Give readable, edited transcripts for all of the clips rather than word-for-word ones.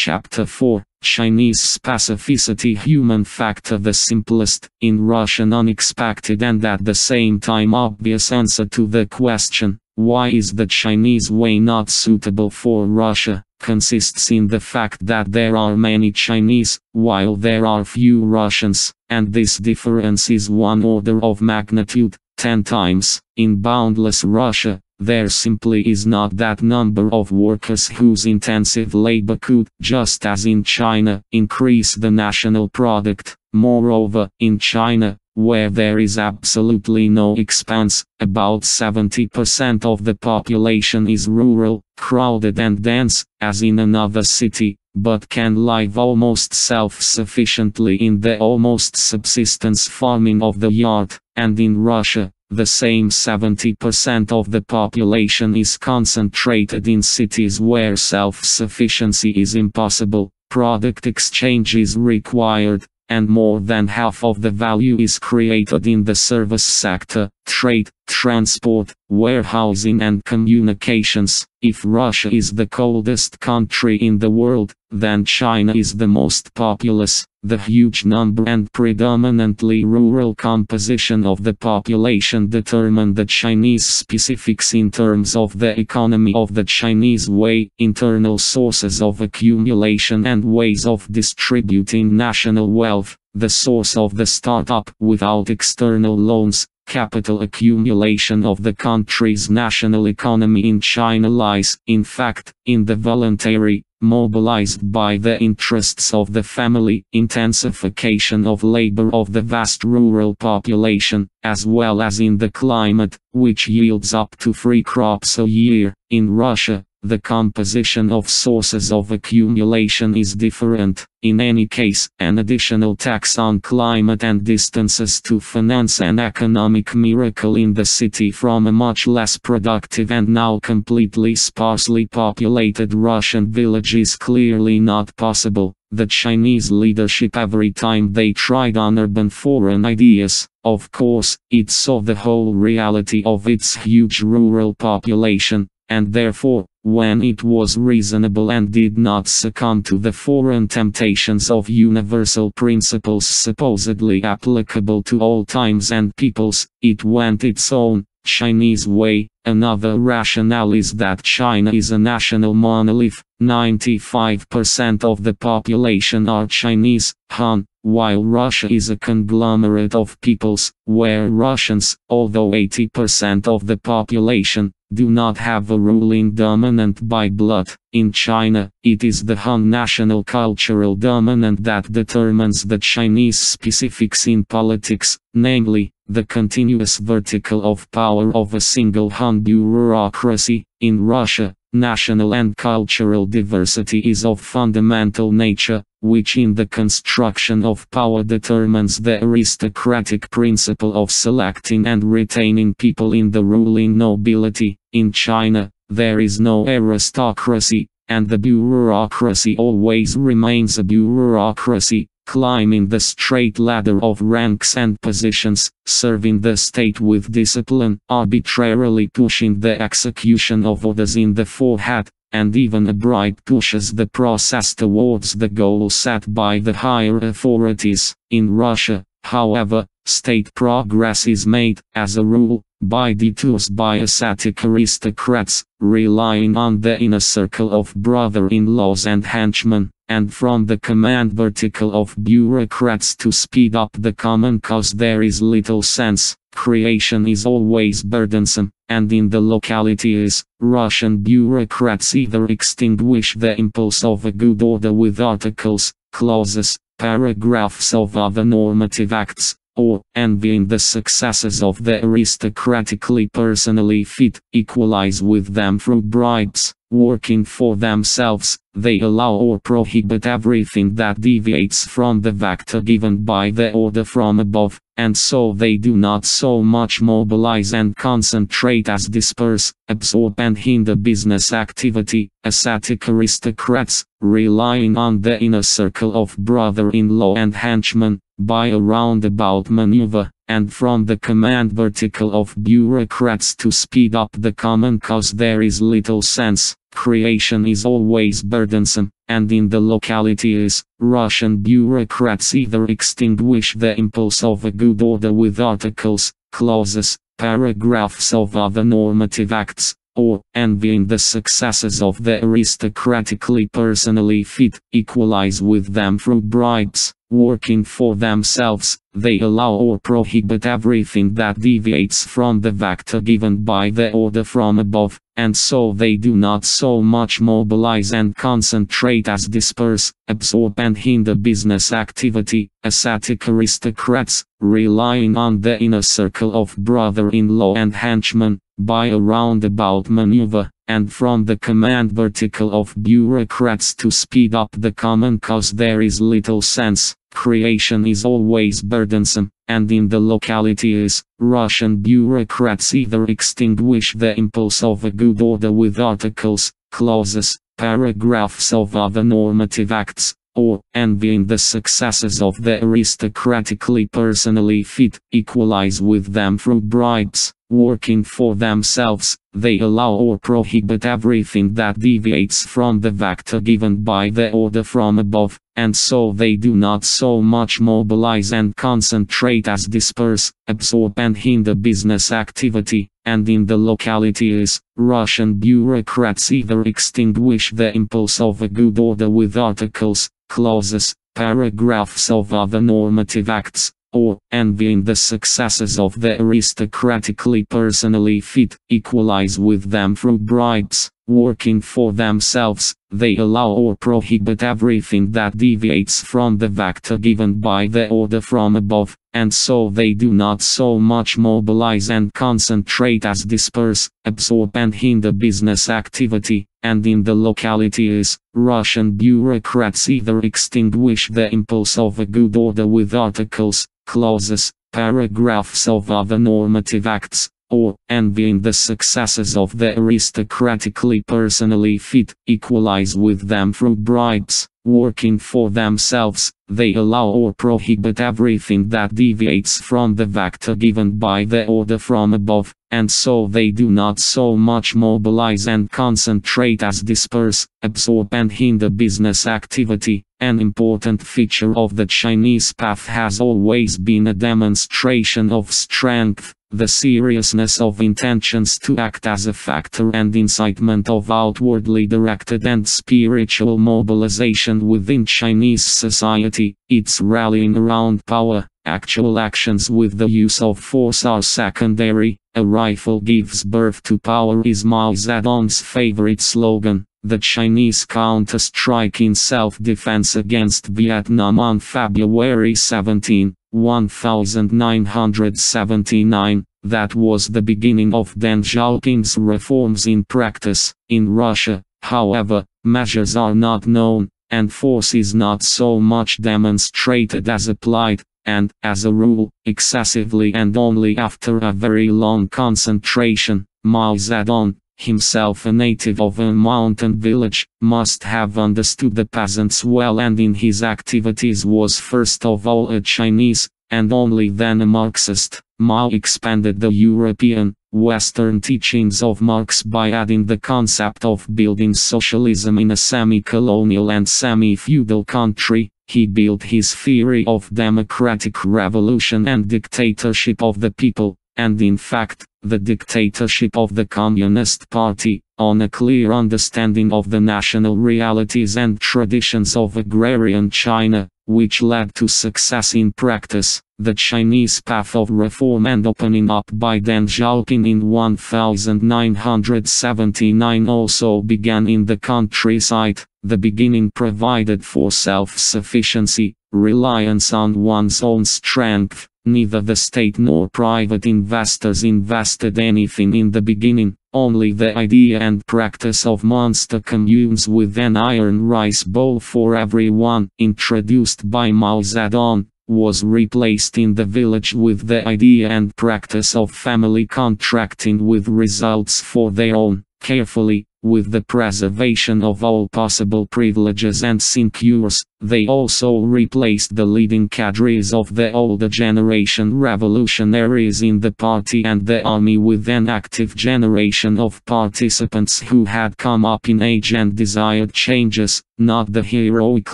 Chapter 4 Chinese Specificity Human Factor. The simplest, in Russian unexpected and at the same time obvious answer to the question, why is the Chinese way not suitable for Russia, consists in the fact that there are many Chinese, while there are few Russians, and this difference is one order of magnitude, 10 times. In boundless Russia, there simply is not that number of workers whose intensive labor could, just as in China, increase the national product. Moreover, in China, where there is absolutely no expanse, about 70% of the population is rural, crowded and dense, as in another city, but can live almost self-sufficiently in the almost subsistence farming of the yard, and in Russia, the same 70% of the population is concentrated in cities where self-sufficiency is impossible, product exchange is required, and more than half of the value is created in the service sector, trade, transport, warehousing and communications. If Russia is the coldest country in the world, then China is the most populous. The huge number and predominantly rural composition of the population determine the Chinese specifics in terms of the economy of the Chinese way, internal sources of accumulation and ways of distributing national wealth, the source of the startup without external loans. Capital accumulation of the country's national economy in China lies, in fact, in the voluntary, mobilized by the interests of the family, intensification of labor of the vast rural population, as well as in the climate, which yields up to 3 crops a year. In Russia, the composition of sources of accumulation is different. In any case, an additional tax on climate and distances to finance an economic miracle in the city from a much less productive and now completely sparsely populated Russian village is clearly not possible. The Chinese leadership, every time they tried on urban foreign ideas, of course, it saw the whole reality of its huge rural population, and therefore, when it was reasonable and did not succumb to the foreign temptations of universal principles supposedly applicable to all times and peoples, it went its own, Chinese way. Another rationale is that China is a national monolith. 95% of the population are Chinese, Han, while Russia is a conglomerate of peoples, where Russians, although 80% of the population, do not have a ruling dominant by blood. In China, it is the Han national cultural dominant that determines the Chinese specifics in politics, namely, the continuous vertical of power of a single Han bureaucracy. In Russia, national and cultural diversity is of fundamental nature, which in the construction of power determines the aristocratic principle of selecting and retaining people in the ruling nobility. In China, there is no aristocracy, and the bureaucracy always remains a bureaucracy, climbing the straight ladder of ranks and positions, serving the state with discipline, arbitrarily pushing the execution of orders in the forehead, and even a bribe pushes the process towards the goal set by the higher authorities. In Russia, however, state progress is made, as a rule, by detours by ascetic aristocrats, relying on the inner circle of brother-in-laws and henchmen, and from the command vertical of bureaucrats to speed up the common cause there is little sense. Creation is always burdensome, and in the localities, Russian bureaucrats either extinguish the impulse of a good order with articles, clauses, paragraphs of other normative acts, or, envying the successes of the aristocratically personally fit, equalize with them through bribes. Working for themselves, they allow or prohibit everything that deviates from the vector given by the order from above, and so they do not so much mobilize and concentrate as disperse, absorb and hinder business activity. Ascetic aristocrats, relying on the inner circle of brother-in-law and henchmen, by a roundabout maneuver, and from the command vertical of bureaucrats to speed up the common cause there is little sense. Creation is always burdensome, and in the localities, Russian bureaucrats either extinguish the impulse of a good order with articles, clauses, paragraphs of other normative acts, or, envying the successes of the aristocratically personally fit, equalize with them through bribes. Working for themselves, they allow or prohibit everything that deviates from the vector given by the order from above, and so they do not so much mobilize and concentrate as disperse, absorb and hinder business activity. Ascetic aristocrats, relying on the inner circle of brother-in-law and henchmen, by a roundabout maneuver, and from the command vertical of bureaucrats to speed up the common cause there is little sense. Creation is always burdensome, and in the localities, Russian bureaucrats either extinguish the impulse of a good order with articles, clauses, paragraphs of other normative acts, or, envying the successes of the aristocratically personally fit, equalize with them through bribes. Working for themselves, they allow or prohibit everything that deviates from the vector given by the order from above, and so they do not so much mobilize and concentrate as disperse, absorb and hinder business activity. And in the localities, Russian bureaucrats either extinguish the impulse of a good order with articles, clauses, paragraphs of other normative acts, or, envying the successes of the aristocratically personally fit, equalize with them through bribes. Working for themselves, they allow or prohibit everything that deviates from the vector given by the order from above, and so they do not so much mobilize and concentrate as disperse, absorb and hinder business activity. And in the localities, Russian bureaucrats either extinguish the impulse of a good order with articles, clauses, paragraphs of other normative acts, or, envying the successes of the aristocratically personally fit, equalize with them through bribes. Working for themselves, they allow or prohibit everything that deviates from the vector given by the order from above, and so they do not so much mobilize and concentrate as disperse, absorb and hinder business activity. An important feature of the Chinese path has always been a demonstration of strength, the seriousness of intentions to act as a factor and incitement of outwardly directed and spiritual mobilization within Chinese society. Its rallying around power, actual actions with the use of force are secondary. A rifle gives birth to power is Mao Zedong's favorite slogan. The Chinese counter-strike in self-defense against Vietnam on February 17, 1979, that was the beginning of Deng Xiaoping's reforms in practice. In Russia, however, measures are not known, and force is not so much demonstrated as applied, and, as a rule, excessively and only after a very long concentration. Mao Zedong, himself a native of a mountain village, must have understood the peasants well, and in his activities was first of all a Chinese, and only then a Marxist. Mao expanded the European, Western teachings of Marx by adding the concept of building socialism in a semi-colonial and semi-feudal country. He built his theory of democratic revolution and dictatorship of the people, and in fact, the dictatorship of the Communist Party, on a clear understanding of the national realities and traditions of agrarian China, which led to success in practice. The Chinese path of reform and opening up by Deng Xiaoping in 1979 also began in the countryside. The beginning provided for self-sufficiency, reliance on one's own strength. Neither the state nor private investors invested anything in the beginning, only the idea and practice of monster communes with an iron rice bowl for everyone, introduced by Mao Zedong, was replaced in the village with the idea and practice of family contracting with results for their own, carefully, with the preservation of all possible privileges and sinecures. They also replaced the leading cadres of the older generation revolutionaries in the party and the army with an active generation of participants who had come up in age and desired changes, not the heroic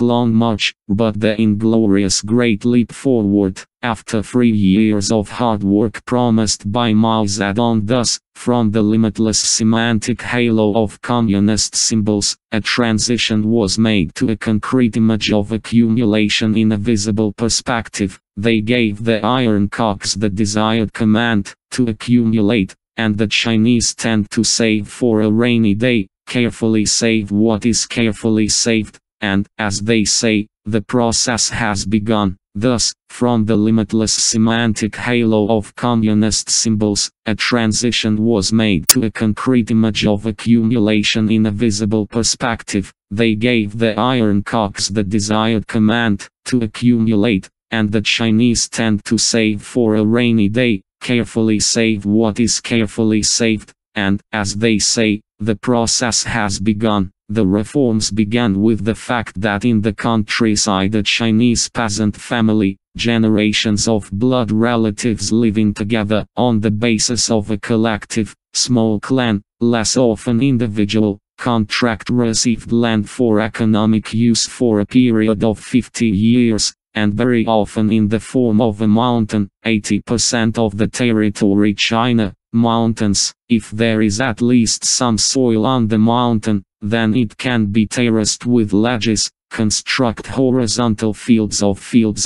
long march, but the inglorious great leap forward. After 3 years of hard work promised by Mao Zedong, thus, from the limitless semantic halo of communist symbols, a transition was made to a concrete image of accumulation in a visible perspective. They gave the iron cogs the desired command to accumulate, and the Chinese tend to save for a rainy day, carefully save what is carefully saved, and, as they say, the process has begun. Thus, from the limitless semantic halo of communist symbols, a transition was made to a concrete image of accumulation in a visible perspective. They gave the iron cogs the desired command to accumulate, and the Chinese tend to save for a rainy day, carefully save what is carefully saved, and, as they say, the process has begun. The reforms began with the fact that in the countryside a Chinese peasant family, generations of blood relatives living together on the basis of a collective, small clan, less often individual, contract received land for economic use for a period of 50 years, and very often in the form of a mountain, 80% of the territory China, mountains. If there is at least some soil on the mountain, then it can be terraced with ledges, construct horizontal fields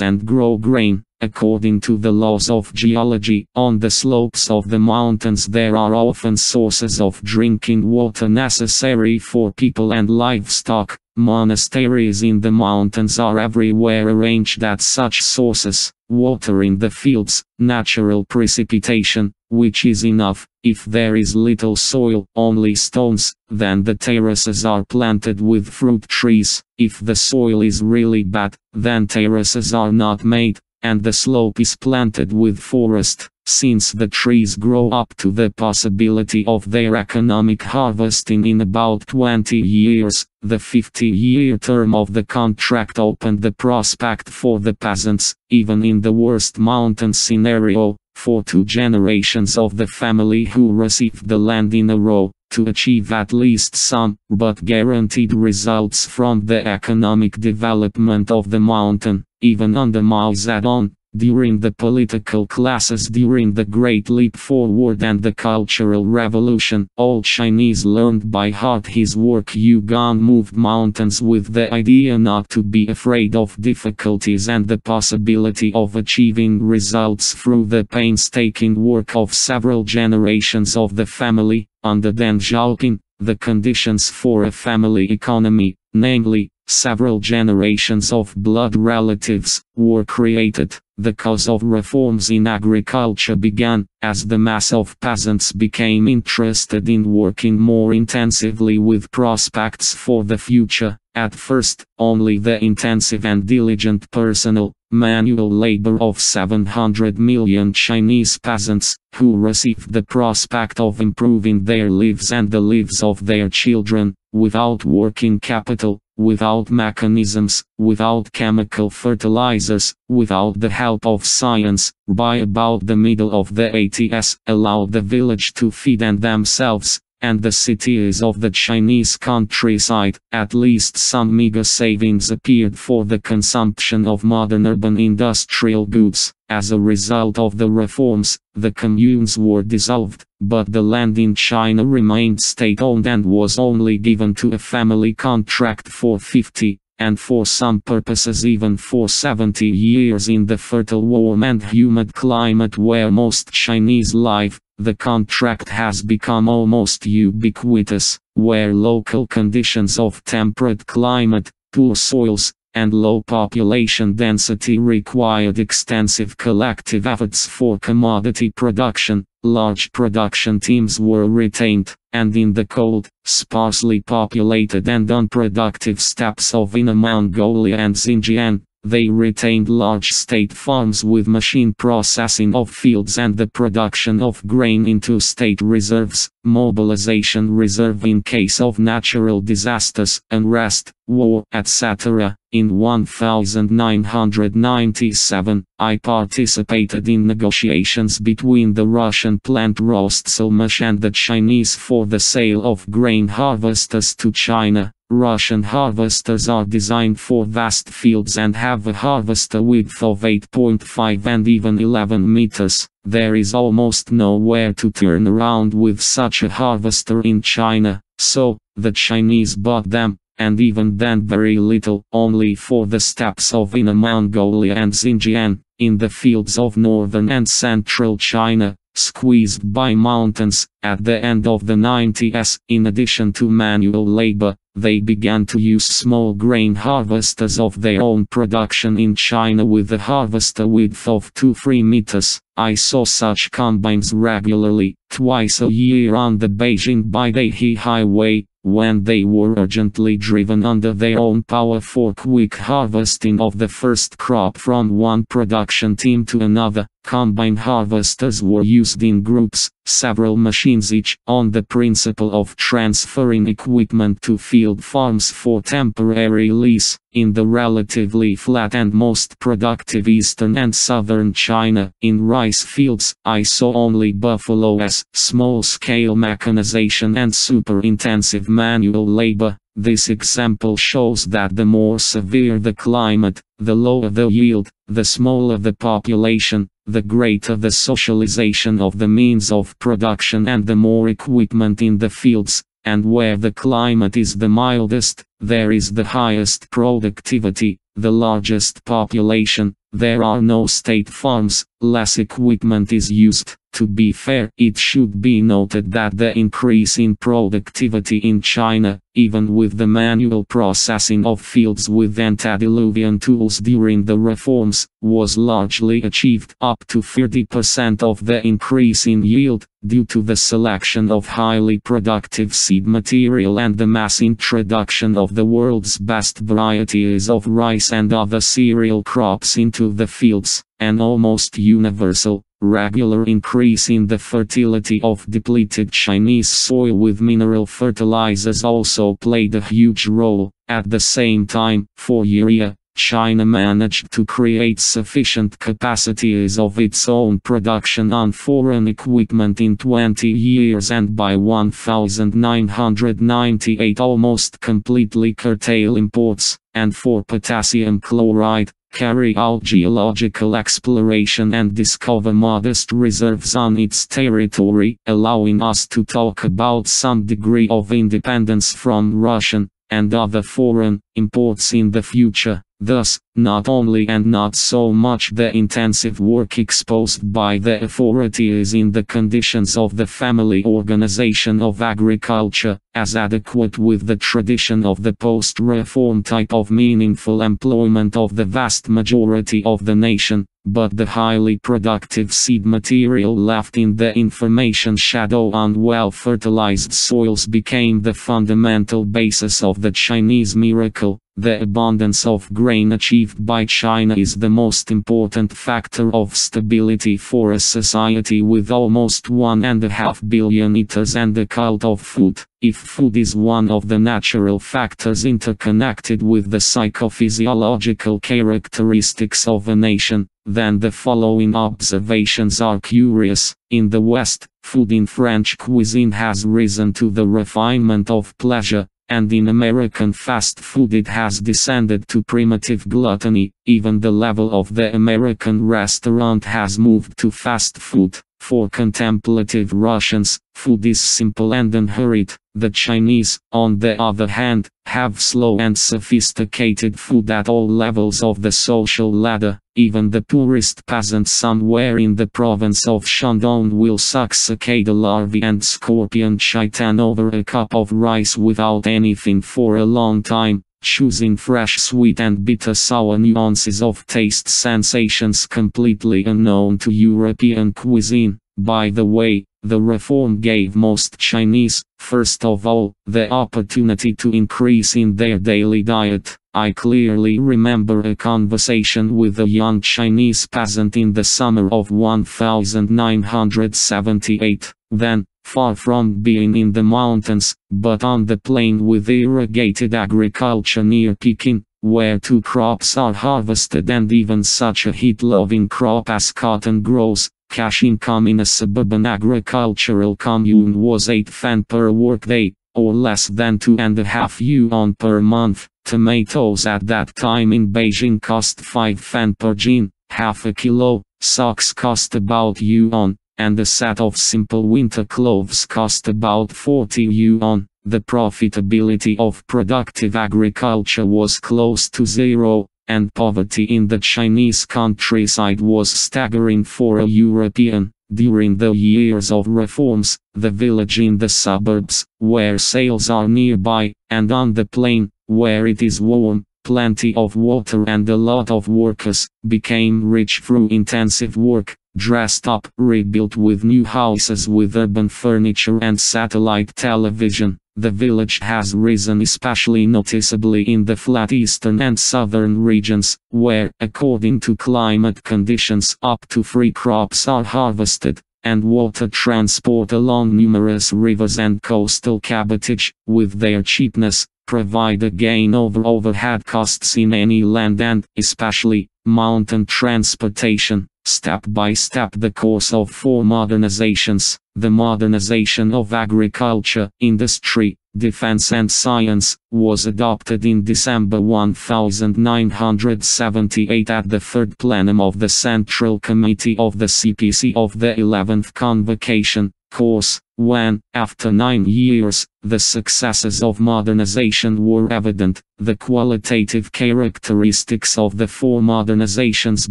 and grow grain. According to the laws of geology, on the slopes of the mountains there are often sources of drinking water necessary for people and livestock. Monasteries in the mountains are everywhere arranged at such sources. Water in the fields, natural precipitation, which is enough. If there is little soil, only stones, then the terraces are planted with fruit trees. If the soil is really bad, then terraces are not made, and the slope is planted with forest. Since the trees grow up to the possibility of their economic harvesting in about 20 years, the 50-year term of the contract opened the prospect for the peasants, even in the worst mountain scenario, for 2 generations of the family who received the land in a row, to achieve at least some, but guaranteed results from the economic development of the mountain. Even under Mao Zedong, during the political classes during the Great Leap Forward and the Cultural Revolution, all Chinese learned by heart his work. Yu Gan moved mountains with the idea not to be afraid of difficulties and the possibility of achieving results through the painstaking work of several generations of the family. Under Deng Xiaoping, the conditions for a family economy, namely, several generations of blood relatives, were created. The cause of reforms in agriculture began, as the mass of peasants became interested in working more intensively with prospects for the future. At first, only the intensive and diligent personal, manual labor of 700 million Chinese peasants, who received the prospect of improving their lives and the lives of their children, without working capital, without mechanisms, without chemical fertilizers, without the help of science, by about the middle of the 80s, allowed the village to feed themselves, and the cities of the Chinese countryside. At least some meager savings appeared for the consumption of modern urban industrial goods. As a result of the reforms, the communes were dissolved, but the land in China remained state-owned and was only given to a family contract for 50, and for some purposes even for 70 years in the fertile warm and humid climate where most Chinese live. The contract has become almost ubiquitous, where local conditions of temperate climate, poor soils, and low population density required extensive collective efforts for commodity production. Large production teams were retained, and in the cold, sparsely populated and unproductive steppes of Inner Mongolia and Xinjiang, they retained large state farms with machine processing of fields and the production of grain into state reserves, mobilization reserve in case of natural disasters, unrest, war, etc. In 1997, I participated in negotiations between the Russian plant Rostselmash and the Chinese for the sale of grain harvesters to China. Russian harvesters are designed for vast fields and have a harvester width of 8.5 and even 11 meters. There is almost nowhere to turn around with such a harvester in China, so the Chinese bought them, and even then very little, only for the steppes of Inner Mongolia and Xinjiang, in the fields of northern and central China, squeezed by mountains. At the end of the 90s, in addition to manual labor, they began to use small grain harvesters of their own production in China with a harvester width of 2-3 meters. I saw such combines regularly, twice a year on the Beijing-Baidahe highway, when they were urgently driven under their own power for quick harvesting of the first crop from one production team to another. Combine harvesters were used in groups, several machines each, on the principle of transferring equipment to field farms for temporary lease. In the relatively flat and most productive eastern and southern China, in rice fields, I saw only buffalo as small-scale mechanization and super-intensive manual labor. This example shows that the more severe the climate, the lower the yield, the smaller the population, the greater the socialization of the means of production and the more equipment in the fields, and where the climate is the mildest, there is the highest productivity, the largest population. There are no state farms, less equipment is used. To be fair, it should be noted that the increase in productivity in China, even with the manual processing of fields with antediluvian tools during the reforms, was largely achieved. Up to 30% of the increase in yield, due to the selection of highly productive seed material and the mass introduction of the world's best varieties of rice and other cereal crops into the fields. An almost universal, regular increase in the fertility of depleted Chinese soil with mineral fertilizers also played a huge role. At the same time, for urea, China managed to create sufficient capacities of its own production on foreign equipment in 20 years and by 1998 almost completely curtail imports, and for potassium chloride, carry out geological exploration and discover modest reserves on its territory, allowing us to talk about some degree of independence from Russian and other foreign imports in the future. Thus, not only and not so much the intensive work exposed by the authorities in the conditions of the family organization of agriculture, as adequate with the tradition of the post-reform type of meaningful employment of the vast majority of the nation, but the highly productive seed material left in the information shadow on well-fertilized soils became the fundamental basis of the Chinese miracle. The abundance of grain achieved by China is the most important factor of stability for a society with almost 1.5 billion eaters and a cult of food. If food is one of the natural factors interconnected with the psychophysiological characteristics of a nation, then the following observations are curious. In the West, food in French cuisine has risen to the refinement of pleasure, and in American fast food it has descended to primitive gluttony. Even the level of the American restaurant has moved to fast food. For contemplative Russians, food is simple and unhurried. The Chinese, on the other hand, have slow and sophisticated food at all levels of the social ladder. Even the poorest peasant somewhere in the province of Shandong will suck cicada larvae and scorpion chitin over a cup of rice without anything for a long time, choosing fresh sweet and bitter sour nuances of taste sensations completely unknown to European cuisine. By the way, the reform gave most Chinese, first of all, the opportunity to increase in their daily diet. I clearly remember a conversation with a young Chinese peasant in the summer of 1978. Then, far from being in the mountains, but on the plain with irrigated agriculture near Peking, where two crops are harvested and even such a heat-loving crop as cotton grows, cash income in a suburban agricultural commune was 8 Fen per workday, or less than 2.5 yuan per month. Tomatoes at that time in Beijing cost 5 Fen per jin, half a kilo, socks cost about yuan, and a set of simple winter clothes cost about 40 yuan. The profitability of productive agriculture was close to zero, and poverty in the Chinese countryside was staggering for a European. During the years of reforms, the village in the suburbs, where sales are nearby, and on the plain, where it is warm, plenty of water and a lot of workers, became rich through intensive work, dressed up, rebuilt with new houses with urban furniture and satellite television. The village has risen especially noticeably in the flat eastern and southern regions, where, according to climate conditions, up to 3 crops are harvested, and water transport along numerous rivers and coastal cabotage, with their cheapness, provide a gain over overhead costs in any land and, especially, mountain transportation. Step by step the course of 4 modernizations, the modernization of agriculture, industry, defense and science, was adopted in December 1978 at the 3rd plenum of the Central Committee of the CPC of the 11th Convocation, course, when, after 9 years, the successes of modernization were evident, the qualitative characteristics of the 4 modernizations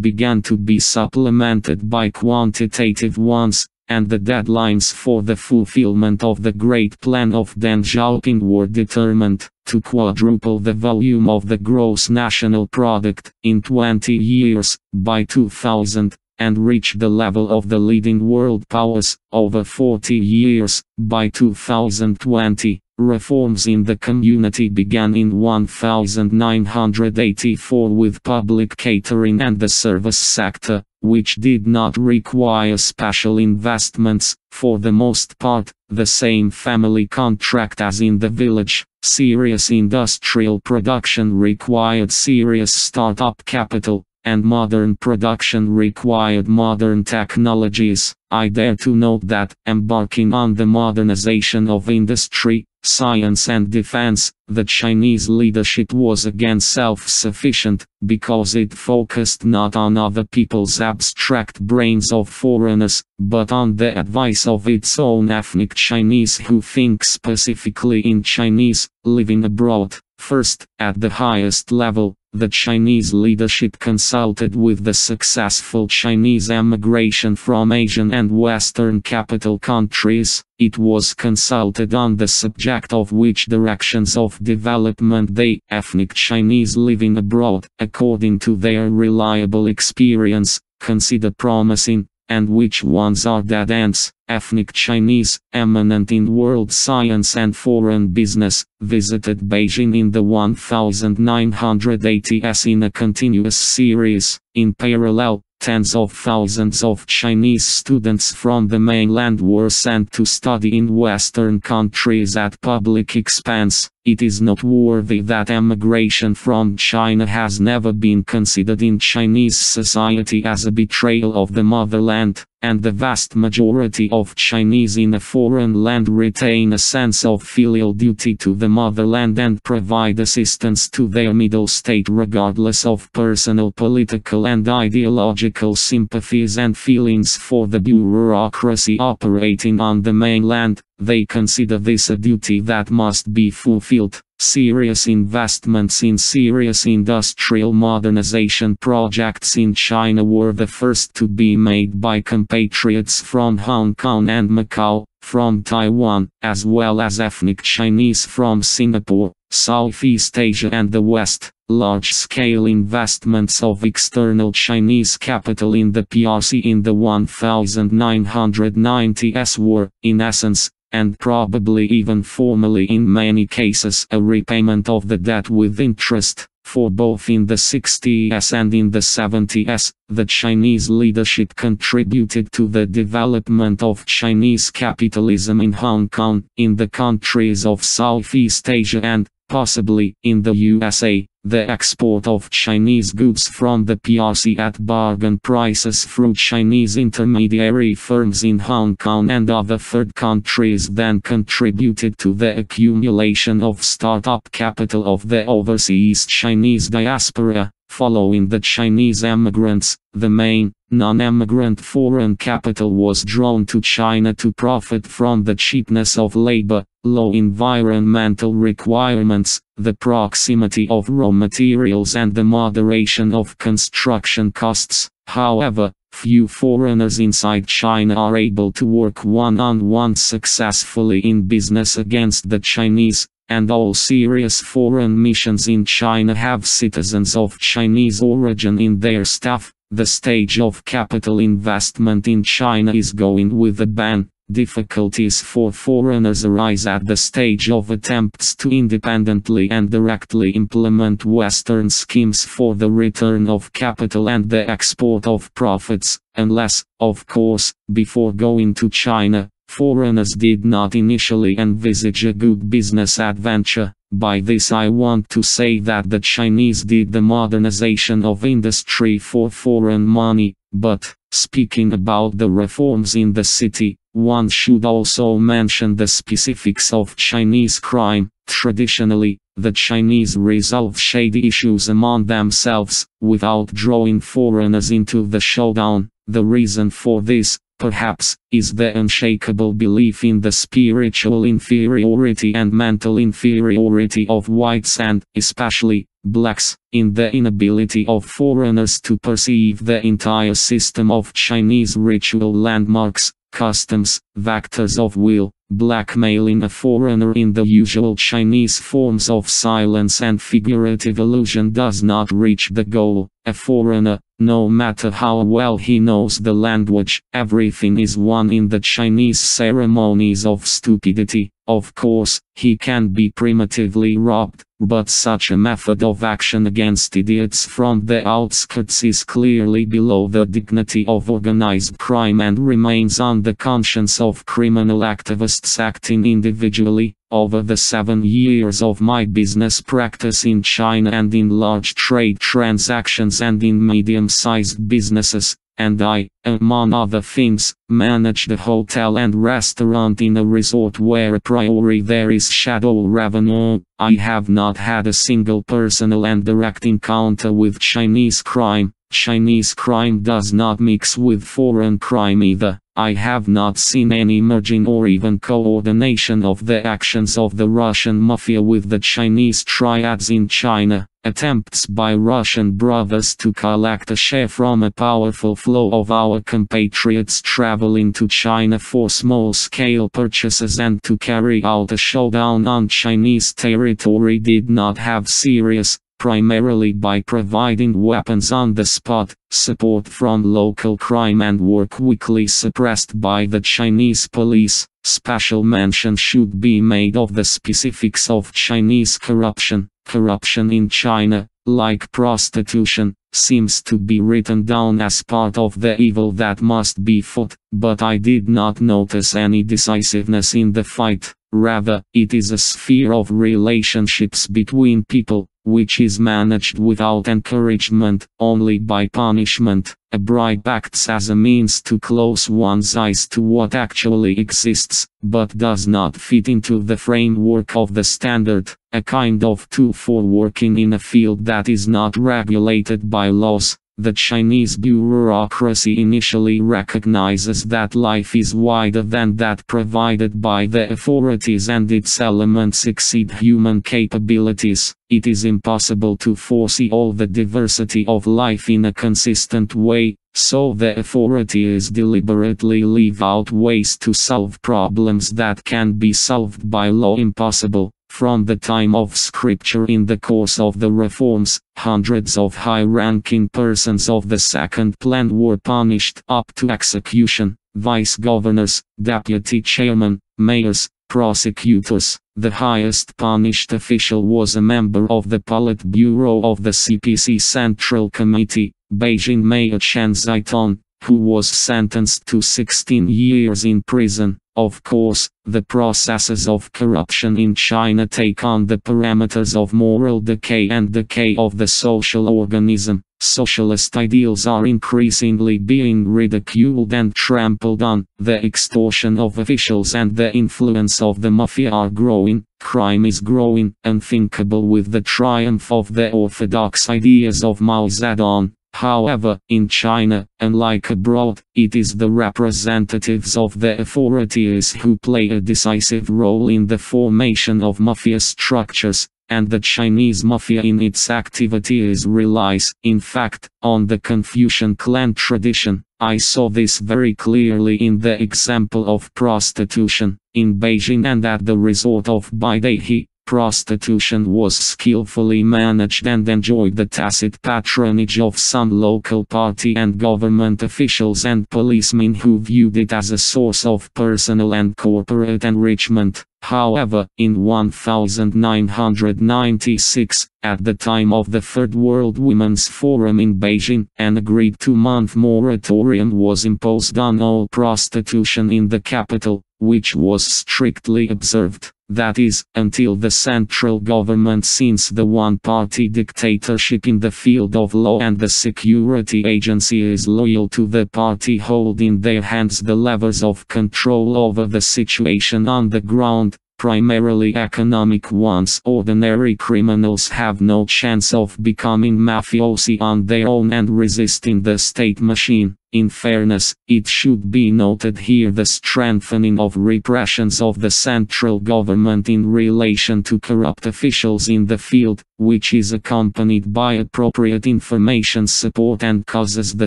began to be supplemented by quantitative ones, and the deadlines for the fulfillment of the Great Plan of Deng Xiaoping were determined to quadruple the volume of the gross national product in 20 years, by 2000. And reach the level of the leading world powers, over 40 years, by 2020. Reforms in the community began in 1984 with public catering and the service sector, which did not require special investments, for the most part, the same family contract as in the village. Serious industrial production required serious startup capital, and modern production required modern technologies. I dare to note that, embarking on the modernization of industry, science and defense, the Chinese leadership was again self-sufficient, because it focused not on other people's abstract brains of foreigners, but on the advice of its own ethnic Chinese who think specifically in Chinese, living abroad. First, at the highest level, the Chinese leadership consulted with the successful Chinese emigration from Asian and Western capital countries. It was consulted on the subject of which directions of development they, ethnic Chinese living abroad, according to their reliable experience, consider promising, and which ones are dead ends. Ethnic Chinese, eminent in world science and foreign business, visited Beijing in the 1980s in a continuous series. In parallel, tens of thousands of Chinese students from the mainland were sent to study in Western countries at public expense. It is noteworthy that emigration from China has never been considered in Chinese society as a betrayal of the motherland, and the vast majority of Chinese in a foreign land retain a sense of filial duty to the motherland and provide assistance to their middle state regardless of personal political and ideological sympathies and feelings for the bureaucracy operating on the mainland. They consider this a duty that must be fulfilled. Serious investments in serious industrial modernization projects in China were the first to be made by compatriots from Hong Kong and Macau, from Taiwan, as well as ethnic Chinese from Singapore, Southeast Asia and the West. Large-scale investments of external Chinese capital in the PRC in the 1990s were, in essence, and probably even formally in many cases, a repayment of the debt with interest. for both in the 60s and in the 70s, the Chinese leadership contributed to the development of Chinese capitalism in Hong Kong, in the countries of Southeast Asia and, possibly, in the USA. The export of Chinese goods from the PRC at bargain prices through Chinese intermediary firms in Hong Kong and other third countries then contributed to the accumulation of startup capital of the overseas Chinese diaspora. Following the Chinese emigrants, the main, non-emigrant foreign capital was drawn to China to profit from the cheapness of labor, low environmental requirements, the proximity of raw materials and the moderation of construction costs. However, few foreigners inside China are able to work one-on-one successfully in business against the Chinese, and all serious foreign missions in China have citizens of Chinese origin in their staff. The stage of capital investment in China is going with a ban. Difficulties for foreigners arise at the stage of attempts to independently and directly implement Western schemes for the return of capital and the export of profits, unless, of course, before going to China, foreigners did not initially envisage a good business adventure. By this I want to say that the Chinese did the modernization of industry for foreign money, but, speaking about the reforms in the city, one should also mention the specifics of Chinese crime. Traditionally, the Chinese resolve shady issues among themselves, without drawing foreigners into the showdown. The reason for this, perhaps, is the unshakable belief in the spiritual inferiority and mental inferiority of whites and, especially, blacks, in the inability of foreigners to perceive the entire system of Chinese ritual landmarks, customs, vectors of will, blackmailing a foreigner in the usual Chinese forms of silence and figurative illusion does not reach the goal. A foreigner, no matter how well he knows the language, everything is one in the Chinese ceremonies of stupidity. Of course, he can be primitively robbed, but such a method of action against idiots from the outskirts is clearly below the dignity of organized crime and remains on the conscience of criminal activists acting individually. Over the 7 years of my business practice in China and in large trade transactions and in medium-sized businesses, and I, among other things, managed a hotel and restaurant in a resort where a priori there is shadow revenue, I have not had a single personal and direct encounter with Chinese crime. Chinese crime does not mix with foreign crime either. I have not seen any merging or even coordination of the actions of the Russian mafia with the Chinese triads in China. Attempts by Russian brothers to collect a share from a powerful flow of our compatriots traveling to China for small-scale purchases and to carry out a showdown on Chinese territory did not have serious, primarily by providing weapons on the spot, support from local crime and were quickly suppressed by the Chinese police. Special mention should be made of the specifics of Chinese corruption. Corruption in China, like prostitution, seems to be written down as part of the evil that must be fought, but I did not notice any decisiveness in the fight. Rather, it is a sphere of relationships between people, which is managed without encouragement, only by punishment. A bribe acts as a means to close one's eyes to what actually exists, but does not fit into the framework of the standard, a kind of tool for working in a field that is not regulated by laws. The Chinese bureaucracy initially recognizes that life is wider than that provided by the authorities and its elements exceed human capabilities. It is impossible to foresee all the diversity of life in a consistent way, so the authorities deliberately leave out ways to solve problems that can be solved by law impossible. From the time of scripture in the course of the reforms, hundreds of high-ranking persons of the second plan were punished up to execution. Vice governors, deputy chairmen, mayors, prosecutors. The highest punished official was a member of the Politburo of the CPC Central Committee, Beijing Mayor Chen Zaiton, who was sentenced to 16 years in prison. Of course, the processes of corruption in China take on the parameters of moral decay and decay of the social organism. Socialist ideals are increasingly being ridiculed and trampled on. The extortion of officials and the influence of the mafia are growing. Crime is growing, unthinkable with the triumph of the orthodox ideas of Mao Zedong. However, in China, unlike abroad, it is the representatives of the authorities who play a decisive role in the formation of mafia structures, and the Chinese mafia in its activities relies, in fact, on the Confucian clan tradition. I saw this very clearly in the example of prostitution. In Beijing and at the resort of Baidahe, prostitution was skillfully managed and enjoyed the tacit patronage of some local party and government officials and policemen who viewed it as a source of personal and corporate enrichment. However, in 1996, at the time of the Third World Women's Forum in Beijing, an agreed 2-month moratorium was imposed on all prostitution in the capital, which was strictly observed. That is, until the central government, since the one-party dictatorship in the field of law and the security agency is loyal to the party, hold in their hands the levers of control over the situation on the ground, primarily economic ones. Ordinary criminals have no chance of becoming mafiosi on their own and resisting the state machine. In fairness, it should be noted here the strengthening of repressions of the central government in relation to corrupt officials in the field, which is accompanied by appropriate information support and causes the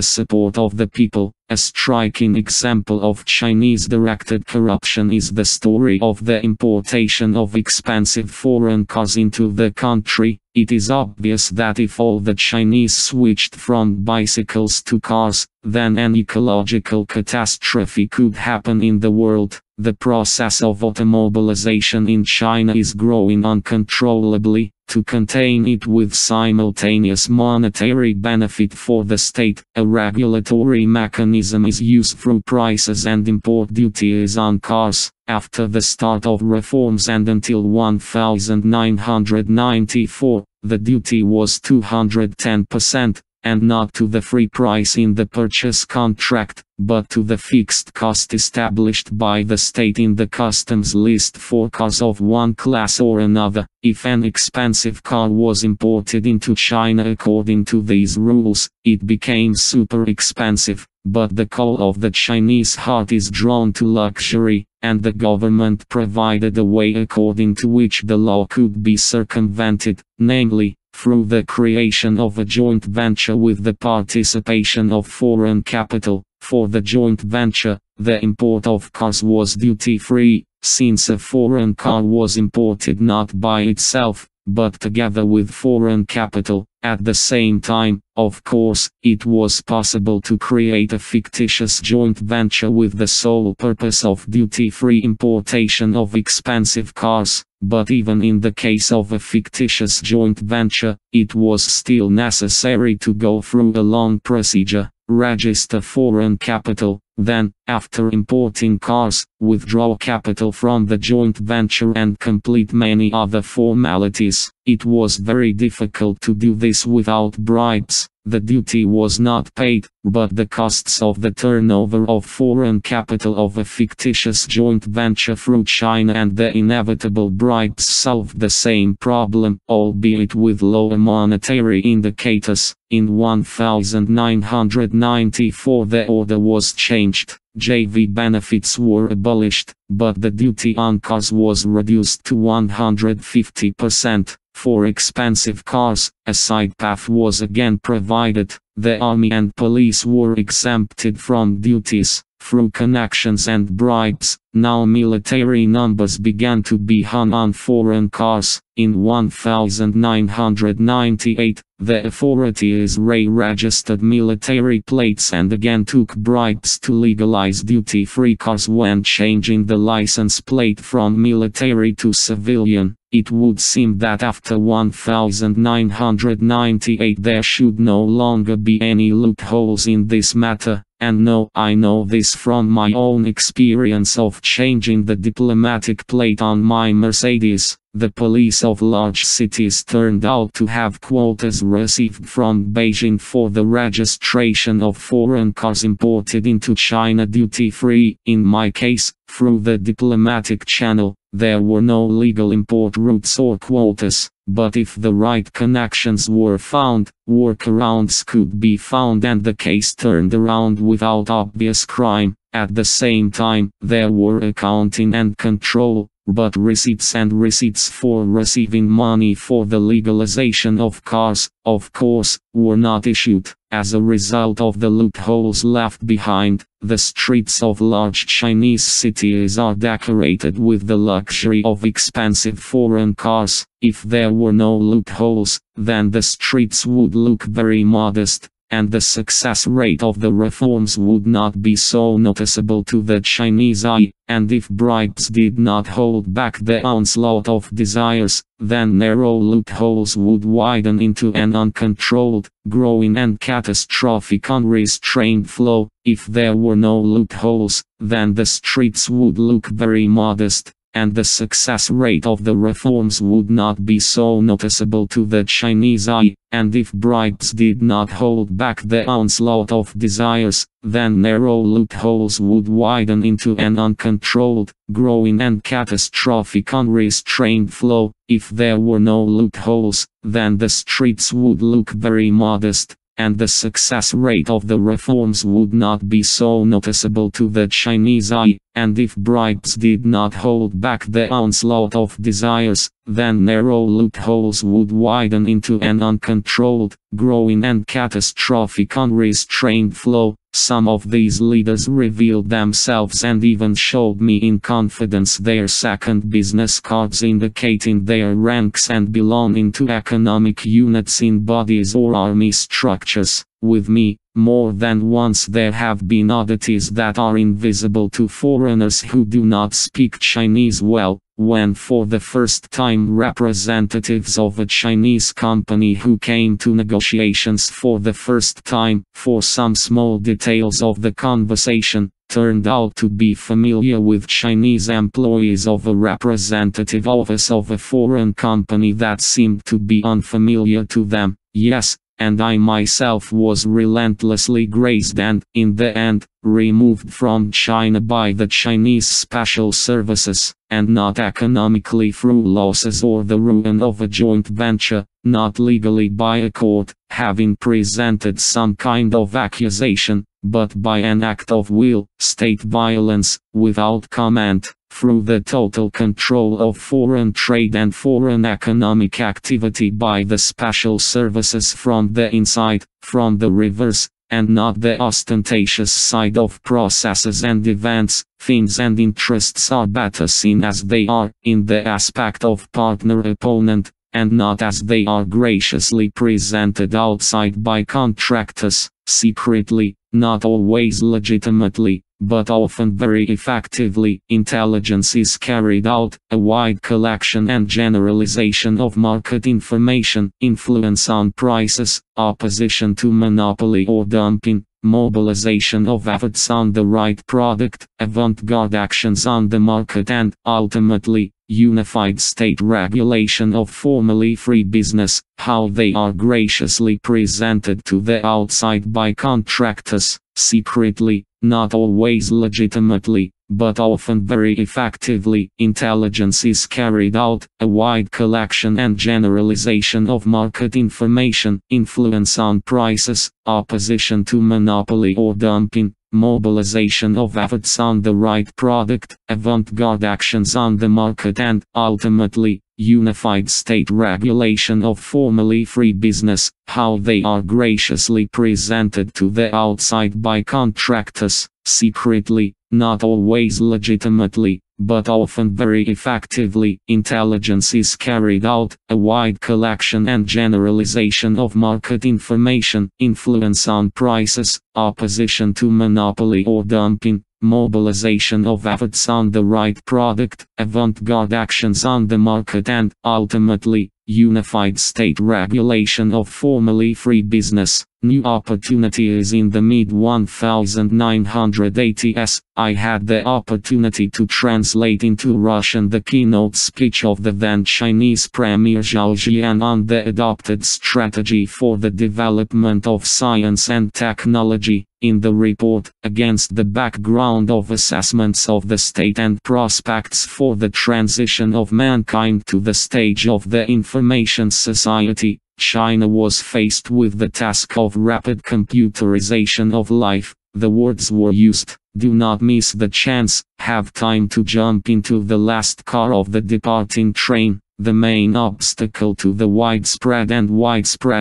support of the people. A striking example of Chinese-directed corruption is the story of the importation of expensive foreign cars into the country. It is obvious that if all the Chinese switched from bicycles to cars, then an ecological catastrophe could happen in the world. The process of automobilization in China is growing uncontrollably. To contain it with simultaneous monetary benefit for the state, a regulatory mechanism is used through prices and import duties on cars. After the start of reforms and until 1994, the duty was 210%, and not to the free price in the purchase contract, but to the fixed cost established by the state in the customs list for cars of one class or another. If an expensive car was imported into China according to these rules, it became super expensive. But the call of the Chinese heart is drawn to luxury, and the government provided a way according to which the law could be circumvented, namely, through the creation of a joint venture with the participation of foreign capital. For the joint venture, the import of cars was duty-free, since a foreign car was imported not by itself, but together with foreign capital. At the same time, of course, it was possible to create a fictitious joint venture with the sole purpose of duty-free importation of expensive cars. But even in the case of a fictitious joint venture, it was still necessary to go through a long procedure, register foreign capital, then, after importing cars, withdraw capital from the joint venture and complete many other formalities. It was very difficult to do this without bribes. The duty was not paid, but the costs of the turnover of foreign capital of a fictitious joint venture through China and the inevitable bribes solved the same problem, albeit with lower monetary indicators. In 1994 the order was changed. JV benefits were abolished, but the duty on cars was reduced to 150%. For expensive cars, a side path was again provided. The army and police were exempted from duties. through connections and bribes, now military numbers began to be hung on foreign cars. In 1998, the authorities re-registered military plates and again took bribes to legalize duty-free cars when changing the license plate from military to civilian. It would seem that after 1998 there should no longer be any loopholes in this matter. And no, I know this from my own experience of changing the diplomatic plate on my Mercedes. The police of large cities turned out to have quotas received from Beijing for the registration of foreign cars imported into China duty-free. In my case, through the diplomatic channel, there were no legal import routes or quotas. But if the right connections were found, workarounds could be found and the case turned around without obvious crime. At the same time, there were accounting and control, but receipts for receiving money for the legalization of cars, of course, were not issued. As a result of the loopholes left behind, the streets of large Chinese cities are decorated with the luxury of expensive foreign cars. If there were no loopholes, then the streets would look very modest, and the success rate of the reforms would not be so noticeable to the Chinese eye. And if bribes did not hold back the onslaught of desires, then narrow loopholes would widen into an uncontrolled, growing and catastrophic unrestrained flow. If there were no loopholes, then the streets would look very modest, and the success rate of the reforms would not be so noticeable to the Chinese eye. And if bribes did not hold back the onslaught of desires, then narrow loopholes would widen into an uncontrolled, growing and catastrophic unrestrained flow. If there were no loopholes, then the streets would look very modest, and the success rate of the reforms would not be so noticeable to the Chinese eye. And if bribes did not hold back the onslaught of desires, then narrow loopholes would widen into an uncontrolled, growing and catastrophic unrestrained flow. Some of these leaders revealed themselves and even showed me in confidence their second business cards indicating their ranks and belonging to economic units in bodies or army structures. With me, more than once there have been oddities that are invisible to foreigners who do not speak Chinese well. When for the first time representatives of a Chinese company who came to negotiations for the first time, for some small details of the conversation, turned out to be familiar with Chinese employees of a representative office of a foreign company that seemed to be unfamiliar to them. Yes, and I myself was relentlessly grazed and, in the end, removed from China by the Chinese special services, and not economically through losses or the ruin of a joint venture, not legally by a court, having presented some kind of accusation, but by an act of will, state violence, without comment, through the total control of foreign trade and foreign economic activity by the special services from the inside, from the reverse, and not the ostentatious side of processes and events. Things and interests are better seen as they are, in the aspect of partner-opponent, and not as they are graciously presented outside by contractors, secretly, not always legitimately, but often very effectively. Intelligence is carried out, a wide collection and generalization of market information, influence on prices, opposition to monopoly or dumping, mobilization of efforts on the right product, avant-garde actions on the market and, ultimately, unified state regulation of formerly free business, how they are graciously presented to the outside by contractors, secretly, not always legitimately, but often very effectively. Intelligence is carried out, a wide collection and generalization of market information, influence on prices, opposition to monopoly or dumping, mobilization of efforts on the right product, avant-garde actions on the market and, ultimately, unified state regulation of formerly free business, how they are graciously presented to the outside by contractors, secretly, not always legitimately, but often very effectively. Intelligence is carried out, a wide collection and generalization of market information, influence on prices, opposition to monopoly or dumping, mobilization of efforts on the right product, avant-garde actions on the market, and, ultimately, unified state regulation of formerly free business. New opportunities in the mid-1980s. I had the opportunity to translate into Russian the keynote speech of the then Chinese Premier Zhao Jian on the adopted strategy for the development of science and technology. In the report, against the background of assessments of the state and prospects for the transition of mankind to the stage of the information society, China was faced with the task of rapid computerization of life. The words were used: do not miss the chance, have time to jump into the last car of the departing train. The main obstacle to the widespread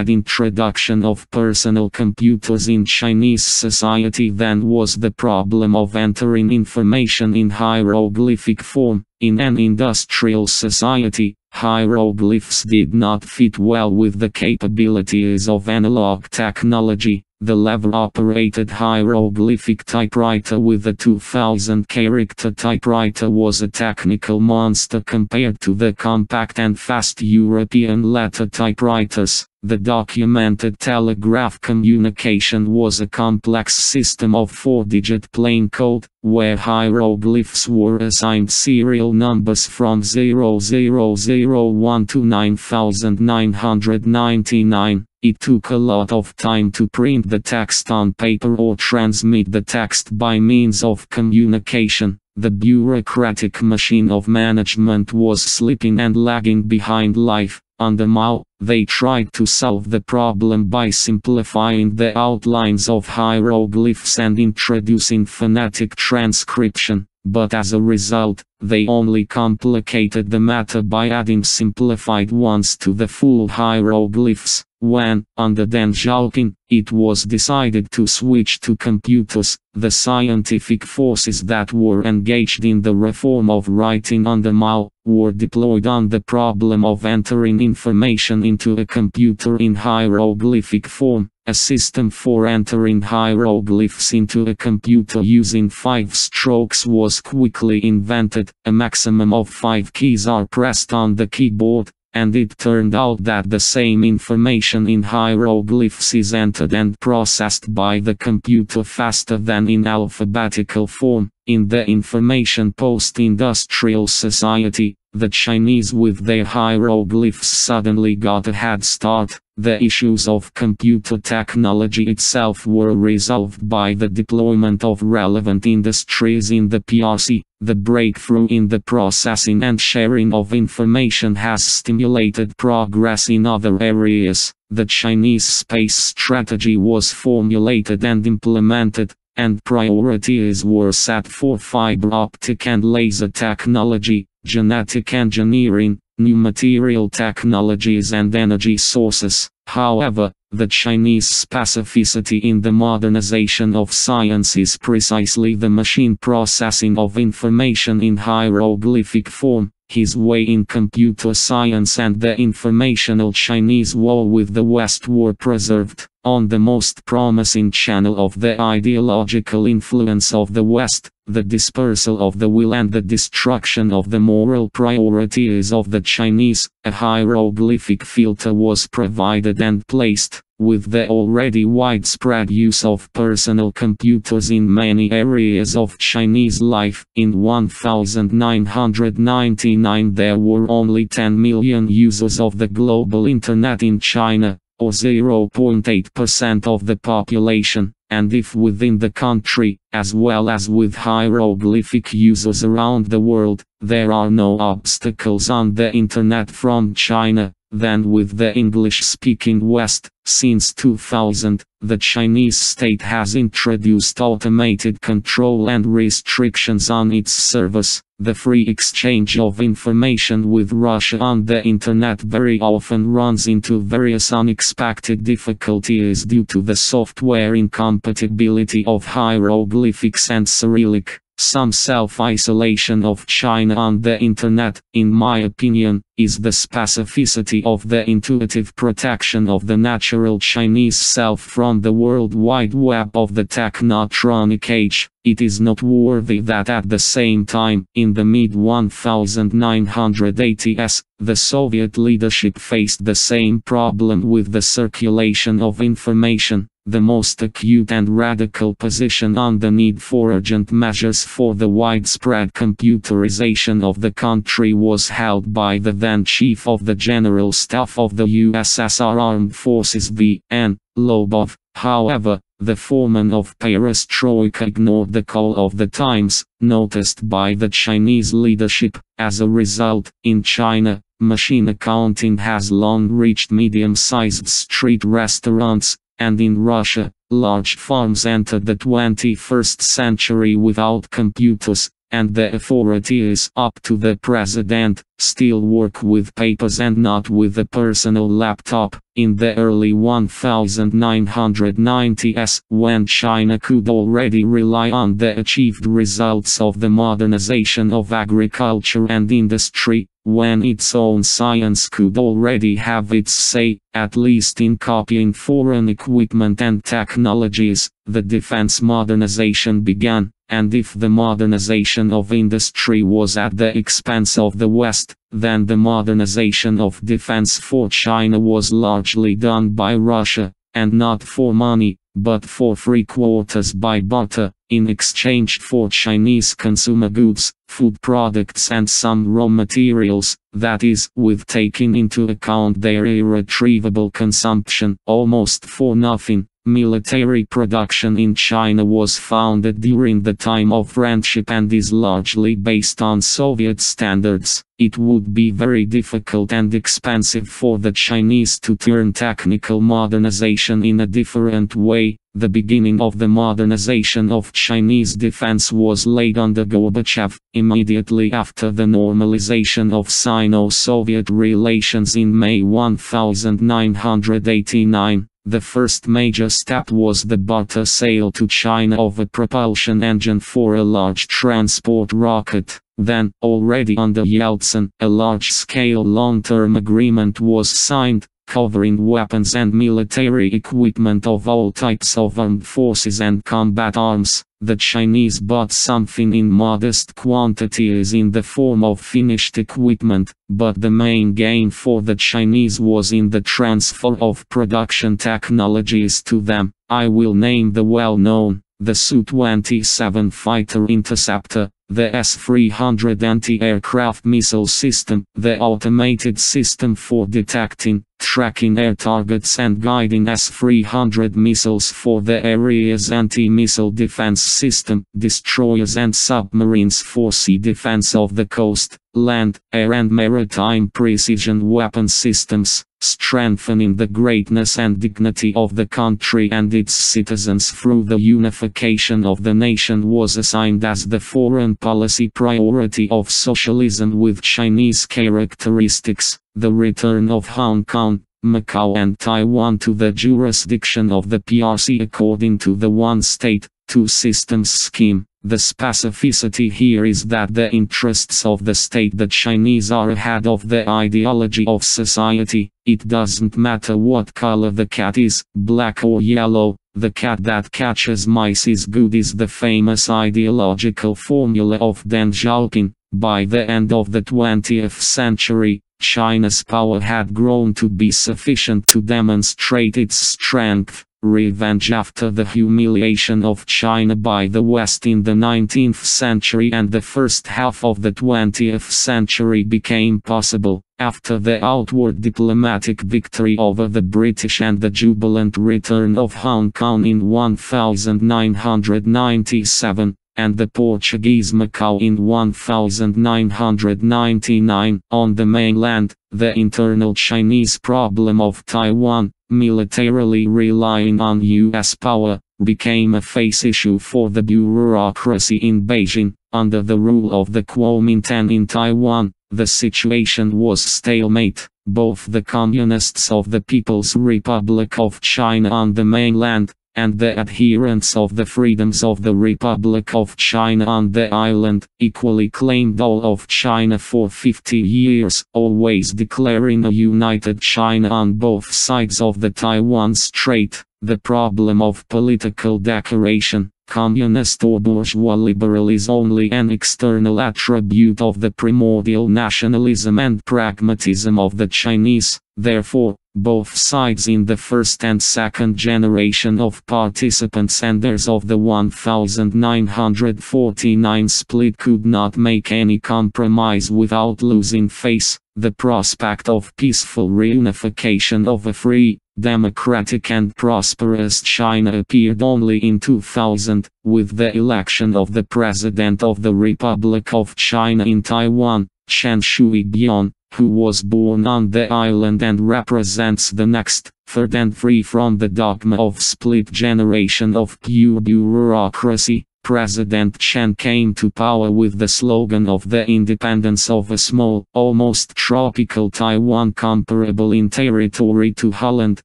introduction of personal computers in Chinese society then was the problem of entering information in hieroglyphic form. In an industrial society, hieroglyphs did not fit well with the capabilities of analog technology. The lever-operated hieroglyphic typewriter with a 2000-character typewriter was a technical monster compared to the compact and fast European letter typewriters. The documented telegraph communication was a complex system of 4-digit plain code, where hieroglyphs were assigned serial numbers from 0001 to 9999. It took a lot of time to print the text on paper or transmit the text by means of communication. The bureaucratic machine of management was slipping and lagging behind life. Under Mao, they tried to solve the problem by simplifying the outlines of hieroglyphs and introducing phonetic transcription, but as a result, they only complicated the matter by adding simplified ones to the full hieroglyphs. When, under Deng Xiaoping, it was decided to switch to computers, the scientific forces that were engaged in the reform of writing under Mao were deployed on the problem of entering information into a computer in hieroglyphic form. A system for entering hieroglyphs into a computer using 5 strokes was quickly invented. A maximum of 5 keys are pressed on the keyboard, and it turned out that the same information in hieroglyphs is entered and processed by the computer faster than in alphabetical form. In the information post-industrial society, the Chinese with their hieroglyphs suddenly got a head start. The issues of computer technology itself were resolved by the deployment of relevant industries in the PRC. The breakthrough in the processing and sharing of information has stimulated progress in other areas. The Chinese space strategy was formulated and implemented, and priorities were set for fiber optic and laser technology, genetic engineering, new material technologies and energy sources. However, the Chinese specificity in the modernization of science is precisely the machine processing of information in hieroglyphic form. His way in computer science and the informational Chinese war with the West were preserved. On the most promising channel of the ideological influence of the West, the dispersal of the will and the destruction of the moral priorities of the Chinese, a hieroglyphic filter was provided and placed. With the already widespread use of personal computers in many areas of Chinese life, in 1999 there were only 10 million users of the global internet in China, or 0.8% of the population, and if within the country, as well as with hieroglyphic users around the world, there are no obstacles on the internet from China, than with the English-speaking West. Since 2000, the Chinese state has introduced automated control and restrictions on its servers. The free exchange of information with Russia on the internet very often runs into various unexpected difficulties due to the software incompatibility of hieroglyphics and Cyrillic. Some self-isolation of China on the internet, in my opinion, is the specificity of the intuitive protection of the natural Chinese self from the World Wide Web of the technotronic age. It is noteworthy that at the same time, in the mid-1980s, the Soviet leadership faced the same problem with the circulation of information. The most acute and radical position on the need for urgent measures for the widespread computerization of the country was held by the then Chief of the General Staff of the USSR Armed Forces V.N. Lobov. However, the foreman of perestroika ignored the call of the times, noticed by the Chinese leadership. As a result, in China, machine accounting has long reached medium-sized street restaurants, and in Russia, large farms entered the 21st century without computers, and the authorities up to the president still work with papers and not with a personal laptop. In the early 1990s, when China could already rely on the achieved results of the modernization of agriculture and industry, when its own science could already have its say, at least in copying foreign equipment and technologies, the defense modernization began. And if the modernization of industry was at the expense of the West, then the modernization of defense for China was largely done by Russia, and not for money, but for free quotas by barter, in exchange for Chinese consumer goods, food products and some raw materials, that is, with taking into account their irretrievable consumption, almost for nothing. Military production in China was founded during the time of friendship and is largely based on Soviet standards. It would be very difficult and expensive for the Chinese to turn technical modernization in a different way. The beginning of the modernization of Chinese defense was laid under Gorbachev, immediately after the normalization of Sino-Soviet relations in May 1989. The first major step was the barter sale to China of a propulsion engine for a large transport rocket. Then, already under Yeltsin, a large-scale long-term agreement was signed, covering weapons and military equipment of all types of armed forces and combat arms. The Chinese bought something in modest quantities in the form of finished equipment, but the main gain for the Chinese was in the transfer of production technologies to them. I will name the well-known, the Su-27 fighter interceptor, the S-300 anti-aircraft missile system, the automated system for detecting, tracking air targets and guiding S-300 missiles for the area's anti-missile defense system, destroyers and submarines for sea defense of the coast, land, air and maritime precision weapon systems, strengthening the greatness and dignity of the country and its citizens through the unification of the nation was assigned as the foreign policy priority of socialism with Chinese characteristics. The return of Hong Kong, Macau and Taiwan to the jurisdiction of the PRC according to the one state, two systems scheme. The specificity here is that the interests of the state the Chinese are ahead of the ideology of society. It doesn't matter what color the cat is, black or yellow, the cat that catches mice is good is the famous ideological formula of Deng Xiaoping. By the end of the 20th century, China's power had grown to be sufficient to demonstrate its strength. Revenge after the humiliation of China by the West in the 19th century and the first half of the 20th century became possible, after the outward diplomatic victory over the British and the jubilant return of Hong Kong in 1997. and the Portuguese Macau in 1999. On the mainland, the internal Chinese problem of Taiwan, militarily relying on US power, became a face issue for the bureaucracy in Beijing. Under the rule of the Kuomintang in Taiwan, the situation was stalemate. Both the Communists of the People's Republic of China on the mainland, and the adherents of the freedoms of the Republic of China on the island, equally claimed all of China for 50 years, always declaring a united China on both sides of the Taiwan Strait. The problem of political decoration, communist or bourgeois liberal, is only an external attribute of the primordial nationalism and pragmatism of the Chinese. Therefore, both sides in the first and second generation of participants and heirs of the 1949 split could not make any compromise without losing face. The prospect of peaceful reunification of a free, democratic and prosperous China appeared only in 2000, with the election of the President of the Republic of China in Taiwan, Chen Shui-bian, who was born on the island and represents the next, third and free from the dogma of split generation of pure bureaucracy. President Chen came to power with the slogan of the independence of a small, almost tropical Taiwan comparable in territory to Holland,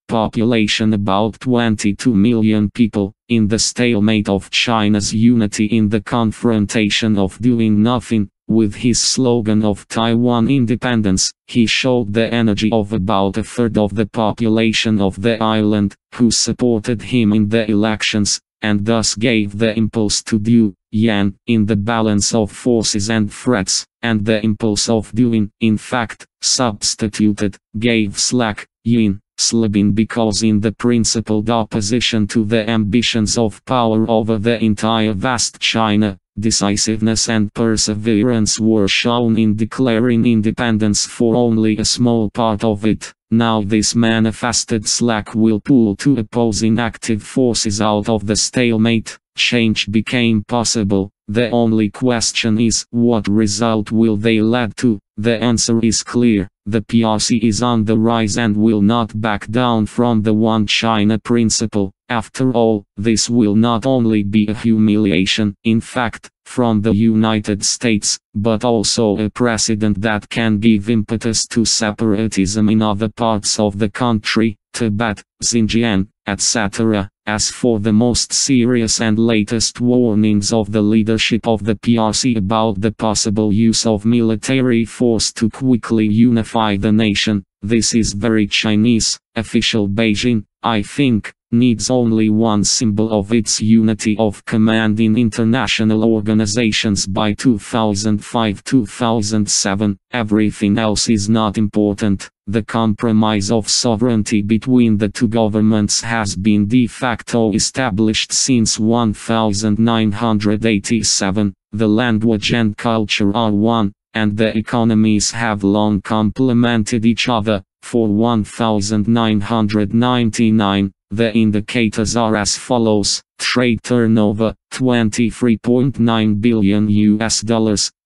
population about 22 million people. In the stalemate of China's unity in the confrontation of doing nothing, with his slogan of Taiwan independence, he showed the energy of about a third of the population of the island, who supported him in the elections, and thus gave the impulse to do, yan, in the balance of forces and threats, and the impulse of doing, in fact, substituted, gave slack, yin, slabbing, because in the principled opposition to the ambitions of power over the entire vast China, decisiveness and perseverance were shown in declaring independence for only a small part of it. Now this manifested slack will pull two opposing active forces out of the stalemate. Change became possible. The only question is, what result will they lead to? The answer is clear. The PRC is on the rise and will not back down from the One China principle. After all, this will not only be a humiliation, in fact, from the United States, but also a precedent that can give impetus to separatism in other parts of the country, Tibet, Xinjiang, etc. As for the most serious and latest warnings of the leadership of the PRC about the possible use of military force to quickly unify the nation, this is very Chinese. Official Beijing, I think, needs only one symbol of its unity of command in international organizations by 2005-2007. Everything else is not important. The compromise of sovereignty between the two governments has been de facto established since 1987. The language and culture are one, and the economies have long complemented each other. For 1999, the indicators are as follows: trade turnover, $23.9 billion,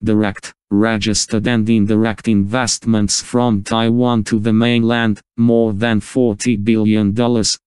direct, registered and indirect investments from Taiwan to the mainland, more than $40 billion,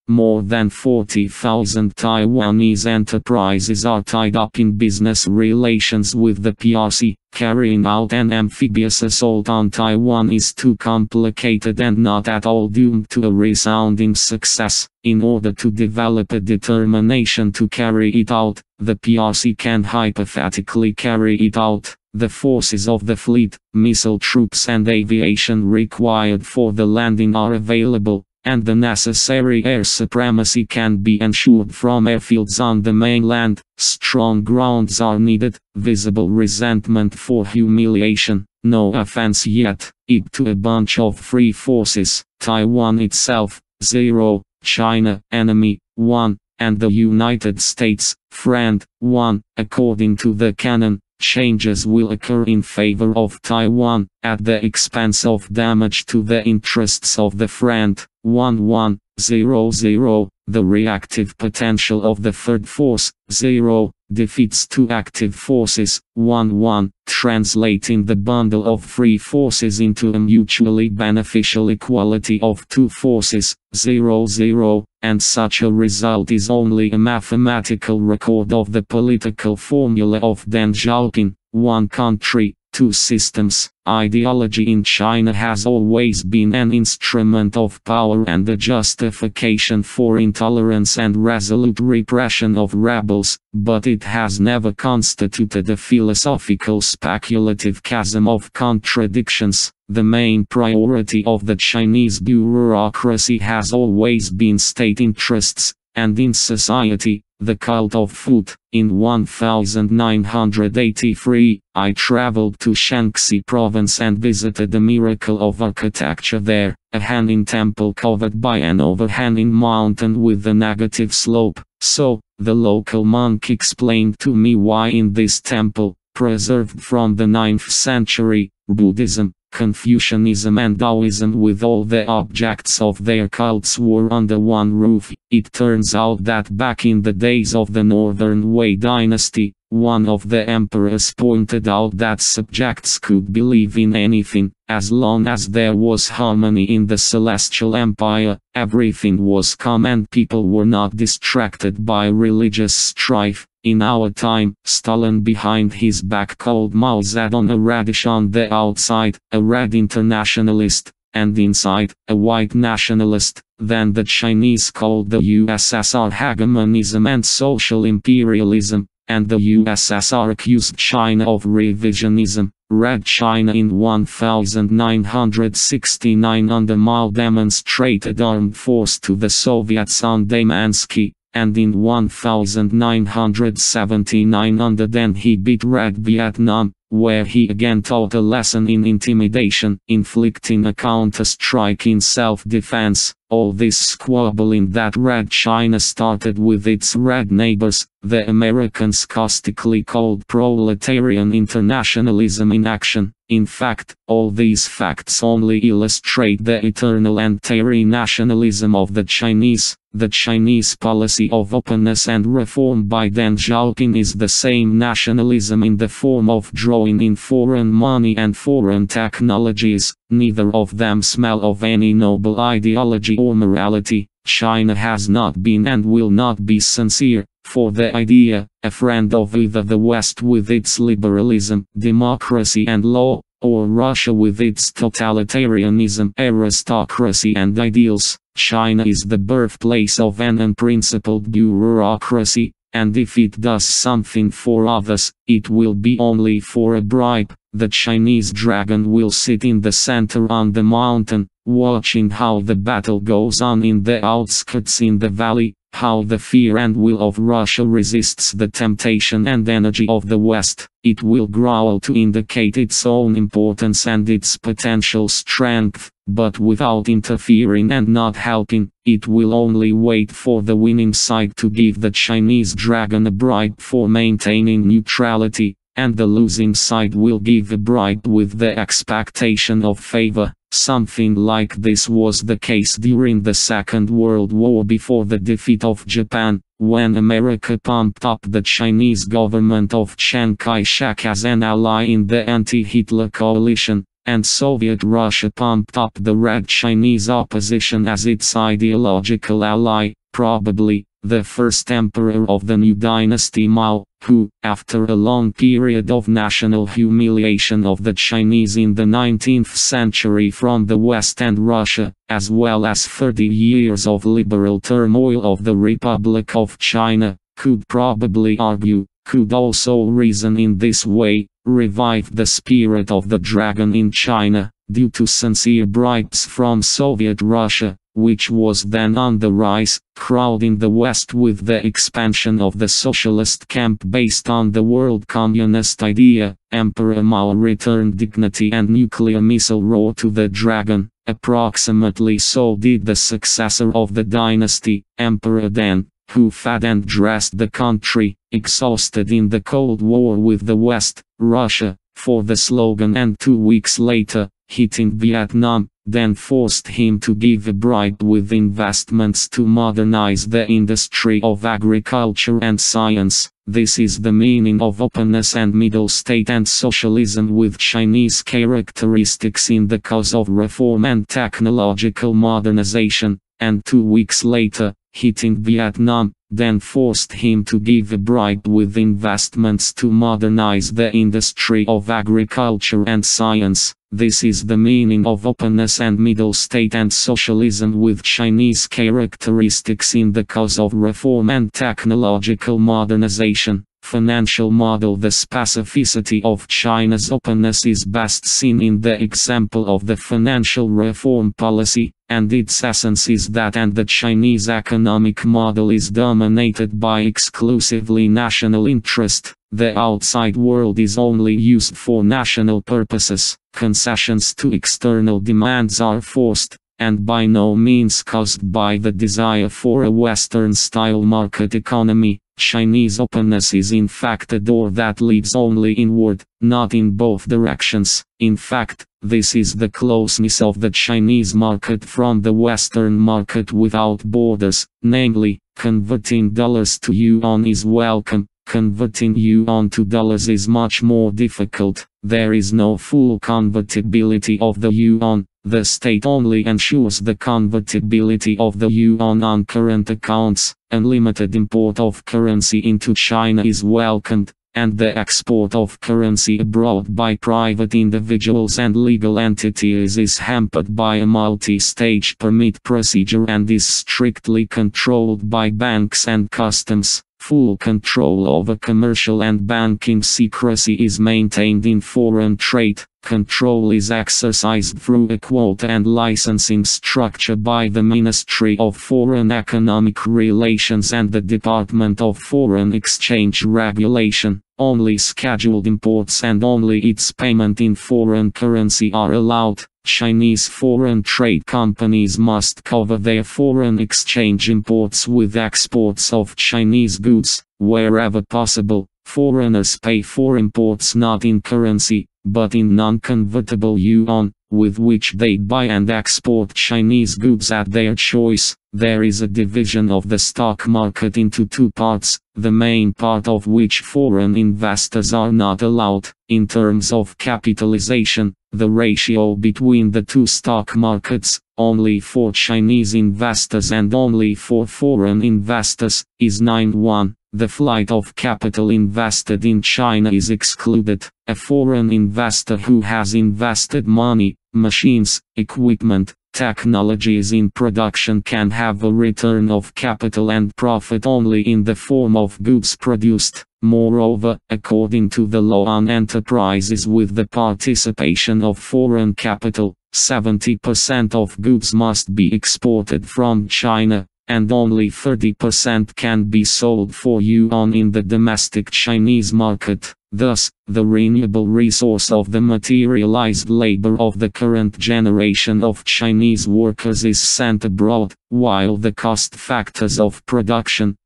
more than 40,000 Taiwanese enterprises are tied up in business relations with the PRC. Carrying out an amphibious assault on Taiwan is too complicated and not at all doomed to a resounding success. In order to develop a determination to carry it out, the PRC can hypothetically carry it out. The forces of the fleet, missile troops and aviation required for the landing are available, and the necessary air supremacy can be ensured from airfields on the mainland. Strong grounds are needed, visible resentment for humiliation, no offense yet, equal to a bunch of free forces, Taiwan itself, 0, China, enemy, 1, and the United States, friend, 1, according to the canon. Changes will occur in favor of Taiwan, at the expense of damage to the interests of the friend. 1100. The reactive potential of the third force, 0, defeats two active forces, 1-1, translating the bundle of three forces into a mutually beneficial equality of two forces, 0-0, and such a result is only a mathematical record of the political formula of Deng Xiaoping, one country, two systems. Ideology in China has always been an instrument of power and a justification for intolerance and resolute repression of rebels, but it has never constituted a philosophical speculative chasm of contradictions. The main priority of the Chinese bureaucracy has always been state interests, and in society, the cult of food. In 1983, I traveled to Shaanxi province and visited the miracle of architecture there, a hanging temple covered by an overhanging mountain with a negative slope. So, the local monk explained to me why in this temple, preserved from the 9th century, Buddhism, Confucianism and Taoism with all the objects of their cults were under one roof. It turns out that back in the days of the Northern Wei dynasty, one of the emperors pointed out that subjects could believe in anything, as long as there was harmony in the celestial empire, everything was calm and people were not distracted by religious strife. In our time, Stalin behind his back called Mao Zedong a radish on the outside, a red internationalist, and inside, a white nationalist. Then the Chinese called the USSR hegemonism and social imperialism, and the USSR accused China of revisionism. Red China in 1969 under Mao demonstrated armed force to the Soviets on Damansky, and in 1979 under Deng he beat Red Vietnam, where he again taught a lesson in intimidation, inflicting a counter-strike in self-defense. All this squabbling that Red China started with its red neighbors, the Americans caustically called proletarian internationalism in action. In fact, all these facts only illustrate the eternal anti-nationalism of the Chinese. The Chinese policy of openness and reform by Deng Xiaoping is the same nationalism in the form of drawing in foreign money and foreign technologies. Neither of them smell of any noble ideology or morality. China has not been and will not be sincere, for the idea, a friend of either the West with its liberalism, democracy and law, or Russia with its totalitarianism, aristocracy and ideals. China is the birthplace of an unprincipled bureaucracy, and if it does something for others, it will be only for a bribe. The Chinese dragon will sit in the center on the mountain, watching how the battle goes on in the outskirts in the valley, how the fear and will of Russia resists the temptation and energy of the West. It will growl to indicate its own importance and its potential strength, but without interfering and not helping. It will only wait for the winning side to give the Chinese dragon a bribe for maintaining neutrality, and the losing side will give a bribe with the expectation of favor. Something like this was the case during the Second World War before the defeat of Japan, when America pumped up the Chinese government of Chiang Kai-shek as an ally in the anti-Hitler coalition, and Soviet Russia pumped up the Red Chinese opposition as its ideological ally. Probably, the first emperor of the new dynasty Mao, who, after a long period of national humiliation of the Chinese in the 19th century from the West and Russia, as well as 30 years of liberal turmoil of the Republic of China, could probably argue, could also reason in this way, revived the spirit of the dragon in China, due to sincere bribes from Soviet Russia, which was then on the rise, crowding the West with the expansion of the socialist camp based on the world communist idea. Emperor Mao returned dignity and nuclear missile roar to the dragon. Approximately so did the successor of the dynasty, Emperor Deng, who fed and dressed the country, exhausted in the Cold War with the West, Russia, for the slogan, and 2 weeks later, hitting Vietnam, then forced him to give a bribe with investments to modernize the industry of agriculture and science. This is the meaning of openness and middle state and socialism with Chinese characteristics in the cause of reform and technological modernization, and 2 weeks later, hitting Vietnam, then forced him to give a bribe with investments to modernize the industry of agriculture and science. This is the meaning of openness and middle state and socialism with Chinese characteristics in the cause of reform and technological modernization. Financial model. The specificity of China's openness is best seen in the example of the financial reform policy, and its essence is that and the Chinese economic model is dominated by exclusively national interest. The outside world is only used for national purposes. Concessions to external demands are forced, and by no means caused by the desire for a Western-style market economy. Chinese openness is in fact a door that leads only inward, not in both directions. In fact, this is the closeness of the Chinese market from the Western market without borders, namely, converting dollars to yuan is welcome. Converting yuan to dollars is much more difficult. There is no full convertibility of the yuan. The state only ensures the convertibility of the yuan on current accounts. Unlimited import of currency into China is welcomed, and the export of currency abroad by private individuals and legal entities is hampered by a multi-stage permit procedure and is strictly controlled by banks and customs. Full control over commercial and banking secrecy is maintained in foreign trade. Control is exercised through a quota and licensing structure by the Ministry of Foreign Economic Relations and the Department of Foreign Exchange Regulation. Only scheduled imports and only its payment in foreign currency are allowed. Chinese foreign trade companies must cover their foreign exchange imports with exports of Chinese goods. Wherever possible, foreigners pay for imports not in currency, but in non-convertible yuan, with which they buy and export Chinese goods at their choice. There is a division of the stock market into two parts, the main part of which foreign investors are not allowed. In terms of capitalization, the ratio between the two stock markets, only for Chinese investors and only for foreign investors, is 9:1. The flight of capital invested in China is excluded. A foreign investor who has invested money, machines, equipment, technologies in production can have a return of capital and profit only in the form of goods produced. Moreover, according to the law on enterprises with the participation of foreign capital, 70% of goods must be exported from China, and only 30% can be sold for yuan in the domestic Chinese market. Thus, the renewable resource of the materialized labor of the current generation of Chinese workers is sent abroad, while the cost factors of production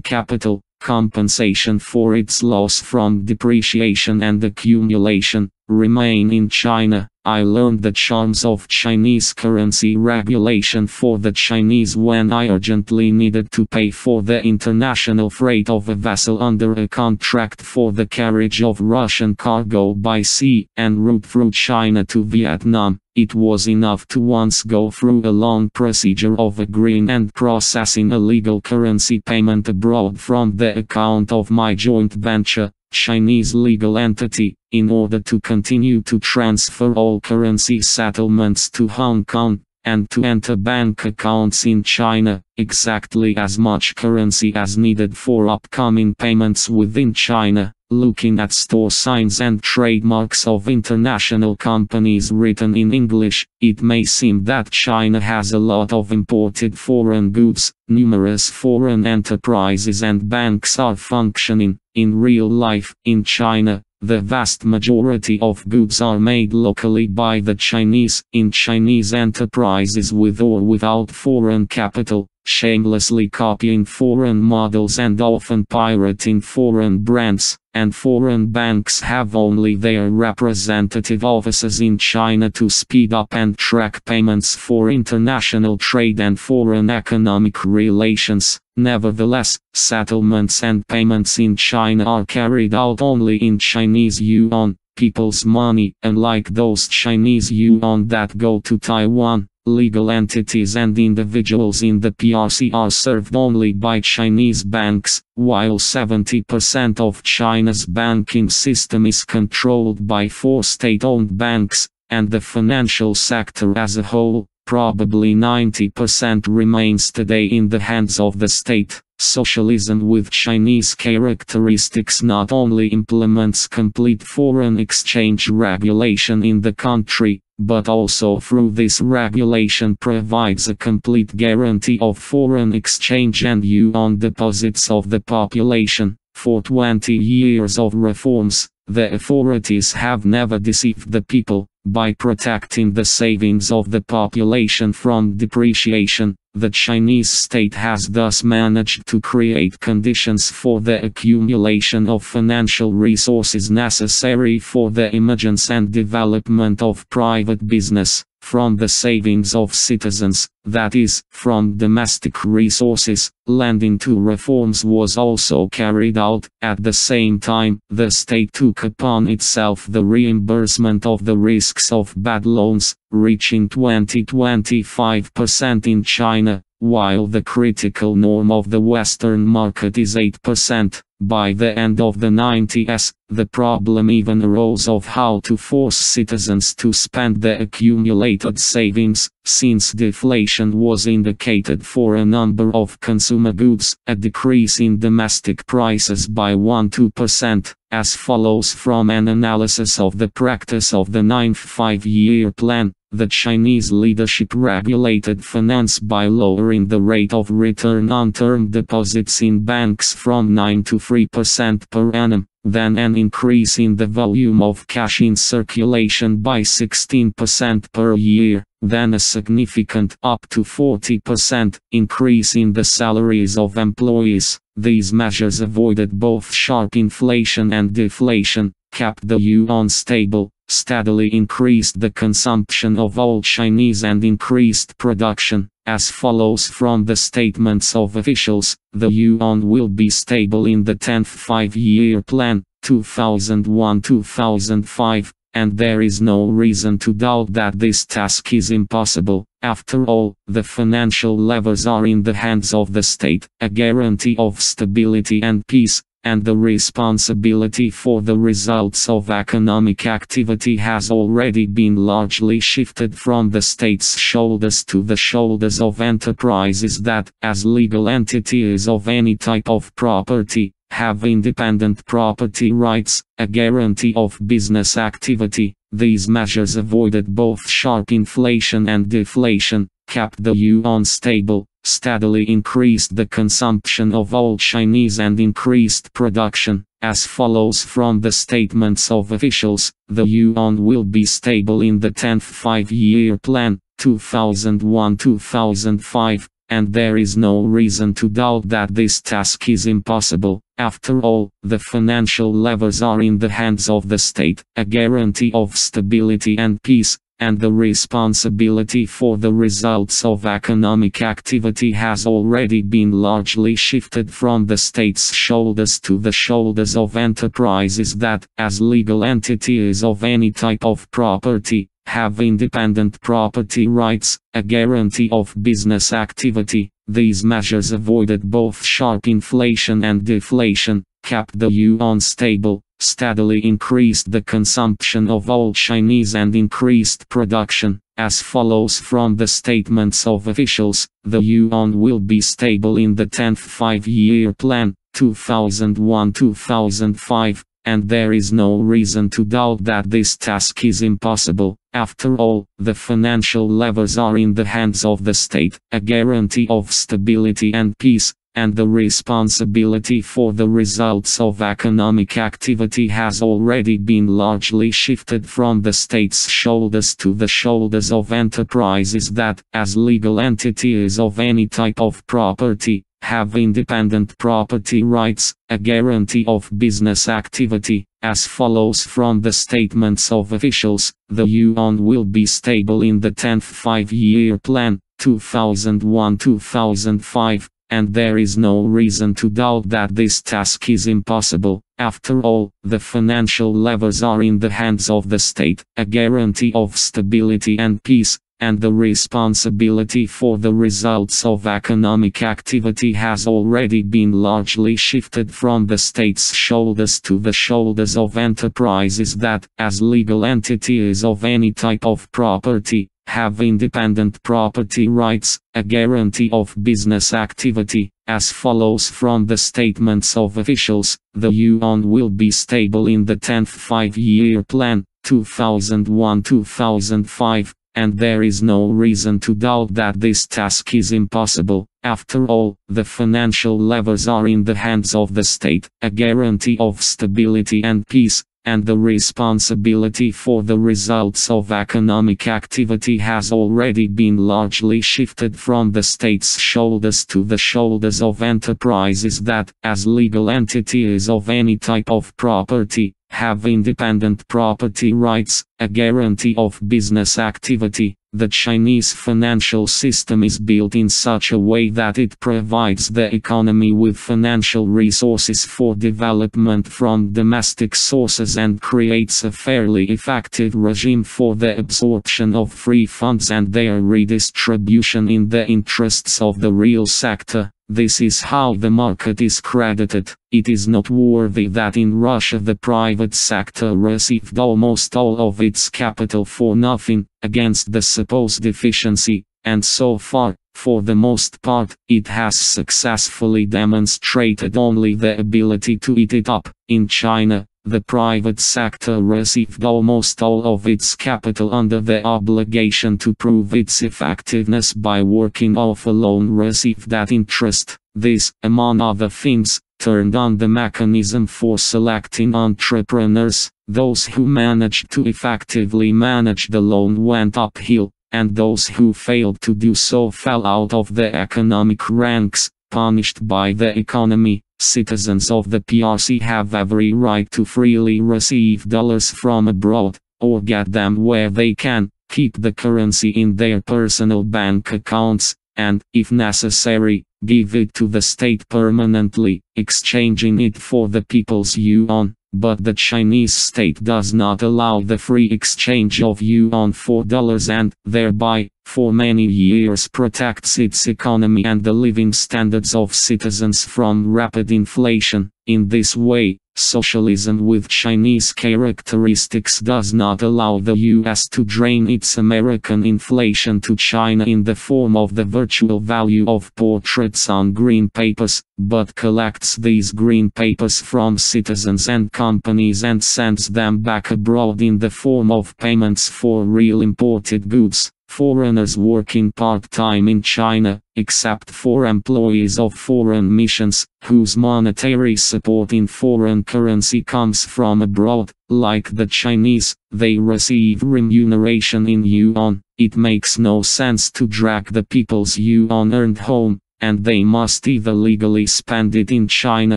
capital, compensation for its loss from depreciation and accumulation, remain in China. I learned the charms of Chinese currency regulation for the Chinese when I urgently needed to pay for the international freight of a vessel under a contract for the carriage of Russian cargo by sea en route through China to Vietnam. It was enough to once go through a long procedure of agreeing and processing a legal currency payment abroad from the account of my joint venture, Chinese legal entity, in order to continue to transfer all currency settlements to Hong Kong, and to enter bank accounts in China, exactly as much currency as needed for upcoming payments within China. Looking at store signs and trademarks of international companies written in English, it may seem that China has a lot of imported foreign goods. Numerous foreign enterprises and banks are functioning. In real life, in China, the vast majority of goods are made locally by the Chinese. In Chinese enterprises with or without foreign capital, shamelessly copying foreign models and often pirating foreign brands, and foreign banks have only their representative offices in China to speed up and track payments for international trade and foreign economic relations. Nevertheless, settlements and payments in China are carried out only in Chinese yuan, people's money. Unlike those Chinese yuan that go to Taiwan, legal entities and individuals in the PRC are served only by Chinese banks, while 70% of China's banking system is controlled by 4 state-owned banks, and the financial sector as a whole, probably 90%, remains today in the hands of the state. Socialism with Chinese characteristics not only implements complete foreign exchange regulation in the country, but also through this regulation provides a complete guarantee of foreign exchange and yuan deposits of the population. For 20 years of reforms, the authorities have never deceived the people. By protecting the savings of the population from depreciation, the Chinese state has thus managed to create conditions for the accumulation of financial resources necessary for the emergence and development of private business, from the savings of citizens, that is, from domestic resources. Lending to reforms was also carried out. At the same time, the state took upon itself the reimbursement of the risks of bad loans, reaching 20-25% in China, while the critical norm of the Western market is 8%. By the end of the 90s, the problem even arose of how to force citizens to spend the accumulated savings, since deflation was indicated for a number of consumer goods, a decrease in domestic prices by 1-2%, as follows from an analysis of the practice of the 9th Five-Year Plan. The Chinese leadership regulated finance by lowering the rate of return on term deposits in banks from 9 to 3% per annum, then an increase in the volume of cash in circulation by 16% per year, then a significant up to 40% increase in the salaries of employees. These measures avoided both sharp inflation and deflation, kept the yuan stable, steadily increased the consumption of all Chinese and increased production. As follows from the statements of officials, the yuan will be stable in the 10th Five-Year Plan, 2001-2005, and there is no reason to doubt that this task is impossible. After all, the financial levers are in the hands of the state, a guarantee of stability and peace, and the responsibility for the results of economic activity has already been largely shifted from the state's shoulders to the shoulders of enterprises that, as legal entities of any type of property, have independent property rights, a guarantee of business activity. These measures avoided both sharp inflation and deflation, kept the yuan stable, steadily increased the consumption of all Chinese and increased production. As follows from the statements of officials, the yuan will be stable in the 10th Five-Year Plan, 2001-2005, and there is no reason to doubt that this task is impossible. After all, the financial levers are in the hands of the state, a guarantee of stability and peace, and the responsibility for the results of economic activity has already been largely shifted from the state's shoulders to the shoulders of enterprises that, as legal entities of any type of property, have independent property rights, a guarantee of business activity. These measures avoided both sharp inflation and deflation, kept the yuan stable, steadily increased the consumption of all Chinese and increased production. As follows from the statements of officials, the yuan will be stable in the 10th Five-Year Plan, 2001-2005, and there is no reason to doubt that this task is impossible. After all, the financial levers are in the hands of the state, a guarantee of stability and peace, and the responsibility for the results of economic activity has already been largely shifted from the state's shoulders to the shoulders of enterprises that, as legal entities of any type of property, have independent property rights, a guarantee of business activity. As follows from the statements of officials, the yuan will be stable in the 10th five-year plan, 2001-2005, and there is no reason to doubt that this task is impossible. After all, the financial levers are in the hands of the state, a guarantee of stability and peace, and the responsibility for the results of economic activity has already been largely shifted from the state's shoulders to the shoulders of enterprises that, as legal entities of any type of property, have independent property rights, a guarantee of business activity. As follows from the statements of officials, the yuan will be stable in the 10th five-year plan, 2001-2005, and there is no reason to doubt that this task is impossible. After all, the financial levers are in the hands of the state, a guarantee of stability and peace, and the responsibility for the results of economic activity has already been largely shifted from the state's shoulders to the shoulders of enterprises that, as legal entities of any type of property, have independent property rights, a guarantee of business activity. The Chinese financial system is built in such a way that it provides the economy with financial resources for development from domestic sources and creates a fairly effective regime for the absorption of free funds and their redistribution in the interests of the real sector. This is how the market is credited. It is noteworthy that in Russia the private sector received almost all of its capital for nothing, against the supposed efficiency, and so far, for the most part, it has successfully demonstrated only the ability to eat it up. In China, the private sector received almost all of its capital under the obligation to prove its effectiveness by working off a loan received at interest. This, among other things, turned on the mechanism for selecting entrepreneurs. Those who managed to effectively manage the loan went uphill, and those who failed to do so fell out of the economic ranks, punished by the economy. Citizens of the PRC have every right to freely receive dollars from abroad, or get them where they can, keep the currency in their personal bank accounts, and, if necessary, give it to the state permanently, exchanging it for the people's yuan. But the Chinese state does not allow the free exchange of yuan for dollars and, thereby, for many years protects its economy and the living standards of citizens from rapid inflation. In this way, socialism with Chinese characteristics does not allow the US to drain its American inflation to China in the form of the virtual value of portraits on green papers, but collects these green papers from citizens and companies and sends them back abroad in the form of payments for real imported goods. Foreigners working part-time in China, except for employees of foreign missions, whose monetary support in foreign currency comes from abroad, like the Chinese, they receive remuneration in yuan. It makes no sense to drag the people's yuan earned home, and they must either legally spend it in China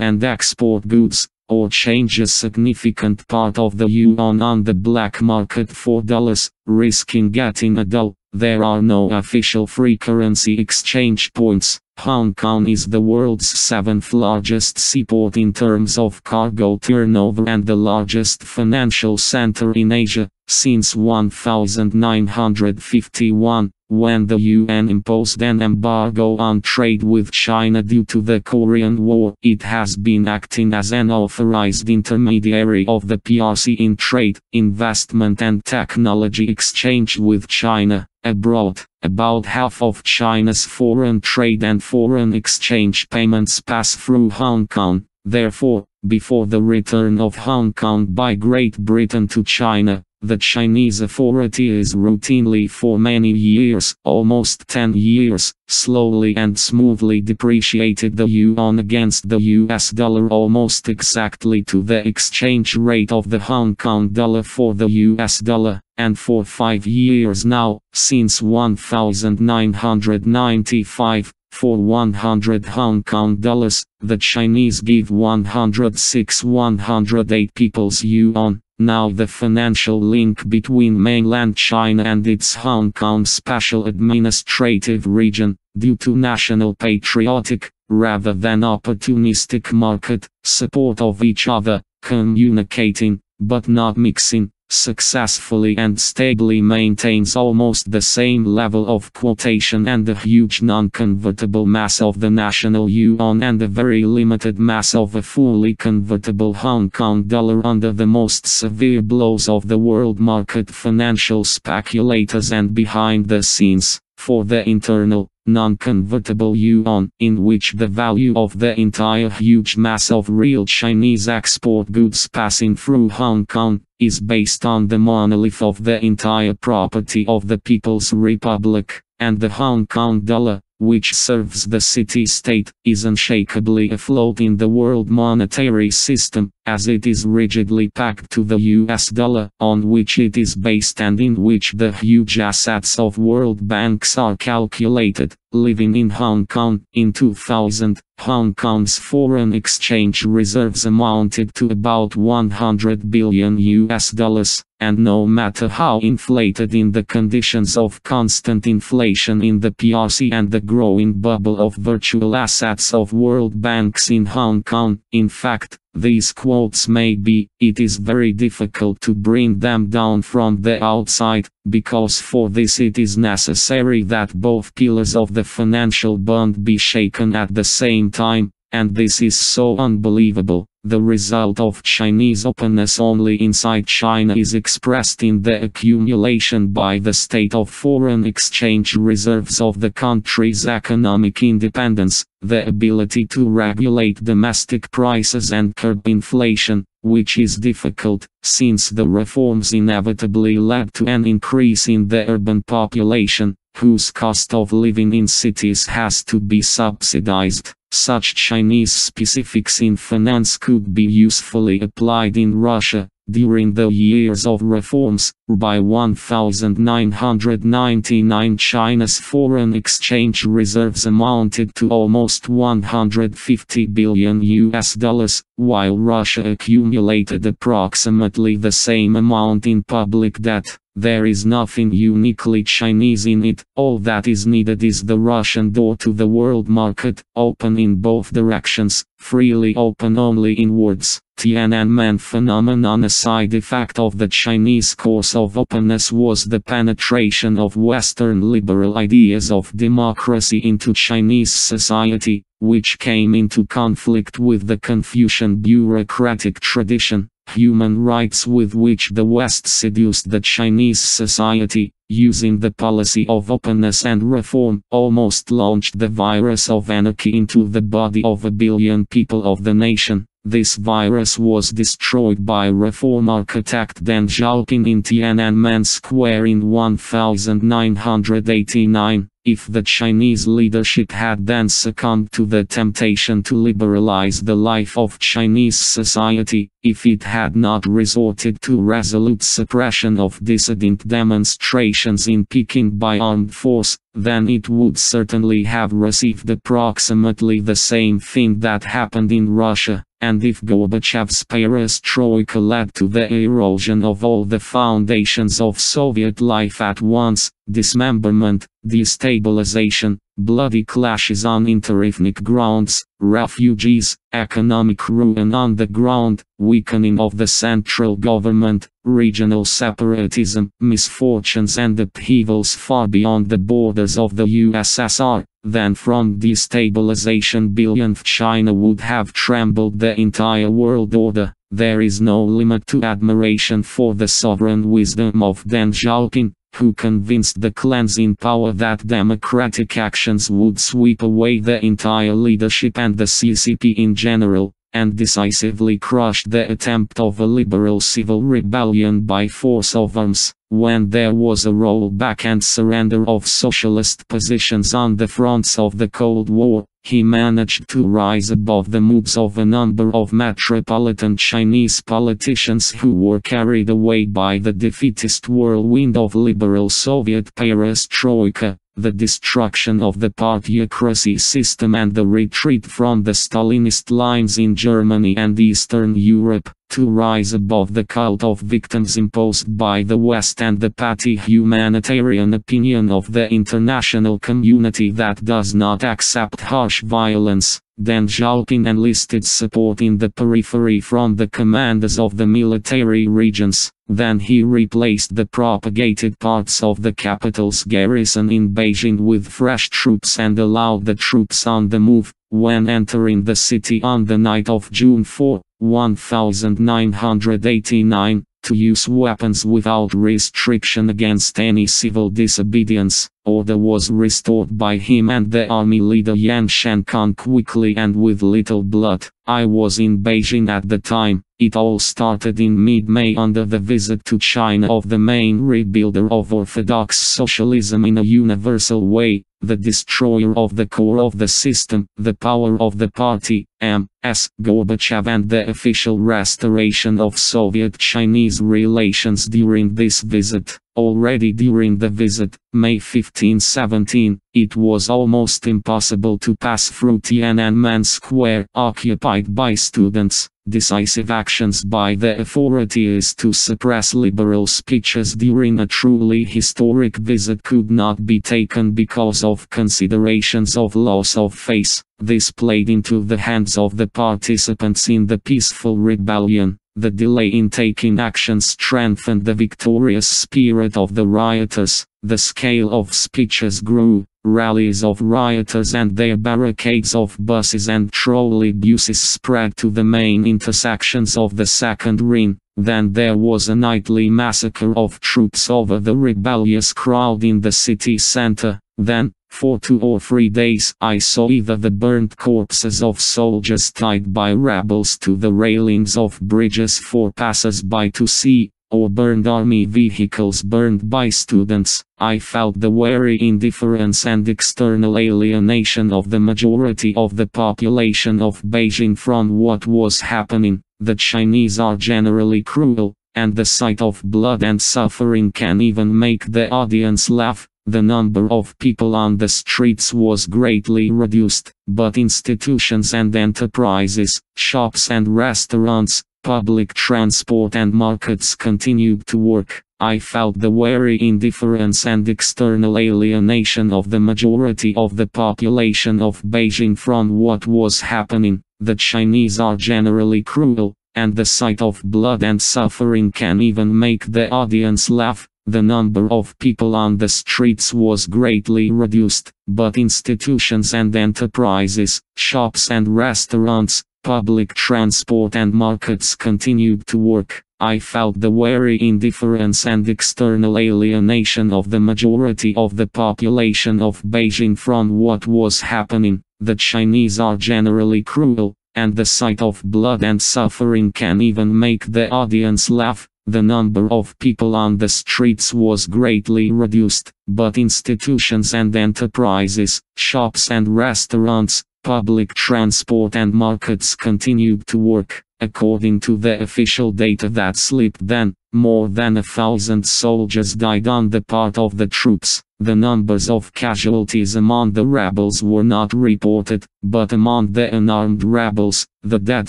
and export goods, or change a significant part of the yuan on the black market for dollars, risking getting a dull. There are no official free currency exchange points. Hong Kong is the world's seventh largest seaport in terms of cargo turnover and the largest financial center in Asia. Since 1951, when the UN imposed an embargo on trade with China due to the Korean War, it has been acting as an authorized intermediary of the PRC in trade, investment and technology exchange with China. Abroad, about half of China's foreign trade and foreign exchange payments pass through Hong Kong. Therefore, before the return of Hong Kong by Great Britain to China, the Chinese authorities routinely for many years, almost 10 years, slowly and smoothly depreciated the yuan against the US dollar almost exactly to the exchange rate of the Hong Kong dollar for the US dollar, and for 5 years now, since 1995, for 100 Hong Kong dollars, the Chinese give 106-108 people's yuan. Now the financial link between mainland China and its Hong Kong Special Administrative Region, due to national patriotic, rather than opportunistic market, support of each other, communicating, but not mixing, successfully and stably maintains almost the same level of quotation and a huge non-convertible mass of the national yuan and a very limited mass of a fully convertible Hong Kong dollar under the most severe blows of the world market financial speculators and behind the scenes, for the internal, non-convertible yuan, in which the value of the entire huge mass of real Chinese export goods passing through Hong Kong, is based on the monolith of the entire property of the People's Republic, and the Hong Kong dollar, which serves the city-state, is unshakably afloat in the world monetary system, as it is rigidly pegged to the US dollar, on which it is based and in which the huge assets of world banks are calculated. Living in Hong Kong, in 2000, Hong Kong's foreign exchange reserves amounted to about 100 billion US dollars, and no matter how inflated in the conditions of constant inflation in the PRC and the growing bubble of virtual assets of world banks in Hong Kong, in fact, these quotes may be, it is very difficult to bring them down from the outside, because for this it is necessary that both pillars of the financial bond be shaken at the same time, and this is so unbelievable. The result of Chinese openness only inside China is expressed in the accumulation by the state of foreign exchange reserves of the country's economic independence, the ability to regulate domestic prices and curb inflation, which is difficult, since the reforms inevitably led to an increase in the urban population, whose cost of living in cities has to be subsidized. Such Chinese specifics in finance could be usefully applied in Russia. During the years of reforms, by 1999 China's foreign exchange reserves amounted to almost 150 billion US dollars, while Russia accumulated approximately the same amount in public debt. There is nothing uniquely Chinese in it. All that is needed is the Russian door to the world market, open in both directions, freely open only inwards. Tiananmen phenomenon. A side effect of the Chinese course of openness was the penetration of Western liberal ideas of democracy into Chinese society, which came into conflict with the Confucian bureaucratic tradition, human rights with which the West seduced the Chinese society, using the policy of openness and reform, almost launched the virus of anarchy into the body of 1 billion people of the nation. This virus was destroyed by reform architect Deng Xiaoping in Tiananmen Square in 1989. If the Chinese leadership had then succumbed to the temptation to liberalize the life of Chinese society, if it had not resorted to resolute suppression of dissident demonstrations in Peking by armed force, then it would certainly have received approximately the same thing that happened in Russia. And if Gorbachev's perestroika led to the erosion of all the foundations of Soviet life at once, dismemberment, destabilization, bloody clashes on interethnic grounds, refugees, economic ruin on the ground, weakening of the central government, regional separatism, misfortunes and upheavals far beyond the borders of the USSR, then from destabilization billionth China would have trembled the entire world order. There is no limit to admiration for the sovereign wisdom of Deng Xiaoping, who convinced the cleansing power that democratic actions would sweep away the entire leadership and the CCP in general, and decisively crushed the attempt of a liberal civil rebellion by force of arms. When there was a rollback and surrender of socialist positions on the fronts of the Cold War, he managed to rise above the moves of a number of metropolitan Chinese politicians who were carried away by the defeatist whirlwind of liberal Soviet perestroika, the destruction of the partyocracy system and the retreat from the Stalinist lines in Germany and Eastern Europe, to rise above the cult of victims imposed by the West and the petty humanitarian opinion of the international community that does not accept harsh violence. Deng Xiaoping enlisted support in the periphery from the commanders of the military regions. Then he replaced the propagated parts of the capital's garrison in Beijing with fresh troops and allowed the troops on the move, when entering the city on the night of June 4, 1989, to use weapons without restriction against any civil disobedience. Order was restored by him and the army leader Yang Shenkong quickly and with little blood. I was in Beijing at the time. It all started in mid-May under the visit to China of the main rebuilder of orthodox socialism in a universal way, the destroyer of the core of the system, the power of the party, M.S. Gorbachev, and the official restoration of Soviet-Chinese relations during this visit. Already during the visit, May 15-17, it was almost impossible to pass through Tiananmen Square, occupied by students. Decisive actions by the authorities to suppress liberal speeches during a truly historic visit could not be taken because of considerations of loss of face. This played into the hands of the participants in the peaceful rebellion. The delay in taking action strengthened the victorious spirit of the rioters. The scale of speeches grew. Rallies of rioters and their barricades of buses and trolleybuses spread to the main intersections of the Second Ring. Then there was a nightly massacre of troops over the rebellious crowd in the city center. Then, for 2 or 3 days, I saw either the burnt corpses of soldiers tied by rebels to the railings of bridges for passers-by to see, or burned army vehicles burned by students. I felt the weary indifference and external alienation of the majority of the population of Beijing from what was happening. The Chinese are generally cruel, and the sight of blood and suffering can even make the audience laugh. The number of people on the streets was greatly reduced, but institutions and enterprises, shops and restaurants, public transport and markets continued to work. I felt the weary indifference and external alienation of the majority of the population of Beijing from what was happening. The Chinese are generally cruel, and the sight of blood and suffering can even make the audience laugh. The number of people on the streets was greatly reduced, but institutions and enterprises, shops and restaurants, public transport and markets continued to work. I felt the weary indifference and external alienation of the majority of the population of Beijing from what was happening. The Chinese are generally cruel, and the sight of blood and suffering can even make the audience laugh. The number of people on the streets was greatly reduced, but institutions and enterprises, shops and restaurants, public transport and markets continued to work. According to the official data that slipped then, more than 1,000 soldiers died on the part of the troops. The numbers of casualties among the rebels were not reported, but among the unarmed rebels, the death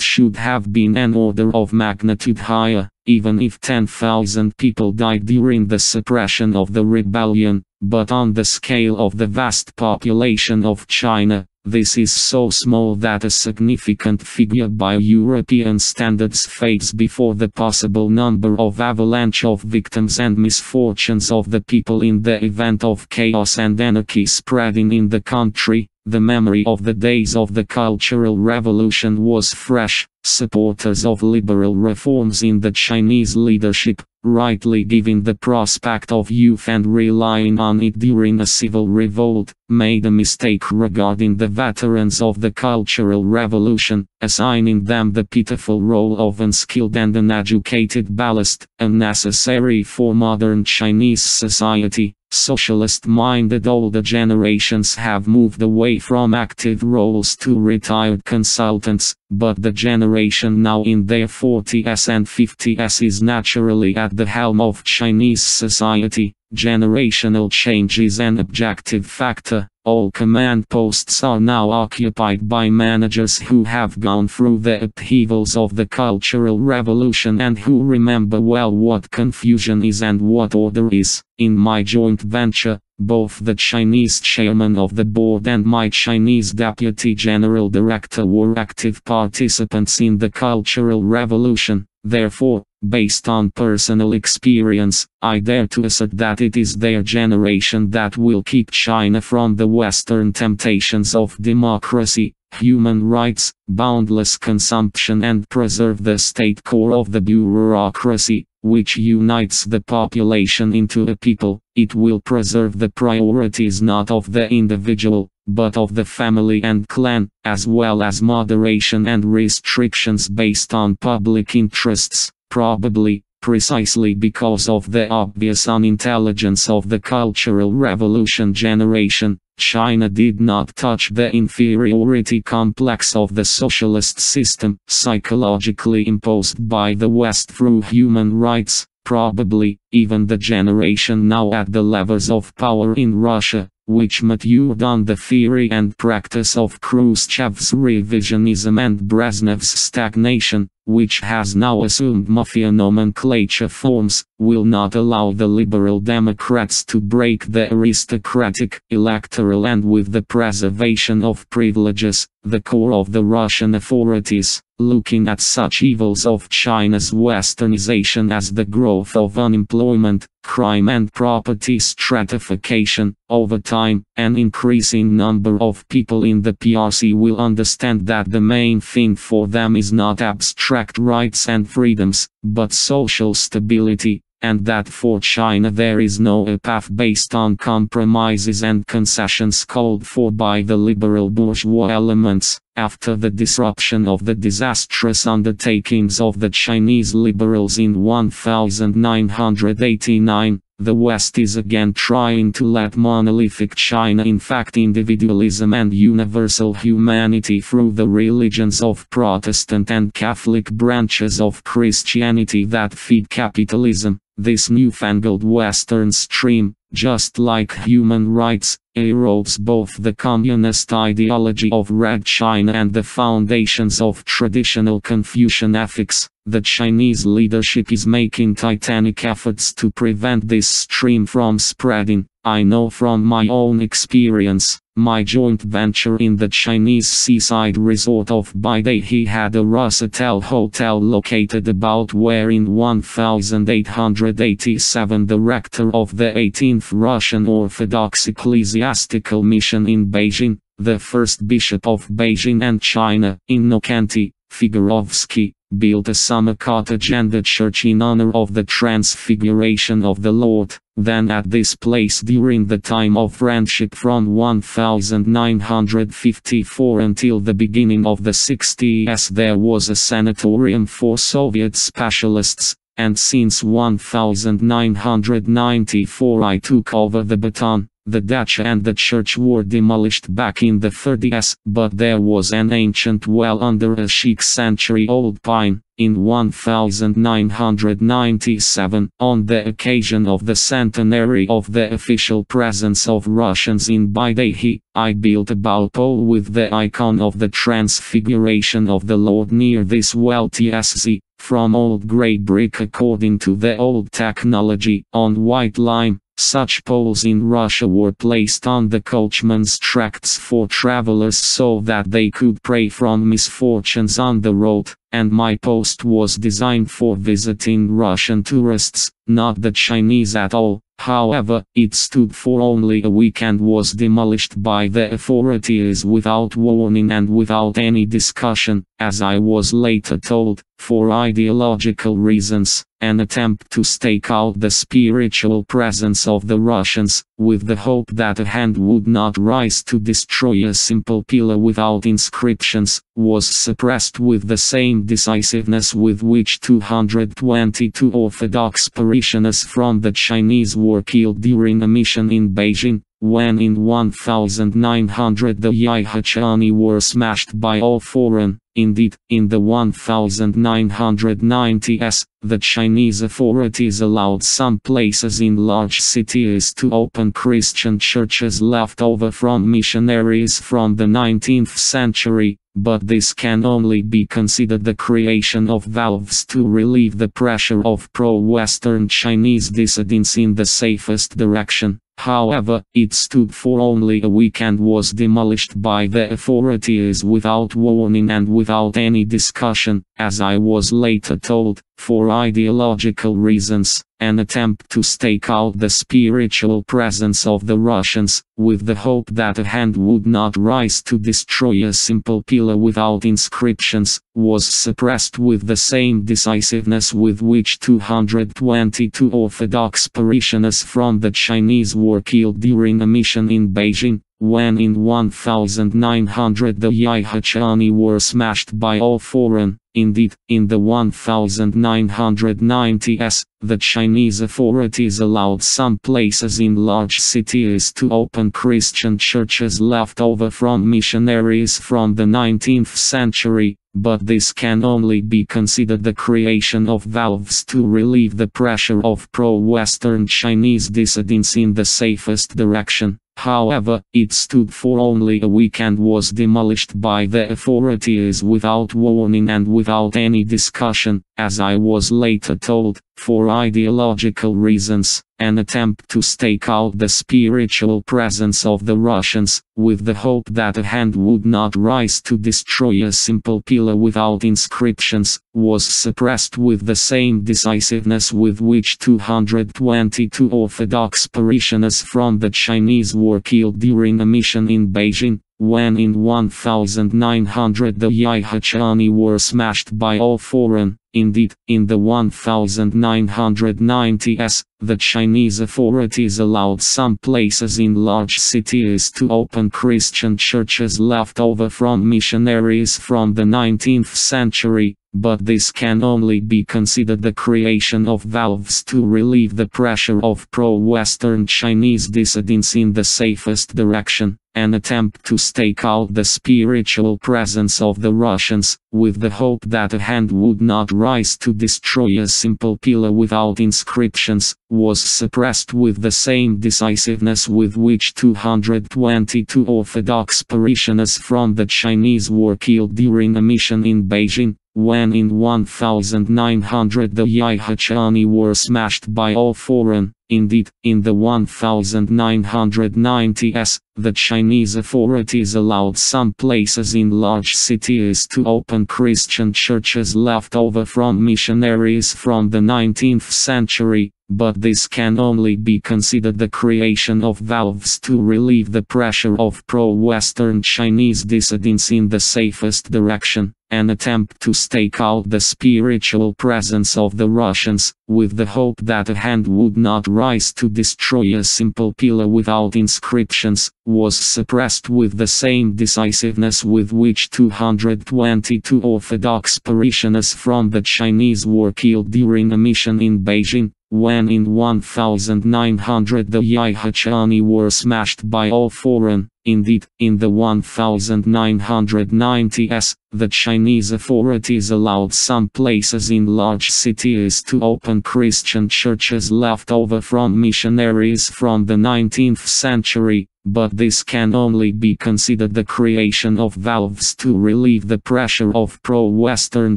should have been an order of magnitude higher. Even if 10,000 people died during the suppression of the rebellion, but on the scale of the vast population of China, this is so small that a significant figure by European standards fades before the possible number of avalanche of victims and misfortunes of the people in the event of chaos and anarchy spreading in the country. The memory of the days of the Cultural Revolution was fresh. Supporters of liberal reforms in the Chinese leadership, rightly giving the prospect of youth and relying on it during a civil revolt, made a mistake regarding the veterans of the Cultural Revolution, assigning them the pitiful role of unskilled and uneducated ballast, unnecessary for modern Chinese society. Socialist-minded older generations have moved away from active roles to retired consultants, but the generation now in their 40s and 50s is naturally at the helm of Chinese society. Generational change is an objective factor. All command posts are now occupied by managers who have gone through the upheavals of the Cultural Revolution and who remember well what confusion is and what order is. In my joint venture, both the Chinese chairman of the board and my Chinese deputy general director were active participants in the Cultural Revolution. Therefore, based on personal experience, I dare to assert that it is their generation that will keep China from the Western temptations of democracy, human rights, boundless consumption, and preserve the state core of the bureaucracy, which unites the population into a people. It will preserve the priorities not of the individual, but of the family and clan, as well as moderation and restrictions based on public interests. Probably, precisely because of the obvious unintelligence of the Cultural Revolution generation, China did not touch the inferiority complex of the socialist system, psychologically imposed by the West through human rights. Probably, even the generation now at the levels of power in Russia, which matured on the theory and practice of Khrushchev's revisionism and Brezhnev's stagnation, which has now assumed mafia nomenclature forms, will not allow the liberal Democrats to break the aristocratic, electoral and with the preservation of privileges, the core of the Russian authorities. Looking at such evils of China's westernization as the growth of unemployment, crime and property stratification, over time, an increasing number of people in the PRC will understand that the main thing for them is not abstract rights and freedoms, but social stability, and that for China there is no path based on compromises and concessions called for by the liberal bourgeois elements. After the disruption of the disastrous undertakings of the Chinese liberals in 1989, the West is again trying to let monolithic China infect individualism and universal humanity through the religions of Protestant and Catholic branches of Christianity that feed capitalism. This newfangled Western stream, just like human rights, erodes both the communist ideology of Red China and the foundations of traditional Confucian ethics. The Chinese leadership is making titanic efforts to prevent this stream from spreading. I know from my own experience. My joint venture in the Chinese seaside resort of Baidahe had a Russotel hotel located about where in 1887 the rector of the 18th Russian Orthodox Ecclesiastical Mission in Beijing, the first bishop of Beijing and China, Innocenti Figorovsky, built a summer cottage and a church in honor of the Transfiguration of the Lord. Then at this place during the time of friendship from 1954 until the beginning of the 60s there was a sanatorium for Soviet specialists, and since 1994 I took over the baton. The dacha and the church were demolished back in the 30s, but there was an ancient well under a chic century-old pine. In 1997, on the occasion of the centenary of the official presence of Russians in Baidahe, I built a bow pole with the icon of the Transfiguration of the Lord near this well TSZ, from old grey brick according to the old technology, on white lime. Such poles in Russia were placed on the coachman's tracts for travelers so that they could pray from misfortunes on the road, and my post was designed for visiting Russian tourists, not the Chinese at all. However, it stood for only a week and was demolished by the authorities without warning and without any discussion, as I was later told, for ideological reasons, an attempt to stake out the spiritual presence of the Russians, with the hope that a hand would not rise to destroy a simple pillar without inscriptions, was suppressed with the same decisiveness with which 222 Orthodox parishioners from the Chinese were killed during a mission in Beijing, when in 1900 the Yaichani were smashed by all foreign. Indeed, in the 1990s, the Chinese authorities allowed some places in large cities to open Christian churches left over from missionaries from the 19th century, but this can only be considered the creation of valves to relieve the pressure of pro-Western Chinese dissidents in the safest direction. However, it stood for only a week and was demolished by the authorities without warning and without any discussion, as I was later told, for ideological reasons, an attempt to stake out the spiritual presence of the Russians, with the hope that a hand would not rise to destroy a simple pillar without inscriptions, was suppressed with the same decisiveness with which 222 Orthodox parishioners from the Chinese were killed during a mission in Beijing, when in 1900 the Yaichani were smashed by all foreign. Indeed, in the 1990s, the Chinese authorities allowed some places in large cities to open Christian churches left over from missionaries from the 19th century, but this can only be considered the creation of valves to relieve the pressure of pro-Western Chinese dissidents in the safest direction. However, it stood for only a week and was demolished by the authorities without warning and without any discussion, as I was later told, for ideological reasons, an attempt to stake out the spiritual presence of the Russians, with the hope that a hand would not rise to destroy a simple pillar without inscriptions, was suppressed with the same decisiveness with which 222 Orthodox parishioners from the Chinese were killed during a mission in Beijing, when in 1900 the Yaichani were smashed by all foreign. Indeed, in the 1990s, the Chinese authorities allowed some places in large cities to open Christian churches left over from missionaries from the 19th century, but this can only be considered the creation of valves to relieve the pressure of pro-Western Chinese dissidents in the safest direction, an attempt to stake out the spiritual presence of the Russians, with the hope that a hand would not rise to destroy a simple pillar without inscriptions, was suppressed with the same decisiveness with which 222 Orthodox parishioners from the Chinese were killed during a mission in Beijing, when in 1900 the Yaichani were smashed by all foreign. Indeed, in the 1990s, the Chinese authorities allowed some places in large cities to open Christian churches left over from missionaries from the 19th century, but this can only be considered the creation of valves to relieve the pressure of pro-Western Chinese dissidents in the safest direction, an attempt to stake out the spiritual presence of the Russians, with the hope that a hand would not rise to destroy a simple pillar without inscriptions, was suppressed with the same decisiveness with which 222 Orthodox parishioners from the Chinese were killed during a mission in Beijing, when in 1900 the Yaichani were smashed by all foreign. Indeed, in the 1990s, the Chinese authorities allowed some places in large cities to open Christian churches left over from missionaries from the 19th century, but this can only be considered the creation of valves to relieve the pressure of pro-Western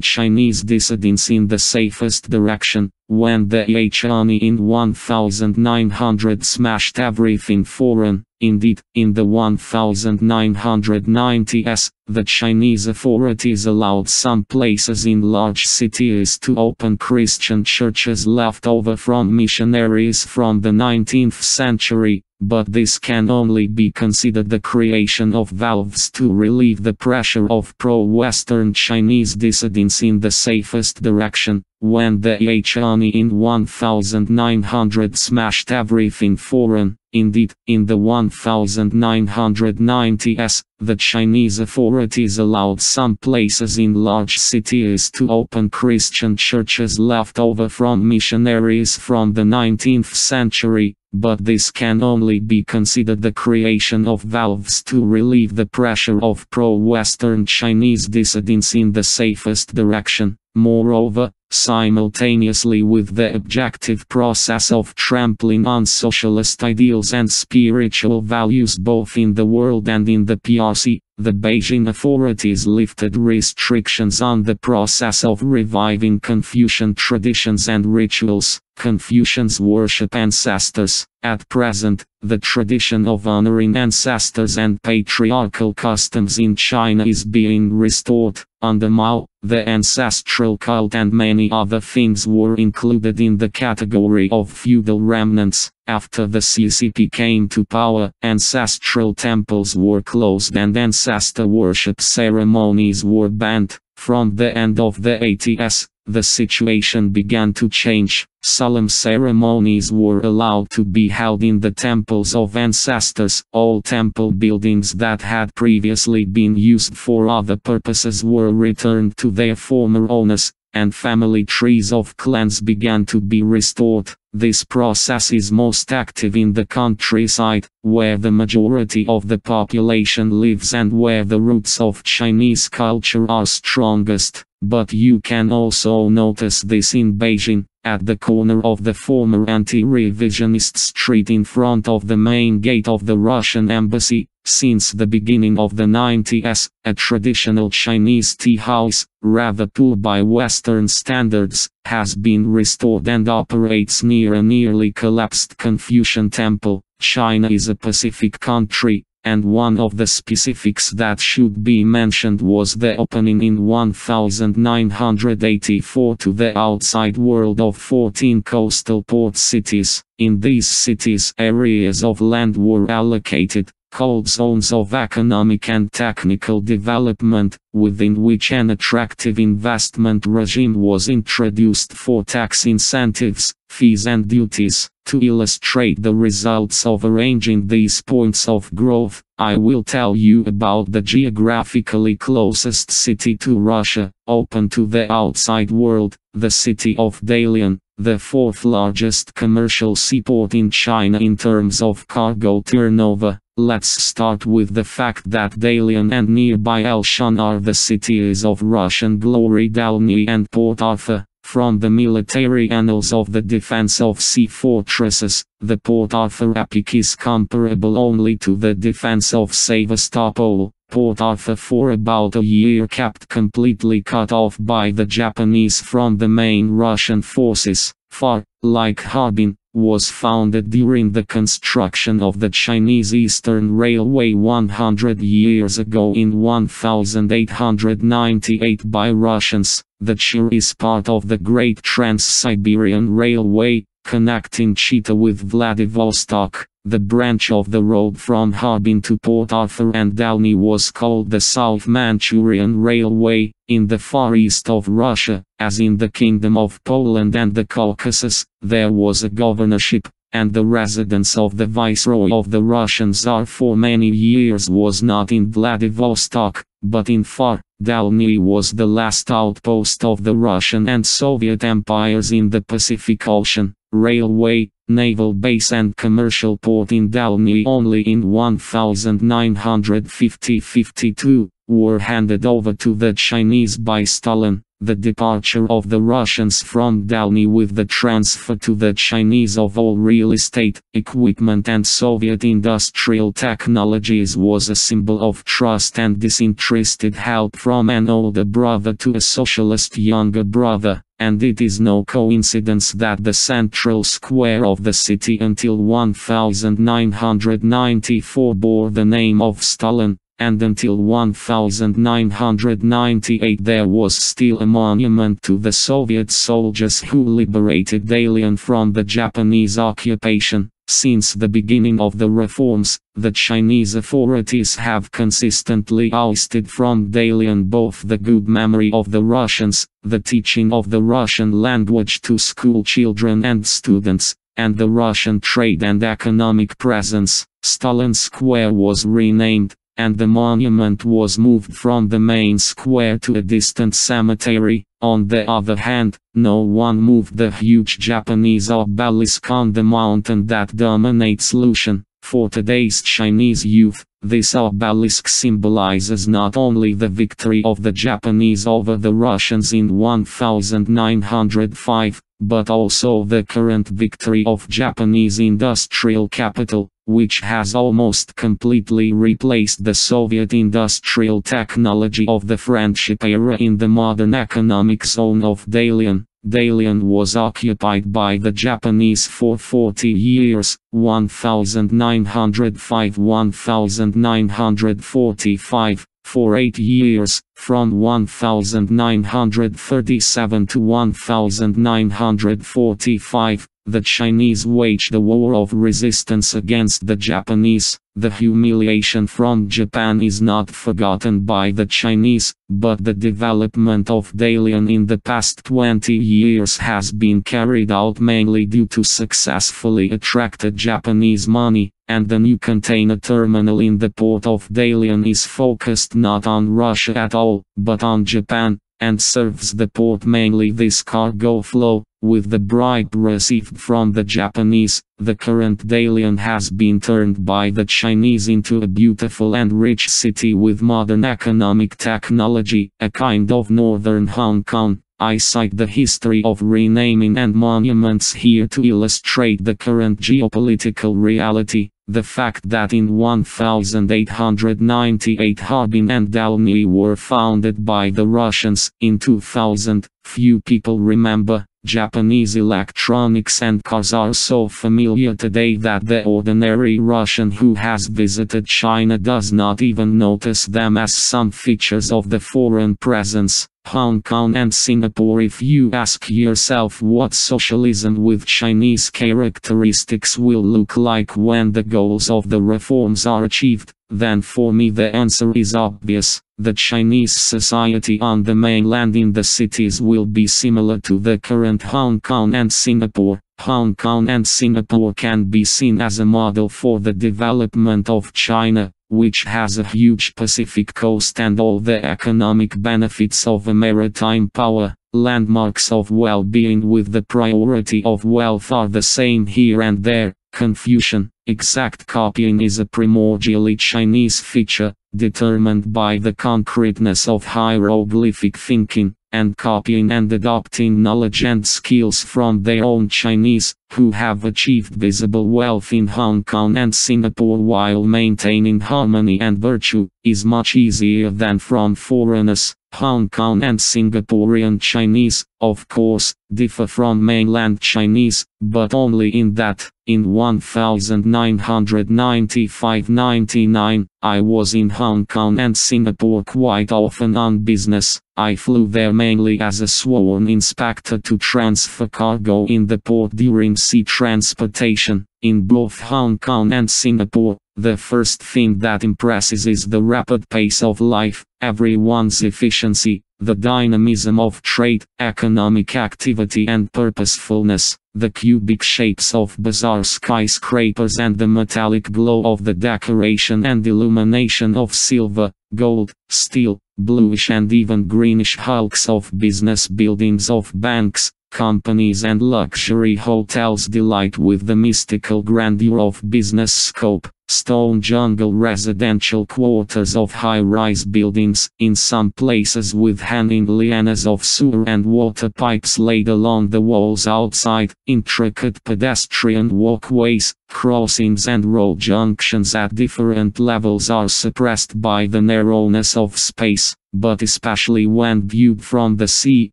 Chinese dissidents in the safest direction. When the Army in 1900 smashed everything foreign, indeed, in the 1990s, the Chinese authorities allowed some places in large cities to open Christian churches left over from missionaries from the 19th century, but this can only be considered the creation of valves to relieve the pressure of pro-Western Chinese dissidents in the safest direction. When the Army in 1900 smashed everything foreign, indeed, in the 1990s, the Chinese authorities allowed some places in large cities to open Christian churches left over from missionaries from the 19th century, but this can only be considered the creation of valves to relieve the pressure of pro-Western Chinese dissidents in the safest direction. Moreover, simultaneously with the objective process of trampling on socialist ideals and spiritual values both in the world and in the PRC, the Beijing authorities lifted restrictions on the process of reviving Confucian traditions and rituals. Confucians worship ancestors. At present, the tradition of honoring ancestors and patriarchal customs in China is being restored. Under Mao, the ancestral cult and many other things were included in the category of feudal remnants. After the CCP came to power, ancestral temples were closed and ancestor worship ceremonies were banned. From the end of the 80s, the situation began to change. Solemn ceremonies were allowed to be held in the temples of ancestors. All temple buildings that had previously been used for other purposes were returned to their former owners, and family trees of clans began to be restored. This process is most active in the countryside, where the majority of the population lives and where the roots of Chinese culture are strongest. But you can also notice this in Beijing, at the corner of the former anti-revisionist street in front of the main gate of the Russian embassy. Since the beginning of the 90s, a traditional Chinese tea house, rather poor by Western standards, has been restored and operates near a nearly collapsed Confucian temple. China is a Pacific country, and one of the specifics that should be mentioned was the opening in 1984 to the outside world of 14 coastal port cities. In these cities, areas of land were allocated, called zones of economic and technical development, within which an attractive investment regime was introduced for tax incentives, fees and duties. To illustrate the results of arranging these points of growth, I will tell you about the geographically closest city to Russia, open to the outside world, the city of Dalian, the fourth largest commercial seaport in China in terms of cargo turnover. Let's start with the fact that Dalian and nearby Elshan are the cities of Russian glory. Dalny and Port Arthur. From the military annals of the defense of sea fortresses, the Port Arthur epic is comparable only to the defense of Sevastopol. Port Arthur for about a year kept completely cut off by the Japanese from the main Russian forces. Far, like Harbin, was founded during the construction of the Chinese Eastern Railway 100 years ago in 1898 by Russians. The Chir is part of the Great Trans-Siberian Railway, connecting Chita with Vladivostok. The branch of the road from Harbin to Port Arthur and Dalny was called the South Manchurian Railway. In the far east of Russia, as in the Kingdom of Poland and the Caucasus, there was a governorship, and the residence of the Viceroy of the Russian Tsar for many years was not in Vladivostok, but in Far. Dalny was the last outpost of the Russian and Soviet empires in the Pacific Ocean. Railway, naval base and commercial port in Dalny only in 1950–52, were handed over to the Chinese by Stalin. the departure of the Russians from Dalny with the transfer to the Chinese of all real estate, equipment and Soviet industrial technologies was a symbol of trust and disinterested help from an older brother to a socialist younger brother. And it is no coincidence that the central square of the city until 1994 bore the name of Stalin, and until 1998 there was still a monument to the Soviet soldiers who liberated Dalian from the Japanese occupation. Since the beginning of the reforms, the Chinese authorities have consistently ousted from Dalian both the good memory of the Russians, the teaching of the Russian language to school children and students, and the Russian trade and economic presence. Stalin Square was renamed, and the monument was moved from the main square to a distant cemetery. On the other hand, no one moved the huge Japanese obelisk on the mountain that dominates Lushan. For today's Chinese youth, this obelisk symbolizes not only the victory of the Japanese over the Russians in 1905, but also the current victory of Japanese industrial capital, which has almost completely replaced the Soviet industrial technology of the friendship era in the modern economic zone of Dalian. Dalian was occupied by the Japanese for 40 years, 1905–1945, for 8 years, from 1937 to 1945. The Chinese waged a war of resistance against the Japanese. The humiliation from Japan is not forgotten by the Chinese, but the development of Dalian in the past 20 years has been carried out mainly due to successfully attracted Japanese money, and the new container terminal in the port of Dalian is focused not on Russia at all, but on Japan, and serves the port mainly this cargo flow. With the bribe received from the Japanese, the current Dalian has been turned by the Chinese into a beautiful and rich city with modern economic technology, a kind of northern Hong Kong. I cite the history of renaming and monuments here to illustrate the current geopolitical reality. The fact that in 1898 Harbin and Dalny were founded by the Russians. In 2000, few people remember. Japanese electronics and cars are so familiar today that the ordinary Russian who has visited China does not even notice them as some features of the foreign presence. Hong Kong and Singapore. If you ask yourself what socialism with Chinese characteristics will look like when the goals of the reforms are achieved, then for me the answer is obvious. The Chinese society on the mainland in the cities will be similar to the current Hong Kong and Singapore. Hong Kong and Singapore can be seen as a model for the development of China, which has a huge Pacific coast and all the economic benefits of a maritime power. Landmarks of well-being with the priority of wealth are the same here and there. Confucian, exact copying is a primordially Chinese feature, determined by the concreteness of hieroglyphic thinking, and copying and adopting knowledge and skills from their own Chinese, who have achieved visible wealth in Hong Kong and Singapore while maintaining harmony and virtue, is much easier than from foreigners. Hong Kong and Singaporean Chinese, of course, differ from mainland Chinese, but only in that, in 1995–99, I was in Hong Kong and Singapore quite often on business. I flew there mainly as a sworn inspector to transfer cargo in the port during sea transportation. In both Hong Kong and Singapore, the first thing that impresses is the rapid pace of life, everyone's efficiency, the dynamism of trade, economic activity and purposefulness, the cubic shapes of bizarre skyscrapers and the metallic glow of the decoration and illumination of silver, gold, steel, bluish and even greenish hulks of business buildings of banks, companies and luxury hotels delight with the mystical grandeur of business scope. stone jungle residential quarters of high-rise buildings, in some places with hanging lianas of sewer and water pipes laid along the walls outside, intricate pedestrian walkways, crossings and road junctions at different levels are suppressed by the narrowness of space, but especially when viewed from the sea.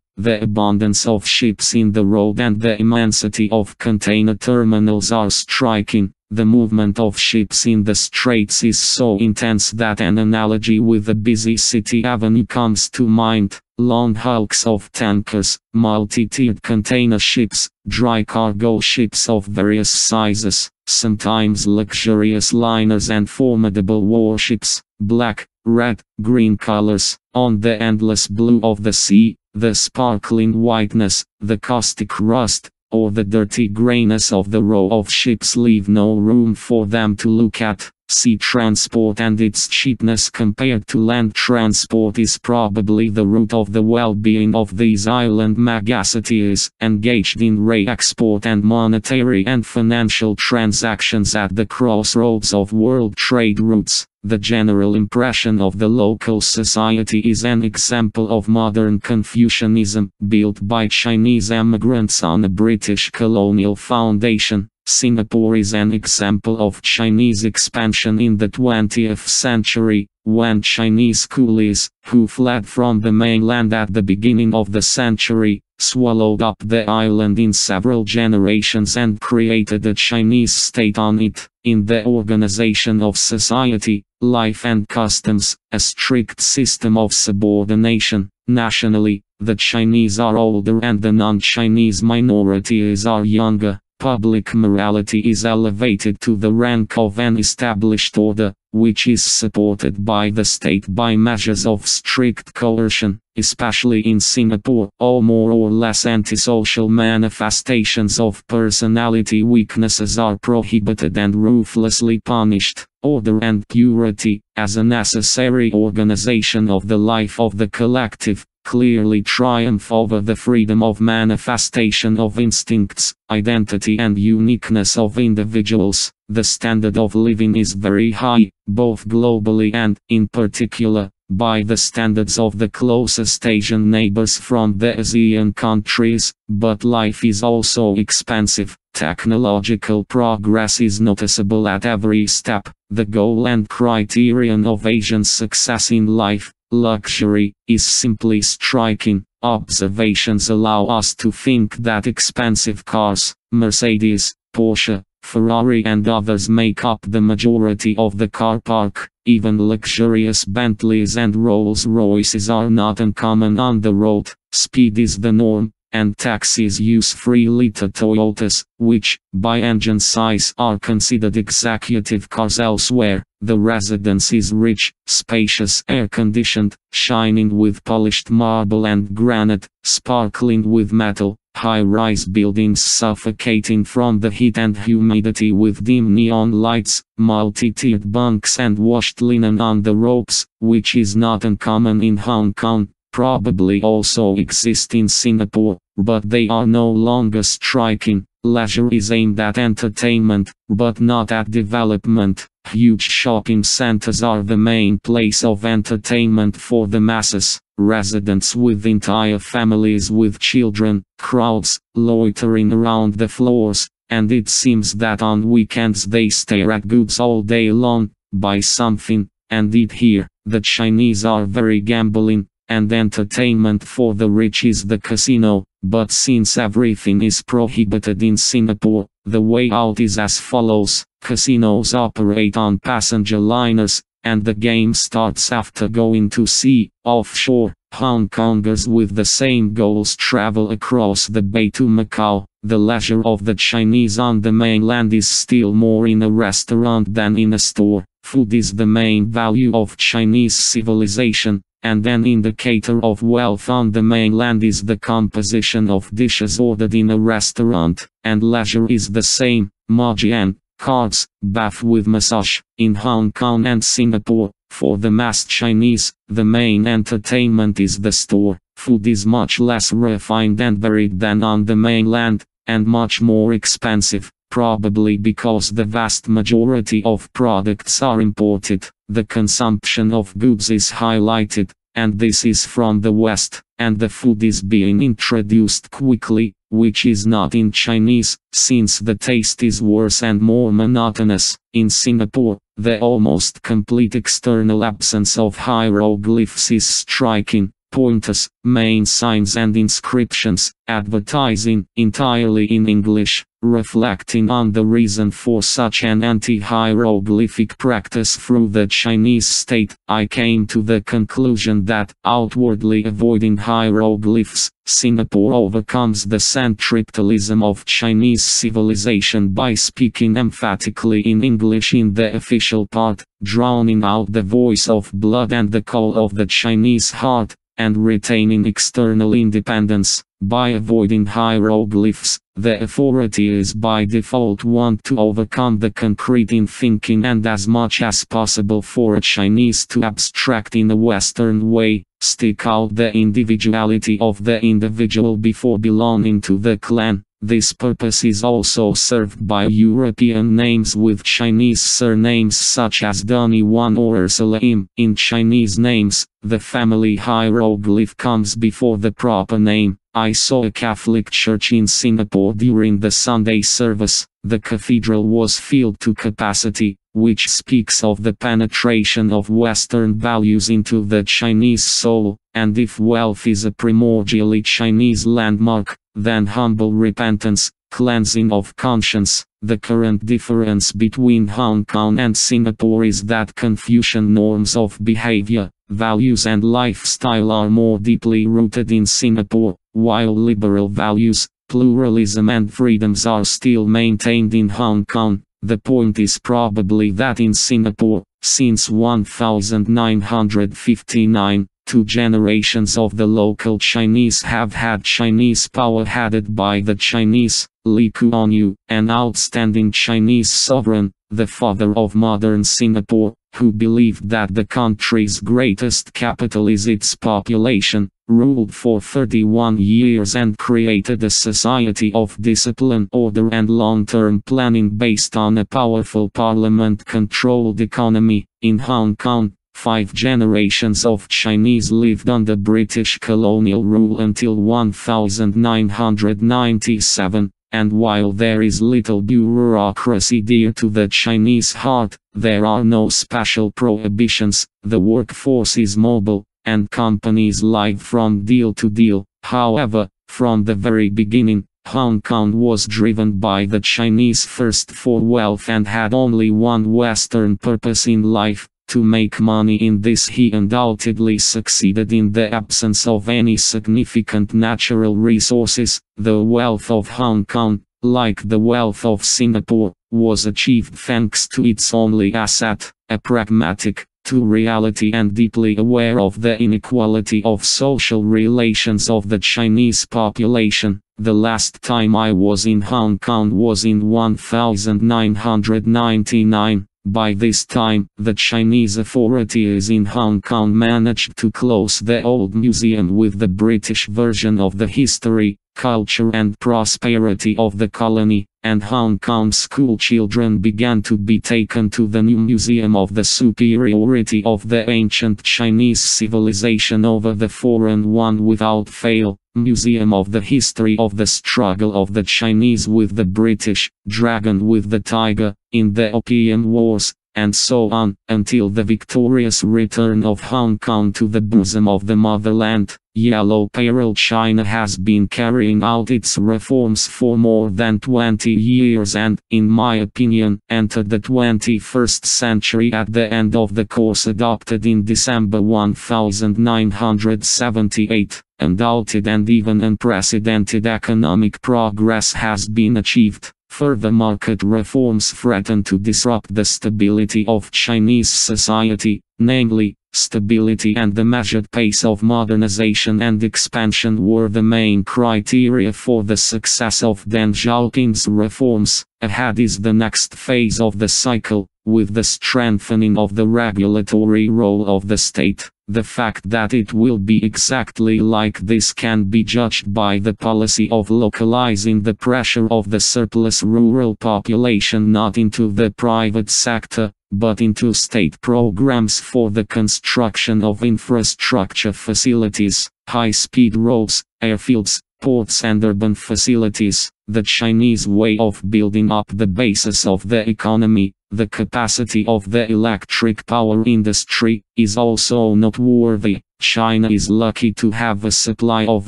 The abundance of ships in the road and the immensity of container terminals are striking. The movement of ships in the straits is so intense that an analogy with a busy city avenue comes to mind. Long hulks of tankers, multi-tiered container ships, dry cargo ships of various sizes, sometimes luxurious liners and formidable warships, black, red, green colors, on the endless blue of the sea. The sparkling whiteness, the caustic rust, or the dirty grayness of the row of ships leave no room for them to look at. Sea transport and its cheapness compared to land transport is probably the root of the well-being of these island megacities, engaged in re-export and monetary and financial transactions at the crossroads of world trade routes. The general impression of the local society is an example of modern Confucianism, built by Chinese emigrants on a British colonial foundation. Singapore is an example of Chinese expansion in the 20th century, when Chinese coolies, who fled from the mainland at the beginning of the century, swallowed up the island in several generations and created a Chinese state on it. In the organization of society, life and customs, a strict system of subordination. Nationally, the Chinese are older and the non-Chinese minorities are younger. Public morality is elevated to the rank of an established order, which is supported by the state by measures of strict coercion. Especially in Singapore, all more or less antisocial manifestations of personality weaknesses are prohibited and ruthlessly punished. Order and purity, as a necessary organization of the life of the collective, clearly triumph over the freedom of manifestation of instincts, identity and uniqueness of individuals. The standard of living is very high, both globally and, in particular, by the standards of the closest Asian neighbors from the ASEAN countries, but life is also expensive. Technological progress is noticeable at every step. The goal and criterion of Asian success in life, luxury, is simply striking. Observations allow us to think that expensive cars, Mercedes, Porsche, Ferrari and others make up the majority of the car park. Even luxurious Bentleys and Rolls-Royces are not uncommon on the road. Speed is the norm, and taxis use 3-liter Toyotas, which, by engine size, are considered executive cars elsewhere. The residence is rich, spacious, air-conditioned, shining with polished marble and granite, sparkling with metal. High-rise buildings suffocating from the heat and humidity with dim neon lights, multi-tiered bunks and washed linen on the ropes, which is not uncommon in Hong Kong, probably also exist in Singapore, but they are no longer striking. Leisure is aimed at entertainment, but not at development. Huge shopping centers are the main place of entertainment for the masses. Residents with entire families with children, crowds, loitering around the floors, and it seems that on weekends they stare at goods all day long, buy something, and eat here. The Chinese are very gambling, and entertainment for the rich is the casino, but since everything is prohibited in Singapore, the way out is as follows. Casinos operate on passenger liners, and the game starts after going to sea. Offshore, Hong Kongers with the same goals travel across the bay to Macau. The leisure of the Chinese on the mainland is still more in a restaurant than in a store. Food is the main value of Chinese civilization, and an indicator of wealth on the mainland is the composition of dishes ordered in a restaurant, and leisure is the same. Mahjong, cards, bath with massage. In Hong Kong and Singapore, for the mass Chinese, the main entertainment is the store. Food is much less refined and varied than on the mainland, and much more expensive. probably because the vast majority of products are imported, the consumption of goods is highlighted, and this is from the West, and the food is being introduced quickly, which is not in Chinese, since the taste is worse and more monotonous. In Singapore, the almost complete external absence of hieroglyphs is striking. Pointers, main signs and inscriptions, advertising entirely in English, reflecting on the reason for such an anti-hieroglyphic practice through the Chinese state. I came to the conclusion that, outwardly avoiding hieroglyphs, Singapore overcomes the centripetalism of Chinese civilization by speaking emphatically in English in the official part, drowning out the voice of blood and the call of the Chinese heart, and retaining external independence. By avoiding hieroglyphs, the authority is by default want to overcome the concrete in thinking and as much as possible for a Chinese to abstract in a Western way, stick out the individuality of the individual before belonging to the clan. This purpose is also served by European names with Chinese surnames such as Duniwan or Ursula Im. In Chinese names, the family hieroglyph comes before the proper name. I saw a Catholic church in Singapore during the Sunday service. The cathedral was filled to capacity, which speaks of the penetration of Western values into the Chinese soul, and if wealth is a primordially Chinese landmark, then humble repentance, cleansing of conscience. The current difference between Hong Kong and Singapore is that Confucian norms of behavior, values and lifestyle are more deeply rooted in Singapore, while liberal values, pluralism and freedoms are still maintained in Hong Kong. The point is probably that in Singapore, since 1959, 2 generations of the local Chinese have had Chinese power headed by the Chinese, Lee Kuan Yew, an outstanding Chinese sovereign, the father of modern Singapore, who believed that the country's greatest capital is its population, ruled for 31 years and created a society of discipline, order and long-term planning based on a powerful parliament-controlled economy. In Hong Kong, 5 generations of Chinese lived under British colonial rule until 1997, and while there is little bureaucracy dear to the Chinese heart, there are no special prohibitions, the workforce is mobile, and companies live from deal to deal. However, from the very beginning, Hong Kong was driven by the Chinese thirst for wealth and had only one Western purpose in life, to make money. In this he undoubtedly succeeded in the absence of any significant natural resources. The wealth of Hong Kong, like the wealth of Singapore, was achieved thanks to its only asset, a pragmatic, to reality and deeply aware of the inequality of social relations of the Chinese population. The last time I was in Hong Kong was in 1999. By this time, the Chinese authorities in Hong Kong managed to close the old museum with the British version of the history, culture and prosperity of the colony, and Hong Kong school children began to be taken to the new museum of the superiority of the ancient Chinese civilization over the foreign one without fail. Museum of the history of the struggle of the Chinese with the British, Dragon with the Tiger, in the Opium Wars, and so on, until the victorious return of Hong Kong to the bosom of the motherland. Yellow Peril China has been carrying out its reforms for more than 20 years and, in my opinion, entered the 21st century at the end of the course adopted in December 1978. Undoubted and even unprecedented economic progress has been achieved. Further market reforms threaten to disrupt the stability of Chinese society, namely, stability and the measured pace of modernization and expansion were the main criteria for the success of Deng Xiaoping's reforms. Ahead is the next phase of the cycle, with the strengthening of the regulatory role of the state. The fact that it will be exactly like this can be judged by the policy of localizing the pressure of the surplus rural population not into the private sector, but into state programs for the construction of infrastructure facilities, high-speed roads, airfields, ports and urban facilities. The Chinese way of building up the basis of the economy, the capacity of the electric power industry, is also noteworthy. China is lucky to have a supply of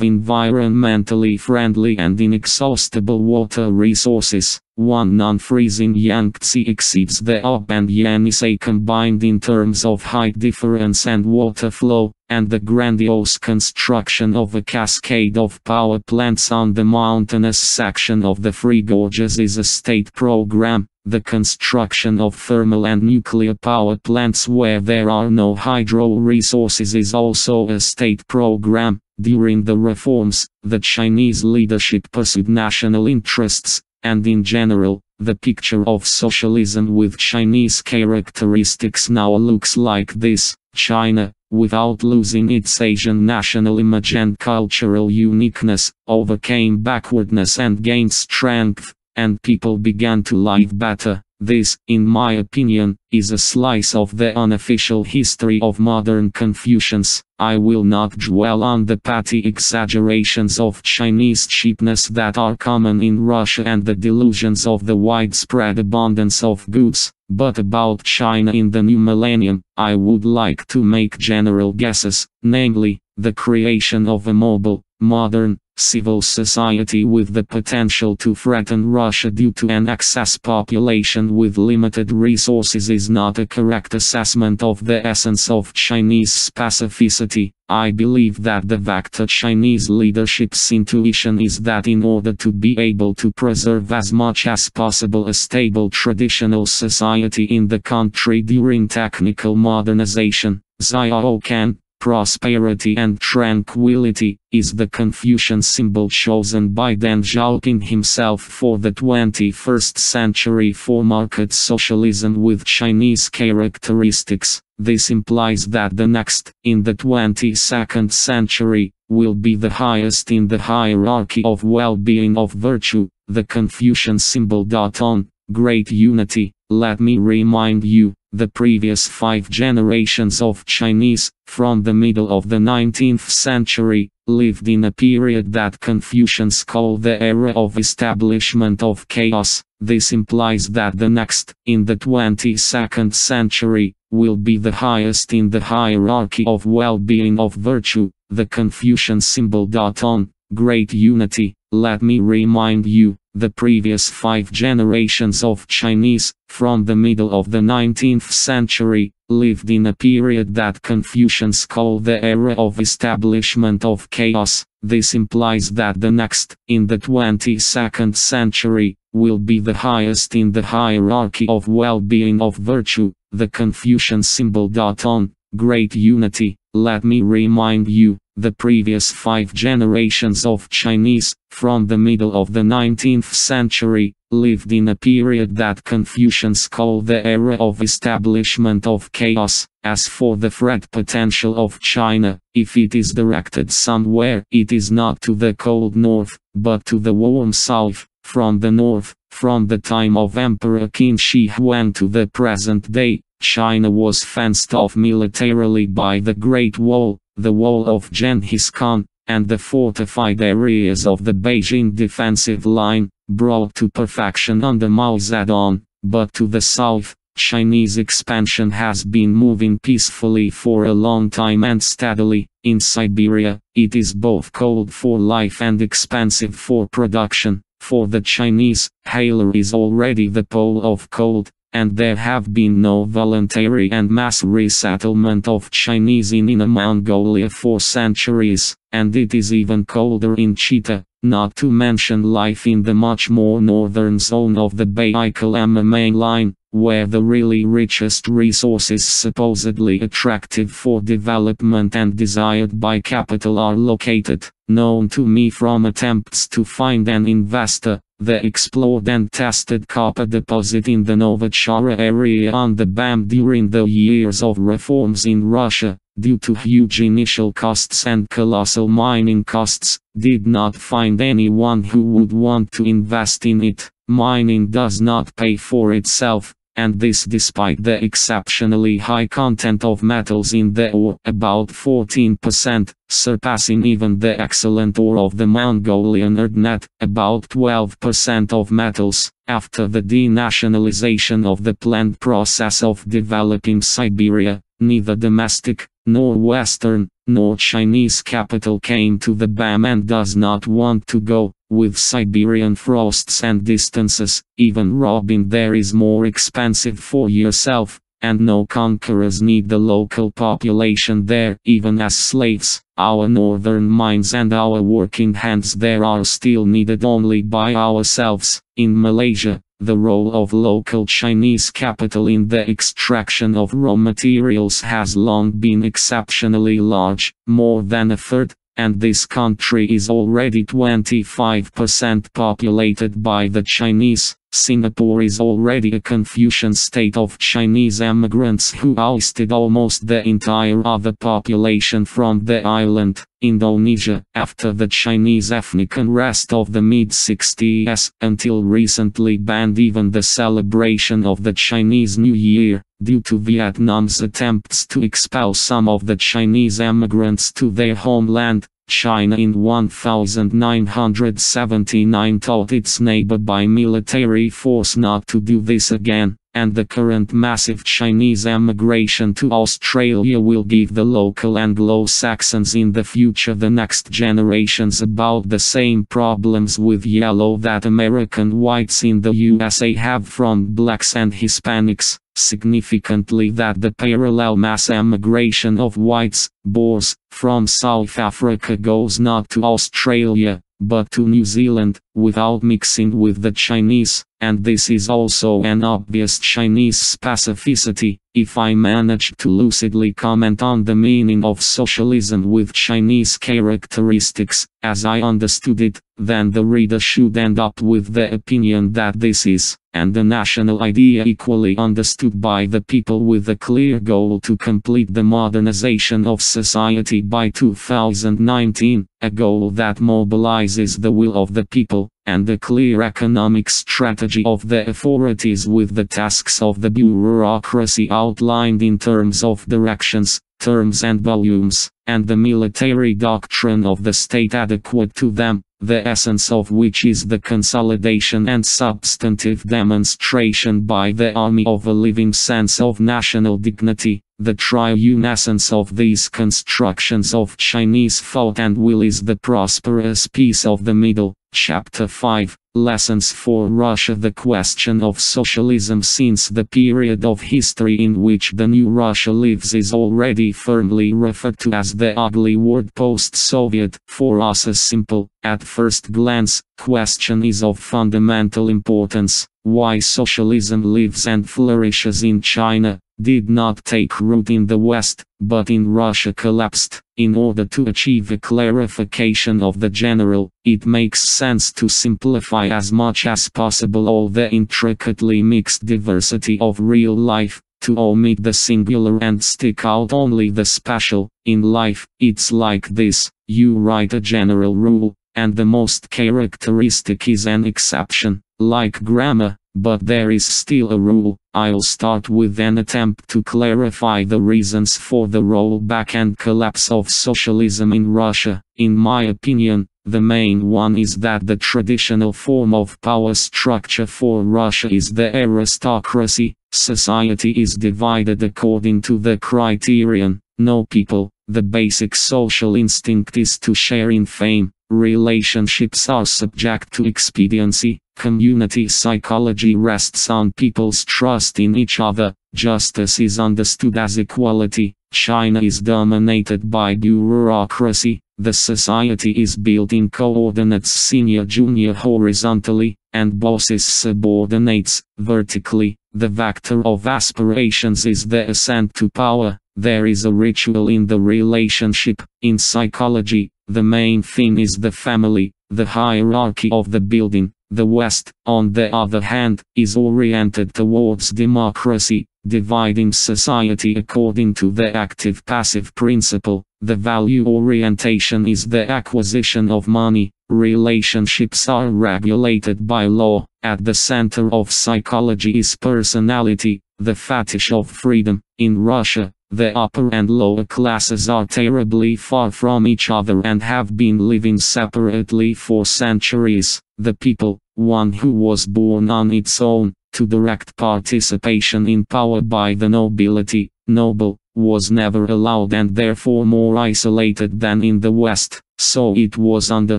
environmentally friendly and inexhaustible water resources. One non-freezing Yangtze exceeds the Ob and Yenisei combined in terms of height difference and water flow, and the grandiose construction of a cascade of power plants on the mountainous section of the Three Gorges is a state program. The construction of thermal and nuclear power plants where there are no hydro resources is also a state program. During the reforms, the Chinese leadership pursued national interests, and in general, the picture of socialism with Chinese characteristics now looks like this. China, without losing its Asian national image and cultural uniqueness, overcame backwardness and gained strength, and people began to live better. This, in my opinion, is a slice of the unofficial history of modern Confucians. I will not dwell on the petty exaggerations of Chinese cheapness that are common in Russia and the delusions of the widespread abundance of goods, but about China in the new millennium, I would like to make general guesses, namely, the creation of a mobile, modern, civil society with the potential to threaten Russia due to an excess population with limited resources is not a correct assessment of the essence of Chinese specificity. I believe that the vector Chinese leadership's intuition is that in order to be able to preserve as much as possible a stable traditional society in the country during technical modernization, Zhaokan, prosperity and tranquility, is the Confucian symbol chosen by Deng Xiaoping himself for the 21st century for market socialism with Chinese characteristics. This implies that the next, in the 22nd century, will be the highest in the hierarchy of well-being of virtue, the Confucian symbol. On great unity, let me remind you, the previous 5 generations of Chinese, from the middle of the 19th century, lived in a period that Confucians call the era of establishment of chaos. This implies that the next, in the 22nd century, will be the highest in the hierarchy of well-being of virtue, the Confucian symbol. On great unity, let me remind you, the previous 5 generations of Chinese, from the middle of the 19th century, lived in a period that Confucians call the era of establishment of chaos. This implies that the next, in the 22nd century, will be the highest in the hierarchy of well-being of virtue, the Confucian symbol. On great unity, let me remind you, the previous 5 generations of Chinese, from the middle of the 19th century, lived in a period that Confucians call the era of establishment of chaos. As for the threat potential of China, if it is directed somewhere, it is not to the cold north, but to the warm south. From the north, from the time of Emperor Qin Shi Huang to the present day, China was fenced off militarily by the Great Wall, the Wall of Genghis Khan, and the fortified areas of the Beijing defensive line, brought to perfection under Mao Zedong. But to the south, Chinese expansion has been moving peacefully for a long time and steadily. In Siberia, it is both cold for life and expensive for production. For the Chinese, Haler is already the pole of cold, and there have been no voluntary and mass resettlement of Chinese in Inner Mongolia for centuries, and it is even colder in Chita, not to mention life in the much more northern zone of the Baikal-Amur main line, where the really richest resources supposedly attractive for development and desired by capital are located. Known to me from attempts to find an investor, the explored and tested copper deposit in the Novachara area under BAM during the years of reforms in Russia, due to huge initial costs and colossal mining costs, did not find anyone who would want to invest in it. Mining does not pay for itself, and this despite the exceptionally high content of metals in the ore, about 14%, surpassing even the excellent ore of the Mongolian Erdnet, about 12% of metals. After the denationalization of the planned process of developing Siberia, neither domestic, nor Western, nor Chinese capital came to the BAM and does not want to go. With Siberian frosts and distances, even robbing there is more expensive for yourself, and no conquerors need the local population there. Even as slaves, our northern mines and our working hands there are still needed only by ourselves. In Malaysia, the role of local Chinese capital in the extraction of raw materials has long been exceptionally large, more than a third, and this country is already 25% populated by the Chinese. Singapore is already a Confucian state of Chinese emigrants who ousted almost the entire other population from the island. Indonesia, after the Chinese ethnic unrest of the mid-60s, until recently banned even the celebration of the Chinese New Year, due to Vietnam's attempts to expel some of the Chinese emigrants to their homeland. China in 1979 taught its neighbor by military force not to do this again, and the current massive Chinese emigration to Australia will give the local Anglo-Saxons in the future the next generations about the same problems with yellow that American whites in the USA have from blacks and Hispanics. Significantly that the parallel mass emigration of whites, Boers, from South Africa goes not to Australia, but to New Zealand, without mixing with the Chinese, and this is also an obvious Chinese specificity. If I manage to lucidly comment on the meaning of socialism with Chinese characteristics, as I understood it, then the reader should end up with the opinion that this is, and the national idea equally understood by the people with a clear goal to complete the modernization of society by 2019, a goal that mobilizes the will of the people, and a clear economic strategy of the authorities with the tasks of the bureaucracy outlined in terms of directions, terms and volumes, and the military doctrine of the state adequate to them, the essence of which is the consolidation and substantive demonstration by the army of a living sense of national dignity. The triune essence of these constructions of Chinese thought and will is the prosperous peace of the middle. Chapter 5, Lessons for Russia. The question of socialism since the period of history in which the new Russia lives is already firmly referred to as the ugly word post-Soviet. For us a simple, at first glance, question is of fundamental importance: why socialism lives and flourishes in China, did not take root in the West, but in Russia collapsed. In order to achieve a clarification of the general, it makes sense to simplify as much as possible all the intricately mixed diversity of real life, to omit the singular and stick out only the special. In life, it's like this: you write a general rule, and the most characteristic is an exception, like grammar, but there is still a rule. I'll start with an attempt to clarify the reasons for the rollback and collapse of socialism in Russia. In my opinion, the main one is that the traditional form of power structure for Russia is the aristocracy. Society is divided according to the criterion, no people. The basic social instinct is to share in fame. Relationships are subject to expediency. Community psychology rests on people's trust in each other. Justice is understood as equality. China is dominated by bureaucracy. The society is built in coordinates senior-junior horizontally, and bosses subordinates vertically. The vector of aspirations is the ascent to power. There is a ritual in the relationship. In psychology, the main thing is the family, the hierarchy of the building. The West, on the other hand, is oriented towards democracy, dividing society according to the active-passive principle. The value orientation is the acquisition of money. Relationships are regulated by law. At the center of psychology is personality, the fetish of freedom. In Russia, the upper and lower classes are terribly far from each other and have been living separately for centuries. The people, one who was born on its own, to direct participation in power by the nobility, noble, was never allowed and therefore more isolated than in the West. So it was under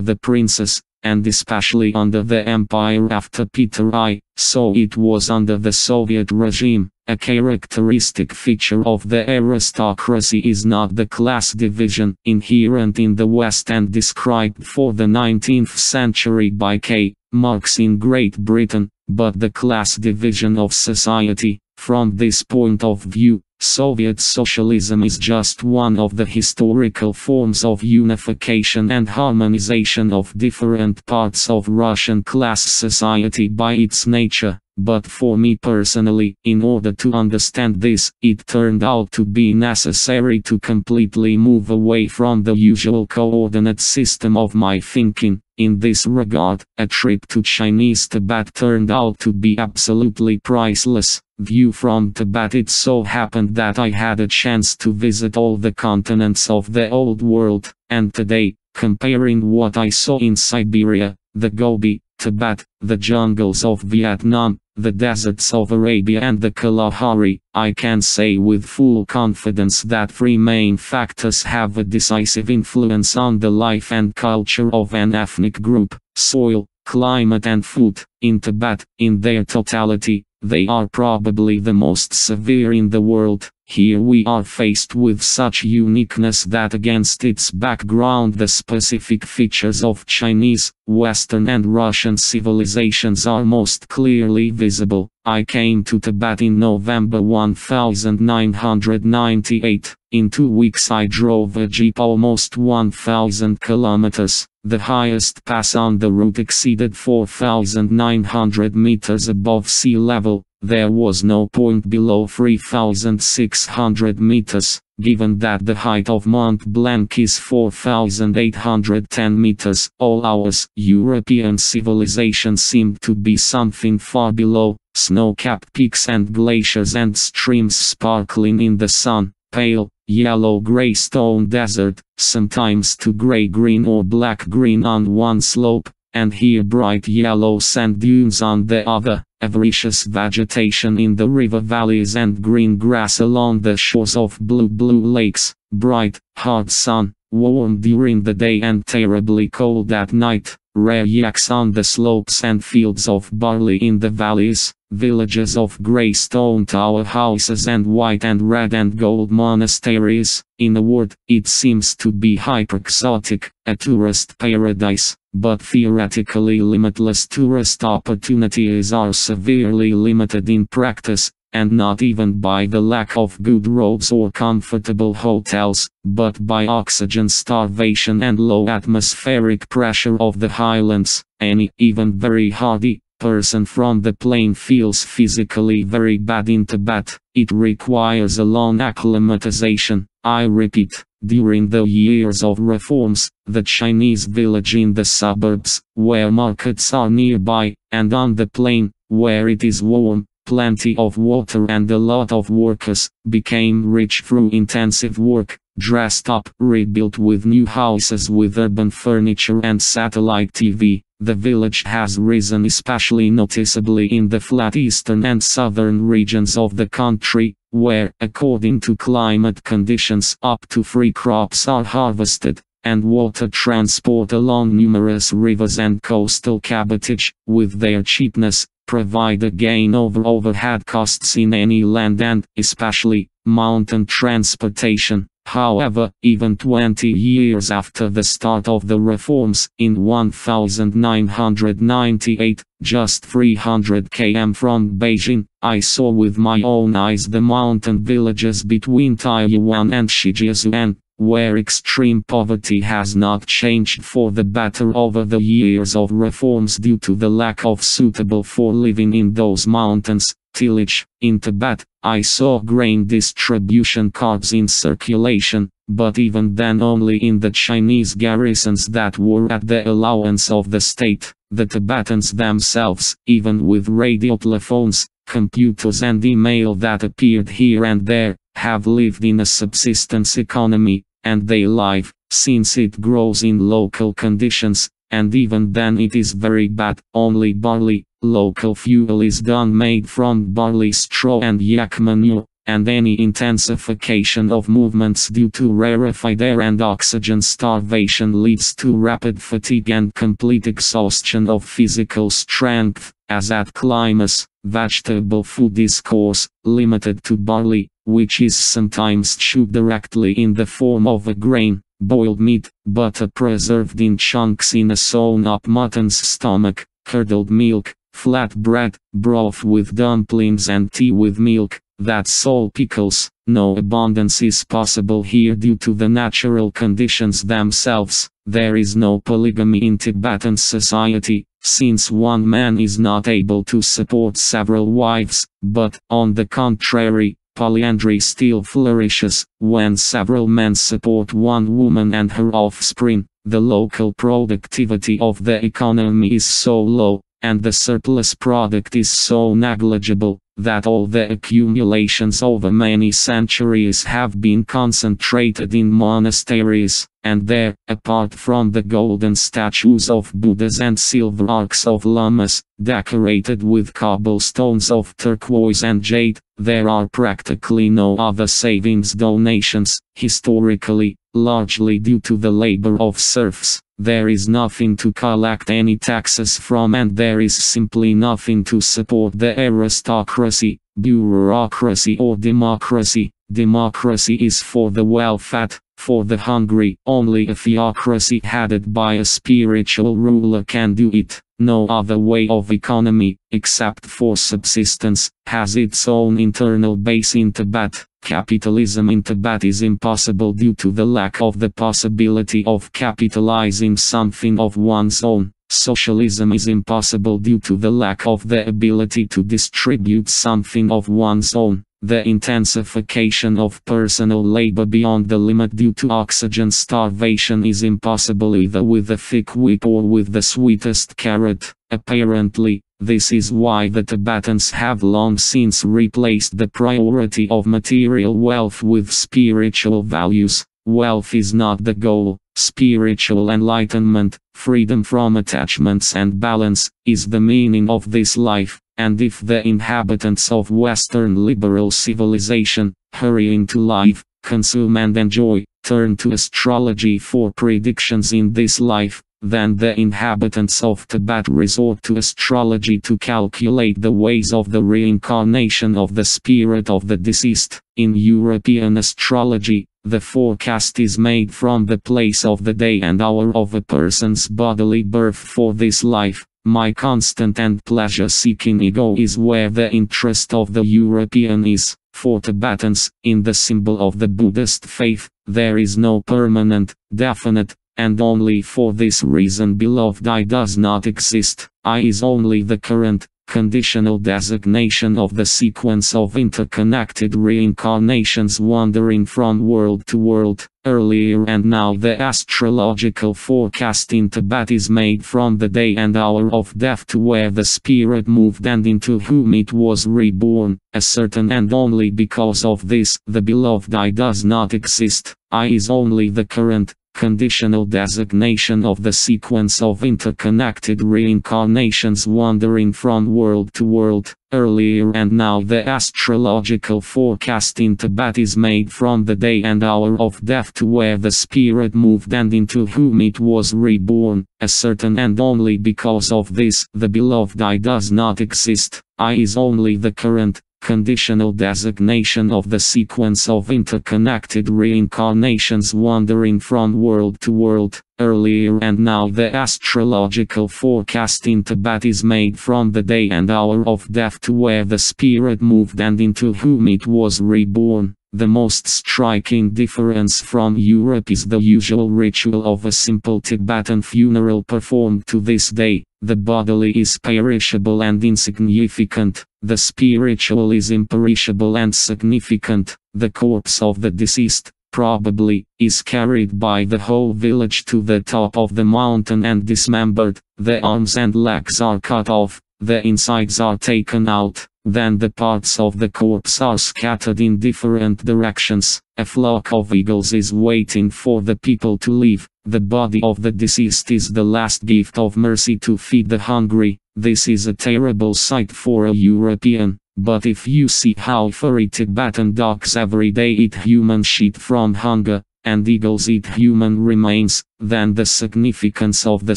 the princes, and especially under the empire after Peter I, so it was under the Soviet regime. A characteristic feature of the aristocracy is not the class division inherent in the West and described for the 19th century by K. Marx in Great Britain, but the class division of society. From this point of view, Soviet socialism is just one of the historical forms of unification and harmonization of different parts of Russian class society by its nature. But for me personally, in order to understand this, it turned out to be necessary to completely move away from the usual coordinate system of my thinking. In this regard, a trip to Chinese Tibet turned out to be absolutely priceless. View from Tibet. It so happened that I had a chance to visit all the continents of the old world, and today, comparing what I saw in Siberia, the Gobi, Tibet, the jungles of Vietnam, the deserts of Arabia and the Kalahari, I can say with full confidence that three main factors have a decisive influence on the life and culture of an ethnic group: soil, climate and food. In Tibet, in their totality, they are probably the most severe in the world. Here we are faced with such uniqueness that against its background the specific features of Chinese, Western and Russian civilizations are most clearly visible. I came to Tibet in November 1998. In 2 weeks I drove a jeep almost 1,000 kilometers. The highest pass on the route exceeded 4,900 meters above sea level. There was no point below 3,600 meters, given that the height of Mont Blanc is 4,810 meters. All ours European civilization seemed to be something far below, snow-capped peaks and glaciers and streams sparkling in the sun, pale, yellow-gray stone desert, sometimes to gray-green or black-green on one slope, and here bright yellow sand dunes on the other. Avaricious vegetation in the river valleys and green grass along the shores of blue lakes, bright, hard sun, warm during the day and terribly cold at night, rare yaks on the slopes and fields of barley in the valleys, villages of grey stone tower houses and white and red and gold monasteries. In a word, it seems to be hyper-exotic, a tourist paradise, but theoretically limitless tourist opportunities are severely limited in practice, and not even by the lack of good roads or comfortable hotels, but by oxygen starvation and low atmospheric pressure of the highlands. Any, even very hardy, person from the plain feels physically very bad in Tibet. It requires a long acclimatization. I repeat, during the years of reforms, the Chinese village in the suburbs, where markets are nearby, and on the plain, where it is warm, plenty of water and a lot of workers, became rich through intensive work, dressed up, rebuilt with new houses with urban furniture and satellite TV. The village has risen especially noticeably in the flat eastern and southern regions of the country, where, according to climate conditions, up to 3 crops are harvested, and water transport along numerous rivers and coastal cabotage, with their cheapness, provide a gain over overhead costs in any land and, especially, mountain transportation. However, even 20 years after the start of the reforms, in 1998, just 300 km from Beijing, I saw with my own eyes the mountain villages between Taiyuan and Shijiazhuan, where extreme poverty has not changed for the better over the years of reforms due to the lack of suitable for living in those mountains, tillage. In Tibet, I saw grain distribution cards in circulation, but even then only in the Chinese garrisons that were at the allowance of the state. The Tibetans themselves, even with radio telephones, computers and email that appeared here and there, have lived in a subsistence economy, and they live, since it grows in local conditions, and even then it is very bad. Only barley, local fuel is done made from barley straw and yak manure, and any intensification of movements due to rarefied air and oxygen starvation leads to rapid fatigue and complete exhaustion of physical strength. As at climax, vegetable food is coarse, limited to barley, which is sometimes chewed directly in the form of a grain, boiled meat, butter preserved in chunks in a sewn-up mutton's stomach, curdled milk, flat bread, broth with dumplings and tea with milk. That's all pickles. No abundance is possible here due to the natural conditions themselves. There is no polygamy in Tibetan society, since one man is not able to support several wives, but, on the contrary, polyandry still flourishes. When several men support one woman and her offspring, the local productivity of the economy is so low, and the surplus product is so negligible, that all the accumulations over many centuries have been concentrated in monasteries, and there, apart from the golden statues of Buddhas and silver arcs of lamas, decorated with cobblestones of turquoise and jade, there are practically no other savings donations. Historically, largely due to the labor of serfs, there is nothing to collect any taxes from, and there is simply nothing to support the aristocracy, bureaucracy or democracy. Democracy is for the well-fed, for the hungry. Only a theocracy headed by a spiritual ruler can do it. No other way of economy, except for subsistence, has its own internal base in Tibet. Capitalism in Tibet is impossible due to the lack of the possibility of capitalizing something of one's own. Socialism is impossible due to the lack of the ability to distribute something of one's own. The intensification of personal labor beyond the limit due to oxygen starvation is impossible either with a thick whip or with the sweetest carrot. Apparently, this is why the Tibetans have long since replaced the priority of material wealth with spiritual values. Wealth is not the goal. Spiritual enlightenment, freedom from attachments and balance, is the meaning of this life. And if the inhabitants of Western liberal civilization, hurrying to life, consume and enjoy, turn to astrology for predictions in this life, then the inhabitants of Tibet resort to astrology to calculate the ways of the reincarnation of the spirit of the deceased. In European astrology, the forecast is made from the place of the day and hour of a person's bodily birth for this life. My constant and pleasure-seeking ego is where the interest of the European is. For Tibetans, in the symbol of the Buddhist faith, there is no permanent, definite, and only for this reason beloved I does not exist. I is only the current, conditional designation of the sequence of interconnected reincarnations wandering from world to world. Earlier and now the astrological forecast in Tibet is made from the day and hour of death to where the spirit moved and into whom it was reborn. A certain and only because of this, the beloved I does not exist. I is only the current, conditional designation of the sequence of interconnected reincarnations wandering from world to world. Earlier and now the astrological forecast in Tibet is made from the day and hour of death to where the spirit moved and into whom it was reborn. A certain and only because of this, the beloved I does not exist. I is only the current, conditional designation of the sequence of interconnected reincarnations wandering from world to world. Earlier and now the astrological forecast in Tibet is made from the day and hour of death to where the spirit moved and into whom it was reborn. The most striking difference from Europe is the usual ritual of a simple Tibetan funeral performed to this day. The bodily is perishable and insignificant, the spiritual is imperishable and significant. The corpse of the deceased, probably, is carried by the whole village to the top of the mountain and dismembered. The arms and legs are cut off, the insides are taken out, then the parts of the corpse are scattered in different directions. A flock of eagles is waiting for the people to leave. The body of the deceased is the last gift of mercy to feed the hungry. This is a terrible sight for a European, but if you see how furry Tibetan dogs every day eat human shit from hunger, and eagles eat human remains, then the significance of the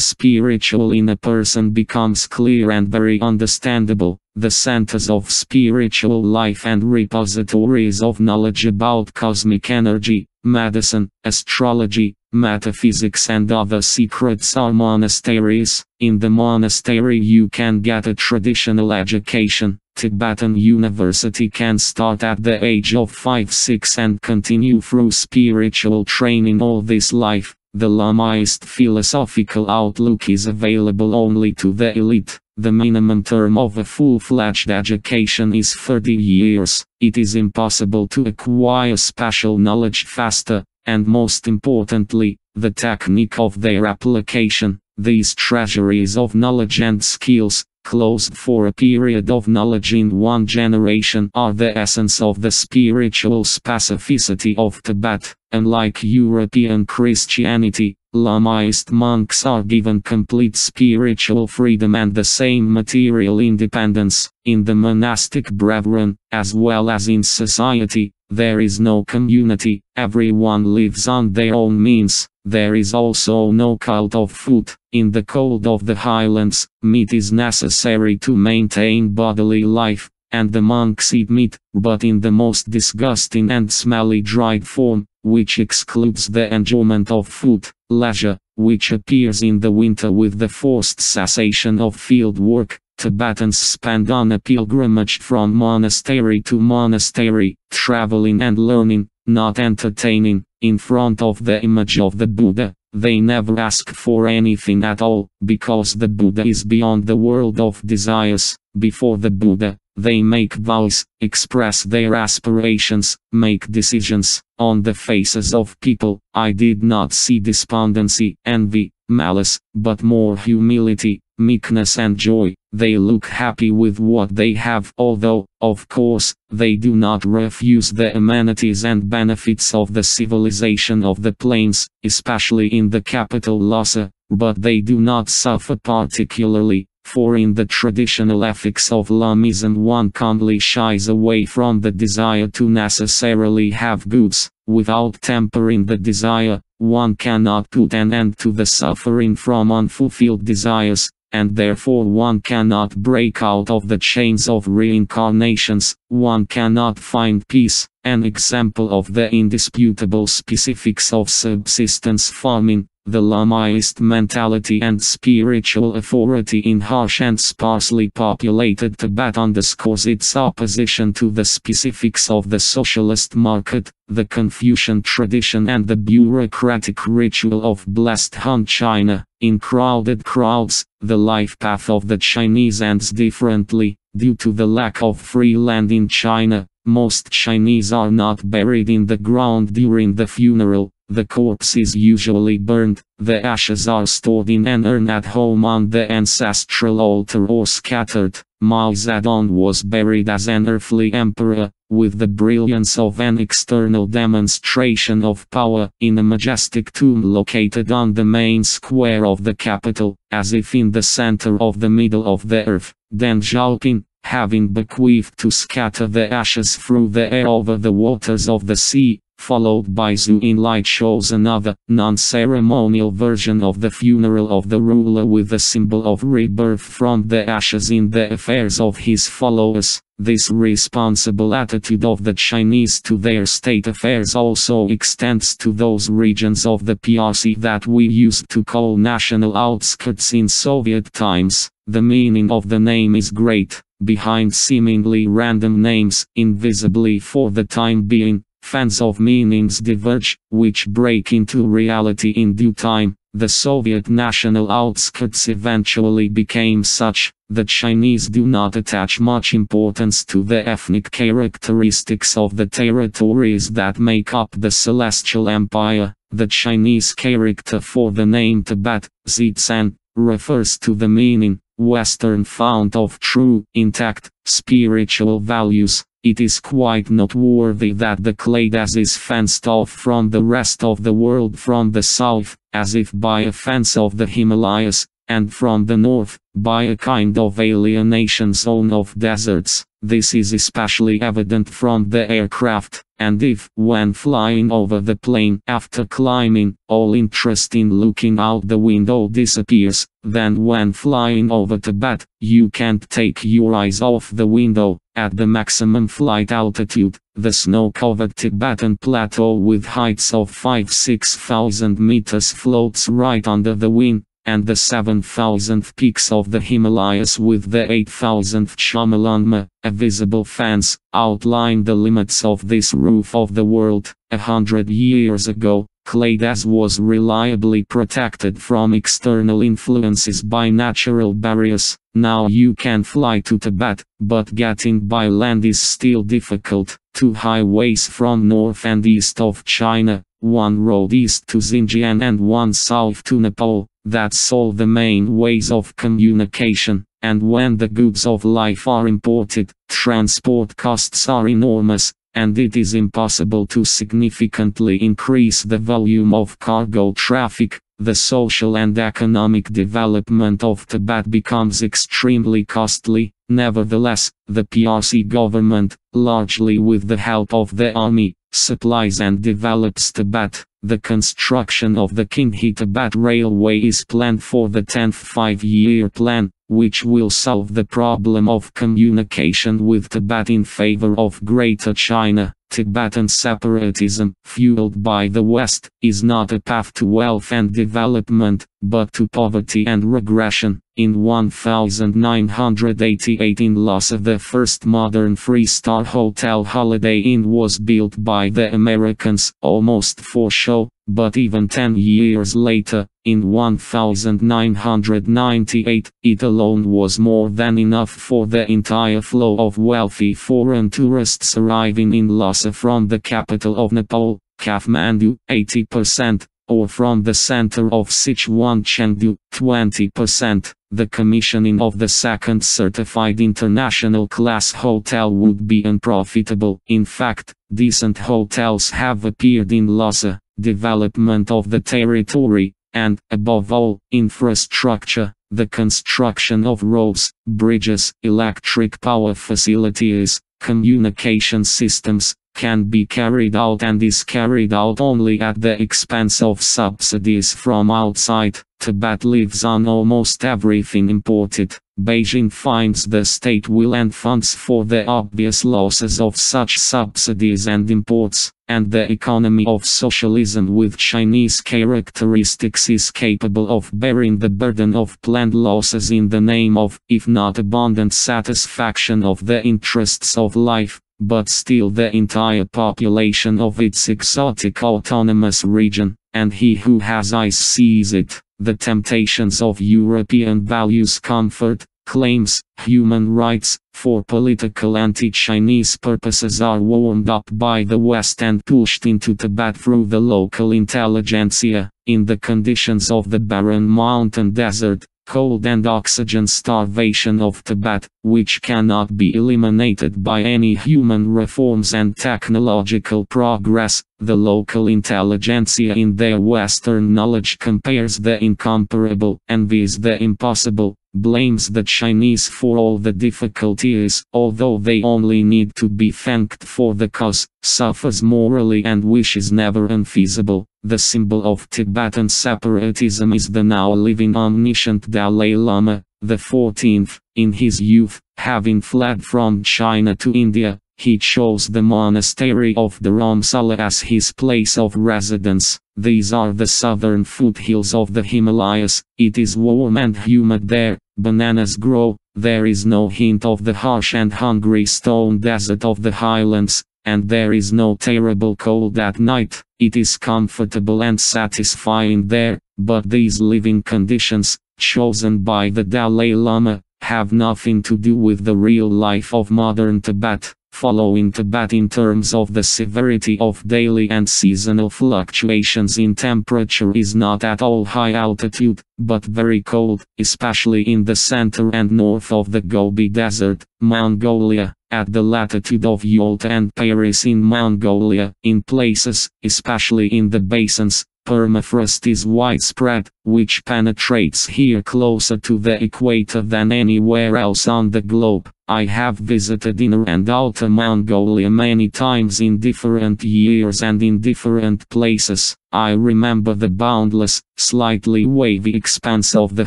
spiritual in a person becomes clear and very understandable. The centers of spiritual life and repositories of knowledge about cosmic energy, medicine, astrology, metaphysics and other secrets are monasteries. In the monastery you can get a traditional education. Tibetan University can start at the age of 5-6 and continue through spiritual training all this life. The Lamaist philosophical outlook is available only to the elite. The minimum term of a full-fledged education is 30 years. It is impossible to acquire special knowledge faster, and most importantly, the technique of their application. These treasuries of knowledge and skills, closed for a period of knowledge in one generation, are the essence of the spiritual specificity of Tibet. Unlike European Christianity, Lamaist monks are given complete spiritual freedom and the same material independence. In the monastic brethren, as well as in society, there is no community. Everyone lives on their own means. There is also no cult of food. In the cold of the highlands, meat is necessary to maintain bodily life, and the monks eat meat, but in the most disgusting and smelly dried form, which excludes the enjoyment of food. Leisure, which appears in the winter with the forced cessation of field work. Tibetans spend on a pilgrimage from monastery to monastery, traveling and learning, not entertaining. In front of the image of the Buddha, they never ask for anything at all, because the Buddha is beyond the world of desires. Before the Buddha, they make vows, express their aspirations, make decisions. On the faces of people, I did not see despondency, envy, malice, but more humility, meekness and joy. They look happy with what they have, although, of course, they do not refuse the amenities and benefits of the civilization of the plains, especially in the capital Lhasa, but they do not suffer particularly. For in the traditional ethics of Lamism one calmly shies away from the desire to necessarily have goods. Without tempering the desire, one cannot put an end to the suffering from unfulfilled desires, and therefore one cannot break out of the chains of reincarnations. One cannot find peace. An example of the indisputable specifics of subsistence farming, the Lamaist mentality and spiritual authority in harsh and sparsely populated Tibet underscores its opposition to the specifics of the socialist market, the Confucian tradition and the bureaucratic ritual of blessed Han China. In crowded crowds, the life path of the Chinese ends differently. Due to the lack of free land in China, most Chinese are not buried in the ground during the funeral. The corpse is usually burned, the ashes are stored in an urn at home on the ancestral altar or scattered. Mao Zedong was buried as an earthly emperor, with the brilliance of an external demonstration of power, in a majestic tomb located on the main square of the capital, as if in the center of the middle of the earth. Deng Xiaoping, having bequeathed to scatter the ashes through the air over the waters of the sea, followed by Zhu Enlai, shows another, non-ceremonial version of the funeral of the ruler with the symbol of rebirth from the ashes in the affairs of his followers. This responsible attitude of the Chinese to their state affairs also extends to those regions of the PRC that we used to call national outskirts in Soviet times. The meaning of the name is great. Behind seemingly random names, invisibly for the time being, fans of meanings diverge, which break into reality in due time. The Soviet national outskirts eventually became such. The Chinese do not attach much importance to the ethnic characteristics of the territories that make up the Celestial Empire. The Chinese character for the name Tibet, Zizan, refers to the meaning, Western fount of true, intact, spiritual values. It is quite noteworthy that the clade is fenced off from the rest of the world from the south, as if by a fence of the Himalayas, and from the north, by a kind of alienation zone of deserts. This is especially evident from the aircraft, and if, when flying over the plain after climbing, all interest in looking out the window disappears, then when flying over Tibet, you can't take your eyes off the window. At the maximum flight altitude, the snow-covered Tibetan plateau with heights of 5–6 thousand meters floats right under the wing, and the 7,000th peaks of the Himalayas with the 8,000th Chomolungma, visible fans, outline the limits of this roof of the world. 100 years ago, clade was reliably protected from external influences by natural barriers. Now you can fly to Tibet, but getting by land is still difficult. Two highways from north and east of China, one road east to Xinjiang and one south to Nepal. That's all the main ways of communication, and when the goods of life are imported, transport costs are enormous, and it is impossible to significantly increase the volume of cargo traffic. The social and economic development of Tibet becomes extremely costly. Nevertheless, the PRC government, largely with the help of the army, supplies and develops Tibet. The construction of the Qinghai-Tibet Railway is planned for the 10th five-year plan, which will solve the problem of communication with Tibet in favor of Greater China. Tibetan separatism, fueled by the West, is not a path to wealth and development, but to poverty and regression. In 1988 in Lhasa, the first modern three-star hotel Holiday Inn was built by the Americans, almost for show, but even 10 years later, in 1998, it alone was more than enough for the entire flow of wealthy foreign tourists arriving in Lhasa from the capital of Nepal, Kathmandu, 80%, or from the center of Sichuan, Chengdu, 20%. The commissioning of the second certified international class hotel would be unprofitable. In fact, decent hotels have appeared in Lhasa. Development of the territory, and, above all, infrastructure, the construction of roads, bridges, electric power facilities, communication systems, can be carried out and is carried out only at the expense of subsidies from outside. Tibet lives on almost everything imported. Beijing finds the state will and funds for the obvious losses of such subsidies and imports, and the economy of socialism with Chinese characteristics is capable of bearing the burden of planned losses in the name of, if not abundant satisfaction of the interests of life, but still the entire population of its exotic autonomous region, and he who has eyes sees it. The temptations of European values, comfort, claims, human rights, for political anti-Chinese purposes are warmed up by the West and pushed into Tibet through the local intelligentsia. In the conditions of the barren mountain desert, cold and oxygen starvation of Tibet, which cannot be eliminated by any human reforms and technological progress, the local intelligentsia in their Western knowledge compares the incomparable, envies the impossible, blames the Chinese for all the difficulties, although they only need to be thanked for the cause, suffers morally and wishes never unfeasible. The symbol of Tibetan separatism is the now living omniscient Dalai Lama, the 14th. In his youth, having fled from China to India, he chose the monastery of Dharamsala as his place of residence. These are the southern foothills of the Himalayas. It is warm and humid there, bananas grow, there is no hint of the harsh and hungry stone desert of the highlands, and there is no terrible cold at night. It is comfortable and satisfying there, but these living conditions, chosen by the Dalai Lama, have nothing to do with the real life of modern Tibet. Following Tibet in terms of the severity of daily and seasonal fluctuations in temperature is not at all high altitude, but very cold, especially in the center and north of the Gobi Desert, Mongolia, at the latitude of Yalta and Paris in Mongolia. In places, especially in the basins, permafrost is widespread, which penetrates here closer to the equator than anywhere else on the globe. I have visited Inner and Outer Mongolia many times in different years and in different places. I remember the boundless, slightly wavy expanse of the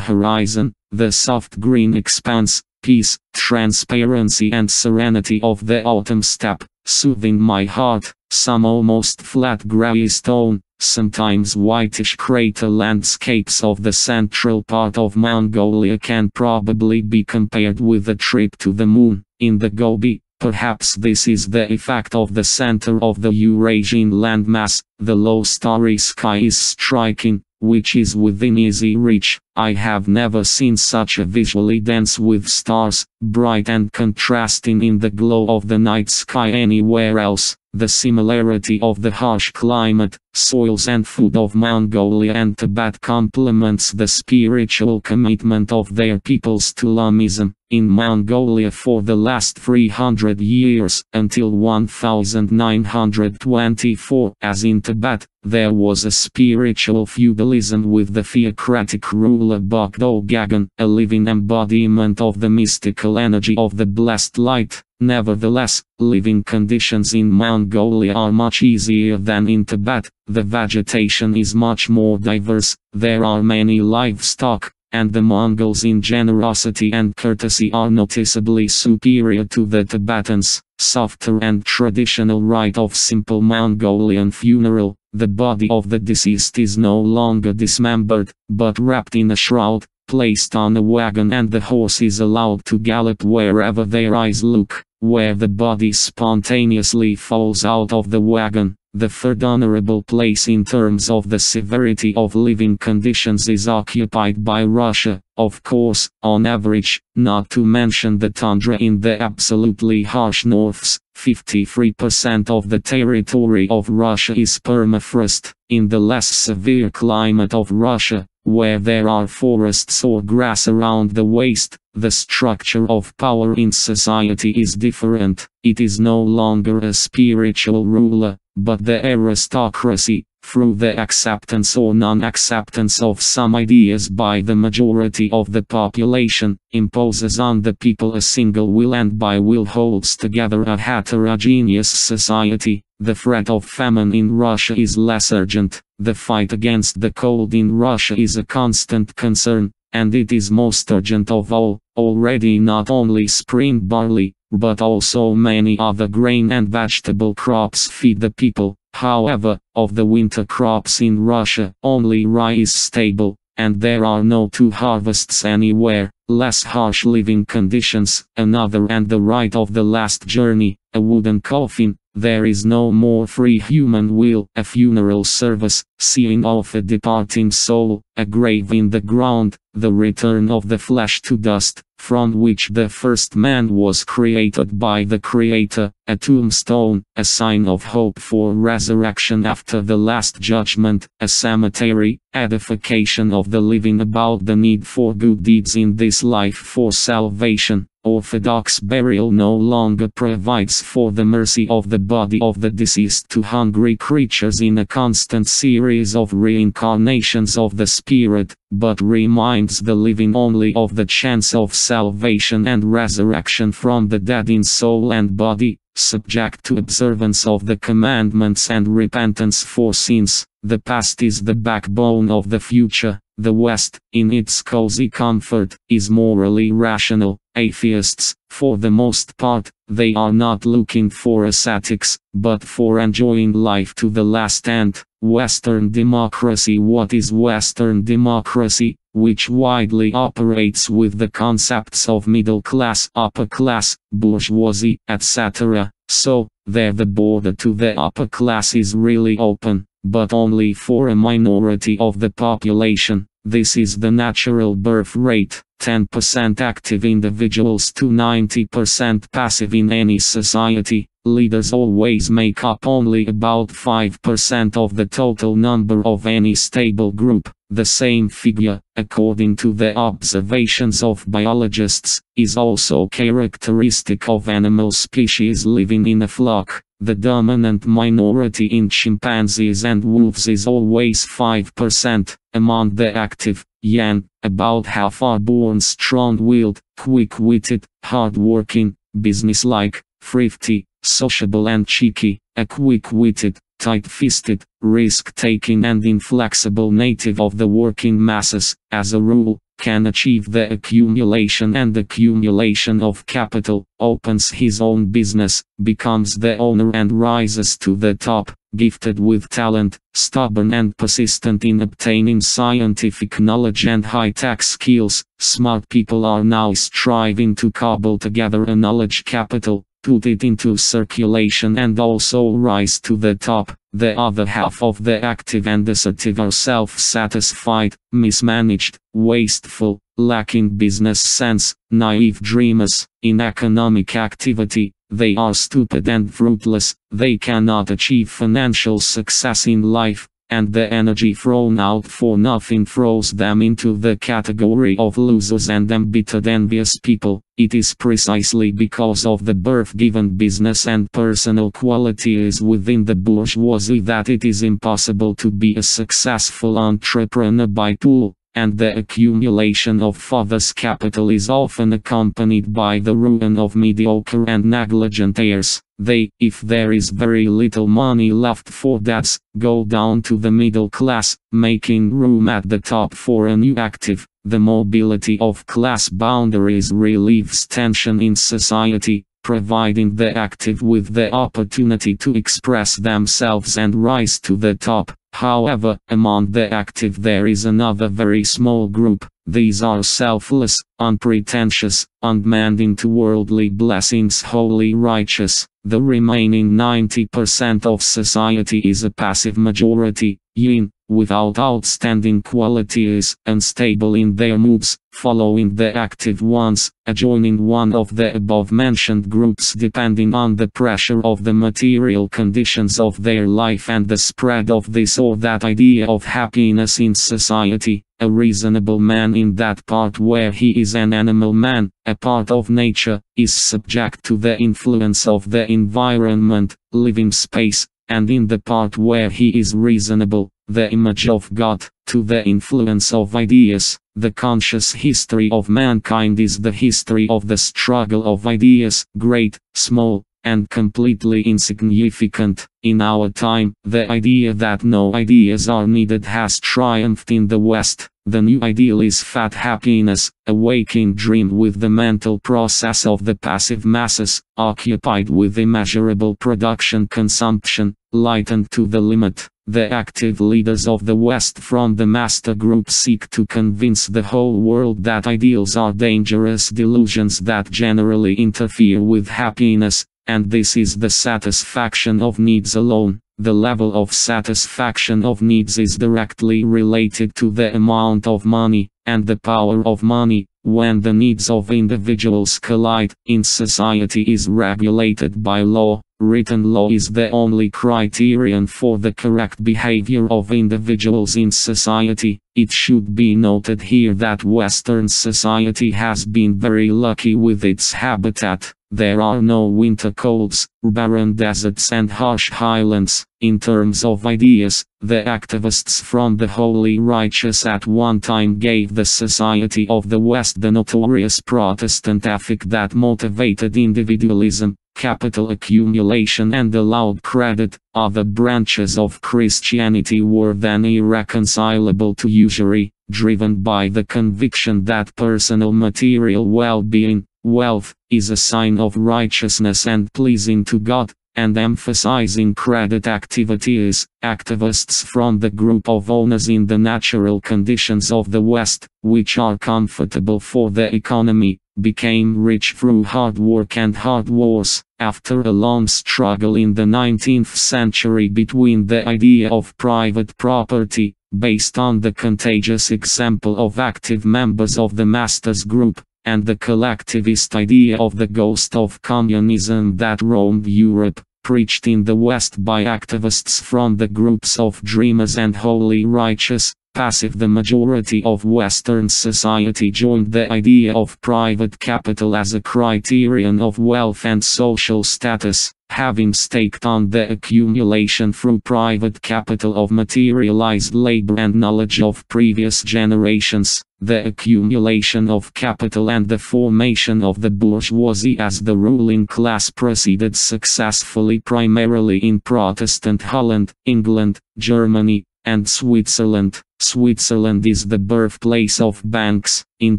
horizon, the soft green expanse, peace, transparency and serenity of the autumn steppe, soothing my heart. Some almost flat grey stone, sometimes whitish crater landscapes of the central part of Mongolia can probably be compared with a trip to the moon. In the Gobi, perhaps this is the effect of the center of the Eurasian landmass. The low starry sky is striking, which is within easy reach. I have never seen such a visually dense with stars, bright and contrasting in the glow of the night sky anywhere else. The similarity of the harsh climate, soils and food of Mongolia and Tibet complements the spiritual commitment of their peoples to Lamism. In Mongolia for the last 300 years, until 1924, as in Tibet, there was a spiritual feudalism with the theocratic ruler Bogdo Gagan, a living embodiment of the mystical energy of the blessed light. Nevertheless, living conditions in Mongolia are much easier than in Tibet. The vegetation is much more diverse, there are many livestock, and the Mongols in generosity and courtesy are noticeably superior to the Tibetans. Softer and traditional rite of simple Mongolian funeral. The body of the deceased is no longer dismembered, but wrapped in a shroud, placed on a wagon, and the horse is allowed to gallop wherever their eyes look. Where the body spontaneously falls out of the wagon, the third honorable place in terms of the severity of living conditions is occupied by Russia, of course, on average, not to mention the tundra in the absolutely harsh norths. 53% of the territory of Russia is permafrost. In the less severe climate of Russia, where there are forests or grass around the waist, the structure of power in society is different. It is no longer a spiritual ruler, but the aristocracy, through the acceptance or non-acceptance of some ideas by the majority of the population, imposes on the people a single will and by will holds together a heterogeneous society. The threat of famine in Russia is less urgent. The fight against the cold in Russia is a constant concern, and it is most urgent of all. Already not only spring barley, but also many other grain and vegetable crops feed the people. However, of the winter crops in Russia, only rye is stable, and there are no two harvests anywhere. Less harsh living conditions, another and the rite of the last journey, a wooden coffin. There is no more free human will, a funeral service, seeing off a departing soul, a grave in the ground, the return of the flesh to dust, from which the first man was created by the Creator, a tombstone, a sign of hope for resurrection after the last judgment, a cemetery, edification of the living about the need for good deeds in this life for salvation. Orthodox burial no longer provides for the mercy of the body of the deceased to hungry creatures in a constant series of reincarnations of the spirit, but reminds the living only of the chance of salvation and resurrection from the dead in soul and body, subject to observance of the commandments and repentance for sins. The past is the backbone of the future. The West, in its cozy comfort, is morally rational. Atheists, for the most part, they are not looking for ascetics, but for enjoying life to the last end. Western democracy. What is Western democracy, which widely operates with the concepts of middle class, upper class, bourgeoisie, etc.? So, there the border to the upper class is really open, but only for a minority of the population. This is the natural birth rate, 10% active individuals to 90% passive in any society. Leaders always make up only about 5% of the total number of any stable group. The same figure, according to the observations of biologists, is also characteristic of animal species living in a flock. The dominant minority in chimpanzees and wolves is always 5%. Among the active, young, about half are born strong-willed, quick-witted, hard-working, businesslike, thrifty, sociable and cheeky. A quick-witted, tight-fisted, risk-taking and inflexible native of the working masses, as a rule, can achieve the accumulation and accumulation of capital, opens his own business, becomes the owner and rises to the top. Gifted with talent, stubborn and persistent in obtaining scientific knowledge and high-tech skills, smart people are now striving to cobble together a knowledge capital, put it into circulation and also rise to the top. The other half of the active and assertive are self-satisfied, mismanaged, wasteful, lacking business sense, naive dreamers. In economic activity, they are stupid and fruitless. They cannot achieve financial success in life, and the energy thrown out for nothing throws them into the category of losers and embittered envious people. It is precisely because of the birth-given business and personal qualities within the bourgeoisie that it is impossible to be a successful entrepreneur by tool, and the accumulation of father's capital is often accompanied by the ruin of mediocre and negligent heirs. They, if there is very little money left for debts, go down to the middle class, making room at the top for a new active. The mobility of class boundaries relieves tension in society, providing the active with the opportunity to express themselves and rise to the top. However, among the active there is another very small group. These are selfless, unpretentious, undemanding to worldly blessings, wholly righteous. The remaining 90% of society is a passive majority, yin, without outstanding qualities, unstable in their moods, following the active ones, adjoining one of the above-mentioned groups depending on the pressure of the material conditions of their life and the spread of this or that idea of happiness in society. A reasonable man in that part where he is an animal man, a part of nature, is subject to the influence of the environment, living space, and in the part where he is reasonable, the image of God, to the influence of ideas. The conscious history of mankind is the history of the struggle of ideas, great, small, and completely insignificant. In our time, the idea that no ideas are needed has triumphed in the West. The new ideal is fat happiness, a waking dream with the mental process of the passive masses, occupied with immeasurable production consumption, lightened to the limit. The active leaders of the West from the master group seek to convince the whole world that ideals are dangerous delusions that generally interfere with happiness, and this is the satisfaction of needs alone. The level of satisfaction of needs is directly related to the amount of money, and the power of money, when the needs of individuals collide, in society is regulated by law. Written law is the only criterion for the correct behavior of individuals in society. It should be noted here that Western society has been very lucky with its habitat. There are no winter colds, barren deserts and harsh highlands. In terms of ideas, the activists from the Holy Righteous at one time gave the society of the West the notorious Protestant ethic that motivated individualism, capital accumulation and allowed credit. Other branches of Christianity were then irreconcilable to usury, driven by the conviction that personal material well-being, wealth, is a sign of righteousness and pleasing to God, and emphasizing credit activities. Activists from the group of owners in the natural conditions of the West, which are comfortable for the economy, became rich through hard work and hard wars. After a long struggle in the 19th century between the idea of private property, based on the contagious example of active members of the masters group, and the collectivist idea of the ghost of communism that roamed Europe, preached in the West by activists from the groups of dreamers and wholly righteous, passive, the majority of Western society joined the idea of private capital as a criterion of wealth and social status, having staked on the accumulation through private capital of materialized labor and knowledge of previous generations. The accumulation of capital and the formation of the bourgeoisie as the ruling class proceeded successfully primarily in Protestant Holland, England, Germany, and Switzerland. Switzerland is the birthplace of banks. In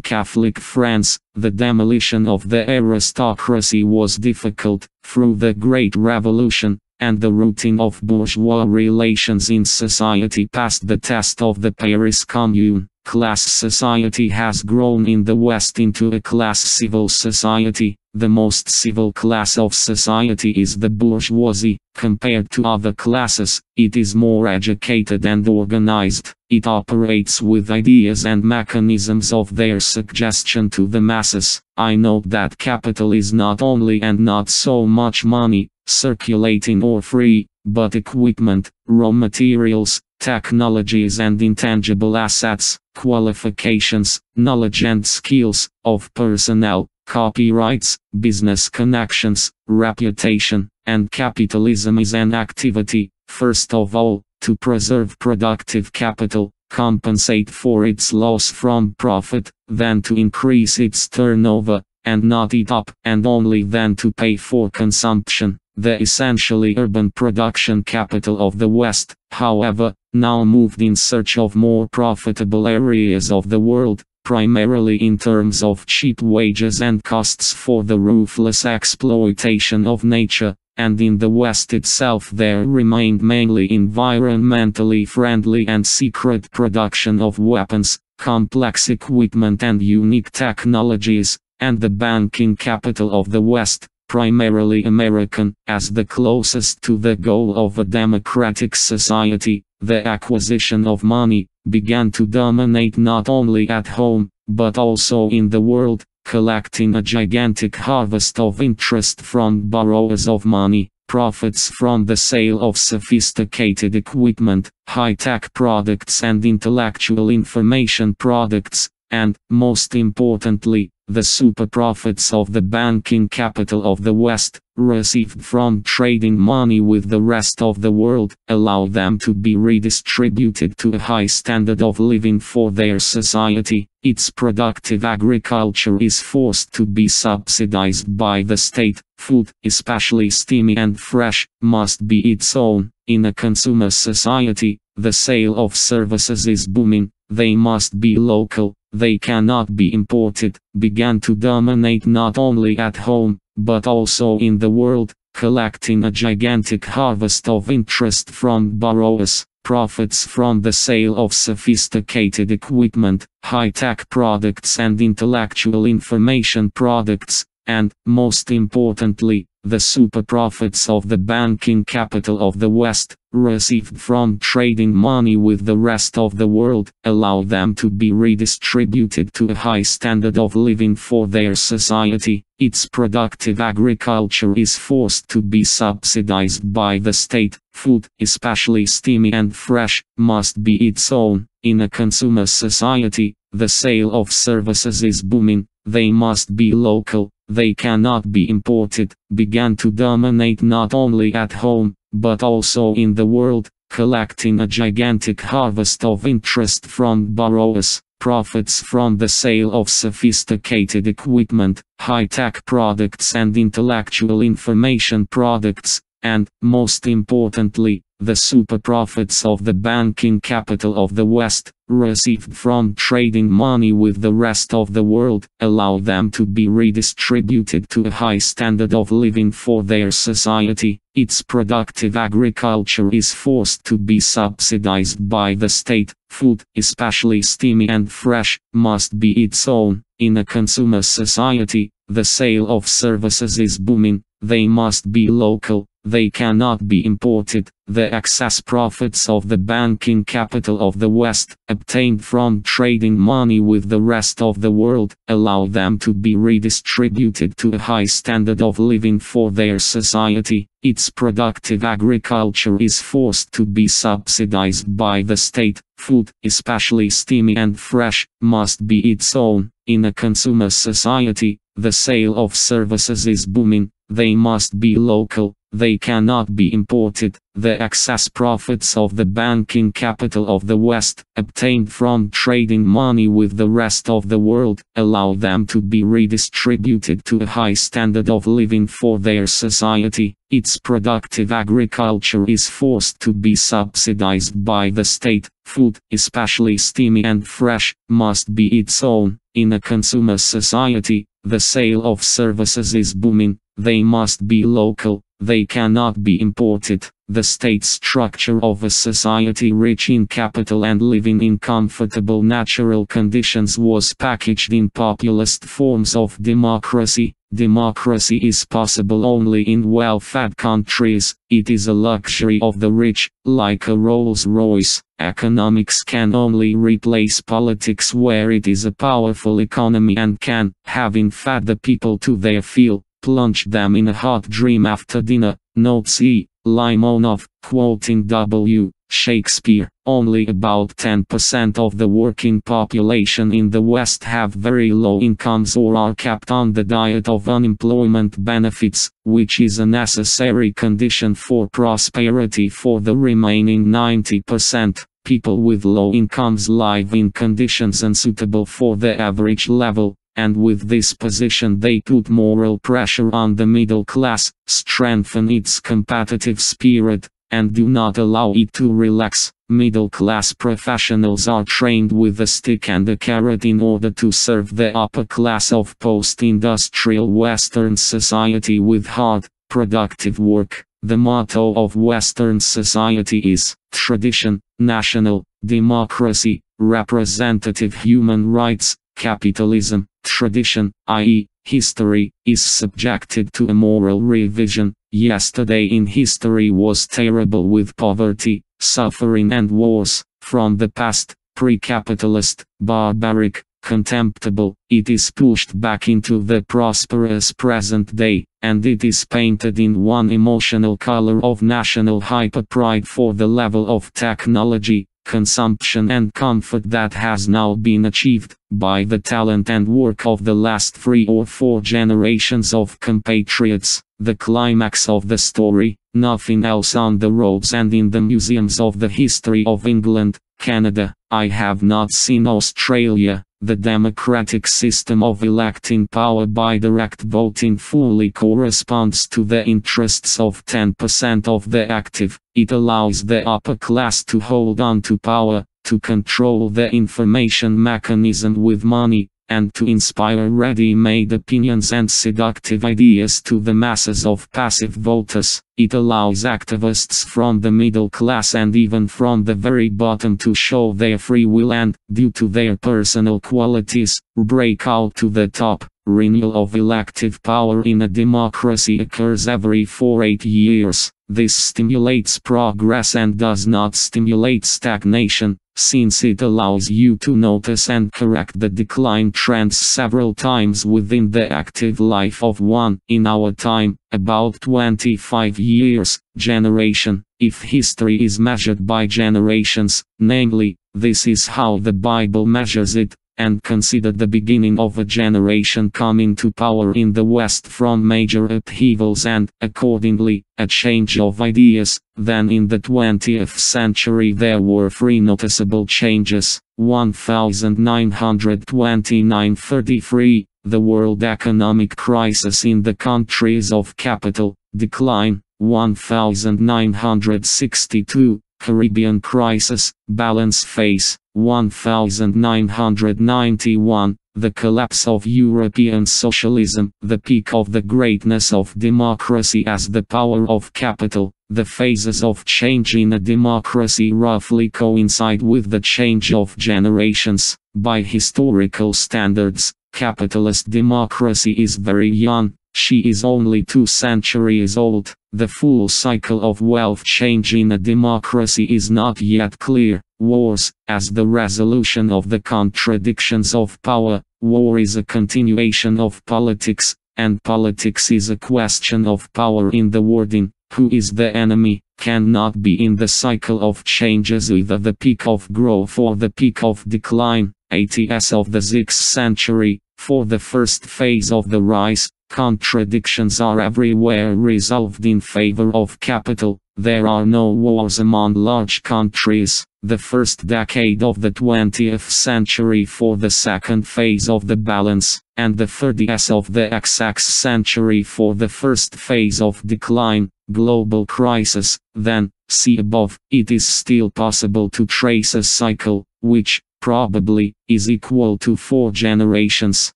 Catholic France, the demolition of the aristocracy was difficult. Through the Great Revolution, and the rooting of bourgeois relations in society passed the test of the Paris Commune. Class society has grown in the West into a class civil society. The most civil class of society is the bourgeoisie. Compared to other classes, it is more educated and organized. It operates with ideas and mechanisms of their suggestion to the masses. I note that capital is not only and not so much money, circulating or free, but equipment, raw materials, technologies and intangible assets, qualifications, knowledge and skills, of personnel, copyrights, business connections, reputation, and capitalism is an activity, first of all, to preserve productive capital, compensate for its loss from profit, then to increase its turnover, and not eat up, and only then to pay for consumption. The essentially urban production capital of the West, however, now moved in search of more profitable areas of the world, primarily in terms of cheap wages and costs for the ruthless exploitation of nature, and in the West itself there remained mainly environmentally friendly and secret production of weapons, complex equipment and unique technologies, and the banking capital of the West, primarily American, as the closest to the goal of a democratic society. The acquisition of money began to dominate not only at home, but also in the world, collecting a gigantic harvest of interest from borrowers of money, profits from the sale of sophisticated equipment, high-tech products and intellectual information products, and, most importantly, the super profits of the banking capital of the West, received from trading money with the rest of the world, allow them to be redistributed to a high standard of living for their society. Its productive agriculture is forced to be subsidized by the state. Food, especially steamy and fresh, must be its own. In a consumer society, the sale of services is booming. They must be local. They cannot be imported, began to dominate not only at home, but also in the world, collecting a gigantic harvest of interest from borrowers, profits from the sale of sophisticated equipment, high-tech products and intellectual information products, and, most importantly, the super profits of the banking capital of the West, received from trading money with the rest of the world, allow them to be redistributed to a high standard of living for their society. Its productive agriculture is forced to be subsidized by the state. Food, especially steamy and fresh, must be its own. In a consumer society, the sale of services is booming. They must be local. They cannot be imported, began to dominate not only at home, but also in the world, collecting a gigantic harvest of interest from borrowers, profits from the sale of sophisticated equipment, high-tech products and intellectual information products, and, most importantly, the super profits of the banking capital of the West, received from trading money with the rest of the world, allow them to be redistributed to a high standard of living for their society. Its productive agriculture is forced to be subsidized by the state. Food, especially steamy and fresh, must be its own. In a consumer society, the sale of services is booming. They must be local. They cannot be imported. The excess profits of the banking capital of the West, obtained from trading money with the rest of the world, allow them to be redistributed to a high standard of living for their society. Its productive agriculture is forced to be subsidized by the state. Food, especially steamy and fresh, must be its own. In a consumer society, the sale of services is booming. They must be local. They cannot be imported. The excess profits of the banking capital of the West, obtained from trading money with the rest of the world, allow them to be redistributed to a high standard of living for their society. Its productive agriculture is forced to be subsidized by the state. Food, especially steamy and fresh, must be its own. In a consumer society, the sale of services is booming. They must be local. They cannot be imported. The state structure of a society rich in capital and living in comfortable natural conditions was packaged in populist forms of democracy. Democracy is possible only in well-fed countries. It is a luxury of the rich, like a Rolls-Royce. Economics can only replace politics where it is a powerful economy and can, having fed the people to their fill, plunge them in a hot dream after dinner. Notes E. Limonov, quoting W. Shakespeare. Only about 10% of the working population in the West have very low incomes or are capped on the diet of unemployment benefits, which is a necessary condition for prosperity for the remaining 90%. People with low incomes live in conditions unsuitable for the average level, and with this position they put moral pressure on the middle class, strengthen its competitive spirit, and do not allow it to relax. Middle-class professionals are trained with a stick and a carrot in order to serve the upper class of post-industrial Western society with hard, productive work. The motto of Western society is tradition, national democracy, representative human rights. Capitalism, tradition, i.e., history, is subjected to a moral revision. Yesterday in history was terrible with poverty, suffering and wars. From the past, pre-capitalist, barbaric, contemptible, it is pushed back into the prosperous present day, and it is painted in one emotional color of national hyper-pride for the level of technology, consumption and comfort that has now been achieved by the talent and work of the last 3 or 4 generations of compatriots. The climax of the story, nothing else on the roads and in the museums of the history of England, Canada. I have not seen Australia. The democratic system of electing power by direct voting fully corresponds to the interests of 10% of the active. It allows the upper class to hold on to power, to control the information mechanism with money, and to inspire ready-made opinions and seductive ideas to the masses of passive voters. It allows activists from the middle class and even from the very bottom to show their free will and, due to their personal qualities, break out to the top. Renewal of elective power in a democracy occurs every 4-8 years. This stimulates progress and does not stimulate stagnation, since it allows you to notice and correct the decline trends several times within the active life of one. In our time, about 25 years, generation, if history is measured by generations, namely, this is how the Bible measures it, and consider the beginning of a generation coming to power in the West from major upheavals and, accordingly, a change of ideas, then in the 20th century there were 3 noticeable changes. 1929-33, the world economic crisis in the countries of capital, decline, 1962, Caribbean crisis, balance phase, 1991, the collapse of European socialism, the peak of the greatness of democracy as the power of capital. The phases of change in a democracy roughly coincide with the change of generations. By historical standards, capitalist democracy is very young. She is only 2 centuries old. The full cycle of wealth change in a democracy is not yet clear. Wars, as the resolution of the contradictions of power, war is a continuation of politics, and politics is a question of power in the wording. Who is the enemy, cannot be in the cycle of changes either the peak of growth or the peak of decline. ATS of the 6th century, for the first phase of the rise, contradictions are everywhere resolved in favor of capital. There are no wars among large countries. The first decade of the 20th century for the second phase of the balance, and the 30s of the XX century for the first phase of decline, global crisis. Then, see above, it is still possible to trace a cycle, which, probably, is equal to 4 generations.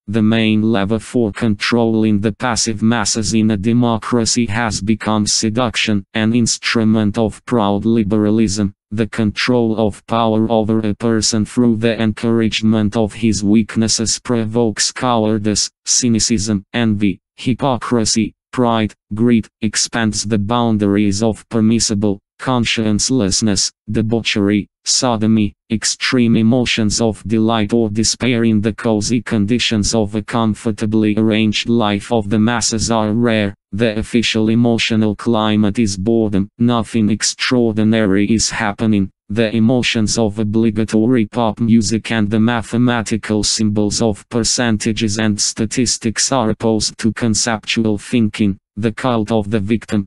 The main lever for controlling the passive masses in a democracy has become seduction, an instrument of proud liberalism. The control of power over a person through the encouragement of his weaknesses provokes cowardice, cynicism, envy, hypocrisy, pride, greed, expands the boundaries of permissible, consciencelessness, debauchery, sodomy, extreme emotions of delight or despair in the cozy conditions of a comfortably arranged life of the masses are rare. The official emotional climate is boredom. Nothing extraordinary is happening. The emotions of obligatory pop music and the mathematical symbols of percentages and statistics are opposed to conceptual thinking. The cult of the victim,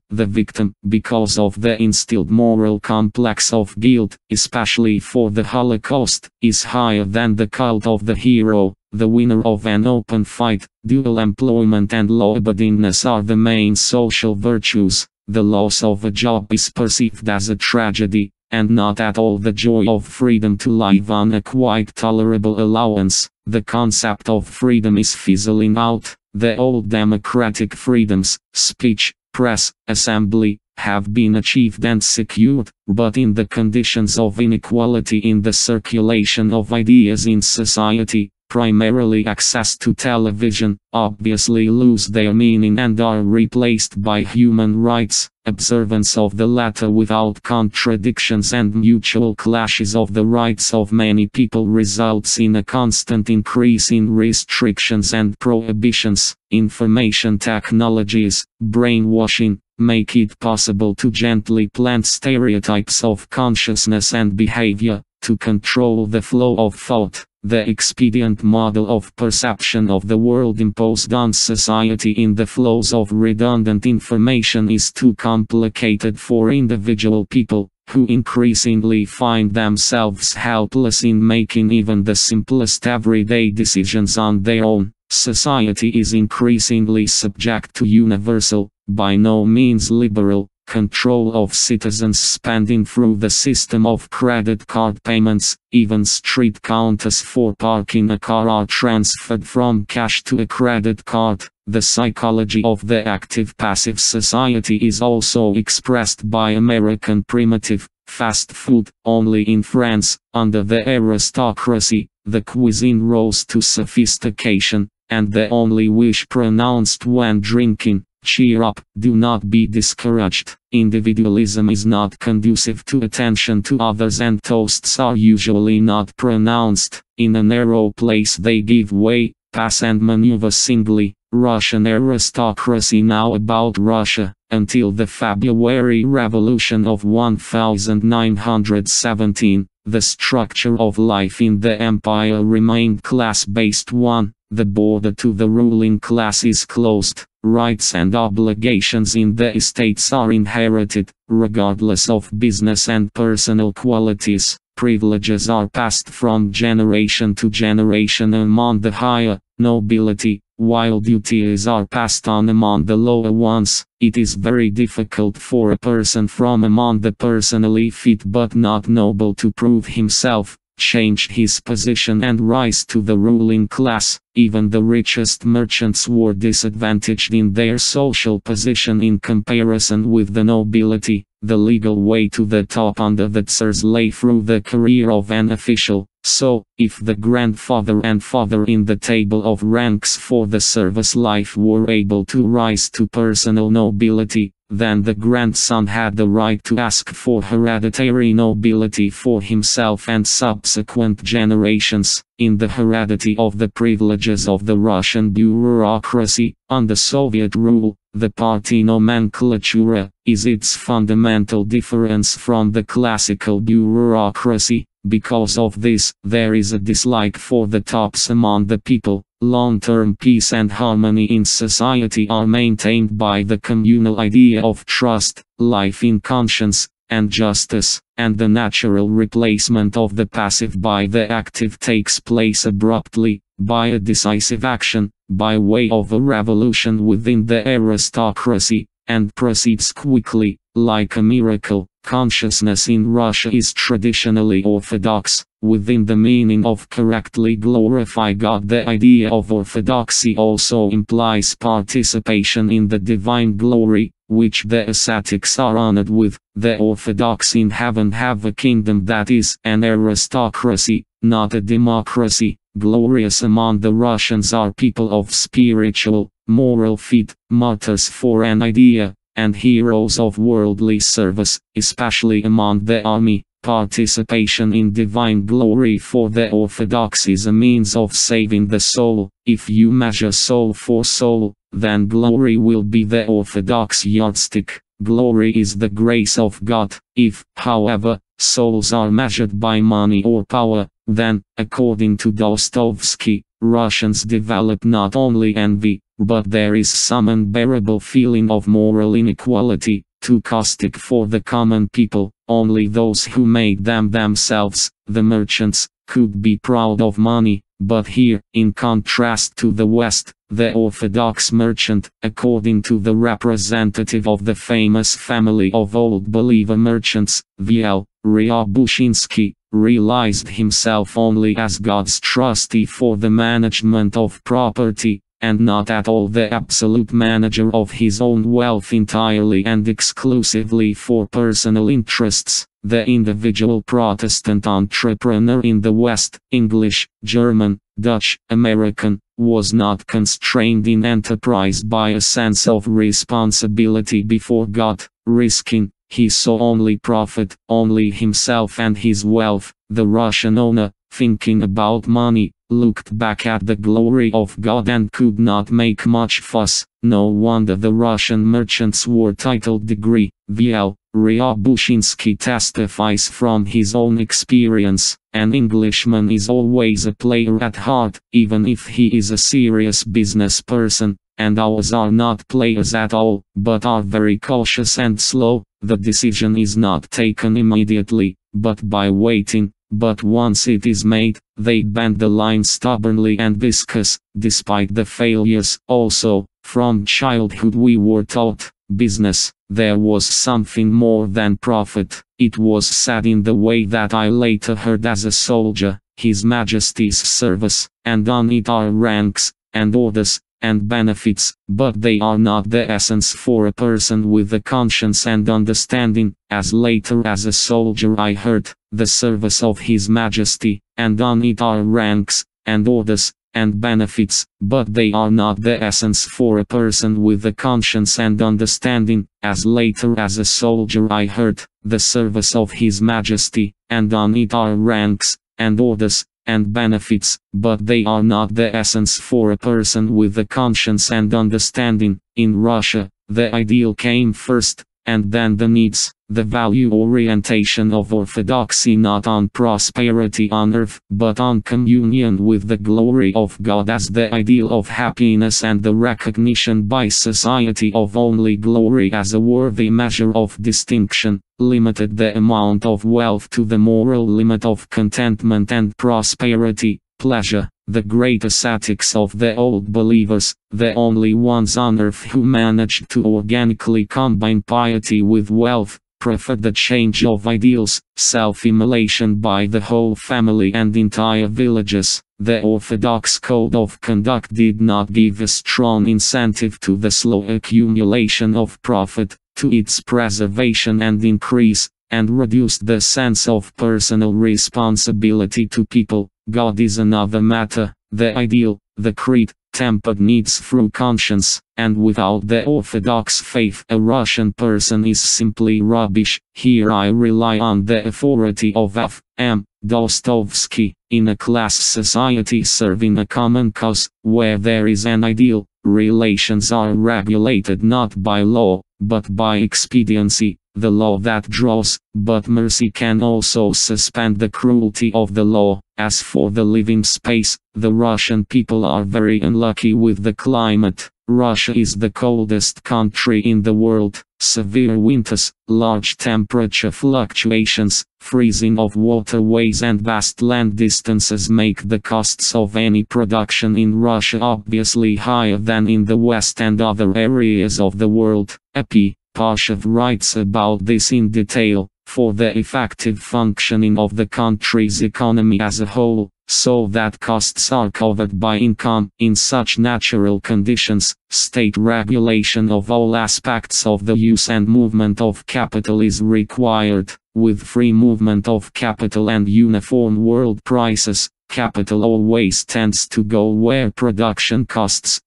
because of the instilled moral complex of guilt, especially for the Holocaust, is higher than the cult of the hero, the winner of an open fight. Dual employment and law-abidingness are the main social virtues. The loss of a job is perceived as a tragedy, and not at all the joy of freedom to live on a quite tolerable allowance. The concept of freedom is fizzling out. The old democratic freedoms, speech, press, assembly, have been achieved and secured, but in the conditions of inequality in the circulation of ideas in society, primarily access to television, obviously lose their meaning and are replaced by human rights. Observance of the latter without contradictions and mutual clashes of the rights of many people results in a constant increase in restrictions and prohibitions. Information technologies, brainwashing, make it possible to gently plant stereotypes of consciousness and behavior, to control the flow of thought. The expedient model of perception of the world imposed on society in the flows of redundant information is too complicated for individual people, who increasingly find themselves helpless in making even the simplest everyday decisions on their own. Society is increasingly subject to universal, by no means liberal, control of citizens' spending through the system of credit card payments. Even street counters for parking a car are transferred from cash to a credit card. The psychology of the active-passive society is also expressed by American primitive, fast food. Only in France, under the aristocracy, the cuisine rose to sophistication, and the only wish pronounced when drinking, "Cheer up, do not be discouraged." Individualism is not conducive to attention to others and toasts are usually not pronounced. In a narrow place they give way, pass and maneuver singly. Russian aristocracy. Now about Russia. Until the February Revolution of 1917, the structure of life in the empire remained class-based one. The border to the ruling class is closed. Rights and obligations in the estates are inherited, regardless of business and personal qualities. privileges are passed from generation to generation among the higher nobility, while duties are passed on among the lower ones. It is very difficult for a person from among the personally fit but not noble to prove himself, change his position and rise to the ruling class. Even the richest merchants were disadvantaged in their social position in comparison with the nobility. The legal way to the top under the Tsars lay through the career of an official. So, if the grandfather and father in the table of ranks for the service life were able to rise to personal nobility, then the grandson had the right to ask for hereditary nobility for himself and subsequent generations. In the heredity of the privileges of the Russian bureaucracy, under Soviet rule, the party nomenclatura is its fundamental difference from the classical bureaucracy. Because of this, there is a dislike for the tops among the people. Long-term peace and harmony in society are maintained by the communal idea of trust, life in conscience, and justice, and the natural replacement of the passive by the active takes place abruptly, by a decisive action, by way of a revolution within the aristocracy, and proceeds quickly, like a miracle. Consciousness in Russia is traditionally orthodox. Within the meaning of correctly glorify God, the idea of orthodoxy also implies participation in the divine glory, which the ascetics are honored with. The orthodox in heaven have a kingdom that is an aristocracy, not a democracy. Glorious among the Russians are people of spiritual, moral fit, martyrs for an idea, and heroes of worldly service, especially among the army. Participation in divine glory for the Orthodox is a means of saving the soul. If you measure soul for soul, then glory will be the Orthodox yardstick. Glory is the grace of God. If, however, souls are measured by money or power, then, according to Dostoevsky, Russians develop not only envy, but there is some unbearable feeling of moral inequality, too caustic for the common people. Only those who made them themselves, the merchants, could be proud of money. But here, in contrast to the West, the Orthodox merchant, according to the representative of the famous family of Old Believer merchants, V.L. Ryabushinsky, realized himself only as God's trustee for the management of property, and not at all the absolute manager of his own wealth entirely and exclusively for personal interests. The individual Protestant entrepreneur in the West, English, German, Dutch, American, was not constrained in enterprise by a sense of responsibility before God, risking. He saw only profit, only himself and his wealth. The Russian owner, thinking about money, looked back at the glory of God and could not make much fuss. No wonder the Russian merchants were titled degree. V.L. Ryabushinsky testifies from his own experience. An Englishman is always a player at heart, even if he is a serious business person, and ours are not players at all, but are very cautious and slow. The decision is not taken immediately, but by waiting. But once it is made, they bend the line stubbornly and discuss, despite the failures. Also, from childhood we were taught, business, there was something more than profit. It was said in the way that I later heard as a soldier, His Majesty's service, and on it are ranks, and orders, and benefits, but they are not the essence for a person with a conscience and understanding. As later as a soldier I heard, the service of His Majesty, and on it are ranks, and orders, and benefits, but they are not the essence for a person with a conscience and understanding. As later as a soldier I heard, the service of His Majesty, and on it are ranks, and orders, and benefits, but they are not the essence for a person with a conscience and understanding. In Russia, the ideal came first, and then the needs, the value orientation of orthodoxy, not on prosperity on earth, but on communion with the glory of God as the ideal of happiness, and the recognition by society of only glory as a worthy measure of distinction, limited the amount of wealth to the moral limit of contentment and prosperity, pleasure. The great ascetics of the old believers, the only ones on earth who managed to organically combine piety with wealth, preferred the change of ideals, self-immolation by the whole family and entire villages. The orthodox code of conduct did not give a strong incentive to the slow accumulation of profit, to its preservation and increase, and reduced the sense of personal responsibility to people. God is another matter, the ideal, the creed, tempered needs through conscience, and without the orthodox faith a Russian person is simply rubbish. Here I rely on the authority of F. M. Dostoevsky. In a class society serving a common cause, where there is an ideal, relations are regulated not by law, but by expediency. The law that draws, but mercy can also suspend the cruelty of the law. As for the living space, the Russian people are very unlucky with the climate. Russia is the coldest country in the world. Severe winters, large temperature fluctuations, freezing of waterways and vast land distances make the costs of any production in Russia obviously higher than in the West and other areas of the world. A.P. Pashev writes about this in detail. For the effective functioning of the country's economy as a whole, so that costs are covered by income, in such natural conditions, state regulation of all aspects of the use and movement of capital is required. With free movement of capital and uniform world prices, capital always tends to go where production costs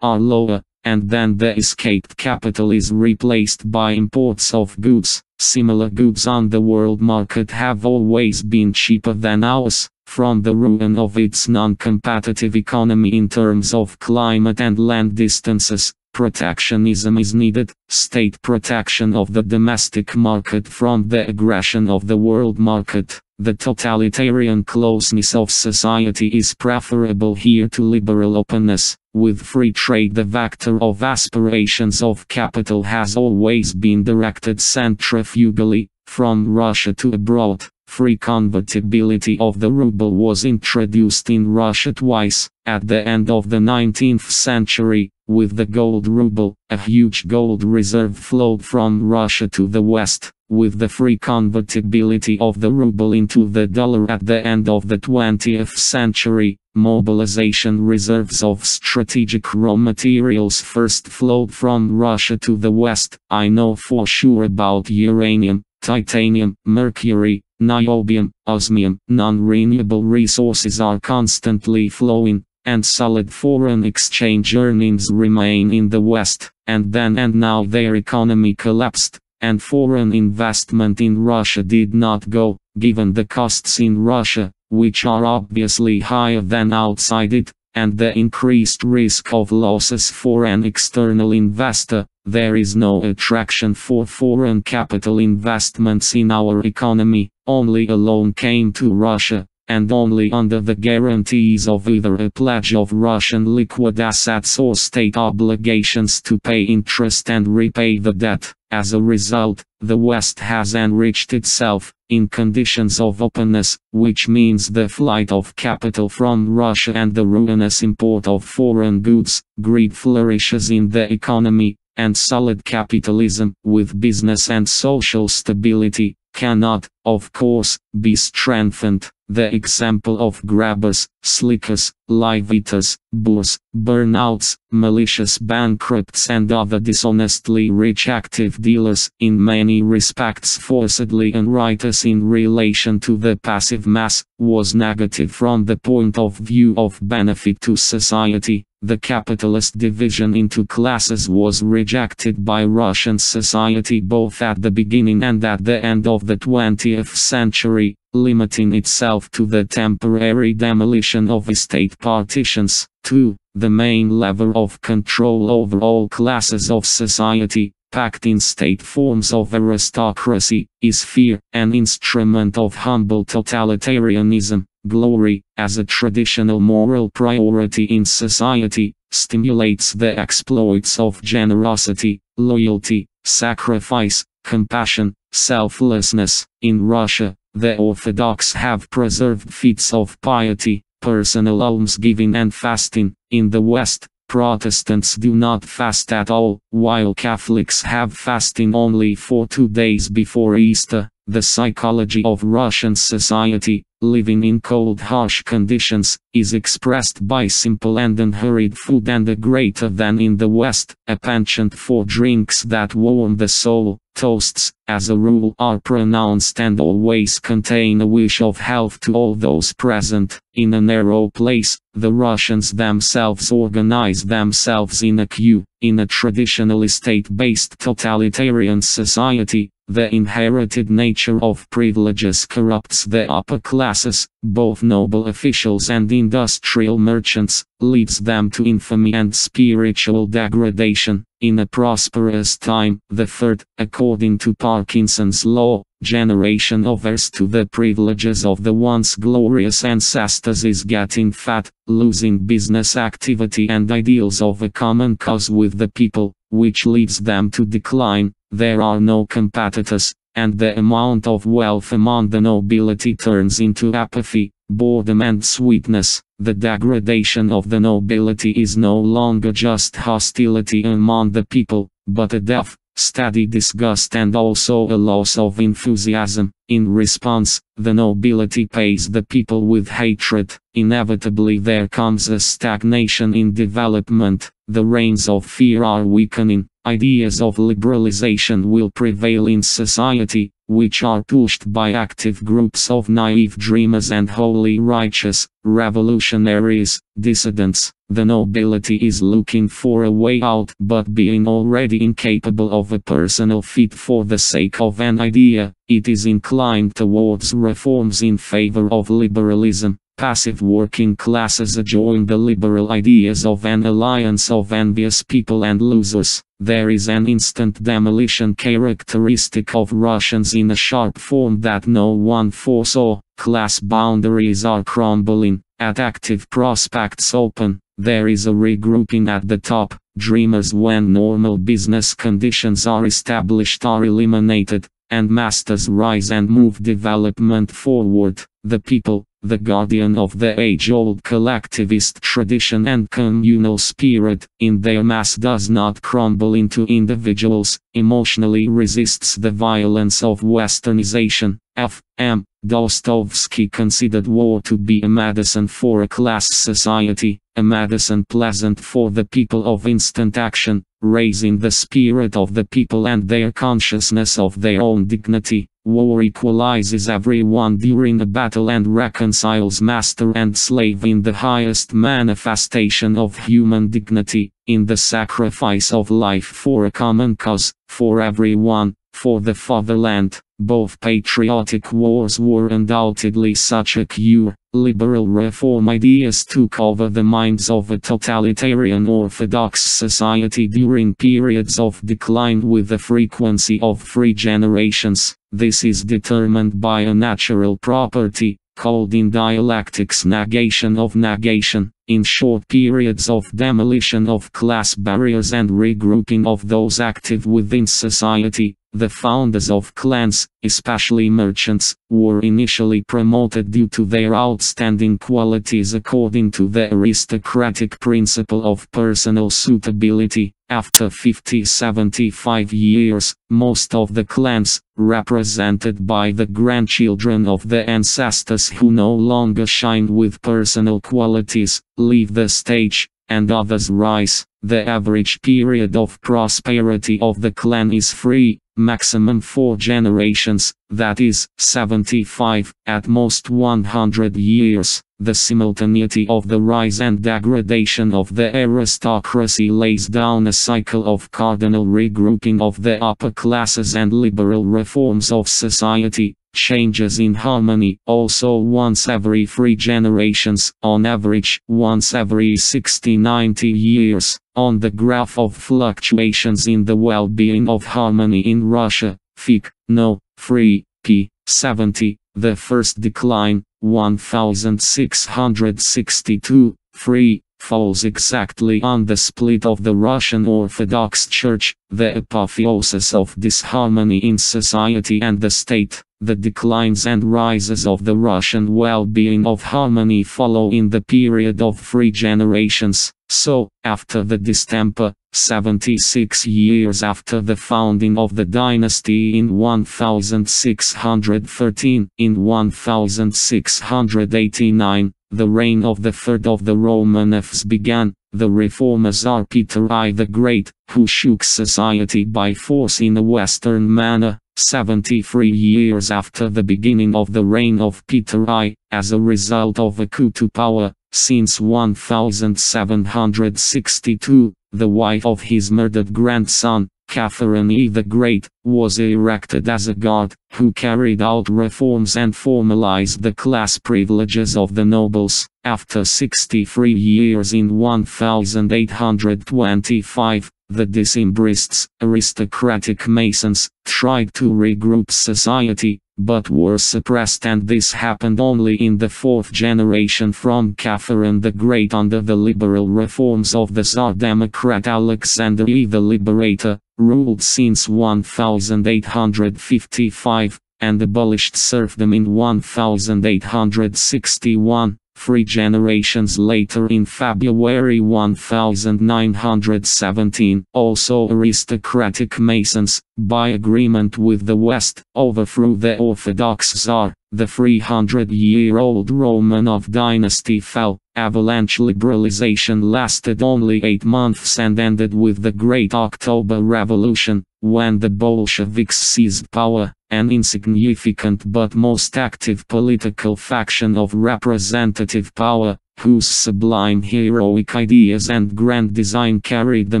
are lower, and then the escaped capital is replaced by imports of goods. Similar goods on the world market have always been cheaper than ours. From the ruin of its non-competitive economy in terms of climate and land distances, protectionism is needed. State protection of the domestic market from the aggression of the world market. The totalitarian closeness of society is preferable here to liberal openness. With free trade, the vector of aspirations of capital has always been directed centrifugally, from Russia to abroad. Free convertibility of the ruble was introduced in Russia twice. At the end of the 19th century, with the gold ruble, a huge gold reserve flowed from Russia to the West. With the free convertibility of the ruble into the dollar at the end of the 20th century, mobilization reserves of strategic raw materials first flowed from Russia to the West. I know for sure about uranium, titanium, mercury, niobium, osmium. Non-renewable resources are constantly flowing, and solid foreign exchange earnings remain in the West. And then and now their economy collapsed, and foreign investment in Russia did not go, given the costs in Russia, which are obviously higher than outside it, and the increased risk of losses for an external investor. There is no attraction for foreign capital investments in our economy. Only a loan came to Russia, and only under the guarantees of either a pledge of Russian liquid assets or state obligations to pay interest and repay the debt. As a result, the West has enriched itself, in conditions of openness, which means the flight of capital from Russia and the ruinous import of foreign goods. Greed flourishes in the economy, and solid capitalism, with business and social stability, cannot, of course, be strengthened. The example of grabbers, slickers, live-eaters, boors, burnouts, malicious bankrupts and other dishonestly rich active dealers, in many respects forcedly unrighteous in relation to the passive mass, was negative from the point of view of benefit to society. The capitalist division into classes was rejected by Russian society both at the beginning and at the end of the 20th century, limiting itself to the temporary demolition of estate partitions. 2. The main lever of control over all classes of society, packed in state forms of aristocracy, is fear, an instrument of humble totalitarianism. Glory, as a traditional moral priority in society, stimulates the exploits of generosity, loyalty, sacrifice, compassion, selflessness. In Russia, the Orthodox have preserved feats of piety, personal almsgiving and fasting. In the West, Protestants do not fast at all, while Catholics have fasting only for 2 days before Easter. The psychology of Russian society, living in cold harsh conditions, is expressed by simple and unhurried food and a greater than in the West, a penchant for drinks that warm the soul. Toasts, as a rule, are pronounced and always contain a wish of health to all those present. In a narrow place, the Russians themselves organize themselves in a queue. In a traditionally state-based totalitarian society, the inherited nature of privileges corrupts the upper classes, both noble officials and industrial merchants, leads them to infamy and spiritual degradation. In a prosperous time, the third, according to Parkinson's law, generation of heirs to the privileges of the once glorious ancestors is getting fat, losing business activity and ideals of a common cause with the people, which leads them to decline. There are no competitors, and the amount of wealth among the nobility turns into apathy, boredom and sweetness. The degradation of the nobility is no longer just hostility among the people, but a deaf, steady disgust and also a loss of enthusiasm. In response, the nobility pays the people with hatred. Inevitably there comes a stagnation in development. The reins of fear are weakening. Ideas of liberalization will prevail in society, which are pushed by active groups of naive dreamers and wholly righteous, revolutionaries, dissidents. The nobility is looking for a way out, but being already incapable of a personal fit for the sake of an idea, it is inclined towards reforms in favor of liberalism. Passive working classes join the liberal ideas of an alliance of envious people and losers. There is an instant demolition characteristic of Russians in a sharp form that no one foresaw. Class boundaries are crumbling, active prospects open. There is a regrouping at the top. Dreamers when normal business conditions are established are eliminated, and masters rise and move development forward. The people, the guardian of the age-old collectivist tradition and communal spirit, in their mass does not crumble into individuals, emotionally resists the violence of westernization. F.M. Dostoevsky considered war to be a medicine for a class society, a medicine pleasant for the people of instant action, raising the spirit of the people and their consciousness of their own dignity. War equalizes everyone during a battle and reconciles master and slave in the highest manifestation of human dignity, in the sacrifice of life for a common cause, for everyone, for the fatherland. Both patriotic wars were undoubtedly such a cure. Liberal reform ideas took over the minds of a totalitarian Orthodox society during periods of decline with the frequency of 3 generations. This is determined by a natural property, called in dialectics negation of negation. In short periods of demolition of class barriers and regrouping of those active within society, the founders of clans, especially merchants, were initially promoted due to their outstanding qualities according to the aristocratic principle of personal suitability. After 50-75 years, most of the clans, represented by the grandchildren of the ancestors who no longer shine with personal qualities, leave the stage, and others rise. The average period of prosperity of the clan is 3, maximum 4 generations, that is, 75, at most 100 years. The simultaneity of the rise and degradation of the aristocracy lays down a cycle of cardinal regrouping of the upper classes and liberal reforms of society. changes in harmony, also once every 3 generations, on average, once every 60-90 years. On the graph of fluctuations in the well-being of harmony in Russia, Fig. No. 3, p. 70, the first decline, 1662, 3, falls exactly on the split of the Russian Orthodox Church, the apotheosis of disharmony in society and the state. The declines and rises of the Russian well-being of harmony follow in the period of 3 generations. So, after the distemper, 76 years after the founding of the dynasty in 1613, in 1689, the reign of the third of the Romanovs began. The reformer Tsar Peter I the Great, who shook society by force in a Western manner, 73 years after the beginning of the reign of Peter I, as a result of a coup to power. Since 1762, the wife of his murdered grandson, Catherine I the Great, was erected as a guard, who carried out reforms and formalized the class privileges of the nobles. After 63 years in 1825, the Decembrists, aristocratic Masons, tried to regroup society, but were suppressed, and this happened only in the 4th generation from Catherine the Great under the liberal reforms of the Tsar Democrat Alexander I the Liberator, ruled since 1855, and abolished serfdom in 1861. 3 generations later, in February 1917, also aristocratic Masons, by agreement with the West, overthrew the Orthodox Tsar. The 300-year-old Romanov dynasty fell. Avalanche liberalization lasted only 8 months and ended with the Great October Revolution, when the Bolsheviks seized power. An insignificant but most active political faction of representative power, whose sublime heroic ideas and grand design carried the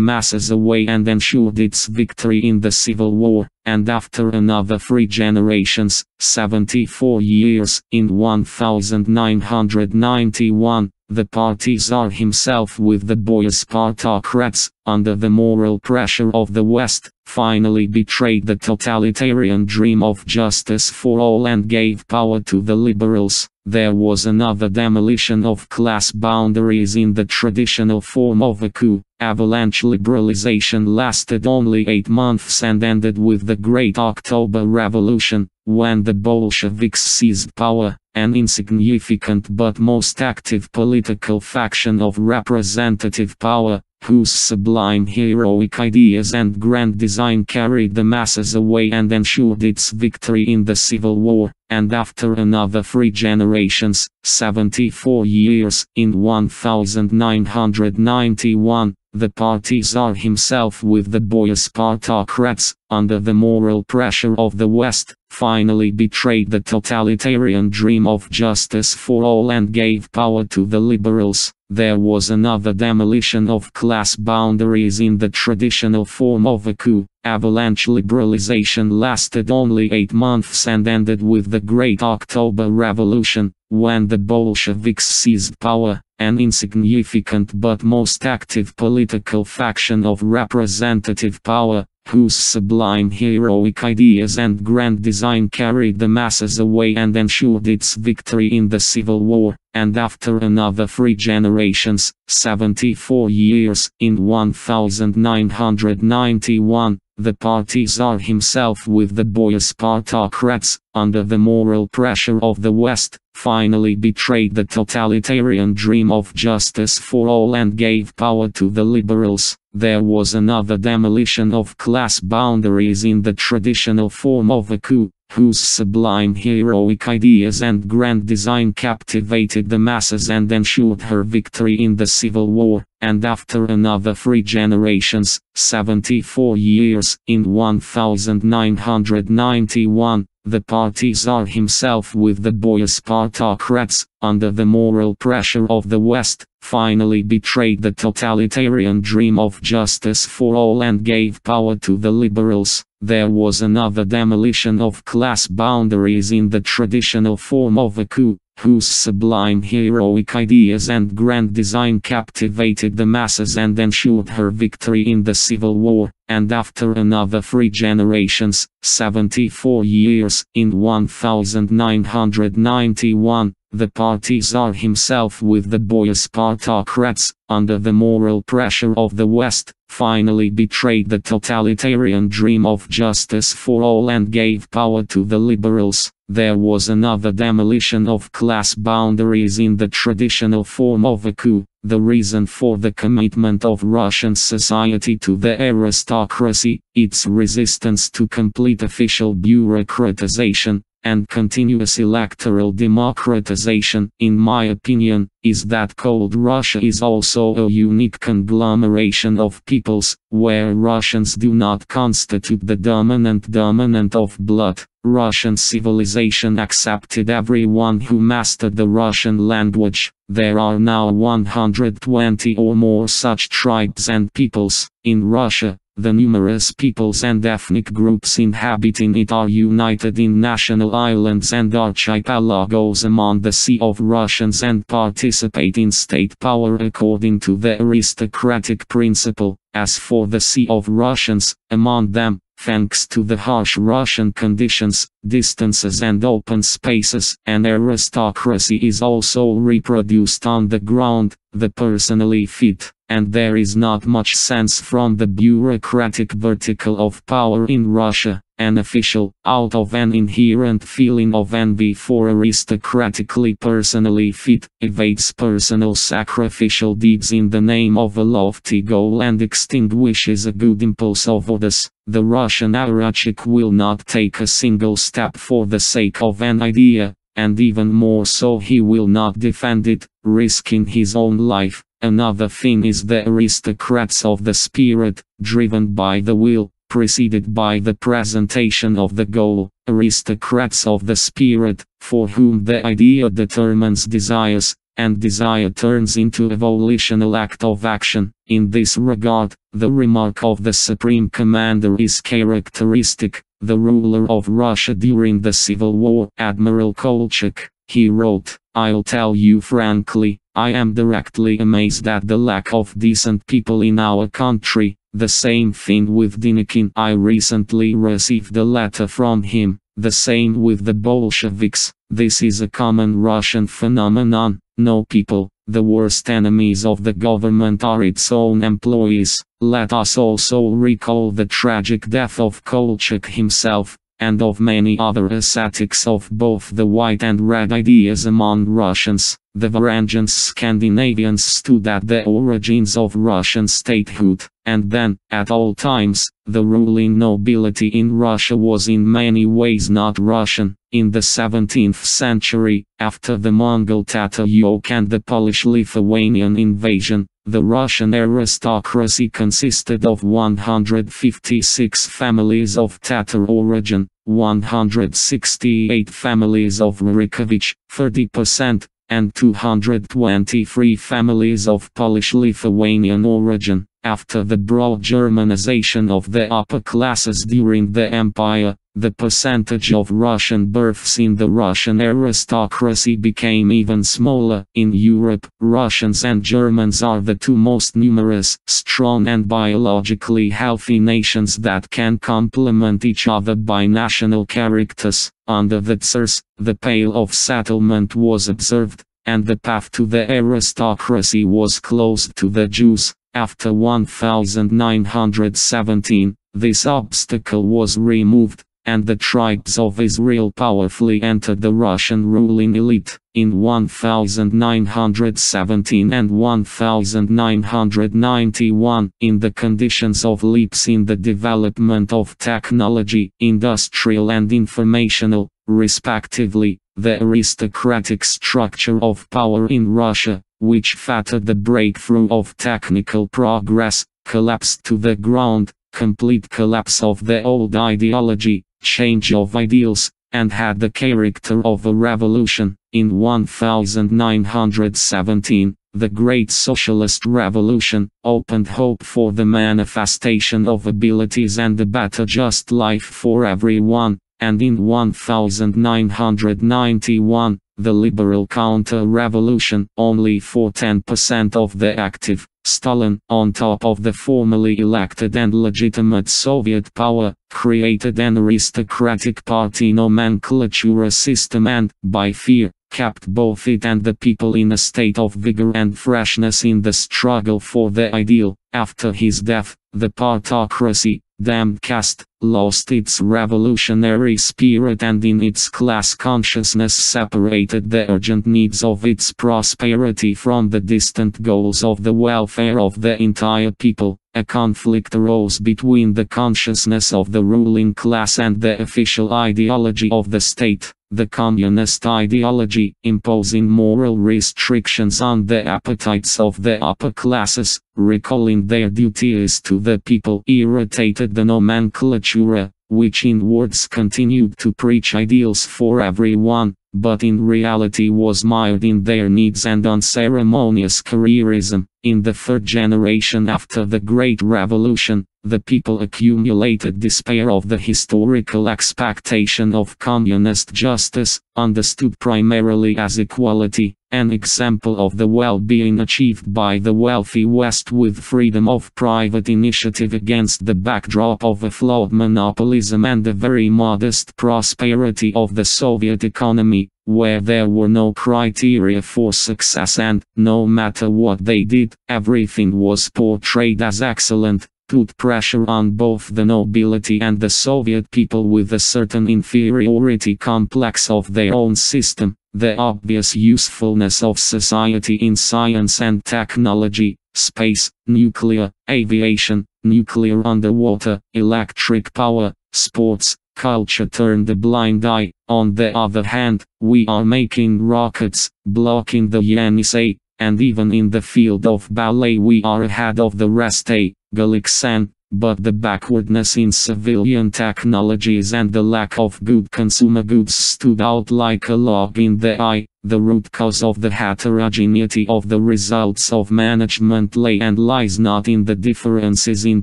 masses away and ensured its victory in the Civil War. And after another 3 generations, 74 years, in 1991, the party Tsar himself with the bourgeois Spartocrats, under the moral pressure of the West, finally betrayed the totalitarian dream of justice for all and gave power to the liberals. There was another demolition of class boundaries in the traditional form of a coup. Avalanche liberalization lasted only 8 months and ended with the Great October Revolution, when the Bolsheviks seized power. An insignificant but most active political faction of representative power, whose sublime heroic ideas and grand design carried the masses away and ensured its victory in the Civil War. And after another 3 generations, 74 years, in 1991, the party Tsar himself with the bourgeois Spartocrats, under the moral pressure of the West, finally betrayed the totalitarian dream of justice for all and gave power to the liberals. There was another demolition of class boundaries in the traditional form of a coup. Avalanche liberalization lasted only 8 months and ended with the Great October Revolution, when the Bolsheviks seized power. An insignificant but most active political faction of representative power, whose sublime heroic ideas and grand design carried the masses away and ensured its victory in the Civil War. And after another 3 generations, 74 years, in 1991, the party Tsar himself with the bourgeois Spartocrats, under the moral pressure of the West, finally betrayed the totalitarian dream of justice for all and gave power to the liberals. There was another demolition of class boundaries in the traditional form of a coup, whose sublime heroic ideas and grand design captivated the masses and ensured her victory in the Civil War. And after another 3 generations, 74 years, in 1991, the party Tsar himself with the bourgeois Spartocrats, under the moral pressure of the West, finally betrayed the totalitarian dream of justice for all and gave power to the liberals. There was another demolition of class boundaries in the traditional form of a coup, whose sublime heroic ideas and grand design captivated the masses and ensured her victory in the Civil War, and after another 3 generations, 74 years, in 1991, the party Tsar himself with the bourgeois Spartocrats, under the moral pressure of the West, finally betrayed the totalitarian dream of justice for all and gave power to the liberals. There was another demolition of class boundaries in the traditional form of a coup. The reason for the commitment of Russian society to the aristocracy, its resistance to complete official bureaucratization, and continuous electoral democratization, in my opinion, is that cold Russia is also a unique conglomeration of peoples, where Russians do not constitute the dominant of blood. Russian civilization accepted everyone who mastered the Russian language. There are now 120 or more such tribes and peoples in Russia. The numerous peoples and ethnic groups inhabiting it are united in national islands and archipelagos among the sea of Russians and participate in state power according to the aristocratic principle. As for the sea of Russians, among them, thanks to the harsh Russian conditions, distances and open spaces, an aristocracy is also reproduced on the ground, the personally fit, and there is not much sense from the bureaucratic vertical of power in Russia. An official, out of an inherent feeling of envy for aristocratically personally fit, evades personal sacrificial deeds in the name of a lofty goal and extinguishes a good impulse of others. The Russian apparatchik will not take a single step for the sake of an idea, and even more so he will not defend it, risking his own life. Another thing is the aristocrats of the spirit, driven by the will, preceded by the presentation of the goal, aristocrats of the spirit, for whom the idea determines desires, and desire turns into a volitional act of action. In this regard, the remark of the Supreme Commander is characteristic. The ruler of Russia during the Civil War, Admiral Kolchak, he wrote, "I'll tell you frankly, I am directly amazed at the lack of decent people in our country." The same thing with Denikin. I recently received a letter from him. The same with the Bolsheviks. This is a common Russian phenomenon. No people. The worst enemies of the government are its own employees. Let us also recall the tragic death of Kolchak himself, and of many other ascetics of both the white and red ideas among Russians. The Varangian Scandinavians stood at the origins of Russian statehood, and then, at all times, the ruling nobility in Russia was in many ways not Russian. In the 17th century, after the Mongol Tatar yoke and the Polish-Lithuanian invasion, the Russian aristocracy consisted of 156 families of Tatar origin, 168 families of Rurikovich, 30%, and 223 families of Polish-Lithuanian origin. After the broad Germanization of the upper classes during the empire, the percentage of Russian births in the Russian aristocracy became even smaller. In Europe, Russians and Germans are the two most numerous, strong and biologically healthy nations that can complement each other by national characters. Under the Tsars, the Pale of Settlement was observed, and the path to the aristocracy was closed to the Jews. After 1917, this obstacle was removed, and the tribes of Israel powerfully entered the Russian ruling elite. In 1917 and 1991, in the conditions of leaps in the development of technology, industrial and informational, respectively, the aristocratic structure of power in Russia, which fettered the breakthrough of technical progress, collapsed to the ground. Complete collapse of the old ideology, change of ideals, and had the character of a revolution. In 1917, the Great Socialist Revolution opened hope for the manifestation of abilities and a better just life for everyone, and in 1991, the liberal counter-revolution, only for 10% of the active, Stalin, on top of the formally elected and legitimate Soviet power, created an aristocratic party nomenclature system and, by fear, kept both it and the people in a state of vigor and freshness in the struggle for the ideal. After his death, the partocracy, damned caste, lost its revolutionary spirit and in its class consciousness separated the urgent needs of its prosperity from the distant goals of the welfare of the entire people. A conflict arose between the consciousness of the ruling class and the official ideology of the state. The communist ideology, imposing moral restrictions on the appetites of the upper classes, recalling their duties to the people, irritated the nomenclature, which in words continued to preach ideals for everyone, but in reality was mired in their needs and unceremonious careerism. In the third generation after the Great Revolution, the people accumulated despair of the historical expectation of communist justice, understood primarily as equality, an example of the well-being achieved by the wealthy West with freedom of private initiative against the backdrop of a flawed monopolism and the very modest prosperity of the Soviet economy, where there were no criteria for success and, no matter what they did, everything was portrayed as excellent, put pressure on both the nobility and the Soviet people with a certain inferiority complex of their own system. The obvious usefulness of society in science and technology, space, nuclear, aviation, nuclear underwater, electric power, sports, culture turned a blind eye. On the other hand, we are making rockets, blocking the NSA, and even in the field of ballet we are ahead of the rest. Galixan, but the backwardness in civilian technologies and the lack of good consumer goods stood out like a log in the eye. The root cause of the heterogeneity of the results of management lay and lies not in the differences in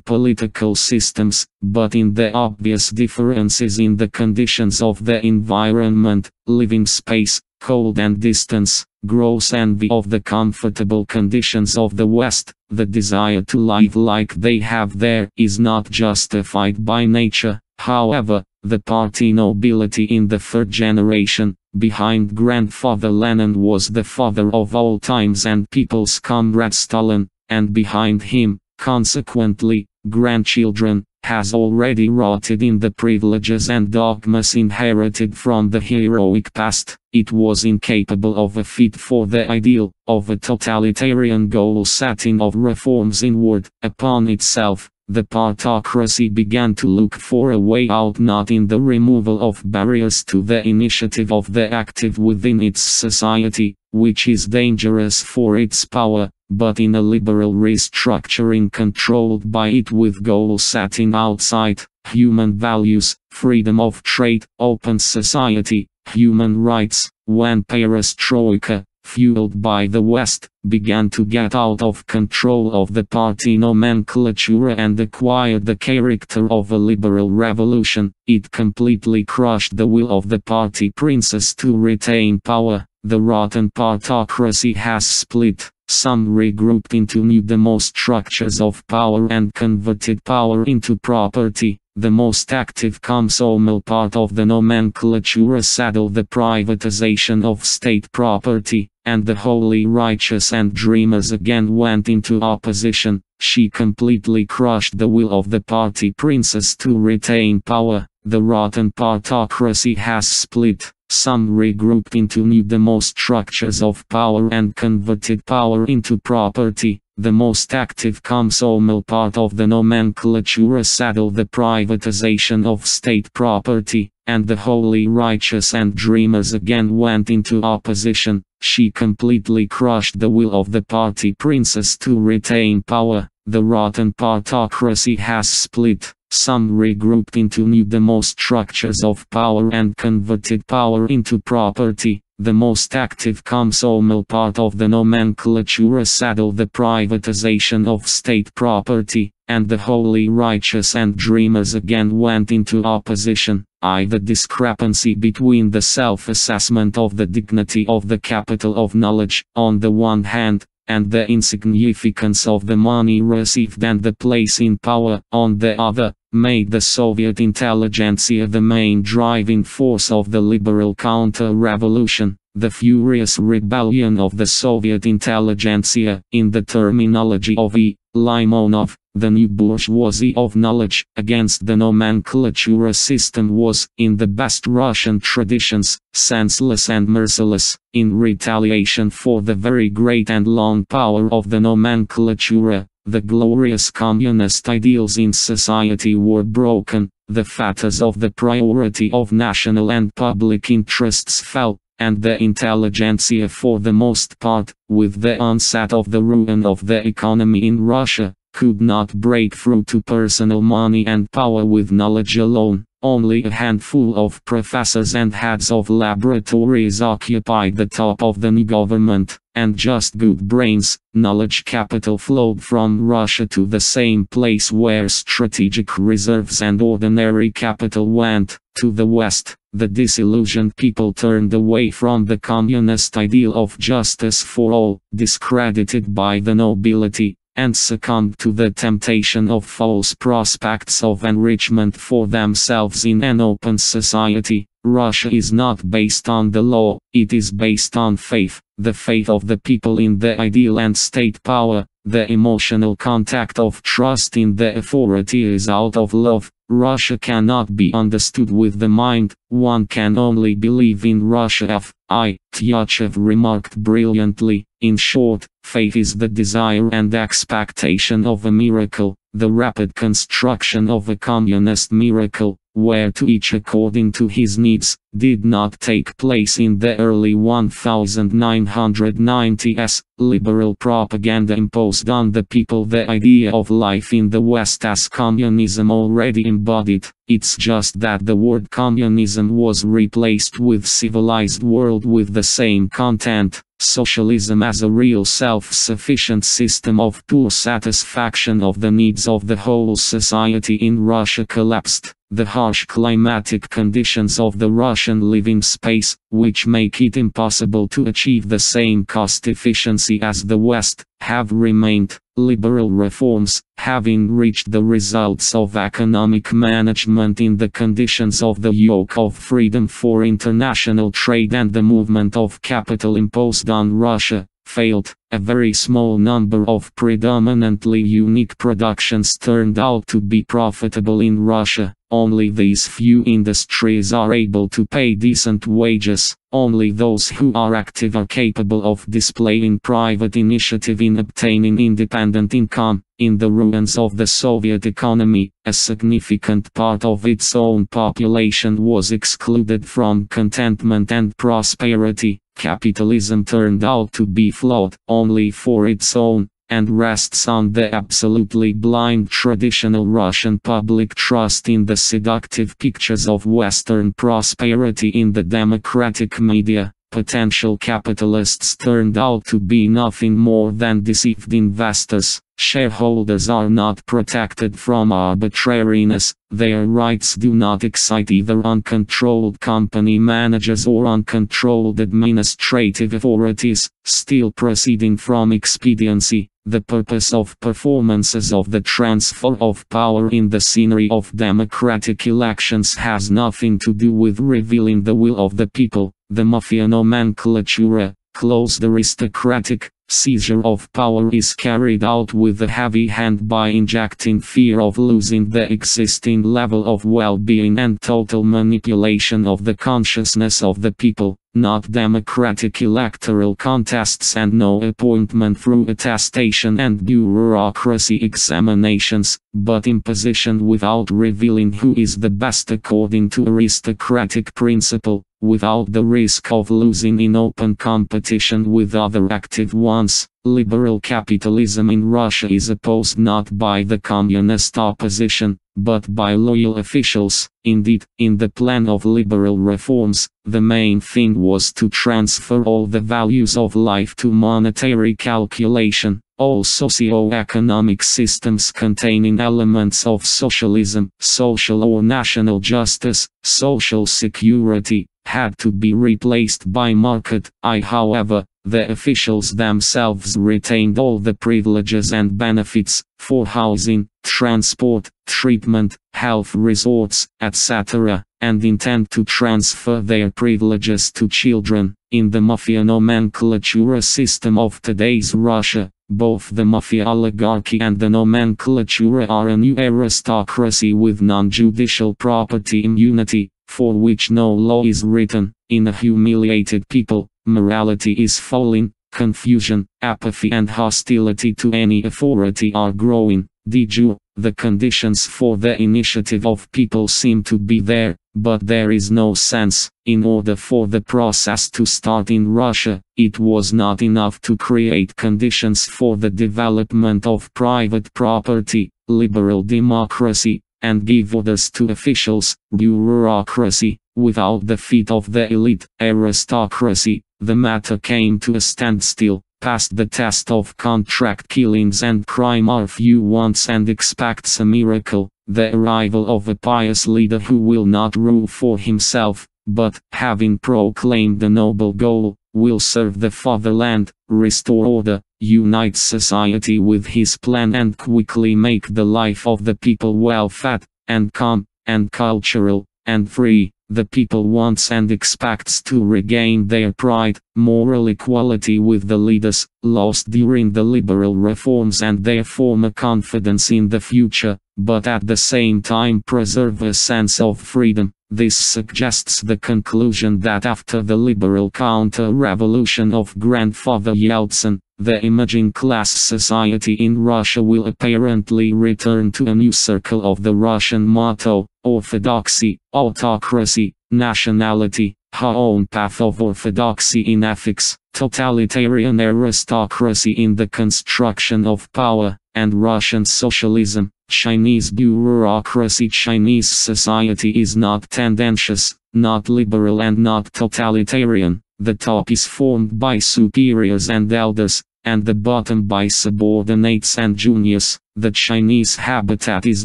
political systems, but in the obvious differences in the conditions of the environment, living space, cold and distance, gross envy of the comfortable conditions of the West. The desire to live like they have there is not justified by nature. However, the party nobility in the third generation, behind grandfather Lenin, was the father of all times and people's comrade Stalin, and behind him, consequently, grandchildren, has already rotted in the privileges and dogmas inherited from the heroic past. It was incapable of a fit for the ideal, of a totalitarian goal-setting of reforms inward, upon itself. The partocracy began to look for a way out, not in the removal of barriers to the initiative of the active within its society, which is dangerous for its power, but in a liberal restructuring controlled by it with goal-setting outside, human values, freedom of trade, open society, human rights. When perestroika, fueled by the West, began to get out of control of the party nomenclature and acquired the character of a liberal revolution, it completely crushed the will of the party princes to retain power. The rotten partocracy has split. Some regrouped into new demo structures of power and converted power into property. The most active Komsomol part of the nomenclature saddled the privatization of state property, and the wholly righteous and dreamers again went into opposition. She completely crushed the will of the party princes to retain power. The rotten partocracy has split. Some regrouped into new demo structures of power and converted power into property. The most active Komsomol part of the nomenclature saddled the privatization of state property, and the wholly righteous and dreamers again went into opposition. She completely crushed the will of the party princes to retain power. The rotten partocracy has split. some regrouped into new demo structures of power and converted power into property. The most active Komsomol part of the nomenclature saddled the privatization of state property, and the wholly righteous and dreamers again went into opposition. The discrepancy between the self-assessment of the dignity of the capital of knowledge, on the one hand, and the insignificance of the money received and the place in power, on the other, made the Soviet intelligentsia the main driving force of the liberal counter-revolution. The furious rebellion of the Soviet intelligentsia, in the terminology of E. Limonov, the new bourgeoisie of knowledge, against the nomenclature system was, in the best Russian traditions, senseless and merciless. In retaliation for the very great and long power of the nomenclature, the glorious communist ideals in society were broken, the fetters of the priority of national and public interests fell, and the intelligentsia for the most part, with the onset of the ruin of the economy in Russia, could not break through to personal money and power with knowledge alone. Only a handful of professors and heads of laboratories occupied the top of the new government, and just good brains, knowledge capital flowed from Russia to the same place where strategic reserves and ordinary capital went, to the West. The disillusioned people turned away from the communist ideal of justice for all, discredited by the nobility, and succumbed to the temptation of false prospects of enrichment for themselves in an open society. Russia is not based on the law, it is based on faith, the faith of the people in the ideal and state power. The emotional contact of trust in the authority is out of love. Russia cannot be understood with the mind, one can only believe in Russia. F.I. Devyatov remarked brilliantly. In short, faith is the desire and expectation of a miracle, the rapid construction of a communist miracle, where to each according to his needs, did not take place in the early 1990s. Liberal propaganda imposed on the people the idea of life in the West as communism already embodied. It's just that the word communism was replaced with civilized world with the same content. Socialism as a real self-sufficient system of pure satisfaction of the needs of the whole society in Russia collapsed. The harsh climatic conditions of the Russian living space, which make it impossible to achieve the same cost efficiency as the West, have remained. Liberal reforms, having reached the results of economic management in the conditions of the yoke of freedom for international trade and the movement of capital imposed on Russia, failed. A very small number of predominantly unique productions turned out to be profitable in Russia. Only these few industries are able to pay decent wages. Only those who are active are capable of displaying private initiative in obtaining independent income. In the ruins of the Soviet economy, a significant part of its own population was excluded from contentment and prosperity. Capitalism turned out to be flawed only for its own, and rests on the absolutely blind traditional Russian public trust in the seductive pictures of Western prosperity in the democratic media. Potential capitalists turned out to be nothing more than deceived investors. Shareholders are not protected from arbitrariness, their rights do not excite either uncontrolled company managers or uncontrolled administrative authorities, still proceeding from expediency. The purpose of performances of the transfer of power in the scenery of democratic elections has nothing to do with revealing the will of the people. The mafia nomenclature, closed aristocratic, seizure of power is carried out with a heavy hand by injecting fear of losing the existing level of well-being and total manipulation of the consciousness of the people. Not democratic electoral contests and no appointment through attestation and bureaucracy examinations, but imposition without revealing who is the best according to aristocratic principle, without the risk of losing in open competition with other active ones. Liberal capitalism in Russia is opposed not by the communist opposition, but by loyal officials. Indeed, in the plan of liberal reforms, the main thing was to transfer all the values of life to monetary calculation. All socio-economic systems containing elements of socialism, social or national justice, social security, had to be replaced by market. However, the officials themselves retained all the privileges and benefits, for housing, transport, treatment, health resorts, etc., and intend to transfer their privileges to children. In the mafia nomenclature system of today's Russia, both the mafia oligarchy and the nomenclature are a new aristocracy with non-judicial property immunity, for which no law is written. In a humiliated people, morality is falling, confusion, apathy and hostility to any authority are growing. De jure, the conditions for the initiative of people seem to be there, but there is no sense. In order for the process to start in Russia, it was not enough to create conditions for the development of private property, liberal democracy, and give orders to officials, bureaucracy. Without the feet of the elite, aristocracy, the matter came to a standstill. Past the test of contract killings and crime are few wants and expects a miracle, the arrival of a pious leader who will not rule for himself, but, having proclaimed a noble goal, will serve the fatherland, restore order, unite society with his plan and quickly make the life of the people well-fed, and calm, and cultural, and free. The people wants and expects to regain their pride, moral equality with the leaders, lost during the liberal reforms and their former confidence in the future, but at the same time preserve a sense of freedom. This suggests the conclusion that after the liberal counter-revolution of grandfather Yeltsin, the emerging class society in Russia will apparently return to a new circle of the Russian motto: orthodoxy, autocracy, nationality, her own path of orthodoxy in ethics, totalitarian aristocracy in the construction of power, and Russian socialism. Chinese bureaucracy. Chinese society is not tendentious, not liberal and not totalitarian. The top is formed by superiors and elders, and the bottom by subordinates and juniors. The Chinese habitat is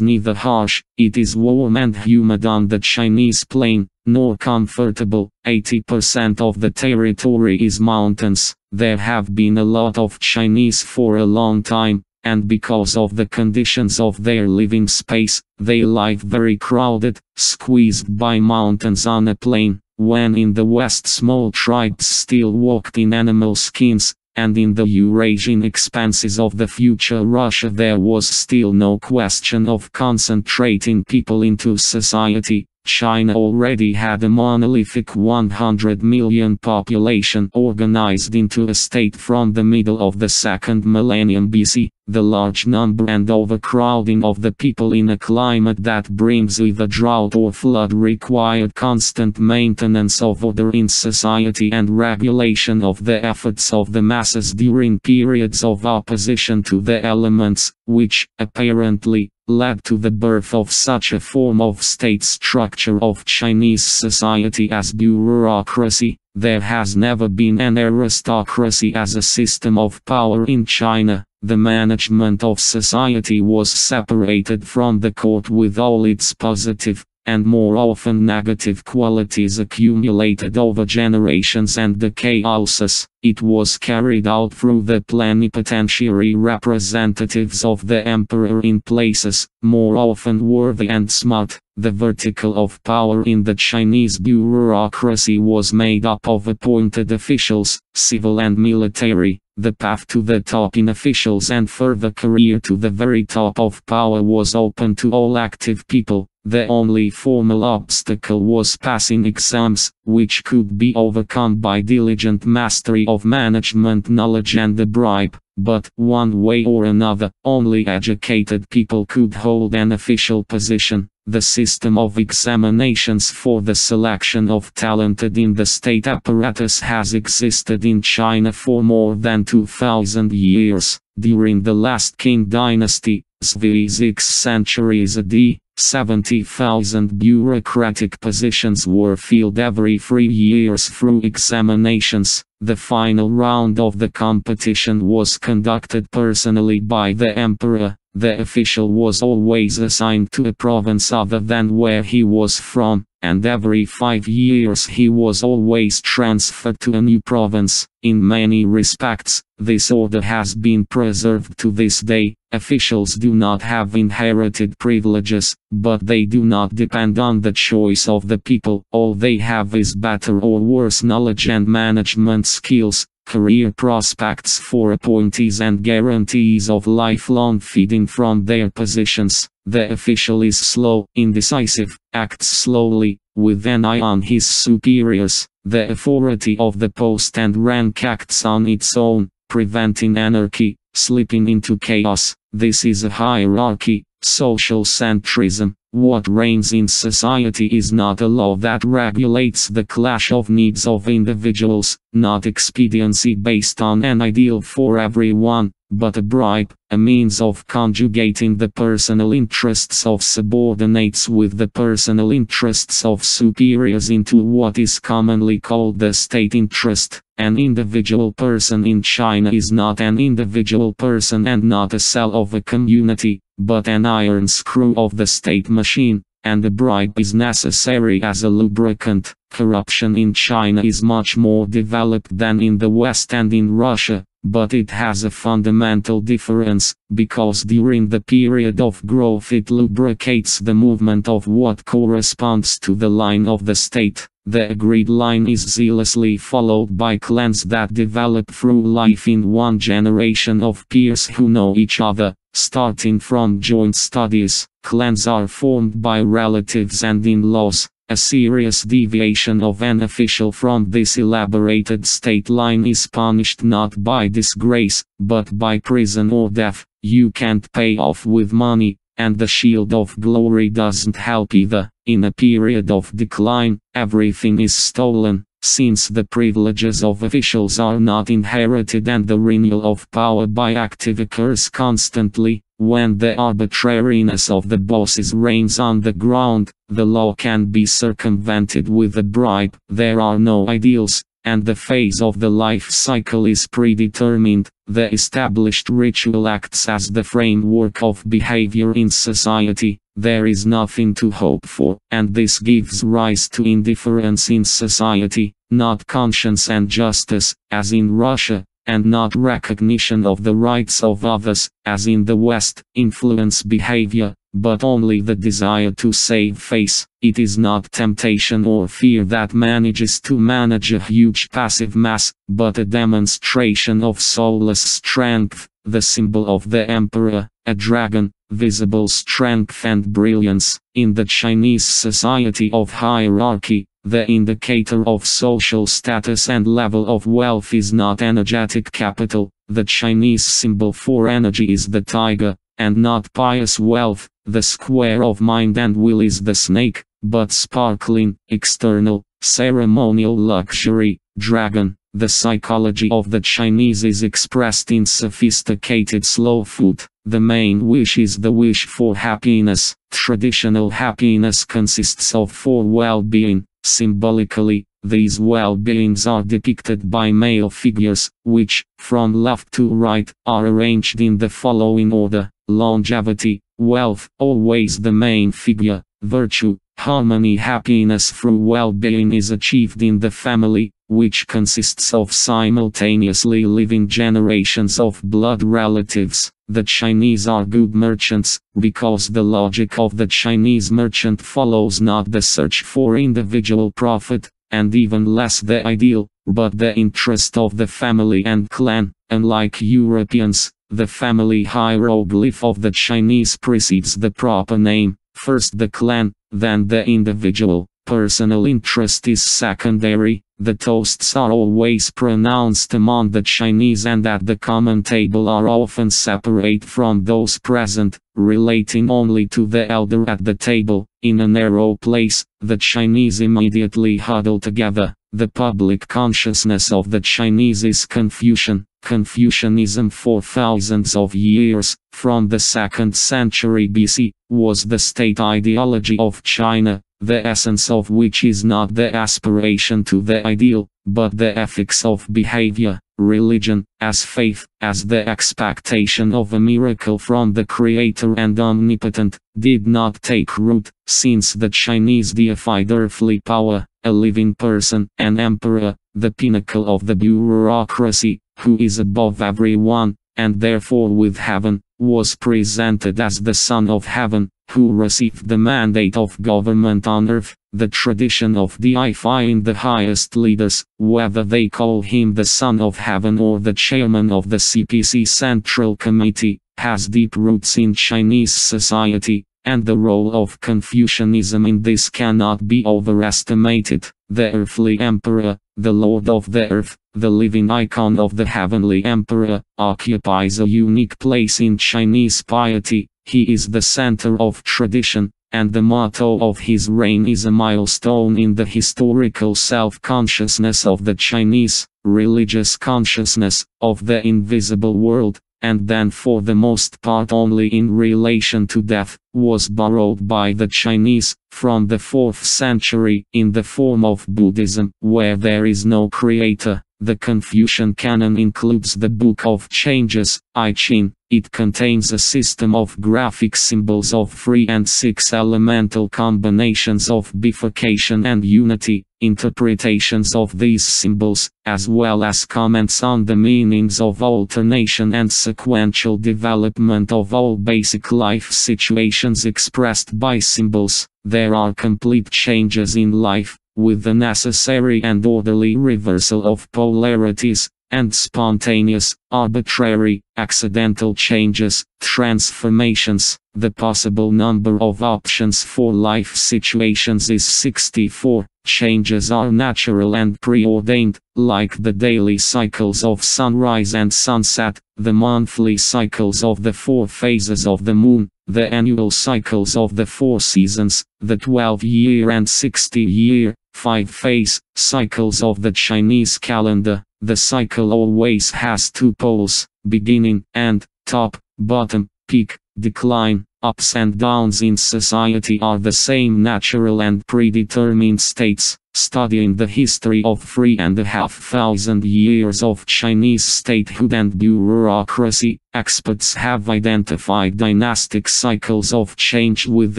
neither harsh, it is warm and humid on the Chinese plain, nor comfortable. 80% of the territory is mountains. There have been a lot of Chinese for a long time, and because of the conditions of their living space, they live very crowded, squeezed by mountains on a plain. When in the West small tribes still walked in animal skins, and in the Eurasian expanses of the future Russia there was still no question of concentrating people into society. China already had a monolithic 100 million population organized into a state from the middle of the second millennium BC. The large number and overcrowding of the people in a climate that brings either drought or flood required constant maintenance of order in society and regulation of the efforts of the masses during periods of opposition to the elements, which, apparently, led to the birth of such a form of state structure of Chinese society as bureaucracy. There has never been an aristocracy as a system of power in China. The management of society was separated from the court with all its positive, and more often negative qualities accumulated over generations and decades. It was carried out through the plenipotentiary representatives of the emperor in places, more often worthy and smart. The vertical of power in the Chinese bureaucracy was made up of appointed officials, civil and military. The path to the top in officials and further career to the very top of power was open to all active people. The only formal obstacle was passing exams, which could be overcome by diligent mastery of management knowledge and a bribe. But, one way or another, only educated people could hold an official position. The system of examinations for the selection of talented in the state apparatus has existed in China for more than 2000 years. During the last Qing dynasty, 6 centuries AD, 70,000 bureaucratic positions were filled every 3 years through examinations. The final round of the competition was conducted personally by the emperor. The official was always assigned to a province other than where he was from, and every 5 years he was always transferred to a new province. In many respects, this order has been preserved to this day. Officials do not have inherited privileges, but they do not depend on the choice of the people. All they have is better or worse knowledge and management skills, career prospects for appointees and guarantees of lifelong feeding from their positions. The official is slow, indecisive, acts slowly, with an eye on his superiors. The authority of the post and rank acts on its own, preventing anarchy, slipping into chaos. This is a hierarchy, social centrism. What reigns in society is not a law that regulates the clash of needs of individuals, not expediency based on an ideal for everyone, but a bribe, a means of conjugating the personal interests of subordinates with the personal interests of superiors into what is commonly called the state interest. An individual person in China is not an individual person and not a cell of a community, but an iron screw of the state machine, and a bribe is necessary as a lubricant. Corruption in China is much more developed than in the West and in Russia, but it has a fundamental difference, because during the period of growth it lubricates the movement of what corresponds to the line of the state. The agreed line is zealously followed by clans that develop through life in one generation of peers who know each other, starting from joint studies. Clans are formed by relatives and in-laws. A serious deviation of an official from this elaborated state line is punished not by disgrace, but by prison or death. You can't pay off with money, and the shield of glory doesn't help either. In a period of decline, everything is stolen, since the privileges of officials are not inherited and the renewal of power by active occurs constantly. When the arbitrariness of the bosses reigns on the ground, the law can be circumvented with a bribe. There are no ideals, and the phase of the life cycle is predetermined. The established ritual acts as the framework of behavior in society. There is nothing to hope for, and this gives rise to indifference in society, not conscience and justice, as in Russia, and not recognition of the rights of others, as in the West. Influence behavior, but only the desire to save face. It is not temptation or fear that manages to manage a huge passive mass, but a demonstration of soulless strength, the symbol of the emperor, a dragon, visible strength and brilliance. In the Chinese society of hierarchy, the indicator of social status and level of wealth is not energetic capital. The Chinese symbol for energy is the tiger, and not pious wealth. The square of mind and will is the snake, but sparkling, external, ceremonial luxury, dragon. The psychology of the Chinese is expressed in sophisticated slow food. The main wish is the wish for happiness. Traditional happiness consists of 4 well-being. Symbolically, these well-beings are depicted by male figures, which, from left to right, are arranged in the following order: longevity, wealth, always the main figure; virtue, harmony. Happiness through well-being is achieved in the family, which consists of simultaneously living generations of blood relatives. The Chinese are good merchants, because the logic of the Chinese merchant follows not the search for individual profit, and even less the ideal, but the interest of the family and clan. Unlike Europeans, the family hieroglyph of the Chinese precedes the proper name, first the clan, then the individual. Personal interest is secondary. The toasts are always pronounced among the Chinese, and at the common table are often separate from those present, relating only to the elder at the table. In a narrow place, the Chinese immediately huddle together. The public consciousness of the Chinese is Confucian. Confucianism for thousands of years, from the 2nd century BC, was the state ideology of China, the essence of which is not the aspiration to the ideal, but the ethics of behavior. Religion, as faith, as the expectation of a miracle from the Creator and Omnipotent, did not take root, since the Chinese deified earthly power, a living person, an emperor, the pinnacle of the bureaucracy, who is above everyone, and therefore with heaven, was presented as the Son of Heaven, who received the mandate of government on earth. The tradition of deifying the highest leaders, whether they call him the Son of Heaven or the chairman of the CPC Central Committee, has deep roots in Chinese society, and the role of Confucianism in this cannot be overestimated. The earthly emperor, the Lord of the earth, the living icon of the heavenly emperor, occupies a unique place in Chinese piety. He is the center of tradition, and the motto of his reign is a milestone in the historical self-consciousness of the Chinese, religious consciousness, of the invisible world, and then for the most part only in relation to death, was borrowed by the Chinese, from the 4th century, in the form of Buddhism, where there is no creator. The Confucian canon includes the Book of Changes, I Ching. It contains a system of graphic symbols of 3 and 6 elemental combinations of bifurcation and unity, interpretations of these symbols, as well as comments on the meanings of alternation and sequential development of all basic life situations expressed by symbols. There are complete changes in life, with the necessary and orderly reversal of polarities, and spontaneous, arbitrary, accidental changes, transformations. The possible number of options for life situations is 64. Changes are natural and preordained, like the daily cycles of sunrise and sunset, the monthly cycles of the 4 phases of the moon, the annual cycles of the 4 seasons, the 12-year and 60-year, 5-phase cycles of the Chinese calendar. The cycle always has 2 poles, beginning, end, top, bottom, peak, decline. Ups and downs in society are the same natural and predetermined states. Studying the history of 3,500 years of Chinese statehood and bureaucracy, experts have identified dynastic cycles of change with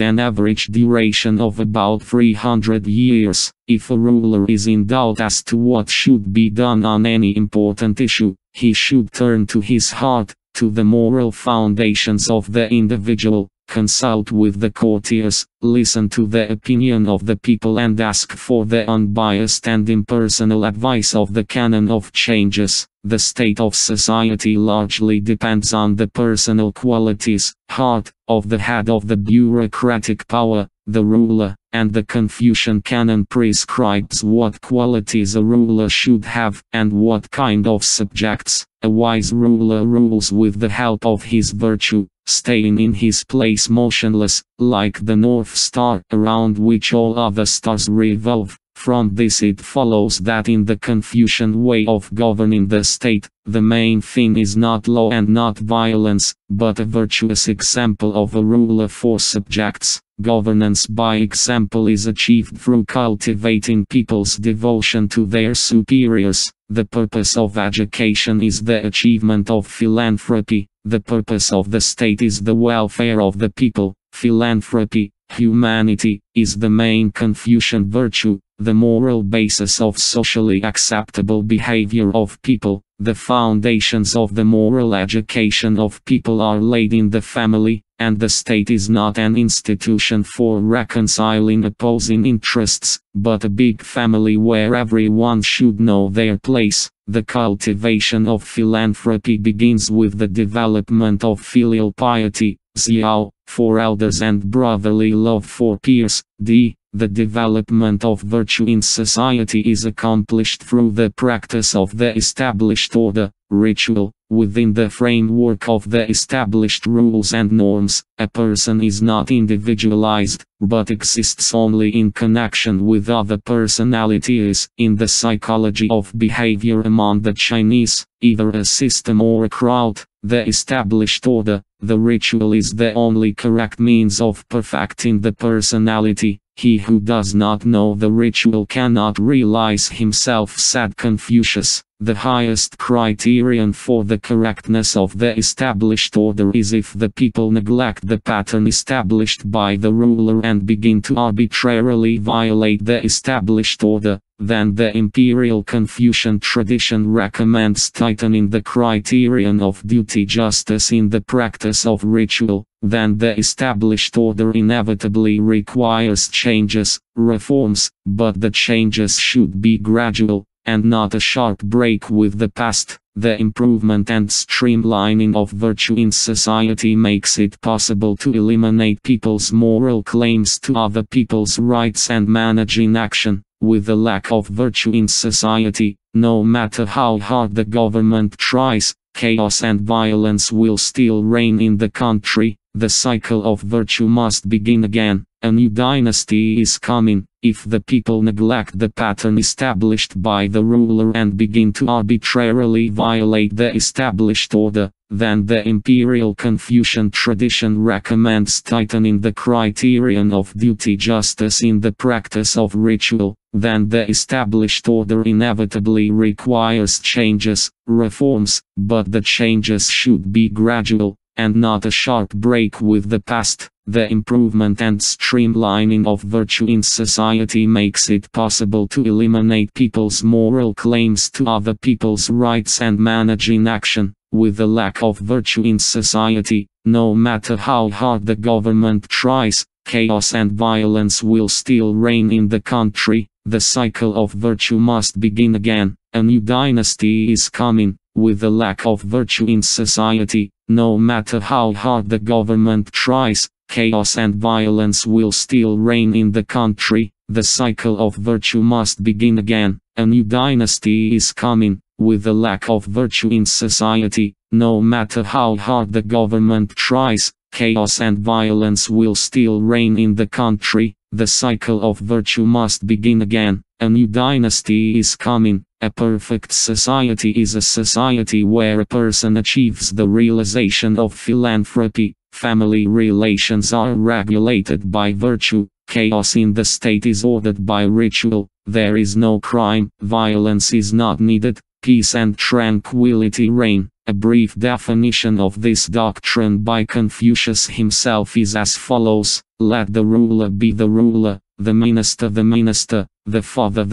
an average duration of about 300 years. If a ruler is in doubt as to what should be done on any important issue, he should turn to his heart, to the moral foundations of the individual, consult with the courtiers, listen to the opinion of the people, and ask for the unbiased and impersonal advice of the canon of changes. The state of society largely depends on the personal qualities, heart, of the head of the bureaucratic power, the ruler, and the Confucian canon prescribes what qualities a ruler should have, and what kind of subjects. A wise ruler rules with the help of his virtue, staying in his place motionless, like the North Star, around which all other stars revolve. From this it follows that in the Confucian way of governing the state, the main thing is not law and not violence, but a virtuous example of a ruler for subjects. Governance by example is achieved through cultivating people's devotion to their superiors. The purpose of education is the achievement of philanthropy. The purpose of the state is the welfare of the people. Philanthropy, humanity, is the main Confucian virtue, the moral basis of socially acceptable behavior of people. The foundations of the moral education of people are laid in the family, and the state is not an institution for reconciling opposing interests, but a big family where everyone should know their place. The cultivation of philanthropy begins with the development of filial piety, xiao, for elders, and brotherly love for peers, di, The development of virtue in society is accomplished through the practice of the established order, ritual. Within the framework of the established rules and norms, a person is not individualized, but exists only in connection with other personalities. In the psychology of behavior among the Chinese, either a system or a crowd, the established order, the ritual is the only correct means of perfecting the personality. He who does not know the ritual cannot realize himself, said Confucius. The highest criterion for the correctness of the established order is if the people neglect the pattern established by the ruler and begin to arbitrarily violate the established order. Then the imperial Confucian tradition recommends tightening the criterion of duty justice in the practice of ritual. Then the established order inevitably requires changes, reforms, but the changes should be gradual, and not a sharp break with the past. The improvement and streamlining of virtue in society makes it possible to eliminate people's moral claims to other people's rights and manage inaction. With the lack of virtue in society, no matter how hard the government tries, chaos and violence will still reign in the country. The cycle of virtue must begin again. A new dynasty is coming. If the people neglect the pattern established by the ruler and begin to arbitrarily violate the established order, then the imperial Confucian tradition recommends tightening the criterion of duty justice in the practice of ritual. Then the established order inevitably requires changes, reforms, but the changes should be gradual, and not a sharp break with the past. The improvement and streamlining of virtue in society makes it possible to eliminate people's moral claims to other people's rights and manage inaction. With the lack of virtue in society, no matter how hard the government tries, chaos and violence will still reign in the country. The cycle of virtue must begin again. A new dynasty is coming. With the lack of virtue in society, no matter how hard the government tries, chaos and violence will still reign in the country. The cycle of virtue must begin again. A new dynasty is coming. With the lack of virtue in society, no matter how hard the government tries, chaos and violence will still reign in the country. The cycle of virtue must begin again. A new dynasty is coming. A perfect society is a society where a person achieves the realization of philanthropy. Family relations are regulated by virtue. Chaos in the state is ordered by ritual. There is no crime. Violence is not needed. Peace and tranquility reign. A brief definition of this doctrine by Confucius himself is as follows: let the ruler be the ruler, the minister, the father,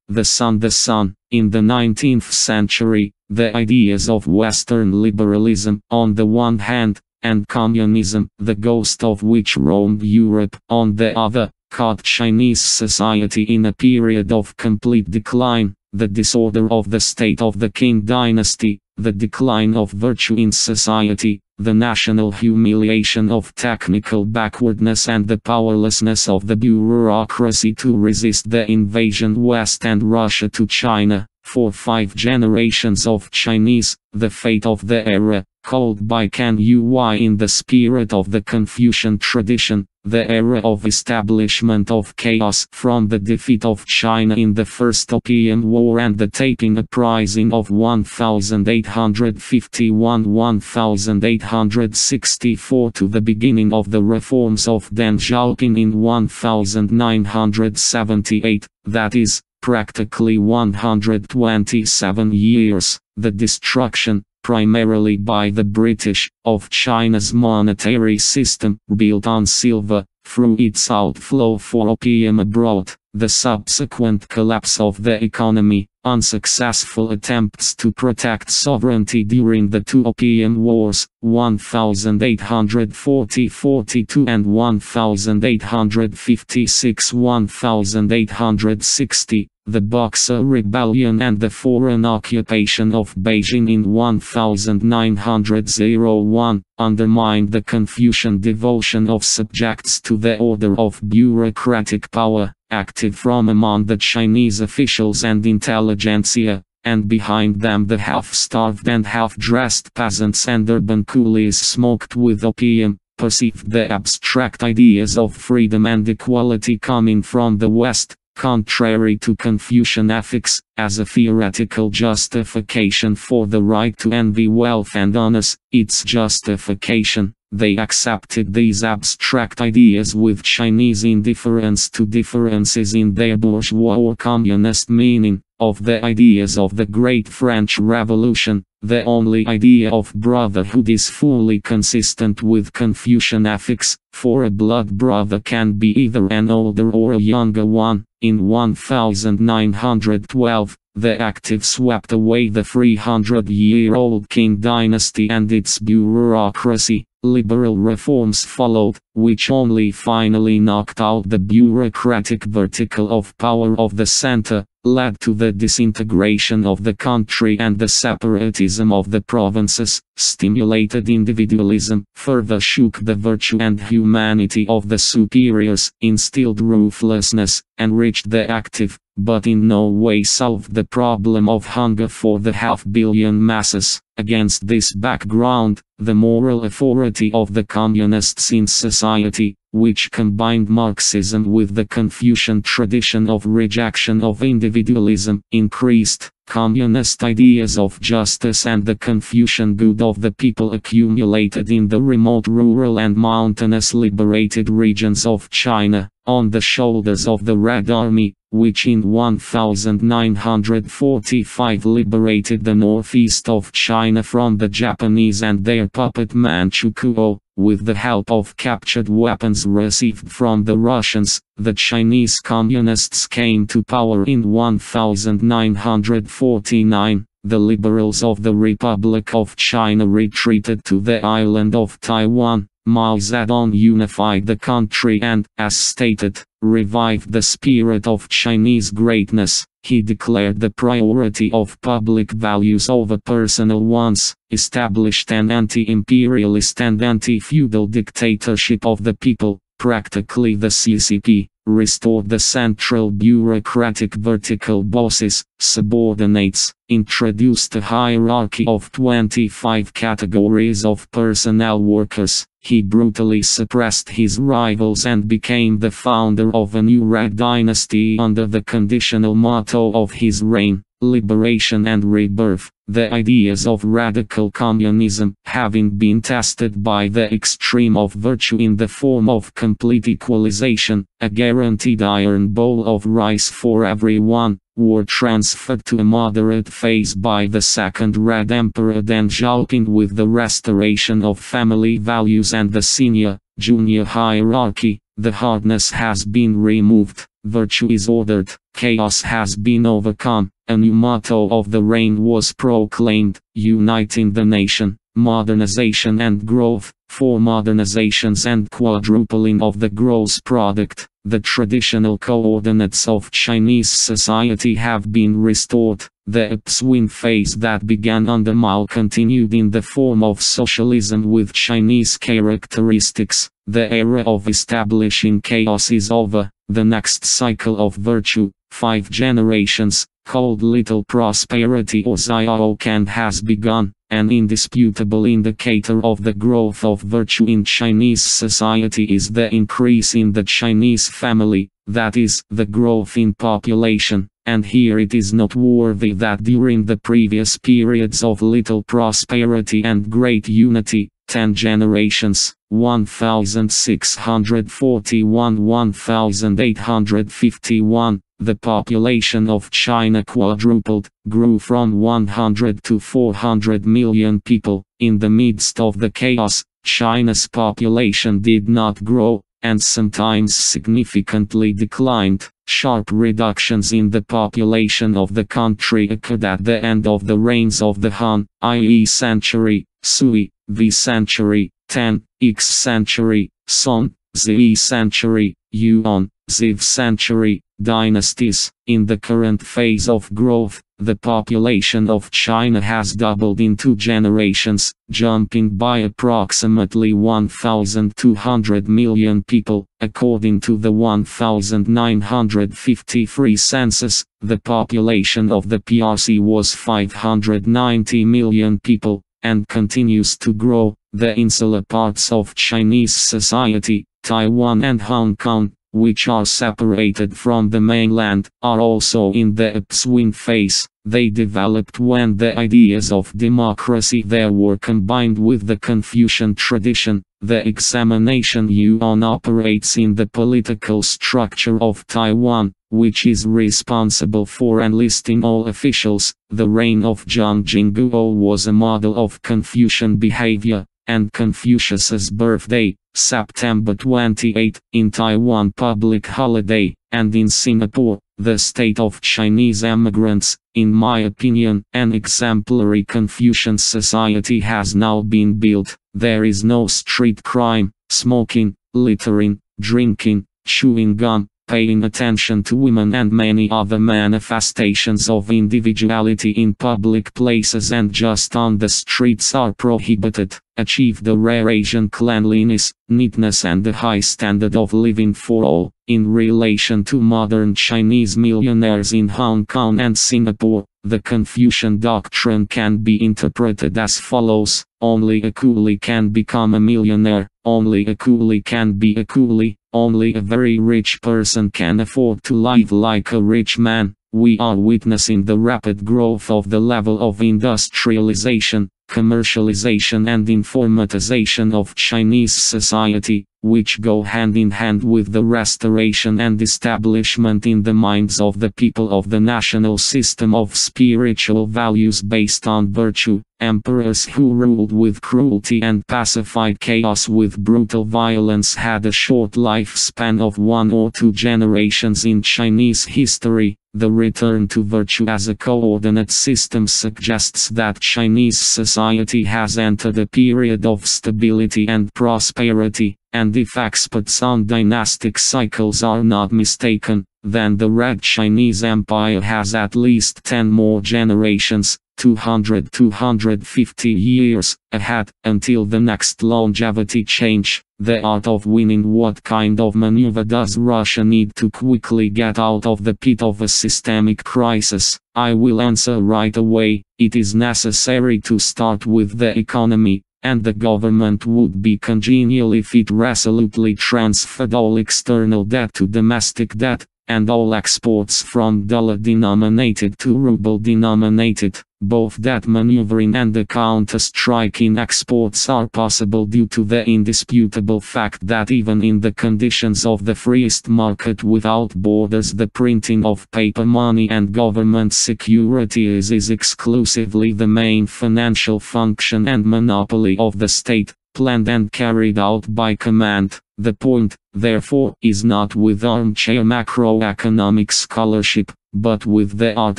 the son, the son. In the 19th century, the ideas of Western liberalism, on the one hand, and communism, the ghost of which roamed Europe, on the other, caught Chinese society in a period of complete decline. The disorder of the state of the Qing dynasty, the decline of virtue in society, the national humiliation of technical backwardness and the powerlessness of the bureaucracy to resist the invasion West and Russia to China. For 5 generations of Chinese, the fate of the era, called by Kan Yu in the spirit of the Confucian tradition, the era of establishment of chaos, from the defeat of China in the First Opium War and the taking uprising of 1851–1864 to the beginning of the reforms of Deng Xiaoping in 1978, that is, practically 127 years, the destruction, primarily by the British, of China's monetary system, built on silver, through its outflow for opium abroad, the subsequent collapse of the economy, unsuccessful attempts to protect sovereignty during the two Opium Wars, 1840–42 and 1856–1860, the Boxer Rebellion and the foreign occupation of Beijing in 1901, undermined the Confucian devotion of subjects to the order of bureaucratic power, acted from among the Chinese officials and intelligentsia, and behind them the half-starved and half-dressed peasants and urban coolies smoked with opium, perceived the abstract ideas of freedom and equality coming from the West, contrary to Confucian ethics, as a theoretical justification for the right to envy wealth and honors. Its justification, they accepted these abstract ideas with Chinese indifference to differences in their bourgeois or communist meaning, of the ideas of the Great French Revolution. The only idea of brotherhood is fully consistent with Confucian ethics, for a blood brother can be either an older or a younger one. In 1912, the active swept away the 300-year-old Qing dynasty and its bureaucracy. Liberal reforms followed, which only finally knocked out the bureaucratic vertical of power of the center, led to the disintegration of the country and the separatism of the provinces, stimulated individualism, further shook the virtue and humanity of the superiors, instilled ruthlessness, enriched the active, but in no way solved the problem of hunger for the half-billion masses. Against this background, the moral authority of the communists in society, which combined Marxism with the Confucian tradition of rejection of individualism, increased. Communist ideas of justice and the Confucian good of the people accumulated in the remote rural and mountainous liberated regions of China, on the shoulders of the Red Army, which in 1945 liberated the northeast of China from the Japanese and their puppet Manchukuo. With the help of captured weapons received from the Russians, the Chinese communists came to power in 1949. The liberals of the Republic of China retreated to the island of Taiwan. Mao Zedong unified the country and, as stated, revived the spirit of Chinese greatness. He declared the priority of public values over personal ones, established an anti-imperialist and anti-feudal dictatorship of the people, practically the CCP, restored the central bureaucratic vertical bosses, subordinates, introduced a hierarchy of 25 categories of personnel workers. He brutally suppressed his rivals and became the founder of a new Red dynasty under the conditional motto of his reign, liberation and rebirth. The ideas of radical communism, having been tested by the extreme of virtue in the form of complete equalization, a guaranteed iron bowl of rice for everyone, were transferred to a moderate phase by the second Red Emperor Deng Xiaoping with the restoration of family values and the senior-junior hierarchy. The hardness has been removed, virtue is ordered, chaos has been overcome. A new motto of the reign was proclaimed, uniting the nation, modernization and growth. For modernizations and quadrupling of the gross product, the traditional coordinates of Chinese society have been restored. The upswing phase that began under Mao continued in the form of socialism with Chinese characteristics. The era of establishing chaos is over. The next cycle of virtue, 5 generations, called Little Prosperity or Xiaokan, has begun. An indisputable indicator of the growth of virtue in Chinese society is the increase in the Chinese family, that is, the growth in population. And here it is noteworthy that during the previous periods of little prosperity and great unity, 10 generations, 1641–1851, the population of China quadrupled, grew from 100 to 400 million people. In the midst of the chaos, China's population did not grow, and sometimes significantly declined. Sharp reductions in the population of the country occurred at the end of the reigns of the Han, i.e. century, Sui, V century, 10, X century, Song, Z century, Yuan, Ziv century, dynasties. In the current phase of growth, the population of China has doubled in 2 generations, jumping by approximately 1,200 million people. According to the 1953 census, the population of the PRC was 590 million people, and continues to grow. The insular parts of Chinese society, Taiwan and Hong Kong, which are separated from the mainland, are also in the upswing phase. They developed when the ideas of democracy there were combined with the Confucian tradition. The examination Yuan operates in the political structure of Taiwan, which is responsible for enlisting all officials. The reign of Zhang Jingguo was a model of Confucian behavior, and Confucius's birthday, September 28, in Taiwan public holiday, and in Singapore, the state of Chinese immigrants. In my opinion, an exemplary Confucian society has now been built. There is no street crime, smoking, littering, drinking, chewing gum, paying attention to women and many other manifestations of individuality in public places and just on the streets are prohibited. Achieve the rare Asian cleanliness, neatness and a high standard of living for all. In relation to modern Chinese millionaires in Hong Kong and Singapore, the Confucian doctrine can be interpreted as follows: only a coolie can become a millionaire, only a coolie can be a coolie, only a very rich person can afford to live like a rich man. We are witnessing the rapid growth of the level of industrialization, commercialization and informatization of Chinese society, which go hand in hand with the restoration and establishment in the minds of the people of the national system of spiritual values based on virtue. Emperors who ruled with cruelty and pacified chaos with brutal violence had a short lifespan of 1 or 2 generations in Chinese history. The return to virtue as a coordinate system suggests that Chinese society has entered a period of stability and prosperity, and if experts on dynastic cycles are not mistaken, then the Red Chinese Empire has at least 10 more generations, 200-250 years, ahead, until the next longevity change. The art of winning. What kind of maneuver does Russia need to quickly get out of the pit of a systemic crisis? I will answer right away. It is necessary to start with the economy, and the government would be congenial if it resolutely transferred all external debt to domestic debt, and all exports from dollar-denominated to ruble-denominated. Both debt maneuvering and the counter-strike in exports are possible due to the indisputable fact that even in the conditions of the freest market without borders, the printing of paper money and government securities is exclusively the main financial function and monopoly of the state, planned and carried out by command. The point, therefore, is not with armchair macroeconomic scholarship, but with the art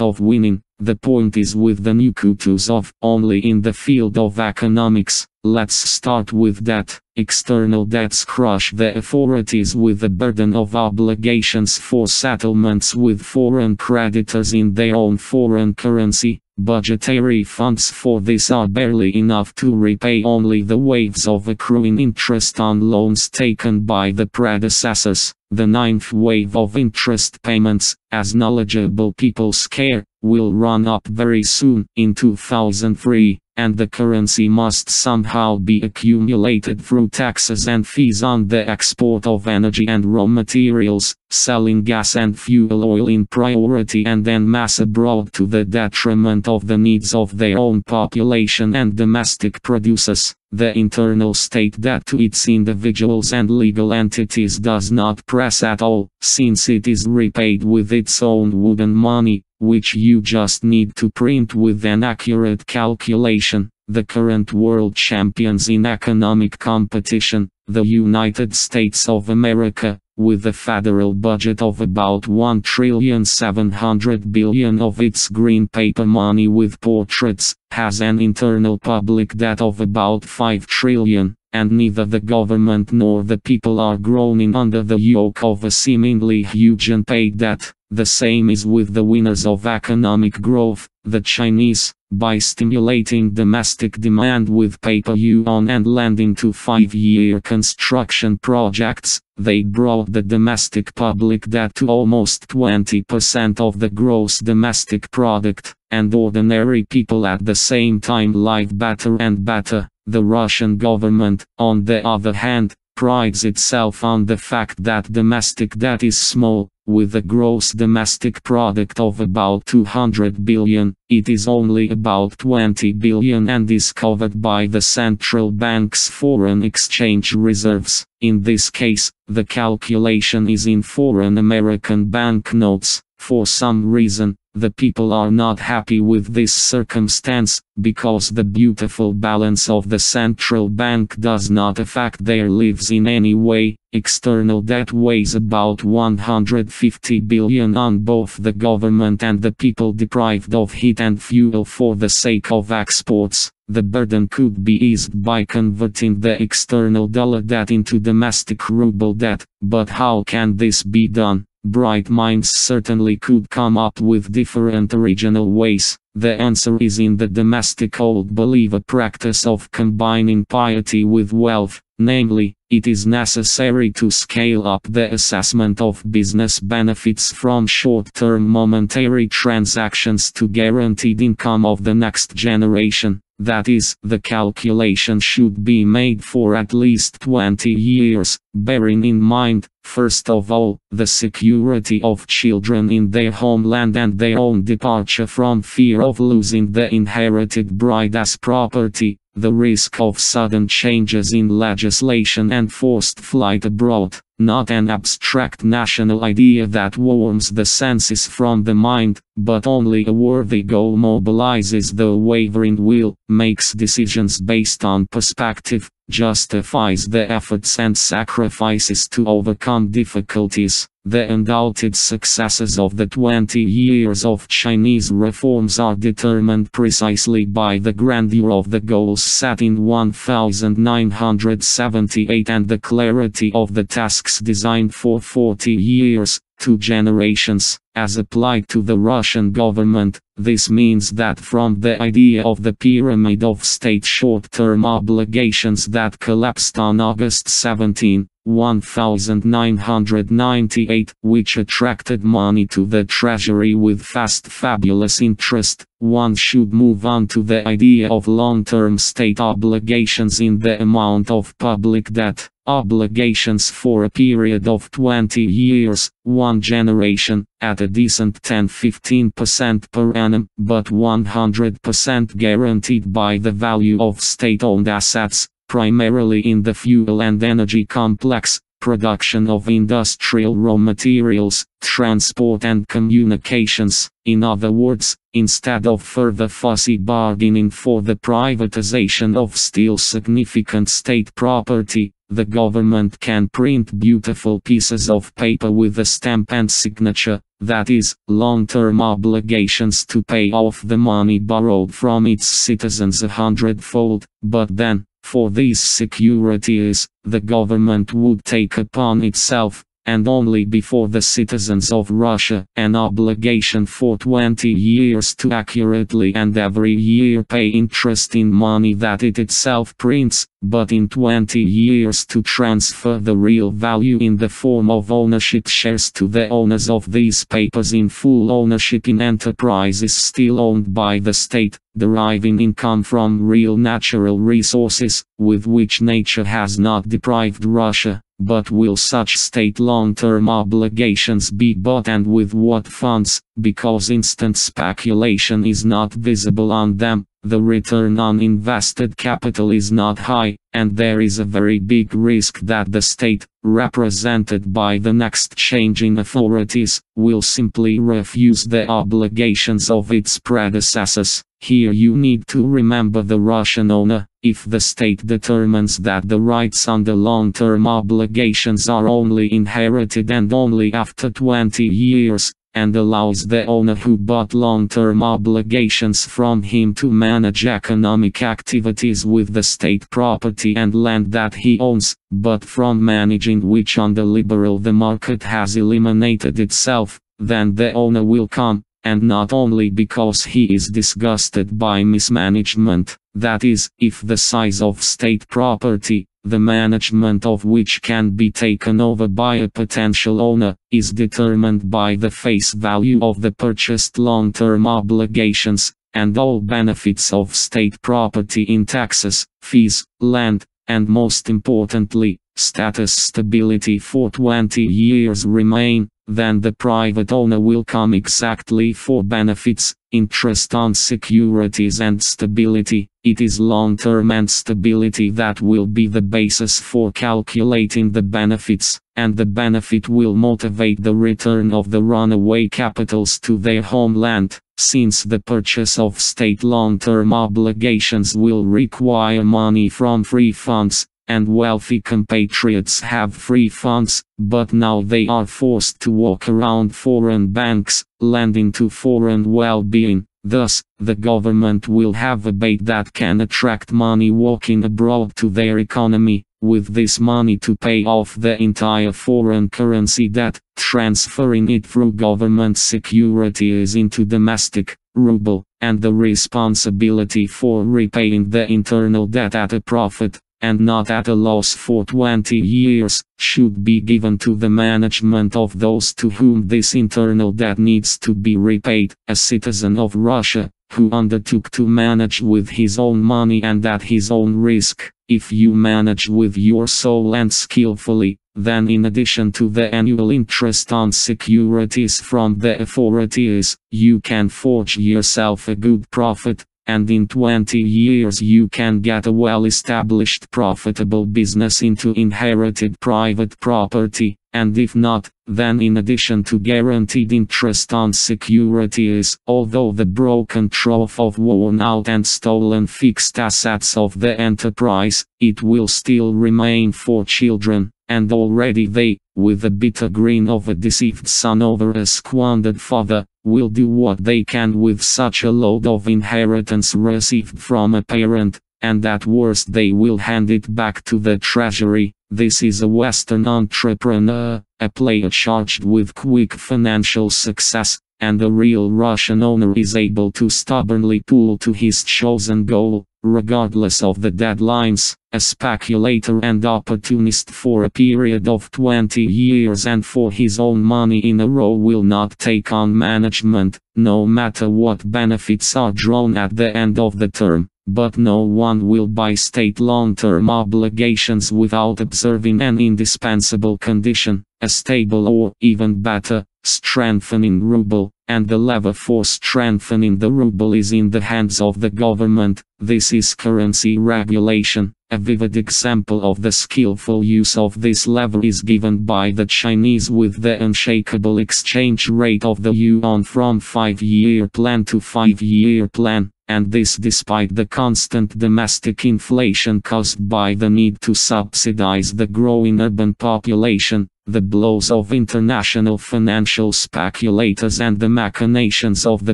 of winning. The point is with the nucleus of only in the field of economics. Let's start with debt. External debts crush the authorities with the burden of obligations for settlements with foreign creditors in their own foreign currency. Budgetary funds for this are barely enough to repay only the waves of accruing interest on loans taken by the predecessors. The 9th wave of interest payments, as knowledgeable people scare, will run up very soon, in 2003, and the currency must somehow be accumulated through taxes and fees on the export of energy and raw materials, selling gas and fuel oil in priority and en masse abroad to the detriment of the needs of their own population and domestic producers. The internal state debt to its individuals and legal entities does not press at all, since it is repaid with its own wooden money, which you just need to print with an accurate calculation. The current world champions in economic competition, the United States of America, with a federal budget of about $1,700,000,000,000 of its green paper money with portraits, has an internal public debt of about $5 trillion, and neither the government nor the people are groaning under the yoke of a seemingly huge unpaid debt. The same is with the winners of economic growth, the Chinese. By stimulating domestic demand with paper yuan and lending to 5-year construction projects, they brought the domestic public debt to almost 20% of the gross domestic product, and ordinary people at the same time live better and better. The Russian government, on the other hand, prides itself on the fact that domestic debt is small. With a gross domestic product of about 200 billion, it is only about 20 billion and is covered by the central bank's foreign exchange reserves. In this case, the calculation is in foreign American banknotes. For some reason, the people are not happy with this circumstance, because the beautiful balance of the central bank does not affect their lives in any way. External debt weighs about 150 billion on both the government and the people deprived of heat and fuel for the sake of exports. The burden could be eased by converting the external dollar debt into domestic ruble debt, but how can this be done? Bright minds certainly could come up with different original ways. The answer is in the domestic old believer practice of combining piety with wealth, namely, it is necessary to scale up the assessment of business benefits from short-term momentary transactions to guaranteed income of the next generation. That is, the calculation should be made for at least 20 years, bearing in mind, first of all, the security of children in their homeland and their own departure from fear of losing the inherited bride as property, the risk of sudden changes in legislation and forced flight abroad, not an abstract national idea that warms the senses from the mind, but only a worthy goal mobilizes the wavering will, makes decisions based on perspective, justifies the efforts and sacrifices to overcome difficulties. The undoubted successes of the 20 years of Chinese reforms are determined precisely by the grandeur of the goals set in 1978 and the clarity of the tasks designed for 40 years, 2 generations. As applied to the Russian government, this means that from the idea of the pyramid of state short-term obligations that collapsed on August 17, 1998, which attracted money to the treasury with fast fabulous interest, one should move on to the idea of long-term state obligations in the amount of public debt. Obligations for a period of 20 years, 1 generation, at a decent 10–15% per annum, but 100% guaranteed by the value of state-owned assets, primarily in the fuel and energy complex, production of industrial raw materials, transport and communications. In other words, instead of further fussy bargaining for the privatization of still significant state property, the government can print beautiful pieces of paper with a stamp and signature, that is, long-term obligations to pay off the money borrowed from its citizens 100-fold, but then, for these securities, the government would take upon itself, and only before the citizens of Russia, an obligation for 20 years to accurately and every year pay interest in money that it itself prints, but in 20 years to transfer the real value in the form of ownership shares to the owners of these papers in full ownership in enterprises still owned by the state, deriving income from real natural resources, with which nature has not deprived Russia. But will such state long-term obligations be bought and with what funds? Because instant speculation is not visible on them, the return on invested capital is not high, and there is a very big risk that the state, represented by the next changing authorities, will simply refuse the obligations of its predecessors. Here you need to remember the Russian owner. If the state determines that the rights under long-term obligations are only inherited and only after 20 years, and allows the owner who bought long-term obligations from him to manage economic activities with the state property and land that he owns, but from managing which under liberal the market has eliminated itself, then the owner will come, and not only because he is disgusted by mismanagement, that is, if the size of state property, the management of which can be taken over by a potential owner, is determined by the face value of the purchased long-term obligations, and all benefits of state property in taxes, fees, land, and most importantly, status stability for 20 years remain, then the private owner will come exactly for benefits, interest on securities and stability. It is long-term and stability that will be the basis for calculating the benefits, and the benefit will motivate the return of the runaway capitals to their homeland, since the purchase of state long-term obligations will require money from free funds, and wealthy compatriots have free funds, but now they are forced to walk around foreign banks, lending to foreign well-being. Thus, the government will have a bait that can attract money walking abroad to their economy, with this money to pay off the entire foreign currency debt, transferring it through government securities into domestic ruble, and the responsibility for repaying the internal debt at a profit, and not at a loss for 20 years, should be given to the management of those to whom this internal debt needs to be repaid. A citizen of Russia, who undertook to manage with his own money and at his own risk, if you manage with your soul and skillfully, then in addition to the annual interest on securities from the authorities, you can forge yourself a good profit, and in 20 years you can get a well-established profitable business into inherited private property, and if not, then in addition to guaranteed interest on securities, although the broken trove of worn-out and stolen fixed assets of the enterprise, it will still remain for children, and already they, with the bitter grin of a deceived son over a squandered father, will do what they can with such a load of inheritance received from a parent, and at worst they will hand it back to the treasury. This is a Western entrepreneur, a player charged with quick financial success, and a real Russian owner is able to stubbornly pull to his chosen goal, regardless of the deadlines. A speculator and opportunist for a period of 20 years and for his own money in a row will not take on management, no matter what benefits are drawn at the end of the term. But no one will buy state long-term obligations without observing an indispensable condition, a stable or, even better, strengthening ruble, and the lever for strengthening the ruble is in the hands of the government. This is currency regulation. A vivid example of the skillful use of this lever is given by the Chinese with the unshakable exchange rate of the yuan from 5-year plan to 5-year plan, and this despite the constant domestic inflation caused by the need to subsidize the growing urban population, the blows of international financial speculators and the machinations of the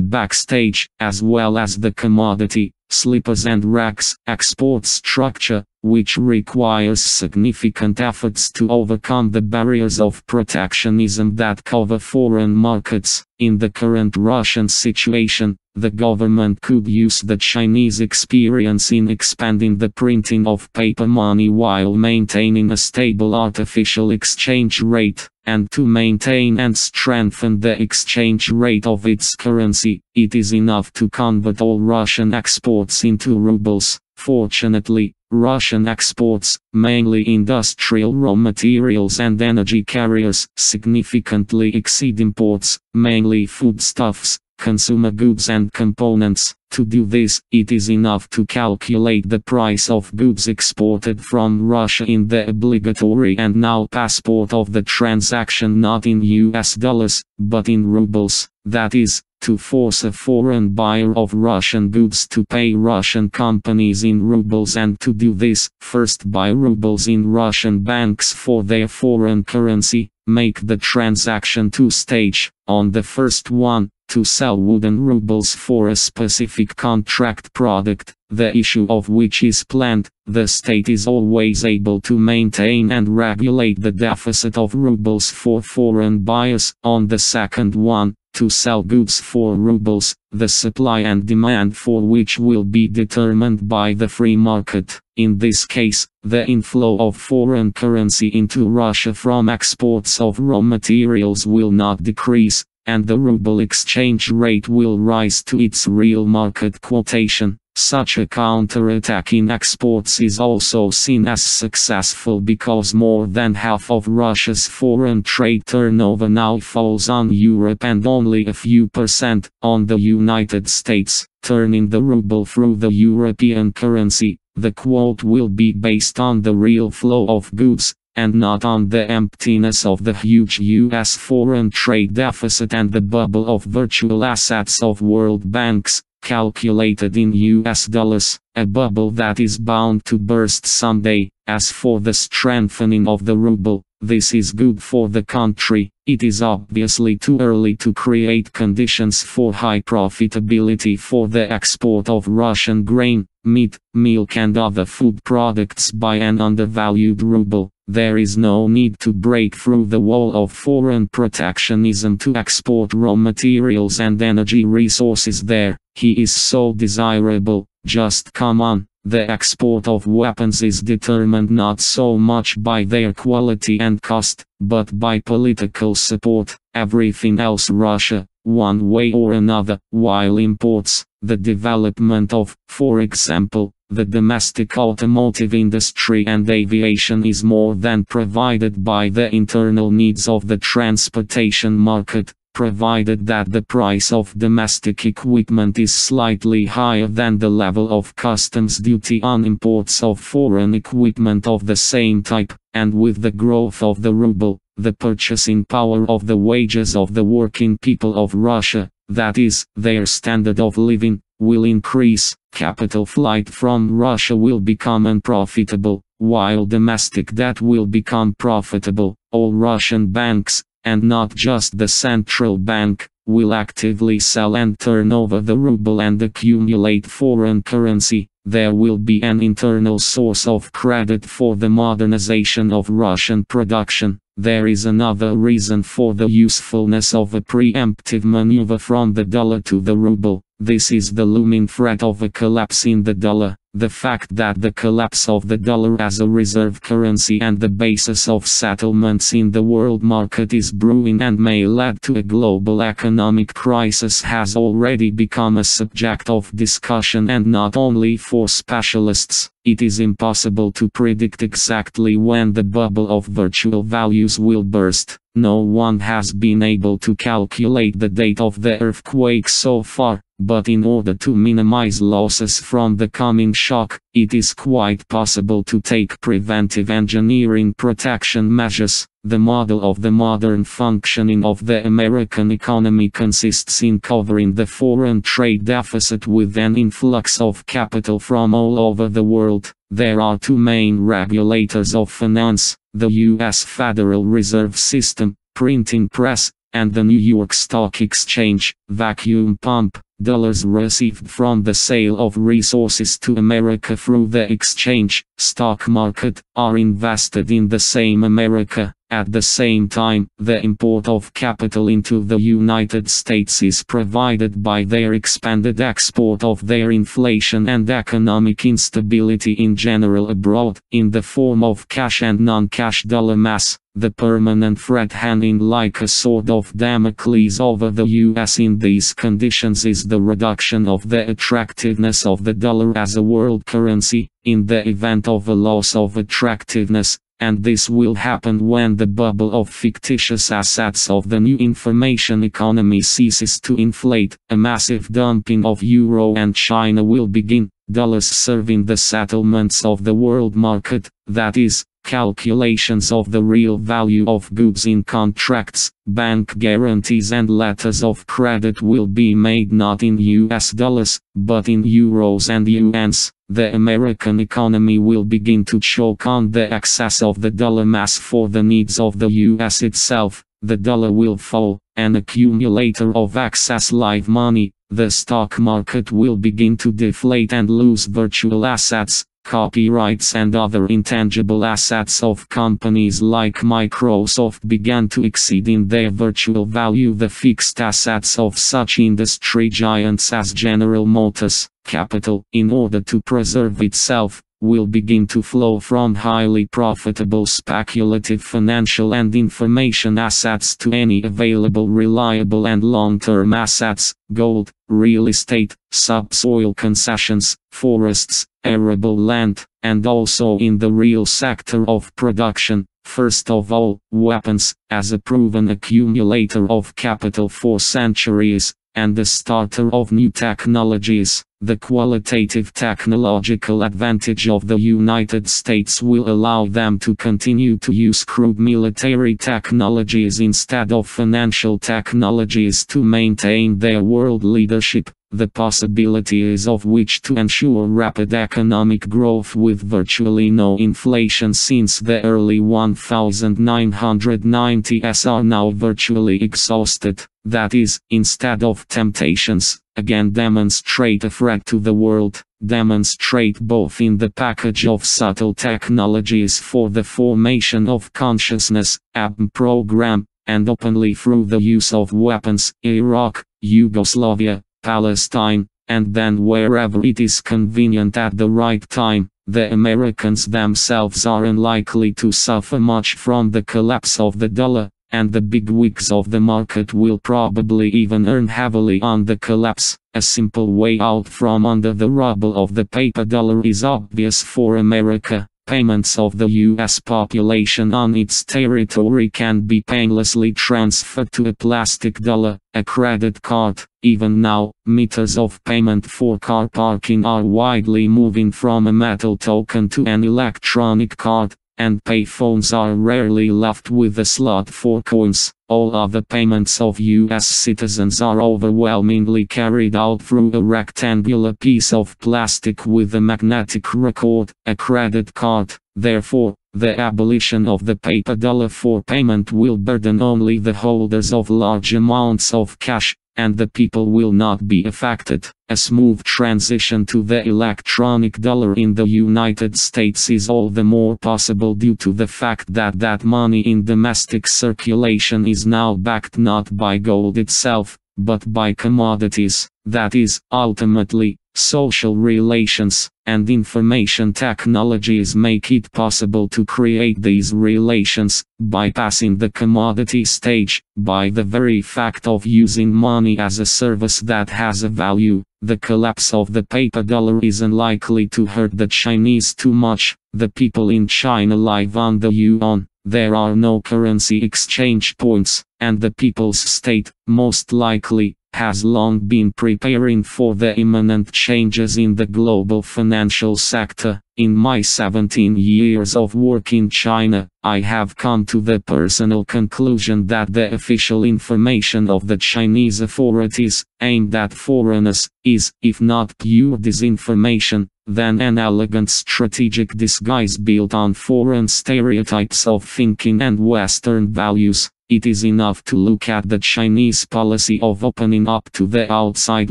backstage, as well as the commodity, slippers and racks, export structure, which requires significant efforts to overcome the barriers of protectionism that cover foreign markets. In the current Russian situation, the government could use the Chinese experience in expanding the printing of paper money while maintaining a stable artificial exchange rate, and to maintain and strengthen the exchange rate of its currency, it is enough to convert all Russian exports into rubles. Fortunately, Russian exports, mainly industrial raw materials and energy carriers, significantly exceed imports, mainly foodstuffs, consumer goods and components. To do this, it is enough to calculate the price of goods exported from Russia in the obligatory and now passport of the transaction not in US dollars, but in rubles, that is, to force a foreign buyer of Russian goods to pay Russian companies in rubles, and to do this, first buy rubles in Russian banks for their foreign currency, make the transaction two-stage. On the first one, to sell wooden rubles for a specific contract product, the issue of which is planned, the state is always able to maintain and regulate the deficit of rubles for foreign buyers. On the second one, to sell goods for rubles, the supply and demand for which will be determined by the free market. In this case, the inflow of foreign currency into Russia from exports of raw materials will not decrease, and the ruble exchange rate will rise to its real market quotation. Such a counterattack in exports is also seen as successful because more than half of Russia's foreign trade turnover now falls on Europe and only a few percent on the United States. Turning the ruble through the European currency, the quote will be based on the real flow of goods, and not on the emptiness of the huge US foreign trade deficit and the bubble of virtual assets of world banks, calculated in US dollars, a bubble that is bound to burst someday. As for the strengthening of the ruble, this is good for the country. It is obviously too early to create conditions for high profitability for the export of Russian grain, meat, milk and other food products by an undervalued ruble. There is no need to break through the wall of foreign protectionism to export raw materials and energy resources there. He is so desirable. Just come on. The export of weapons is determined not so much by their quality and cost, but by political support. Everything else Russia, one way or another, while imports, the development of, for example, the domestic automotive industry and aviation is more than provided by the internal needs of the transportation market, provided that the price of domestic equipment is slightly higher than the level of customs duty on imports of foreign equipment of the same type, and with the growth of the ruble, the purchasing power of the wages of the working people of Russia, that is, their standard of living, will increase. Capital flight from Russia will become unprofitable, while domestic debt will become profitable. All Russian banks, and not just the central bank, will actively sell and turn over the ruble and accumulate foreign currency. There will be an internal source of credit for the modernization of Russian production. There is another reason for the usefulness of a preemptive maneuver from the dollar to the ruble. This is the looming threat of a collapse in the dollar. The fact that the collapse of the dollar as a reserve currency and the basis of settlements in the world market is brewing and may lead to a global economic crisis has already become a subject of discussion, and not only for specialists. It is impossible to predict exactly when the bubble of virtual values will burst. No one has been able to calculate the date of the earthquake so far, but in order to minimize losses from the coming shock, it is quite possible to take preventive engineering protection measures. The model of the modern functioning of the American economy consists in covering the foreign trade deficit with an influx of capital from all over the world. There are two main regulators of finance, the U.S. Federal Reserve System, printing press, and the New York Stock Exchange, vacuum pump. Dollars received from the sale of resources to America through the exchange, stock market, are invested in the same America. At the same time, the import of capital into the United States is provided by their expanded export of their inflation and economic instability in general abroad, in the form of cash and non-cash dollar mass. The permanent threat hanging like a sword of Damocles over the US in these conditions is the reduction of the attractiveness of the dollar as a world currency. In the event of a loss of attractiveness, and this will happen when the bubble of fictitious assets of the new information economy ceases to inflate. A massive dumping of euro and China will begin, dollars serving the settlements of the world market, that is, calculations of the real value of goods in contracts, bank guarantees and letters of credit will be made not in US dollars, but in euros and yuans. The American economy will begin to choke on the excess of the dollar mass for the needs of the US itself. The dollar will fall, an accumulator of excess live money. The stock market will begin to deflate and lose virtual assets, copyrights and other intangible assets of companies like Microsoft began to exceed in their virtual value the fixed assets of such industry giants as General Motors. Capital, in order to preserve itself, will begin to flow from highly profitable speculative financial and information assets to any available reliable and long-term assets, gold, real estate, subsoil concessions, forests, arable land, and also in the real sector of production. First of all, weapons, as a proven accumulator of capital for centuries, and the starter of new technologies. The qualitative technological advantage of the United States will allow them to continue to use crude military technologies instead of financial technologies to maintain their world leadership, the possibilities of which to ensure rapid economic growth with virtually no inflation since the early 1990s are now virtually exhausted. That is, instead of temptations, again demonstrate a threat to the world, demonstrate both in the package of subtle technologies for the formation of consciousness, ABM program, and openly through the use of weapons, Iraq, Yugoslavia, Palestine, and then wherever it is convenient at the right time. The Americans themselves are unlikely to suffer much from the collapse of the dollar, and the bigwigs of the market will probably even earn heavily on the collapse. A simple way out from under the rubble of the paper dollar is obvious for America. Payments of the US population on its territory can be painlessly transferred to a plastic dollar, a credit card. Even now, meters of payment for car parking are widely moving from a metal token to an electronic card, and payphones are rarely left with a slot for coins. All other payments of US citizens are overwhelmingly carried out through a rectangular piece of plastic with a magnetic record, a credit card. Therefore, the abolition of the paper dollar for payment will burden only the holders of large amounts of cash, and the people will not be affected. A smooth transition to the electronic dollar in the United States is all the more possible due to the fact that that money in domestic circulation is now backed not by gold itself, but by commodities, that is, ultimately, social relations, and information technologies make it possible to create these relations, bypassing the commodity stage, by the very fact of using money as a service that has a value. The collapse of the paper dollar is unlikely to hurt the Chinese too much. The people in China live on the yuan. There are no currency exchange points, and the people's state, most likely, has long been preparing for the imminent changes in the global financial sector. In my 17 years of work in China, I have come to the personal conclusion that the official information of the Chinese authorities, aimed at foreigners, is, if not pure disinformation, then an elegant strategic disguise built on foreign stereotypes of thinking and Western values. It is enough to look at the Chinese policy of opening up to the outside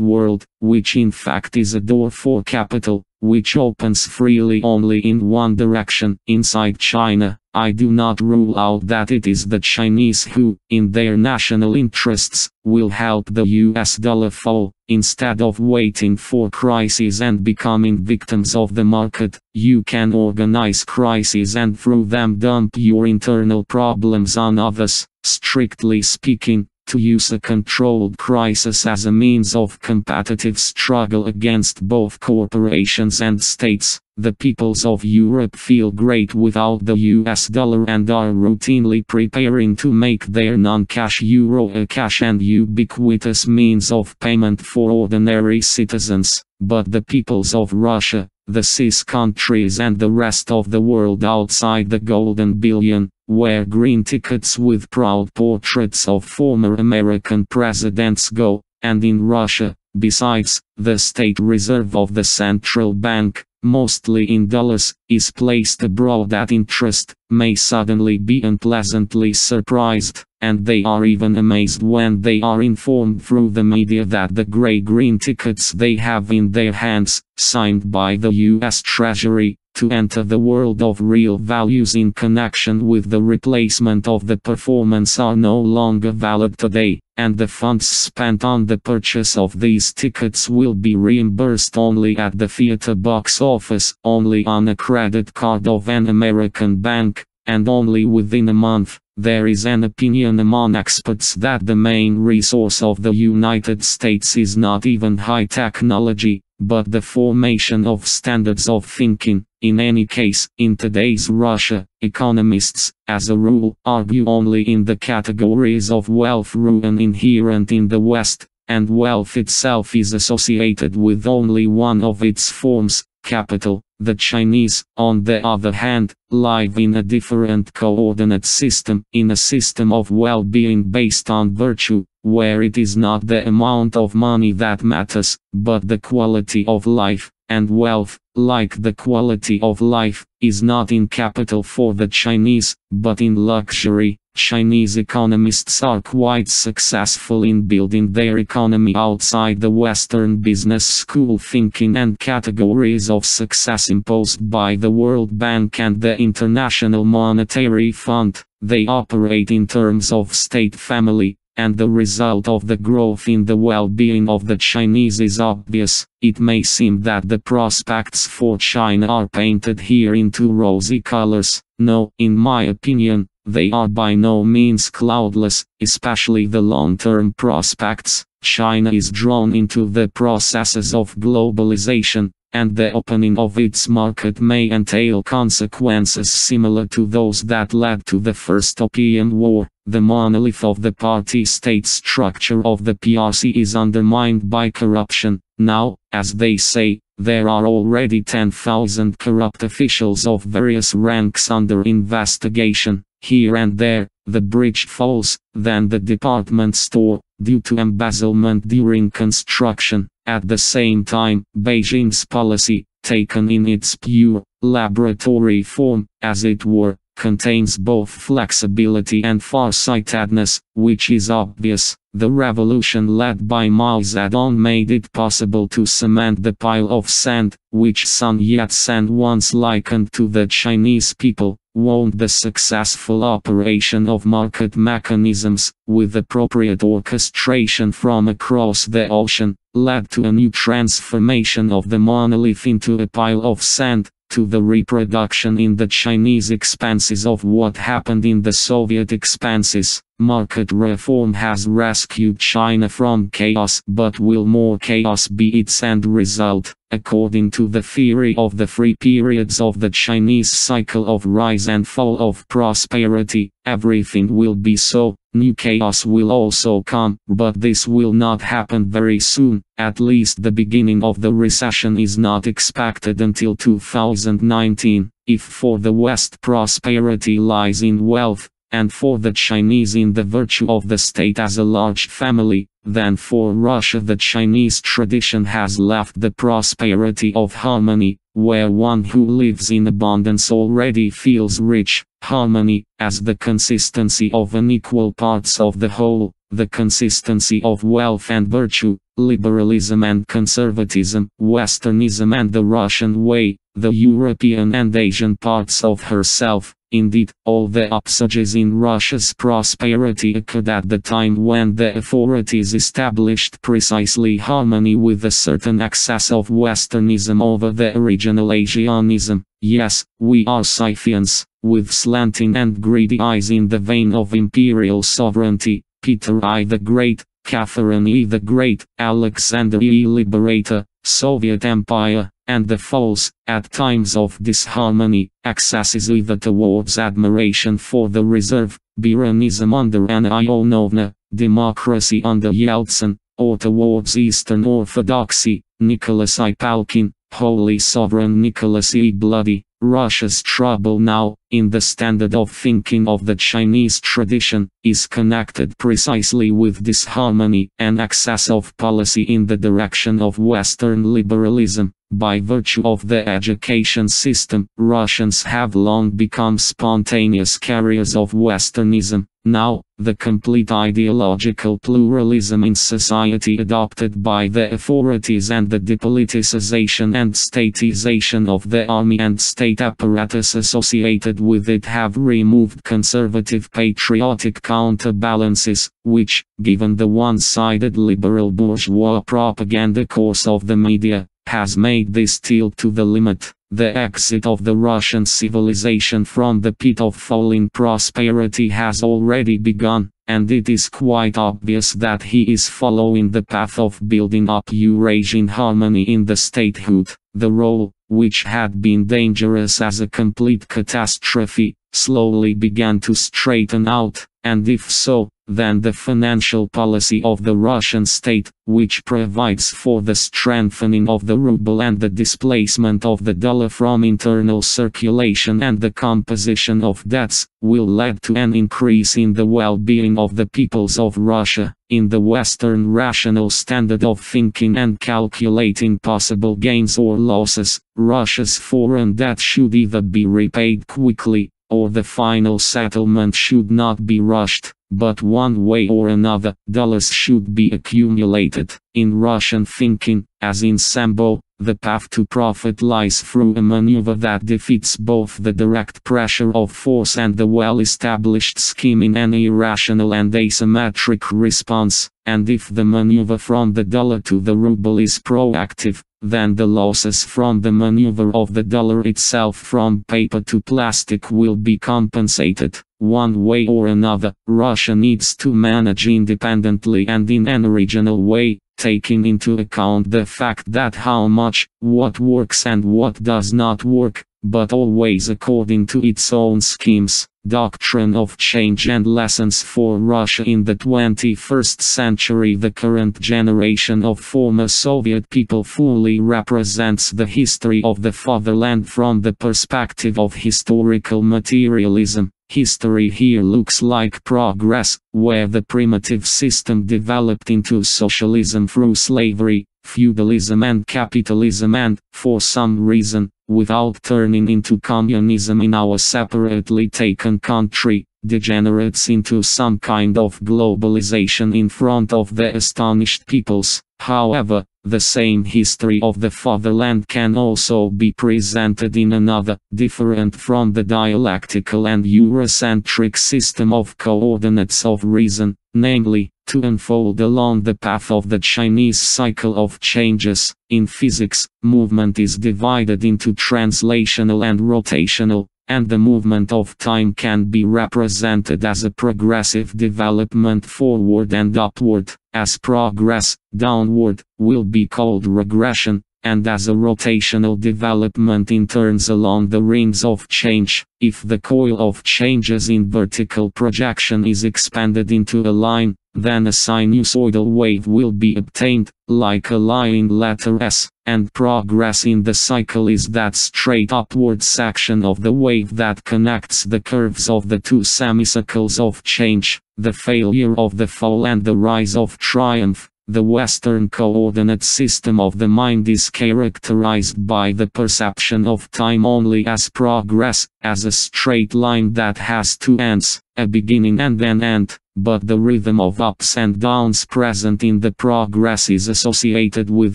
world, which in fact is a door for capital, which opens freely only in one direction, inside China. I do not rule out that it is the Chinese who, in their national interests, will help the US dollar fall. Instead of waiting for crises and becoming victims of the market, you can organize crises and through them dump your internal problems on others. Strictly speaking, to use a controlled crisis as a means of competitive struggle against both corporations and states. The peoples of Europe feel great without the US dollar and are routinely preparing to make their non-cash euro a cash and ubiquitous means of payment for ordinary citizens. But the peoples of Russia, the CIS countries and the rest of the world outside the Golden Billion, where green tickets with proud portraits of former American presidents go, and in Russia, besides, the state reserve of the central bank, mostly in dollars, is placed abroad at interest, may suddenly be unpleasantly surprised, and they are even amazed when they are informed through the media that the gray-green tickets they have in their hands, signed by the US Treasury, to enter the world of real values in connection with the replacement of the performance are no longer valid today, and the funds spent on the purchase of these tickets will be reimbursed only at the theater box office, only on a credit card of an American bank, and only within a month. There is an opinion among experts that the main resource of the United States is not even high technology, but the formation of standards of thinking. In any case, in today's Russia, economists, as a rule, argue only in the categories of wealth ruin inherent in the West, and wealth itself is associated with only one of its forms, capital. The Chinese, on the other hand, live in a different coordinate system, in a system of well-being based on virtue, where it is not the amount of money that matters, but the quality of life, and wealth, like the quality of life, is not in capital for the Chinese, but in luxury. Chinese economists are quite successful in building their economy outside the Western business school thinking and categories of success imposed by the World Bank and the International Monetary Fund. They operate in terms of state family, and the result of the growth in the well-being of the Chinese is obvious. It may seem that the prospects for China are painted here into rosy colors. No, in my opinion, they are by no means cloudless, especially the long-term prospects. China is drawn into the processes of globalization, and the opening of its market may entail consequences similar to those that led to the First Opium War. The monolith of the party-state structure of the PRC is undermined by corruption. Now, as they say, there are already 10,000 corrupt officials of various ranks under investigation. Here and there, the bridge falls, then the department store, due to embezzlement during construction. At the same time, Beijing's policy, taken in its pure, laboratory form, as it were, contains both flexibility and farsightedness, which is obvious. The revolution led by Mao Zedong made it possible to cement the pile of sand, which Sun Yat-sen once likened to the Chinese people. Won't the successful operation of market mechanisms, with appropriate orchestration from across the ocean, led to a new transformation of the monolith into a pile of sand, to the reproduction in the Chinese expanses of what happened in the Soviet expanses? Market reform has rescued China from chaos, but will more chaos be its end result? According to the theory of the three periods of the Chinese cycle of rise and fall of prosperity, everything will be so. New chaos will also come, but this will not happen very soon. At least the beginning of the recession is not expected until 2019. If for the West prosperity lies in wealth, and for the Chinese in the virtue of the state as a large family, then for Russia the Chinese tradition has left the prosperity of harmony, where one who lives in abundance already feels rich. Harmony, as the consistency of unequal parts of the whole, the consistency of wealth and virtue, liberalism and conservatism, Westernism and the Russian way, the European and Asian parts of herself. Indeed, all the upsurges in Russia's prosperity occurred at the time when the authorities established precisely harmony with a certain excess of Westernism over the original Asianism. Yes, we are Scythians, with slanting and greedy eyes in the vein of imperial sovereignty. Peter I the Great, Catherine E the Great, Alexander E Liberator, Soviet Empire, and the false, at times of disharmony, excesses either towards admiration for the reserve, Biranism under Anna Ionovna, democracy under Yeltsin, or towards Eastern Orthodoxy, Nicholas I Palkin, Holy Sovereign Nicholas E Bloody. Russia's trouble now, in the standard of thinking of the Chinese tradition, is connected precisely with disharmony and excess of policy in the direction of Western liberalism. By virtue of the education system, Russians have long become spontaneous carriers of Westernism. Now, the complete ideological pluralism in society adopted by the authorities and the depoliticization and statization of the army and state apparatus associated with it have removed conservative patriotic counterbalances, which, given the one-sided liberal bourgeois propaganda course of the media, has made this tilt to the limit. The exit of the Russian civilization from the pit of falling prosperity has already begun, and it is quite obvious that he is following the path of building up Eurasian harmony in the statehood. The role, which had been dangerous as a complete catastrophe, slowly began to straighten out, and if so, then the financial policy of the Russian state, which provides for the strengthening of the ruble and the displacement of the dollar from internal circulation and the composition of debts, will lead to an increase in the well-being of the peoples of Russia. In the Western rational standard of thinking and calculating possible gains or losses, Russia's foreign debt should either be repaid quickly, or the final settlement should not be rushed, but one way or another, dollars should be accumulated. In Russian thinking, as in Sambo, the path to profit lies through a maneuver that defeats both the direct pressure of force and the well-established scheme in an irrational and asymmetric response, and if the maneuver from the dollar to the ruble is proactive, then the losses from the maneuver of the dollar itself from paper to plastic will be compensated. One way or another, Russia needs to manage independently and in an original way, taking into account the fact that how much, what works and what does not work, but always according to its own schemes. Doctrine of change and lessons for Russia in the 21st century. The current generation of former Soviet people fully represents the history of the fatherland from the perspective of historical materialism. History here looks like progress, where the primitive system developed into socialism through slavery, feudalism and capitalism and, for some reason, without turning into communism in our separately taken country, degenerates into some kind of globalization in front of the astonished peoples. However, the same history of the fatherland can also be presented in another, different from the dialectical and Eurocentric system of coordinates of reason, namely, to unfold along the path of the Chinese cycle of changes. In physics, movement is divided into translational and rotational, and the movement of time can be represented as a progressive development forward and upward, as progress, downward, will be called regression, and as a rotational development in turns along the rings of change. If the coil of changes in vertical projection is expanded into a line, then a sinusoidal wave will be obtained, like a line letter S, and progress in the cycle is that straight upward section of the wave that connects the curves of the two semicircles of change, the failure of the fall and the rise of triumph. The Western coordinate system of the mind is characterized by the perception of time only as progress, as a straight line that has two ends, a beginning and an end, but the rhythm of ups and downs present in the progress is associated with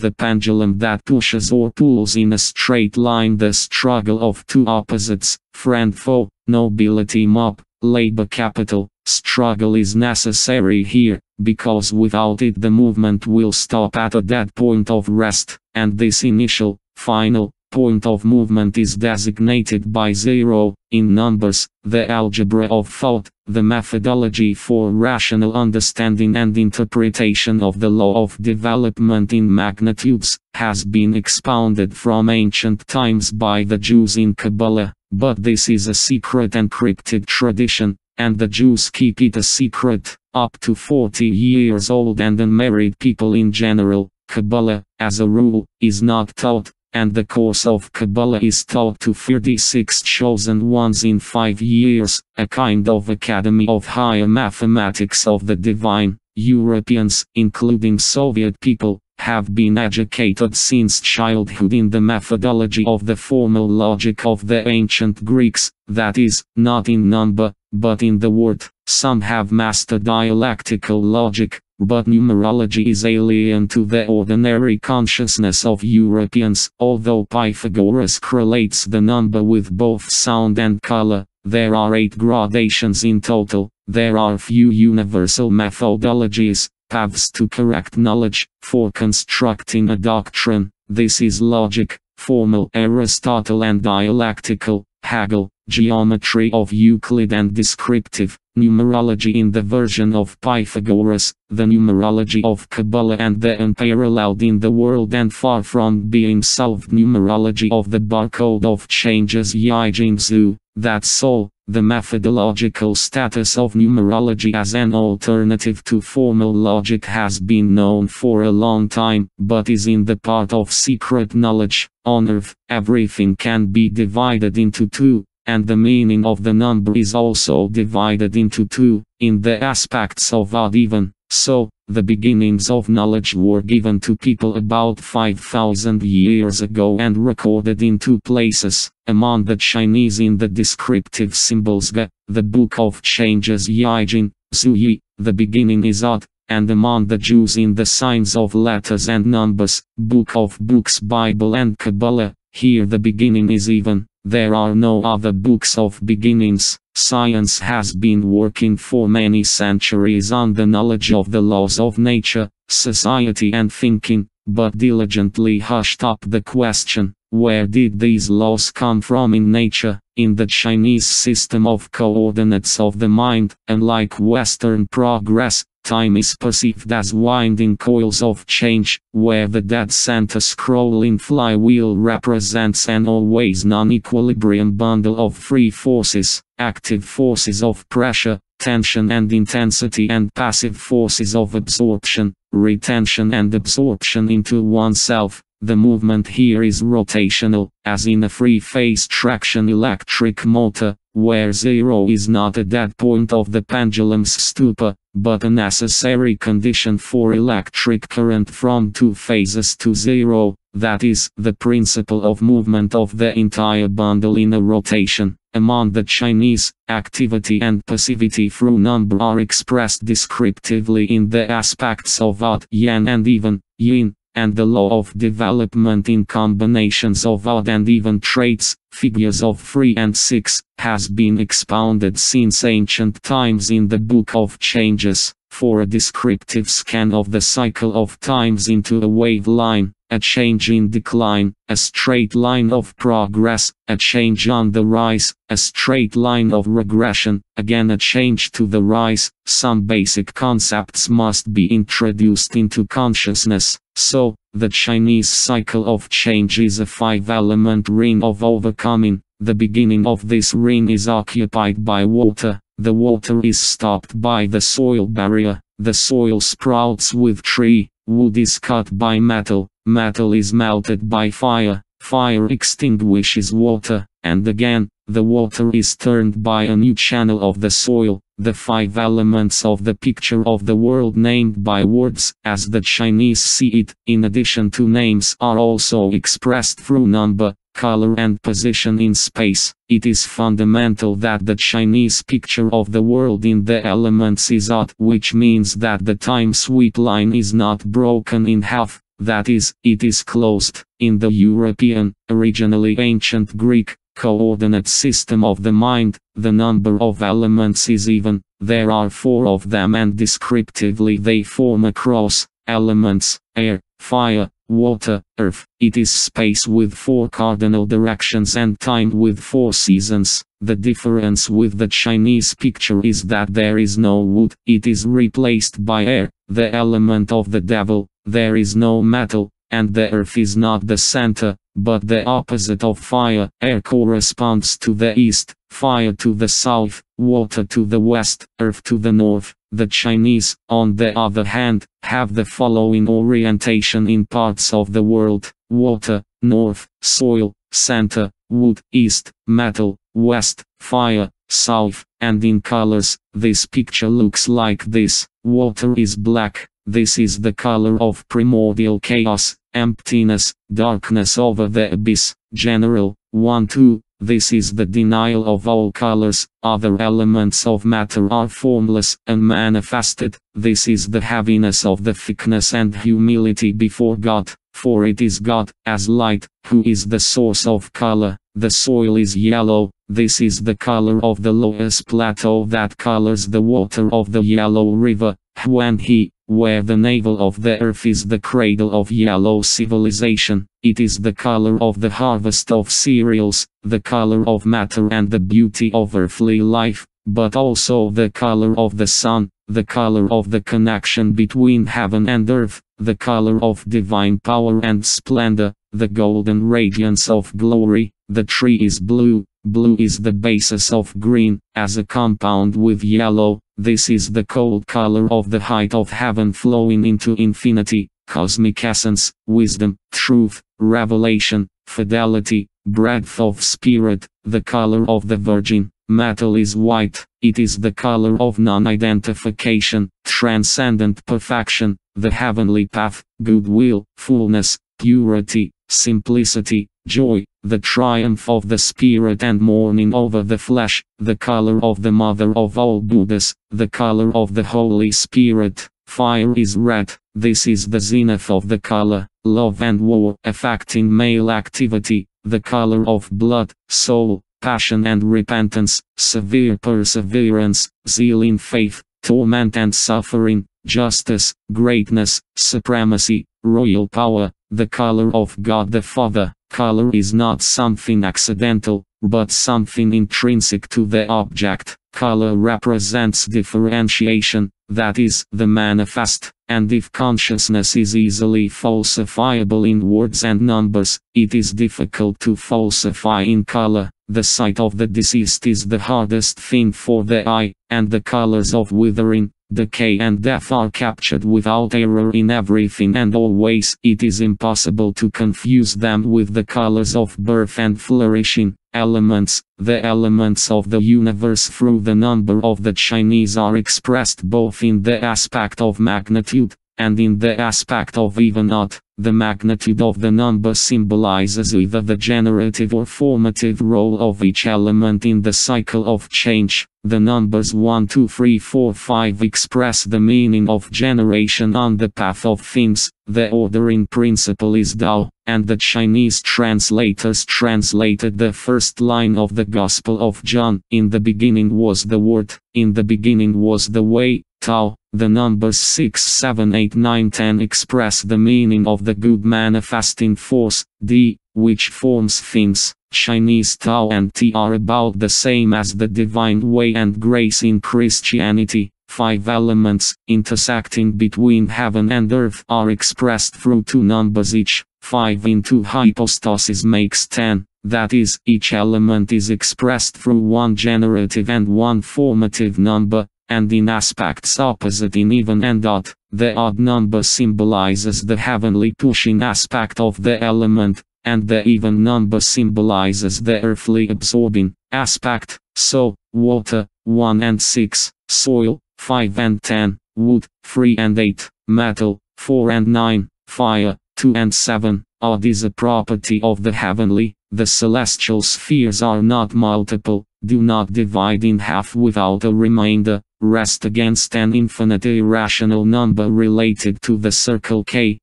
the pendulum that pushes or pulls in a straight line the struggle of two opposites, friend-foe, nobility-mob, labor-capital. Struggle is necessary here, because without it the movement will stop at a dead point of rest, and this initial, final, point of movement is designated by 0. In numbers, the algebra of thought, the methodology for rational understanding and interpretation of the law of development in magnitudes, has been expounded from ancient times by the Jews in Kabbalah, but this is a secret encrypted tradition, and the Jews keep it a secret, up to 40 years old, and unmarried people in general. Kabbalah, as a rule, is not taught, and the course of Kabbalah is taught to 36 chosen ones in 5 years, a kind of academy of higher mathematics of the divine. Europeans, including Soviet people, have been educated since childhood in the methodology of the formal logic of the ancient Greeks, that is, not in number, but in the word. Some have mastered dialectical logic, but numerology is alien to the ordinary consciousness of Europeans. Although Pythagoras correlates the number with both sound and color, there are 8 gradations in total. There are few universal methodologies, paths to correct knowledge, for constructing a doctrine. This is logic, formal Aristotle, and dialectical Hegel, geometry of Euclid, and descriptive numerology in the version of Pythagoras, the numerology of Kabbalah, and the unparalleled in the world and far from being solved numerology of the barcode of changes Yijingzu. That's all. The methodological status of numerology as an alternative to formal logic has been known for a long time, but is in the part of secret knowledge. On Earth, everything can be divided into 2, and the meaning of the number is also divided into 2, in the aspects of odd even. So, the beginnings of knowledge were given to people about 5,000 years ago and recorded in 2 places. Among the Chinese in the descriptive symbols Ge, the book of changes Yijing, Zuyi, the beginning is odd, and among the Jews in the signs of letters and numbers, book of books Bible and Kabbalah, here the beginning is even. There are no other books of beginnings. Science has been working for many centuries on the knowledge of the laws of nature, society and thinking, but diligently hushed up the question, where did these laws come from in nature? In the Chinese system of coordinates of the mind, unlike Western progress, time is perceived as winding coils of change, where the dead center scrolling flywheel represents an always non-equilibrium bundle of free forces, active forces of pressure, tension and intensity, and passive forces of absorption, retention and absorption into oneself. The movement here is rotational, as in a three-phase traction electric motor, where 0 is not a dead point of the pendulum's stupor, but a necessary condition for electric current from 2 phases to 0, that is, the principle of movement of the entire bundle in a rotation. Among the Chinese, activity and passivity through number are expressed descriptively in the aspects of odd, yang and even, yin, and the law of development in combinations of odd and even traits, figures of 3 and 6, has been expounded since ancient times in the Book of Changes, for a descriptive scan of the cycle of times into a wave line, a change in decline, a straight line of progress, a change on the rise, a straight line of regression, again a change to the rise. Some basic concepts must be introduced into consciousness. So, the Chinese cycle of change is a 5-element ring of overcoming. The beginning of this ring is occupied by water. The water is stopped by the soil barrier. The soil sprouts with tree. Wood is cut by metal. Metal is melted by fire. Fire extinguishes water, and again, the water is turned by a new channel of the soil. The 5 elements of the picture of the world named by words, as the Chinese see it, in addition to names, are also expressed through number, color and position in space. It is fundamental that the Chinese picture of the world in the elements is odd, which means that the time sweep line is not broken in half. That is, it is closed. In the European, originally ancient Greek, coordinate system of the mind, the number of elements is even. There are 4 of them, and descriptively they form a cross. Elements: air, fire, water, earth. It is space with 4 cardinal directions and time with 4 seasons. The difference with the Chinese picture is that there is no wood, it is replaced by air, the element of the devil. There is no metal, and the earth is not the center, but the opposite of fire. Air corresponds to the east, fire to the south, water to the west, earth to the north. The Chinese, on the other hand, have the following orientation in parts of the world: water, north, soil, center, wood, east, metal, west, fire, south. And in colors, this picture looks like this. Water is black. This is the color of primordial chaos, emptiness, darkness over the abyss. General 1-2. This is the denial of all colors. Other elements of matter are formless, unmanifested. This is the heaviness of the thickness and humility before God, for it is God, as light, who is the source of color. The soil is yellow. This is the color of the lowest plateau that colors the water of the yellow river. When where the navel of the earth is the cradle of yellow civilization, it is the color of the harvest of cereals, the color of matter and the beauty of earthly life, but also the color of the sun, the color of the connection between heaven and earth, the color of divine power and splendor, the golden radiance of glory. The tree is blue. Blue is the basis of green, as a compound with yellow. This is the cold color of the height of heaven flowing into infinity, cosmic essence, wisdom, truth, revelation, fidelity, breadth of spirit, the color of the virgin. Metal is white. It is the color of non-identification, transcendent perfection, the heavenly path, goodwill, fullness, purity, simplicity, joy, the triumph of the spirit and mourning over the flesh, the color of the mother of all Buddhas, the color of the Holy Spirit. Fire is red. This is the zenith of the color, love and war affecting male activity, the color of blood, soul, passion and repentance, severe perseverance, zeal in faith, torment and suffering, justice, greatness, supremacy, royal power, the color of God the Father. Color is not something accidental, but something intrinsic to the object. Color represents differentiation, that is, the manifest, and if consciousness is easily falsifiable in words and numbers, it is difficult to falsify in color. The sight of the deceased is the hardest thing for the eye, and the colors of withering, decay and death are captured without error in everything and always. It is impossible to confuse them with the colors of birth and flourishing. Elements. The elements of the universe through the number of the Chinese are expressed both in the aspect of magnitude, and in the aspect of even odd. The magnitude of the number symbolizes either the generative or formative role of each element in the cycle of change. The numbers 1, 2, 3, 4, 5 express the meaning of generation on the path of things. The ordering principle is Tao, and the Chinese translators translated the first line of the Gospel of John. In the beginning was the Word, in the beginning was the way, Tao. The numbers 6, 7, 8, 9, 10 express the meaning of the good manifesting force, D, which forms things. Chinese Tao and Ti are about the same as the divine way and grace in Christianity. 5 elements, intersecting between heaven and earth, are expressed through 2 numbers each. 5 in 2 hypostases makes 10. That is, each element is expressed through 1 generative and 1 formative number, and in aspects opposite in even and odd. The odd number symbolizes the heavenly pushing aspect of the element, and the even number symbolizes the earthly absorbing aspect. So, water, 1 and 6, soil, 5 and 10, wood, 3 and 8, metal, 4 and 9, fire, 2 and 7. Odd is a property of the heavenly. The celestial spheres are not multiple, do not divide in half without a remainder, rest against an infinite irrational number related to the circle K,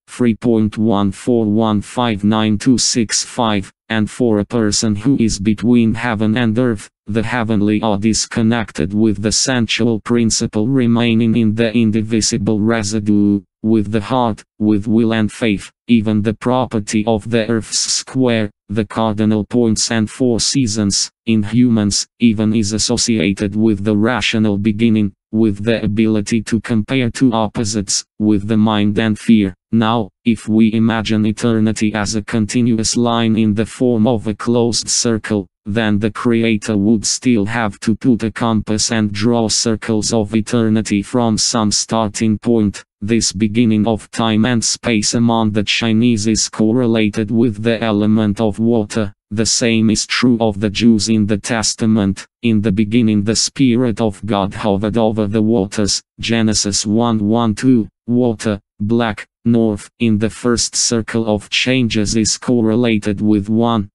3.1415925, and for a person who is between heaven and earth, the heavenly odd is connected with the sensual principle remaining in the indivisible residue. with the heart, with will and faith, even the property of the earth's square, the cardinal points and four seasons, in humans, even is associated with the rational beginning, with the ability to compare two opposites, with the mind and fear. Now, if we imagine eternity as a continuous line in the form of a closed circle, then the Creator would still have to put a compass and draw circles of eternity from some starting point. This beginning of time and space among the Chinese is correlated with the element of water. The same is true of the Jews in the Testament. In the beginning the Spirit of God hovered over the waters. Genesis 1:1-2. Water, black, north. In the first circle of changes is correlated with one,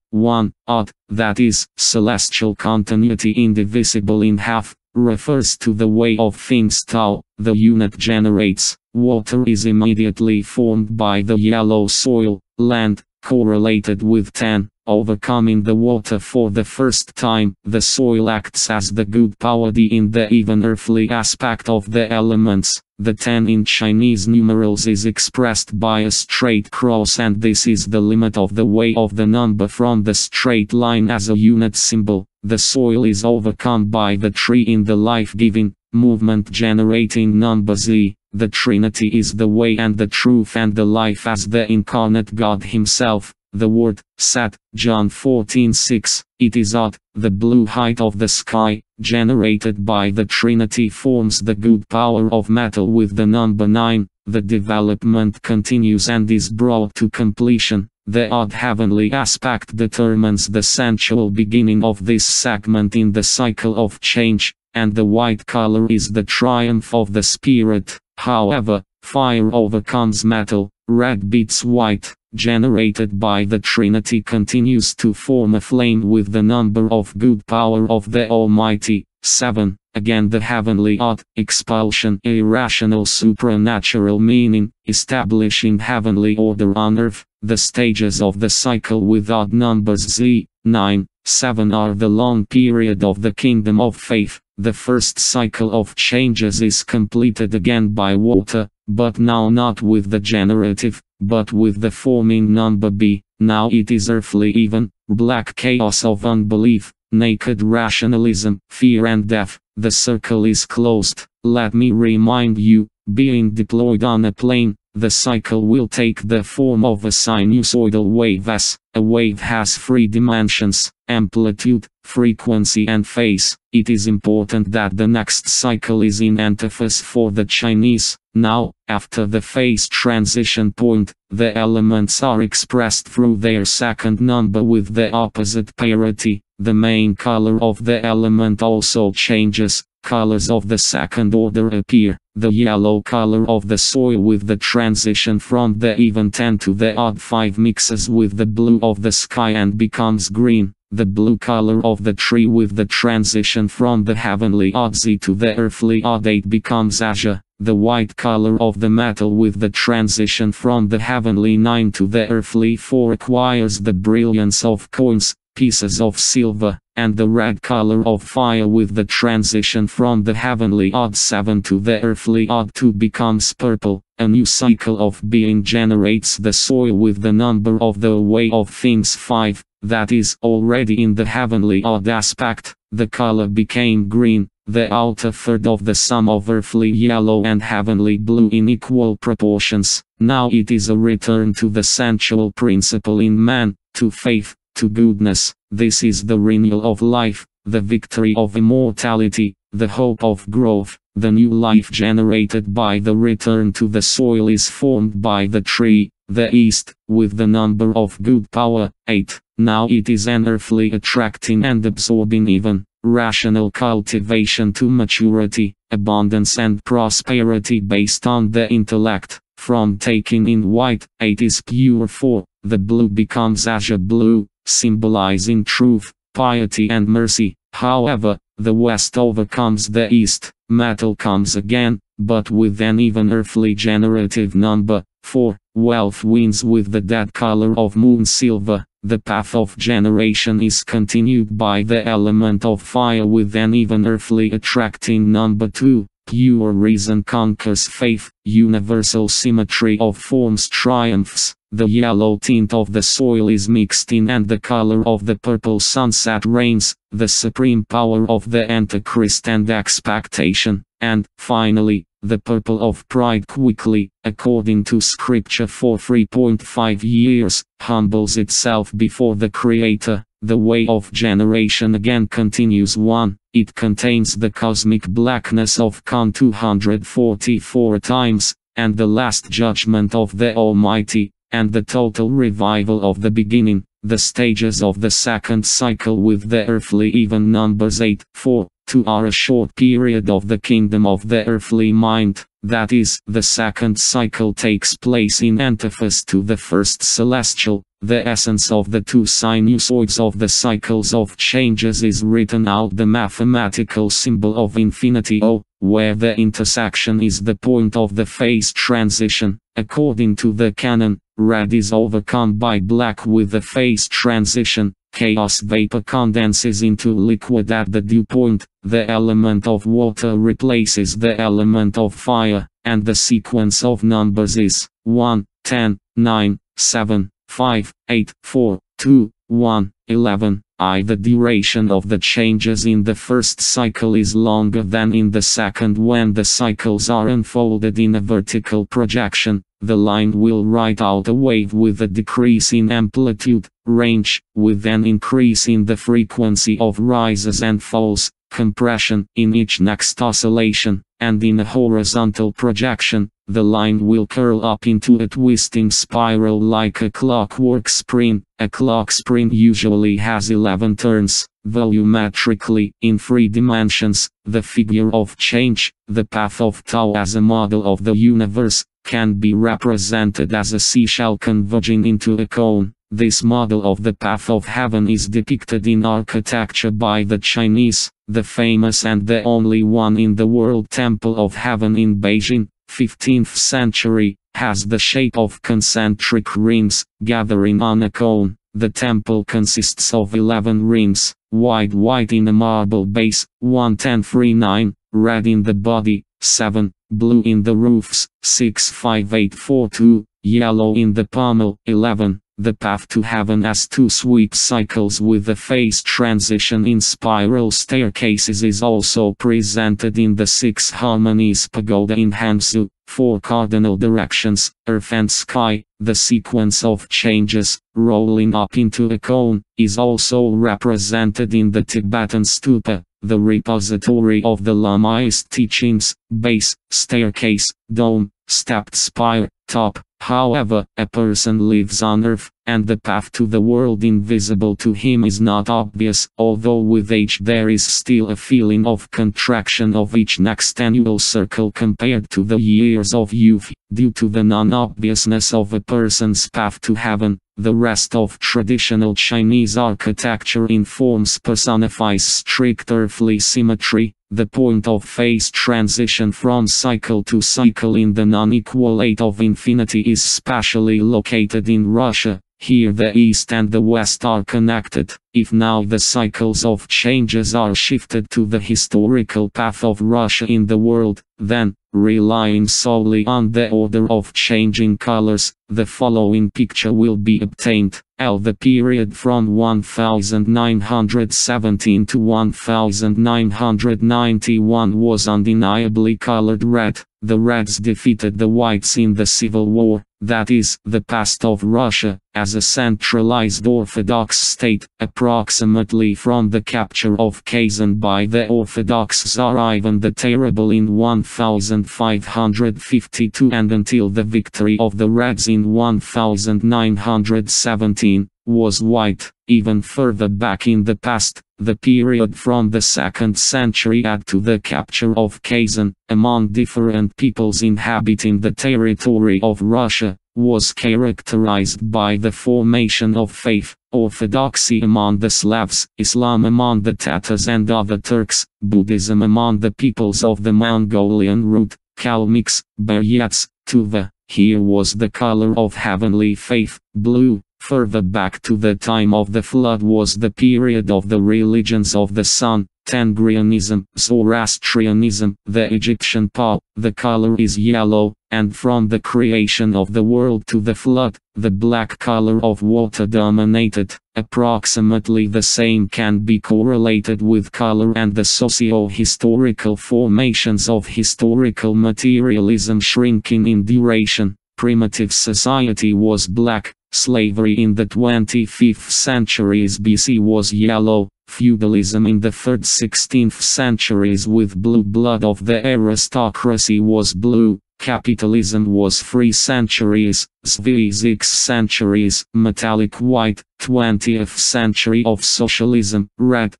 odd, that is, celestial continuity indivisible in half, refers to the way of things Tao, the unit generates. Water is immediately formed by the yellow soil, land, correlated with 10. Overcoming the water for the first time, the soil acts as the good power D in the even earthly aspect of the elements. The 10 in Chinese numerals is expressed by a straight cross, and this is the limit of the way of the number from the straight line as a unit symbol. The soil is overcome by the tree in the life-giving, movement-generating number Z. The Trinity is the way and the truth and the life as the incarnate God Himself. The word, sat, John 14:6, it is odd, the blue height of the sky, generated by the Trinity forms the good power of metal with the number 9, the development continues and is brought to completion. The odd heavenly aspect determines the sensual beginning of this segment in the cycle of change, and the white color is the triumph of the spirit. However, fire overcomes metal, red beats white, generated by the Trinity continues to form a flame with the number of good power of the Almighty. 7. Again the heavenly odd, expulsion, irrational supernatural meaning, establishing heavenly order on earth. The stages of the cycle with odd numbers Z, 9, 7 are the long period of the kingdom of faith. The first cycle of changes is completed again by water, but now not with the generative, but with the forming number B. Now it is earthly even, black chaos of unbelief, naked rationalism, fear and death. The circle is closed. Let me remind you, being deployed on a plane, the cycle will take the form of a sinusoidal wave S. A wave has 3 dimensions, amplitude, frequency and phase. It is important that the next cycle is in antiphase for the Chinese. Now, after the phase transition point, the elements are expressed through their second number with the opposite parity. The main color of the element also changes. Colors of the second order appear. The yellow color of the soil with the transition from the even 10 to the odd 5 mixes with the blue of the sky and becomes green. The blue color of the tree with the transition from the heavenly odd Z to the earthly odd 8 becomes azure. The white color of the metal with the transition from the heavenly 9 to the earthly 4 acquires the brilliance of coins, pieces of silver, and the red color of fire with the transition from the heavenly odd 7 to the earthly odd 2 becomes purple. A new cycle of being generates the soil with the number of the way of things 5, that is already in the heavenly odd aspect. The color became green, the outer third of the sum of earthly yellow and heavenly blue in equal proportions. Now it is a return to the sensual principle in man, to faith, to goodness. This is the renewal of life, the victory of immortality, the hope of growth. The new life generated by the return to the soil is formed by the tree, the east, with the number of good power, 8. Now it is an earthly attracting and absorbing even, rational cultivation to maturity, abundance and prosperity based on the intellect. From taking in white, 8 is pure 4, the blue becomes azure blue, symbolizing truth, piety and mercy. However, the west overcomes the east, metal comes again, but with an even earthly generative number, 4. Wealth wins with the dead color of moon silver. The path of generation is continued by the element of fire with an even earthly attracting number 2. Pure reason conquers faith, universal symmetry of forms triumphs, the yellow tint of the soil is mixed in and the color of the purple sunset reigns, the supreme power of the Antichrist and expectation, and, finally, the purple of pride quickly, according to scripture for 3.5 years, humbles itself before the Creator. The way of generation again continues 1. It contains the cosmic blackness of Khan 244 times, and the last judgment of the Almighty, and the total revival of the beginning, the stages of the second cycle with the earthly even numbers 8, 4, 2 are a short period of the kingdom of the earthly mind, that is, the second cycle takes place in antithesis to the first celestial. The essence of the two sinusoids of the cycles of changes is written out the mathematical symbol of infinity O, where the intersection is the point of the phase transition. According to the canon, red is overcome by black with the phase transition. Chaos vapor condenses into liquid at the dew point, the element of water replaces the element of fire, and the sequence of numbers is 1, 10, 9, 7, 5, 8, 4, 2, 1, 11. The duration of the changes in the first cycle is longer than in the second. When the cycles are unfolded in a vertical projection, the line will write out a wave with a decrease in amplitude, range, with an increase in the frequency of rises and falls, compression, in each next oscillation, and in a horizontal projection, the line will curl up into a twisting spiral like a clockwork spring. A clock spring usually has 11 turns. Volumetrically, in 3 dimensions, the figure of change, the path of Tau as a model of the universe, can be represented as a seashell converging into a cone. This model of the path of heaven is depicted in architecture by the Chinese. The famous and the only one in the world Temple of Heaven in Beijing, 15th century, has the shape of concentric rings, gathering on a cone. The temple consists of 11 rings, white in a marble base, 1,1039, red in the body, 7, blue in the roofs, 65842, yellow in the pommel, 11. The path to heaven has 2 sweep cycles with a phase transition in spiral staircases is also presented in the 6 harmonies pagoda in Hangzhou, 4 cardinal directions, earth and sky. The sequence of changes, rolling up into a cone, is also represented in the Tibetan stupa, the repository of the Lamaist teachings, base, staircase, dome, stepped spire, top. However, a person lives on earth, and the path to the world invisible to him is not obvious, although with age there is still a feeling of contraction of each next annual circle compared to the years of youth, due to the non-obviousness of a person's path to heaven. The rest of traditional Chinese architecture in forms personifies strict earthly symmetry. The point of phase transition from cycle to cycle in the non-equal 8 of infinity is spatially located in Russia. Here the east and the west are connected. If now the cycles of changes are shifted to the historical path of Russia in the world, then, relying solely on the order of changing colors, the following picture will be obtained. The period from 1917 to 1991 was undeniably colored red. The Reds defeated the Whites in the Civil War, that is, the past of Russia, as a centralized Orthodox state, approximately from the capture of Kazan by the Orthodox Tsar Ivan the Terrible in 1552 and until the victory of the Reds in 1917, was white. Even further back in the past, the period from the 2nd century to the capture of Kazan, among different peoples inhabiting the territory of Russia, was characterized by the formation of faith, Orthodoxy among the Slavs, Islam among the Tatars and other Turks, Buddhism among the peoples of the Mongolian route, Kalmyks, Buryats, Tuva. Here was the color of heavenly faith, blue. Further back to the time of the flood was the period of the religions of the sun, Tengrianism, Zoroastrianism, the Egyptian Pa, the color is yellow, and from the creation of the world to the flood, the black color of water dominated. Approximately the same can be correlated with color and the socio-historical formations of historical materialism shrinking in duration. Primitive society was black, slavery in the 25th centuries BC was yellow, feudalism in the 3rd 16th centuries with blue blood of the aristocracy was blue, capitalism was 3 centuries, 6 centuries, metallic white, 20th century of socialism, red.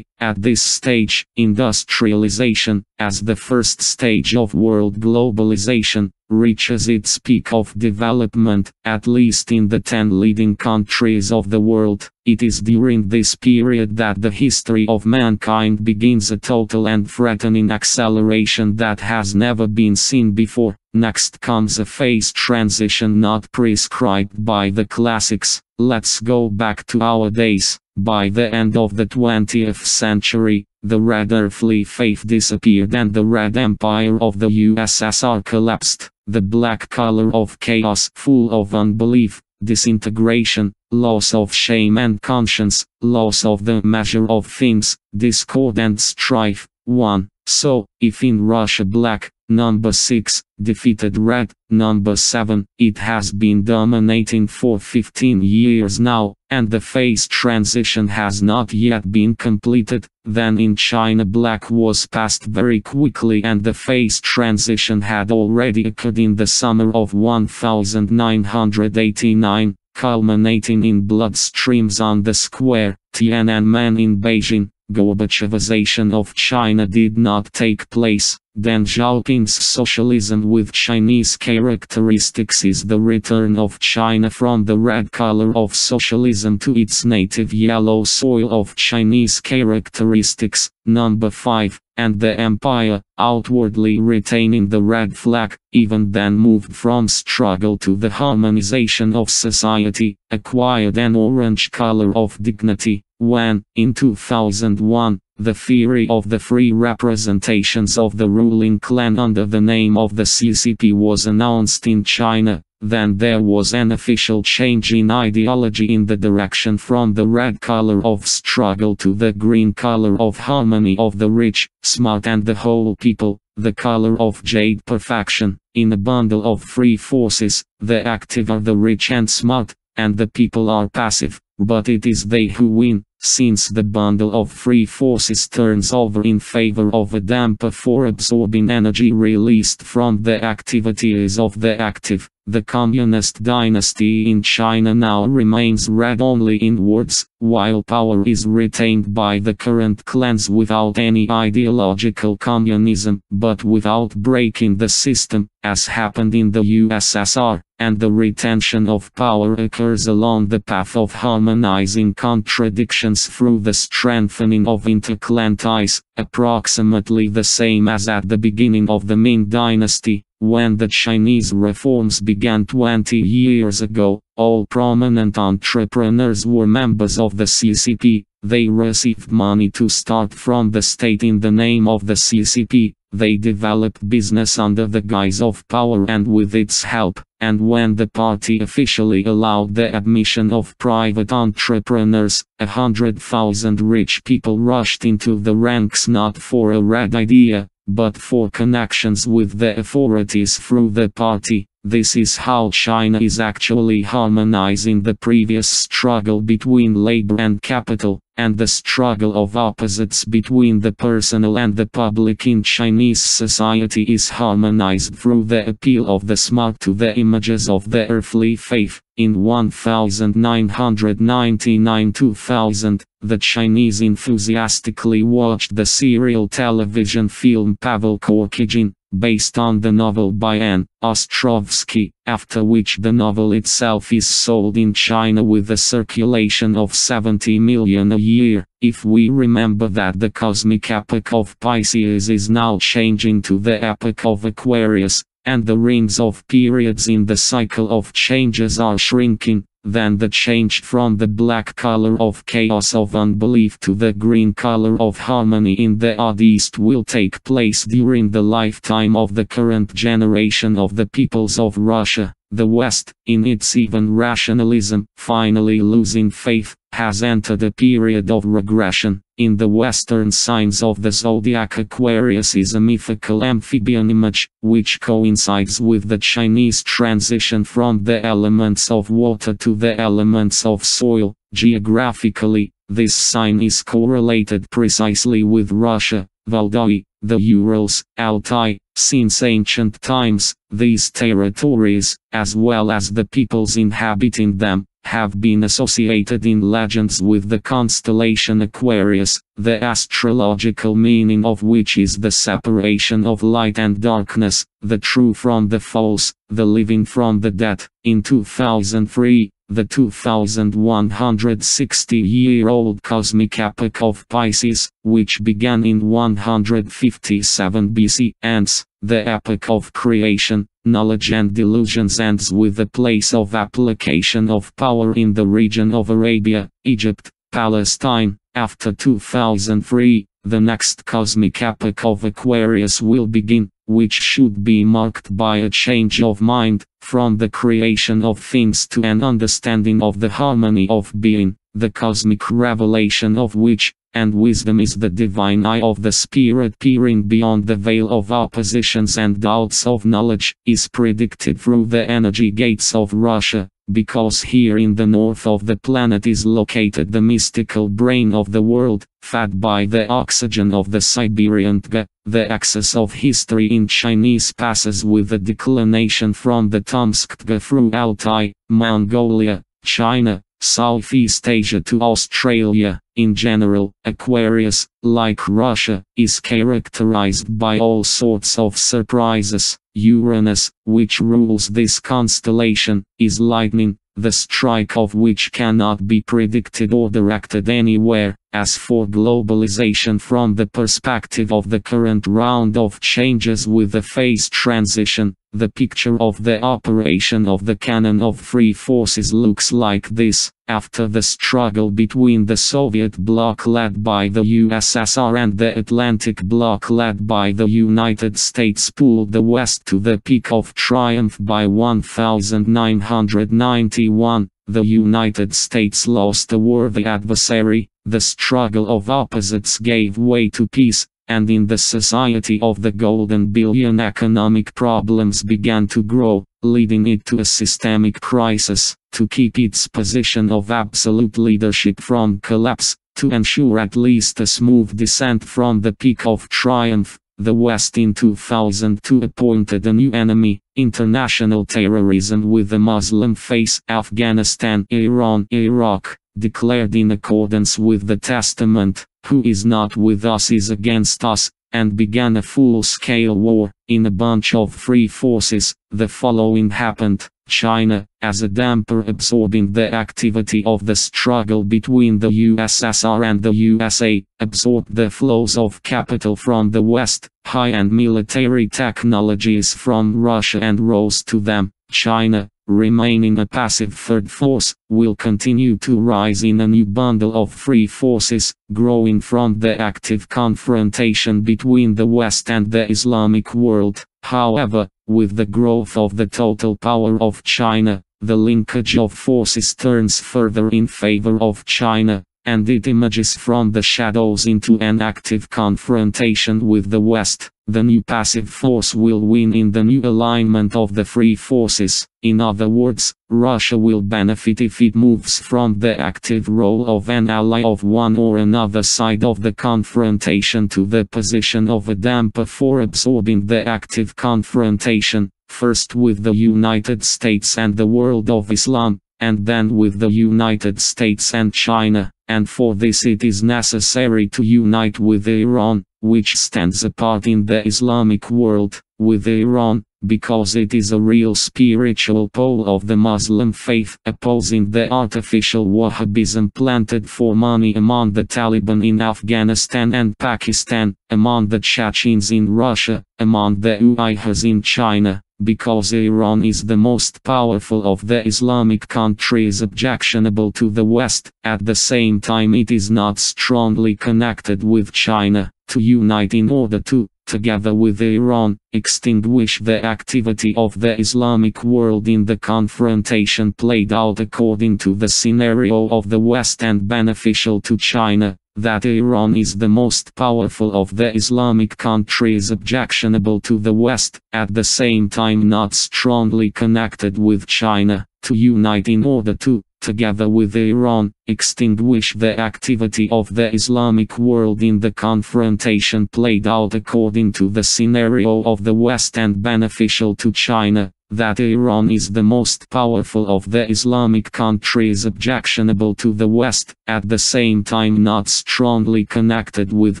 At this stage, industrialization, as the first stage of world globalization, reaches its peak of development, at least in the 10 leading countries of the world. It is during this period that the history of mankind begins a total and threatening acceleration that has never been seen before. Next comes a phase transition not prescribed by the classics. Let's go back to our days. By the end of the 20th century, the red earthly faith disappeared and the red empire of the USSR collapsed. The black color of chaos, full of unbelief, disintegration, loss of shame and conscience, loss of the measure of things, discord and strife. 1. So, if in Russia black, number 6, defeated red, number 7, it has been dominating for 15 years now, and the phase transition has not yet been completed, then in China black was passed very quickly and the phase transition had already occurred in the summer of 1989, culminating in blood streams on the square, Tiananmen in Beijing. Gorbachevization of China did not take place. Deng Xiaoping's socialism with Chinese characteristics is the return of China from the red color of socialism to its native yellow soil of Chinese characteristics. Number 5. And the empire, outwardly retaining the red flag, even then moved from struggle to the harmonization of society, acquired an orange color of dignity. When, in 2001, the theory of the three representations of the ruling clan under the name of the CCP was announced in China, then there was an official change in ideology in the direction from the red color of struggle to the green color of harmony of the rich, smart and the whole people, the color of jade perfection. In a bundle of three forces, the active are the rich and smart, and the people are passive, but it is they who win. Since the bundle of three forces turns over in favor of a damper for absorbing energy released from the activities of the active, the communist dynasty in China now remains red only in words, while power is retained by the current clans without any ideological communism, but without breaking the system, as happened in the USSR, and the retention of power occurs along the path of harmonizing contradictions through the strengthening of interclan ties, approximately the same as at the beginning of the Ming dynasty. When the Chinese reforms began 20 years ago, all prominent entrepreneurs were members of the CCP. They received money to start from the state in the name of the CCP. They developed business under the guise of power and with its help, and when the party officially allowed the admission of private entrepreneurs, 100,000 rich people rushed into the ranks not for a red idea, but for connections with the authorities through the party. This is how China is actually harmonizing the previous struggle between labor and capital, and the struggle of opposites between the personal and the public in Chinese society is harmonized through the appeal of the smart to the images of the earthly faith. In 1999-2000, the Chinese enthusiastically watched the serial television film Pavel Korkygin, based on the novel by Anne Ostrovsky, after which the novel itself is sold in China with a circulation of 70 million a year. If we remember that the cosmic epoch of Pisces is now changing to the epoch of Aquarius, and the rings of periods in the cycle of changes are shrinking, then the change from the black color of chaos of unbelief to the green color of harmony in the odd East will take place during the lifetime of the current generation of the peoples of Russia. The West, in its even rationalism, finally losing faith, has entered a period of regression. In the Western signs of the zodiac, Aquarius is a mythical amphibian image, which coincides with the Chinese transition from the elements of water to the elements of soil. Geographically, this sign is correlated precisely with Russia, Valdai, the Urals, Altai. Since ancient times, these territories, as well as the peoples inhabiting them, have been associated in legends with the constellation Aquarius, the astrological meaning of which is the separation of light and darkness, the true from the false, the living from the dead. In 2003, the 2160-year-old cosmic epoch of Pisces, which began in 157 BC, ends. The epoch of creation, knowledge and delusions ends with the place of application of power in the region of Arabia, Egypt, Palestine. After 2003, the next cosmic epoch of Aquarius will begin, which should be marked by a change of mind, from the creation of things to an understanding of the harmony of being, the cosmic revelation of which, and wisdom is the divine eye of the spirit peering beyond the veil of oppositions and doubts of knowledge, is predicted through the energy gates of Russia, because here in the north of the planet is located the mystical brain of the world, fed by the oxygen of the Siberian taiga. The axis of history in Chinese passes with the declination from the Tomsk taiga through Altai, Mongolia, China, Southeast Asia to Australia. In general, Aquarius, like Russia, is characterized by all sorts of surprises. Uranus, which rules this constellation, is lightning, the strike of which cannot be predicted or directed anywhere. As for globalization from the perspective of the current round of changes with the phase transition, the picture of the operation of the canon of three forces looks like this. After the struggle between the Soviet bloc led by the USSR and the Atlantic bloc led by the United States pulled the West to the peak of triumph by 1991, the United States lost a worthy adversary. The struggle of opposites gave way to peace, and in the society of the golden billion economic problems began to grow, leading it to a systemic crisis. To keep its position of absolute leadership from collapse, to ensure at least a smooth descent from the peak of triumph, the West in 2002 appointed a new enemy, international terrorism with a Muslim face. Afghanistan, Iran, Iraq, declared in accordance with the Testament, "Who is not with us is against us," and began a full-scale war. In a bunch of three forces, the following happened. China, as a damper absorbing the activity of the struggle between the USSR and the USA, absorbed the flows of capital from the West, high-end military technologies from Russia and rose to them. China, remaining a passive third force, will continue to rise in a new bundle of three forces, growing from the active confrontation between the West and the Islamic world. However, with the growth of the total power of China, the linkage of forces turns further in favor of China, and it emerges from the shadows into an active confrontation with the West. The new passive force will win in the new alignment of the three forces. In other words, Russia will benefit if it moves from the active role of an ally of one or another side of the confrontation to the position of a damper for absorbing the active confrontation, first with the United States and the world of Islam, and then with the United States and China. And for this it is necessary to unite with Iran, which stands apart in the Islamic world, with Iran, because it is a real spiritual pole of the Muslim faith, opposing the artificial Wahhabism planted for money among the Taliban in Afghanistan and Pakistan, among the Chechens in Russia, among the Uyghurs in China, because Iran is the most powerful of the Islamic countries objectionable to the West. At the same time, it is not strongly connected with China. To unite in order to, together with Iran, extinguish the activity of the Islamic world in the confrontation played out according to the scenario of the West and beneficial to China, that Iran is the most powerful of the Islamic countries objectionable to the West, at the same time not strongly connected with China, to unite in order to, together with Iran, extinguish the activity of the Islamic world in the confrontation played out according to the scenario of the West and beneficial to China, that Iran is the most powerful of the Islamic countries objectionable to the West, at the same time not strongly connected with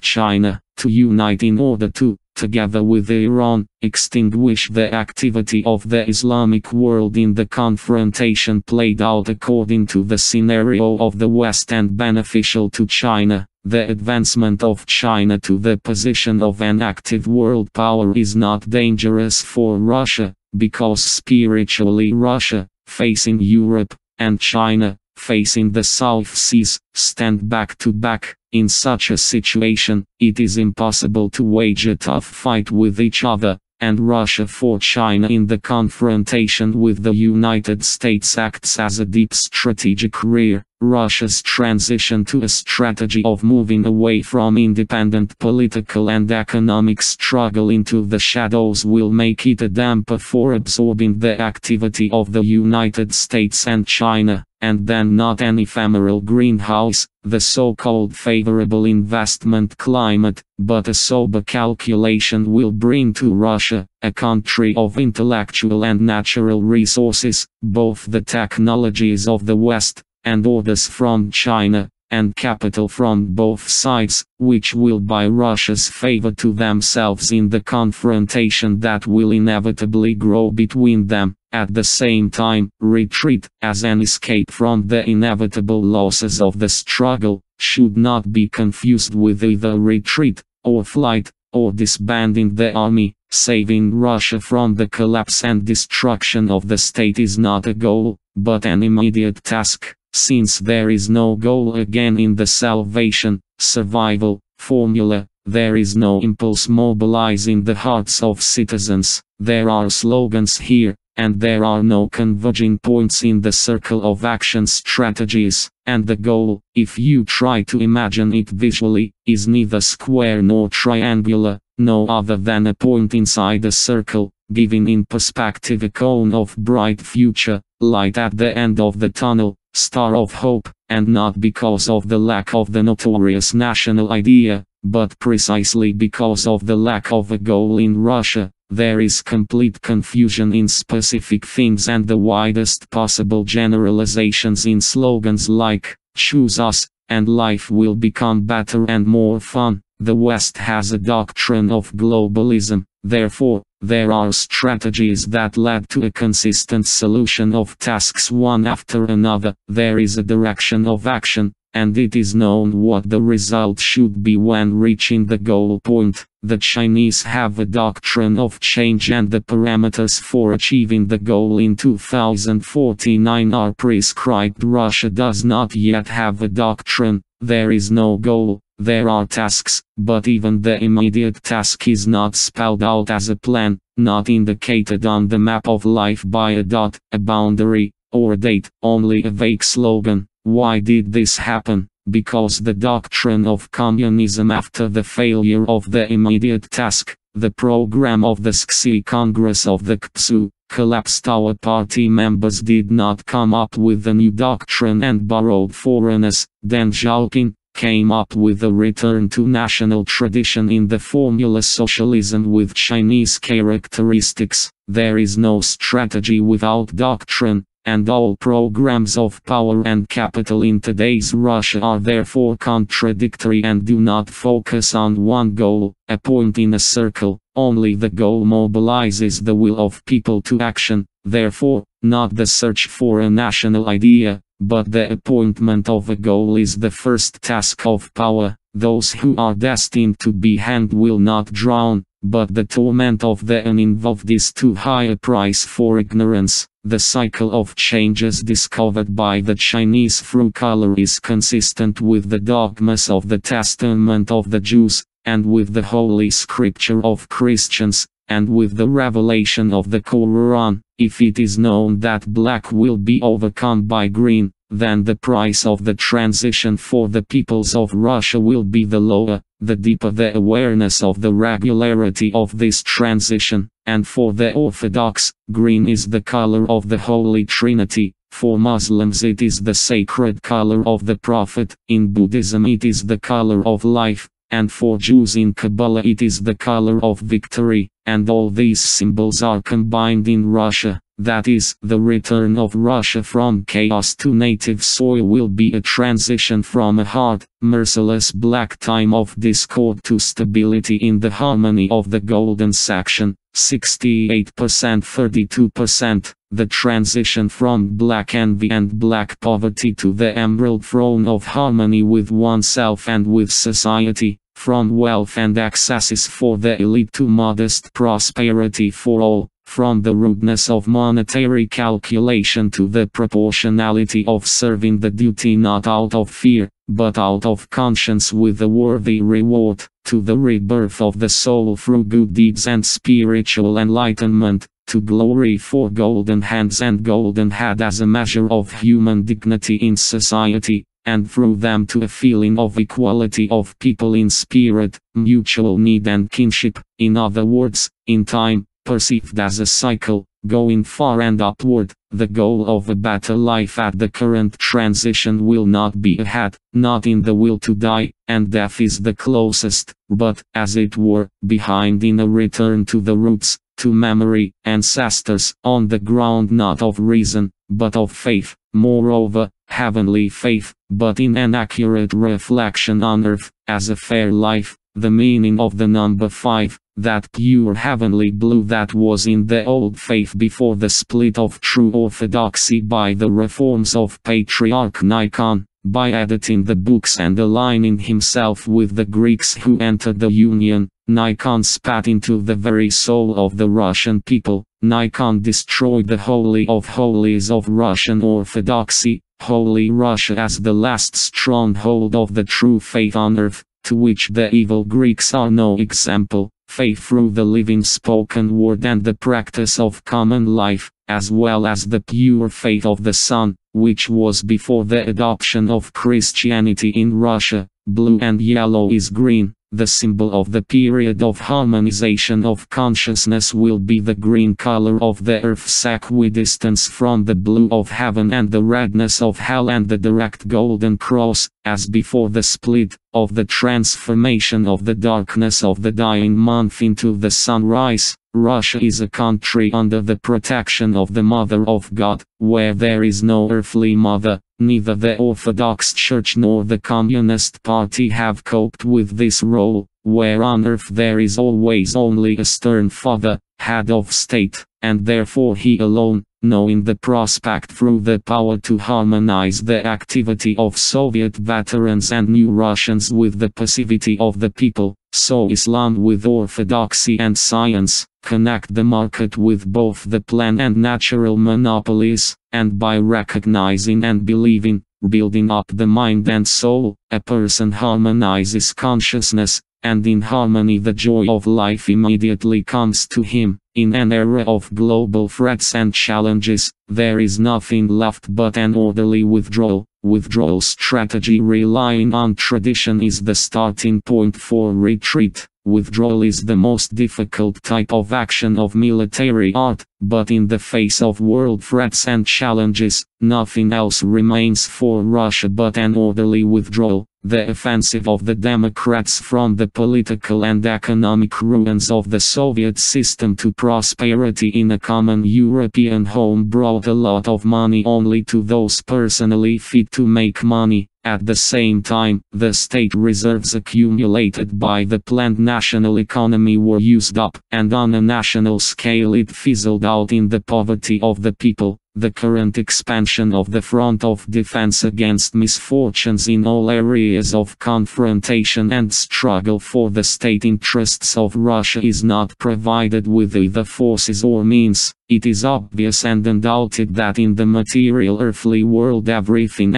China, to unite in order to, together with Iran, extinguish the activity of the Islamic world in the confrontation played out according to the scenario of the West and beneficial to China. The advancement of China to the position of an active world power is not dangerous for Russia, because spiritually Russia, facing Europe, and China, facing the South Seas, stand back to back. In such a situation, it is impossible to wage a tough fight with each other, and Russia for China in the confrontation with the United States acts as a deep strategic rear. Russia's transition to a strategy of moving away from independent political and economic struggle into the shadows will make it a damper for absorbing the activity of the United States and China, and then not an ephemeral greenhouse, the so-called favorable investment climate, but a sober calculation will bring to Russia, a country of intellectual and natural resources, both the technologies of the West, and orders from China, and capital from both sides, which will buy Russia's favor to themselves in the confrontation that will inevitably grow between them. At the same time, retreat, as an escape from the inevitable losses of the struggle, should not be confused with either retreat, or flight, or disbanding the army. Saving Russia from the collapse and destruction of the state is not a goal, but an immediate task. Since there is no goal again in the salvation, survival, formula, there is no impulse mobilizing the hearts of citizens. There are slogans here, and there are no converging points in the circle of action strategies, and the goal, if you try to imagine it visually, is neither square nor triangular, no other than a point inside a circle, giving in perspective a cone of bright future, light at the end of the tunnel, star of hope, and not because of the lack of the notorious national idea, but precisely because of the lack of a goal in Russia. There is complete confusion in specific things and the widest possible generalizations in slogans like, choose us, and life will become better and more fun. The West has a doctrine of globalism, therefore, there are strategies that led to a consistent solution of tasks one after another. There is a direction of action, and it is known what the result should be when reaching the goal point. The Chinese have a doctrine of change, and the parameters for achieving the goal in 2049 are prescribed. Russia does not yet have a doctrine. There is no goal. There are tasks, but even the immediate task is not spelled out as a plan, not indicated on the map of life by a dot, a boundary, or a date, only a vague slogan. Why did this happen? Because the doctrine of communism, after the failure of the immediate task, the program of the XI Congress of the KPSU, collapsed. Our party members did not come up with a new doctrine and borrowed foreigners. Deng Xiaoping came up with a return to national tradition in the formula socialism with Chinese characteristics. There is no strategy without doctrine, and all programs of power and capital in today's Russia are therefore contradictory and do not focus on one goal, a point in a circle. Only the goal mobilizes the will of people to action, therefore, not the search for a national idea, but the appointment of a goal is the first task of power. Those who are destined to be hanged will not drown, but the torment of the uninvolved is too high a price for ignorance. The cycle of changes discovered by the Chinese through color is consistent with the dogmas of the Testament of the Jews, and with the Holy Scripture of Christians, and with the revelation of the Quran. If it is known that black will be overcome by green, then the price of the transition for the peoples of Russia will be the lower, the deeper the awareness of the regularity of this transition. And for the Orthodox, green is the color of the Holy Trinity. For Muslims it is the sacred color of the Prophet. In Buddhism it is the color of life. And for Jews in Kabbalah it is the color of victory. And all these symbols are combined in Russia. That is, the return of Russia from chaos to native soil will be a transition from a hard, merciless black time of discord to stability in the harmony of the golden section, 68% 32%, the transition from black envy and black poverty to the emerald throne of harmony with oneself and with society, from wealth and excesses for the elite to modest prosperity for all. From the rudeness of monetary calculation to the proportionality of serving the duty not out of fear, but out of conscience with a worthy reward, to the rebirth of the soul through good deeds and spiritual enlightenment, to glory for golden hands and golden head as a measure of human dignity in society, and through them to a feeling of equality of people in spirit, mutual need and kinship, in other words, in time, perceived as a cycle, going far and upward. The goal of a better life at the current transition will not be ahead, not in the will to die, and death is the closest, but, as it were, behind in a return to the roots, to memory, ancestors, on the ground not of reason, but of faith, moreover, heavenly faith, but in an accurate reflection on earth, as a fair life. The meaning of the number 5, that pure heavenly blue that was in the old faith before the split of true orthodoxy by the reforms of Patriarch Nikon, by editing the books and aligning himself with the Greeks who entered the Union. Nikon spat into the very soul of the Russian people. Nikon destroyed the Holy of Holies of Russian Orthodoxy, Holy Russia as the last stronghold of the true faith on earth, to which the evil Greeks are no example. Faith through the living spoken word and the practice of common life, as well as the pure faith of the Son, which was before the adoption of Christianity in Russia. Blue and yellow is green. The symbol of the period of harmonization of consciousness will be the green color of the earth's equidistance from the blue of heaven and the redness of hell, and the direct golden cross, as before the split, of the transformation of the darkness of the dying month into the sunrise. Russia is a country under the protection of the Mother of God, where there is no earthly mother. Neither the Orthodox Church nor the Communist Party have coped with this role, where on earth there is always only a stern father, head of state, and therefore he alone, knowing the prospect through the power to harmonize the activity of Soviet veterans and new Russians with the passivity of the people, so Islam with orthodoxy and science, connect the market with both the plan and natural monopolies, and by recognizing and believing, building up the mind and soul, a person harmonizes consciousness, and in harmony the joy of life immediately comes to him. In an era of global threats and challenges, there is nothing left but an orderly withdrawal. Withdrawal strategy relying on tradition is the starting point for retreat. Withdrawal is the most difficult type of action of military art, but in the face of world threats and challenges, nothing else remains for Russia but an orderly withdrawal. The offensive of the Democrats from the political and economic ruins of the Soviet system to prosperity in a common European home brought a lot of money only to those personally fit to make money. At the same time, the state reserves accumulated by the planned national economy were used up, and on a national scale it fizzled out in the poverty of the people. the current expansion of the front of defense against misfortunes in all areas of confrontation and struggle for the state interests of Russia is not provided with either forces or means. It is obvious and undoubted that in the material earthly world everything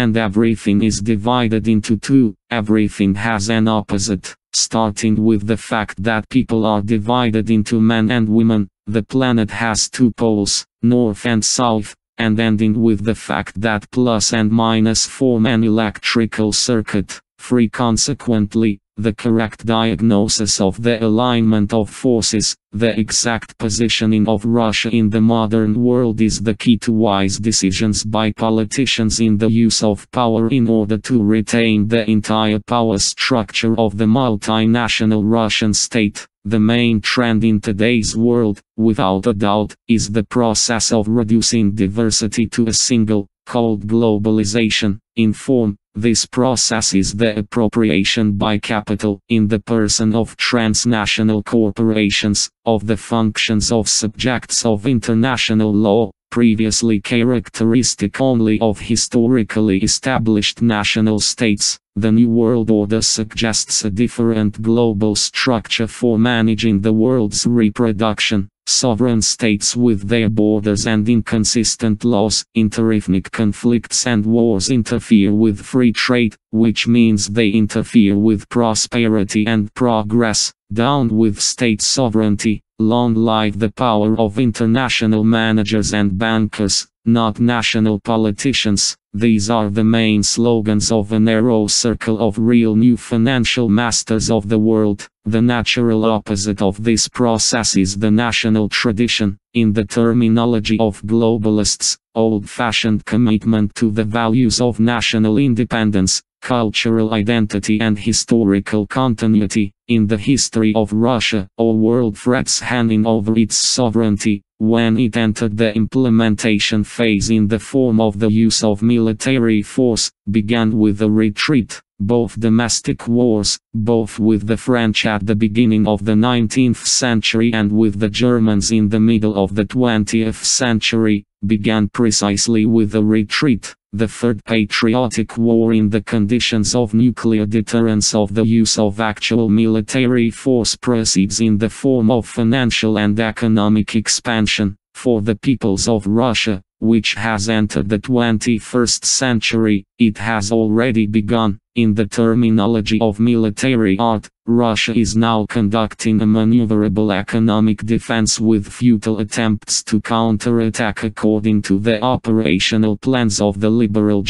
is divided into two. Everything has an opposite, starting with the fact that people are divided into men and women. The planet has two poles, north and south, and ending with the fact that plus and minus form an electrical circuit. 3. Consequently, the correct diagnosis of the alignment of forces, the exact positioning of Russia in the modern world is the key to wise decisions by politicians in the use of power in order to retain the entire power structure of the multinational Russian state. The main trend in today's world, without a doubt, is the process of reducing diversity to a single, called globalization, in form. This process is the appropriation by capital, in the person of transnational corporations, of the functions of subjects of international law, previously characteristic only of historically established national states. The New World Order suggests a different global structure for managing the world's reproduction. Sovereign states with their borders and inconsistent laws, interethnic conflicts and wars interfere with free trade, which means they interfere with prosperity and progress. Down with state sovereignty. Long live the power of international managers and bankers, not national politicians. These are the main slogans of a narrow circle of real new financial masters of the world. The natural opposite of this process is the national tradition. In the terminology of globalists, old-fashioned commitment to the values of national independence, cultural identity and historical continuity. In the history of Russia, all world threats handing over its sovereignty, when it entered the implementation phase in the form of the use of military force, began with a retreat. Both domestic wars, both with the French at the beginning of the 19th century and with the Germans in the middle of the 20th century, began precisely with a retreat. The Third Patriotic War in the conditions of nuclear deterrence of the use of actual military force proceeds in the form of financial and economic expansion. For the peoples of Russia, which has entered the 21st century, it has already begun. In the terminology of military art, Russia is now conducting a maneuverable economic defense with futile attempts to counterattack according to the operational plans of the liberal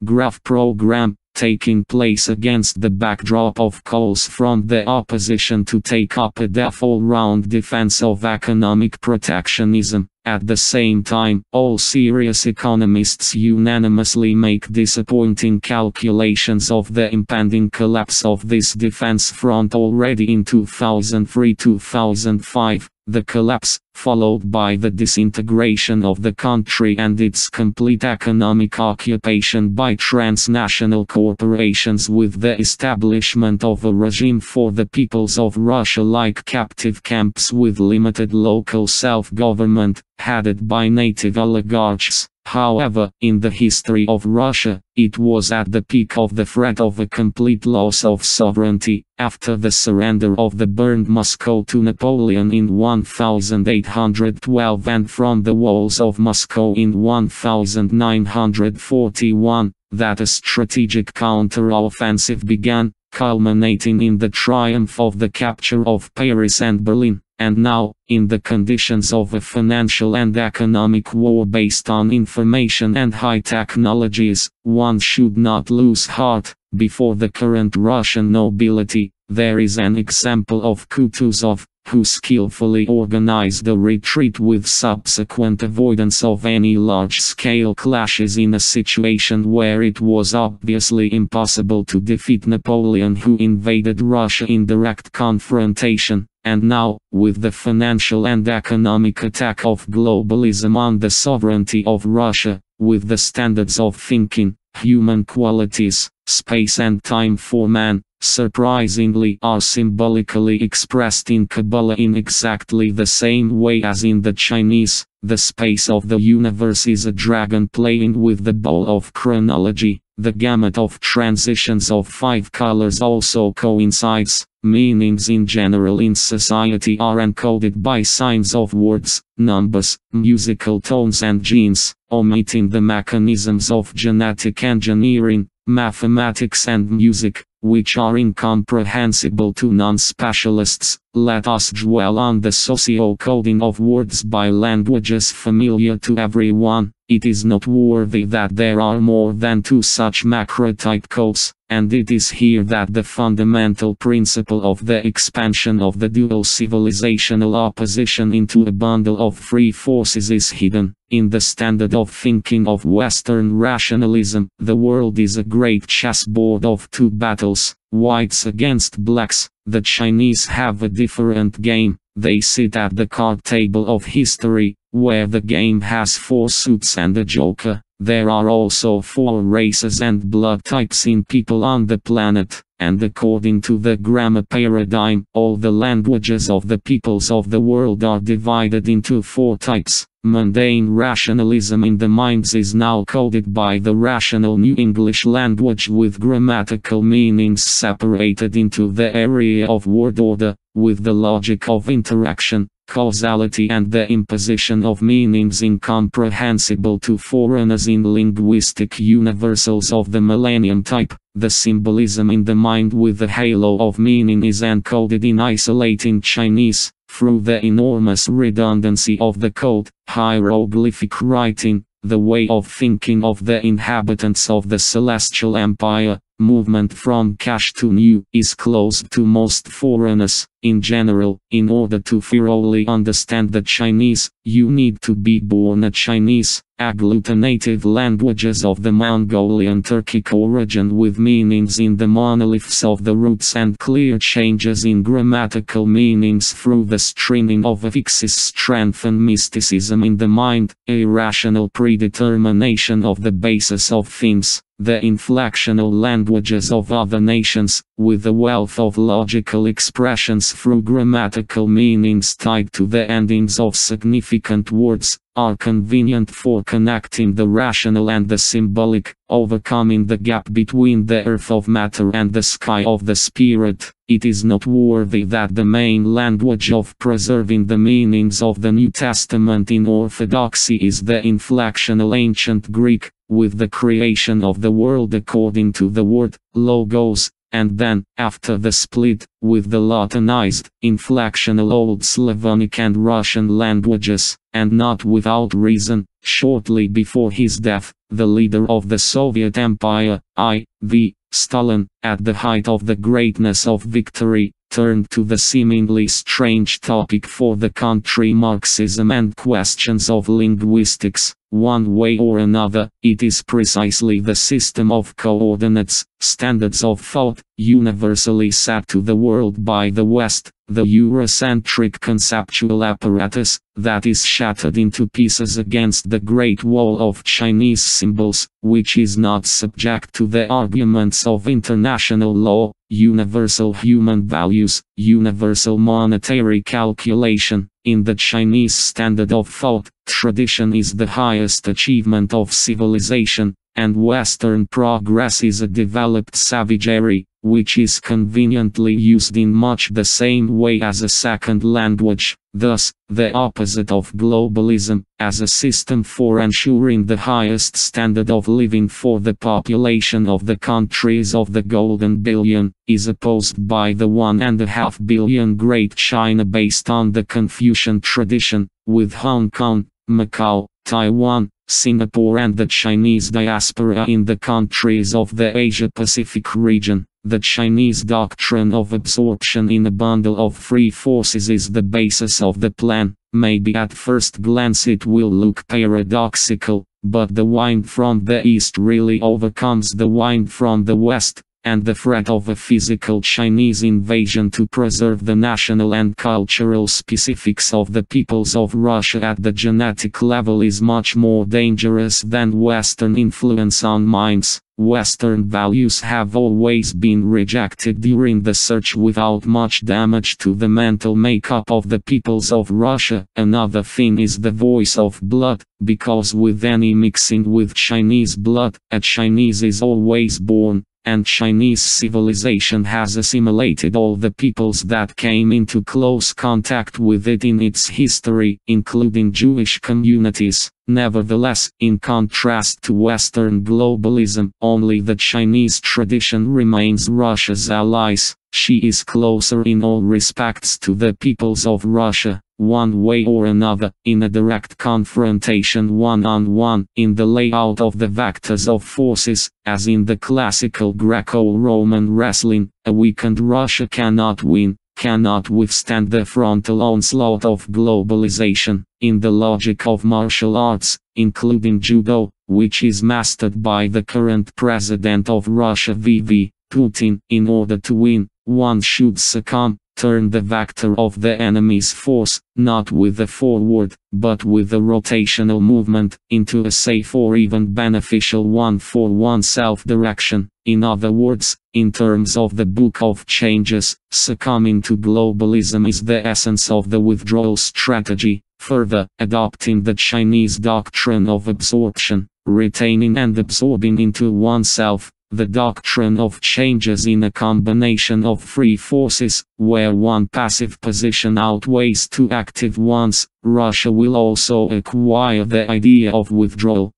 Graph program, taking place against the backdrop of calls from the opposition to take up a deaf all-round defense of economic protectionism. At the same time, all serious economists unanimously make disappointing calculations of the impending collapse of this defense front already in 2003-2005. The collapse, followed by the disintegration of the country and its complete economic occupation by transnational corporations with the establishment of a regime for the peoples of Russia like captive camps with limited local self-government, headed by native oligarchs. However, in the history of Russia, it was at the peak of the threat of a complete loss of sovereignty, after the surrender of the burned Moscow to Napoleon in 1812 and from the walls of Moscow in 1941, that a strategic counter-offensive began, culminating in the triumph of the capture of Paris and Berlin. And now, in the conditions of a financial and economic war based on information and high technologies, one should not lose heart. Before the current Russian nobility, there is an example of Kutuzov, who skillfully organized a retreat with subsequent avoidance of any large-scale clashes in a situation where it was obviously impossible to defeat Napoleon, who invaded Russia in direct confrontation. And now, with the financial and economic attack of globalism on the sovereignty of Russia, with the standards of thinking, human qualities, space and time for man, surprisingly, are symbolically expressed in Kabbalah in exactly the same way as in the Chinese. The space of the universe is a dragon playing with the ball of chronology. The gamut of transitions of 5 colors also coincides. Meanings in general in society are encoded by signs of words, numbers, musical tones and genes, omitting the mechanisms of genetic engineering, mathematics and music, which are incomprehensible to non-specialists. Let us dwell on the socio-coding of words by languages familiar to everyone. It is noteworthy that there are more than 2 such macrotype codes, and it is here that the fundamental principle of the expansion of the dual civilizational opposition into a bundle of free forces is hidden. In the standard of thinking of Western rationalism, the world is a great chessboard of 2 battles, whites against blacks. The Chinese have a different game. They sit at the card table of history, where the game has 4 suits and a joker. There are also 4 races and blood types in people on the planet, and according to the grammar paradigm, all the languages of the peoples of the world are divided into 4 types. Mundane rationalism in the minds is now coded by the rational New English language with grammatical meanings separated into the area of word order, with the logic of interaction, causality and the imposition of meanings incomprehensible to foreigners in linguistic universals of the millennium type. The symbolism in the mind with the halo of meaning is encoded in isolating Chinese, through the enormous redundancy of the code. Hieroglyphic writing, the way of thinking of the inhabitants of the Celestial Empire, movement from cash to new, is closed to most foreigners. In general, in order to thoroughly understand the Chinese, you need to be born a Chinese. Agglutinative languages of the Mongolian Turkic origin with meanings in the monoliths of the roots and clear changes in grammatical meanings through the stringing of affixes strengthen mysticism in the mind, a rational predetermination of the basis of things. The inflectional languages of other nations, with a wealth of logical expressions through grammatical meanings tied to the endings of significant words, are convenient for connecting the rational and the symbolic, overcoming the gap between the earth of matter and the sky of the spirit. It is noteworthy that the main language of preserving the meanings of the New Testament in orthodoxy is the inflectional ancient Greek, with the creation of the world according to the word, logos, and then, after the split, with the Latinized, inflectional Old Slavonic and Russian languages, and not without reason. Shortly before his death, the leader of the Soviet Empire, I.V. Stalin, at the height of the greatness of victory, turned to the seemingly strange topic for the country Marxism and questions of linguistics. One way or another, it is precisely the system of coordinates, standards of thought, universally set to the world by the West, the Eurocentric conceptual apparatus, that is shattered into pieces against the Great Wall of Chinese symbols, which is not subject to the arguments of international law, universal human values, universal monetary calculation. In the Chinese standard of thought, tradition is the highest achievement of civilization, and Western progress is a developed savagery, which is conveniently used in much the same way as a second language. Thus, the opposite of globalism, as a system for ensuring the highest standard of living for the population of the countries of the Golden Billion, is opposed by the 1.5 billion Great China based on the Confucian tradition, with Hong Kong, Macau, Taiwan, Singapore and the Chinese diaspora in the countries of the Asia-Pacific region. The Chinese doctrine of absorption in a bundle of free forces is the basis of the plan. Maybe at first glance it will look paradoxical, but the wind from the east really overcomes the wind from the west. and the threat of a physical Chinese invasion to preserve the national and cultural specifics of the peoples of Russia at the genetic level is much more dangerous than Western influence on minds. Western values have always been rejected during the search without much damage to the mental makeup of the peoples of Russia. Another thing is the voice of blood, because with any mixing with Chinese blood, a Chinese is always born, and Chinese civilization has assimilated all the peoples that came into close contact with it in its history, including Jewish communities. Nevertheless, in contrast to Western globalism, only the Chinese tradition remains Russia's allies. She is closer in all respects to the peoples of Russia, one way or another, in a direct confrontation one-on-one, in the layout of the vectors of forces, as in the classical Greco-Roman wrestling. A weakened Russia cannot win, cannot withstand the frontal onslaught of globalization. In the logic of martial arts, including judo, which is mastered by the current president of Russia VV Putin, in order to win, one should succumb, turn the vector of the enemy's force, not with a forward, but with a rotational movement, into a safe or even beneficial one for oneself direction. In other words, in terms of the Book of Changes, succumbing to globalism is the essence of the withdrawal strategy. Further, adopting the Chinese doctrine of absorption, retaining and absorbing into oneself, the doctrine of changes in a combination of free forces, where one passive position outweighs two active ones, Russia will also acquire the idea of withdrawal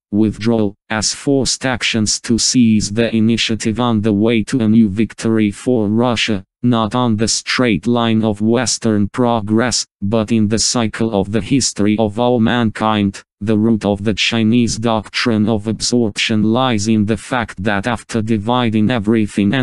as forced actions to seize the initiative on the way to a new victory for Russia, not on the straight line of Western progress, but in the cycle of the history of all mankind. The root of the Chinese doctrine of absorption lies in the fact that after dividing everything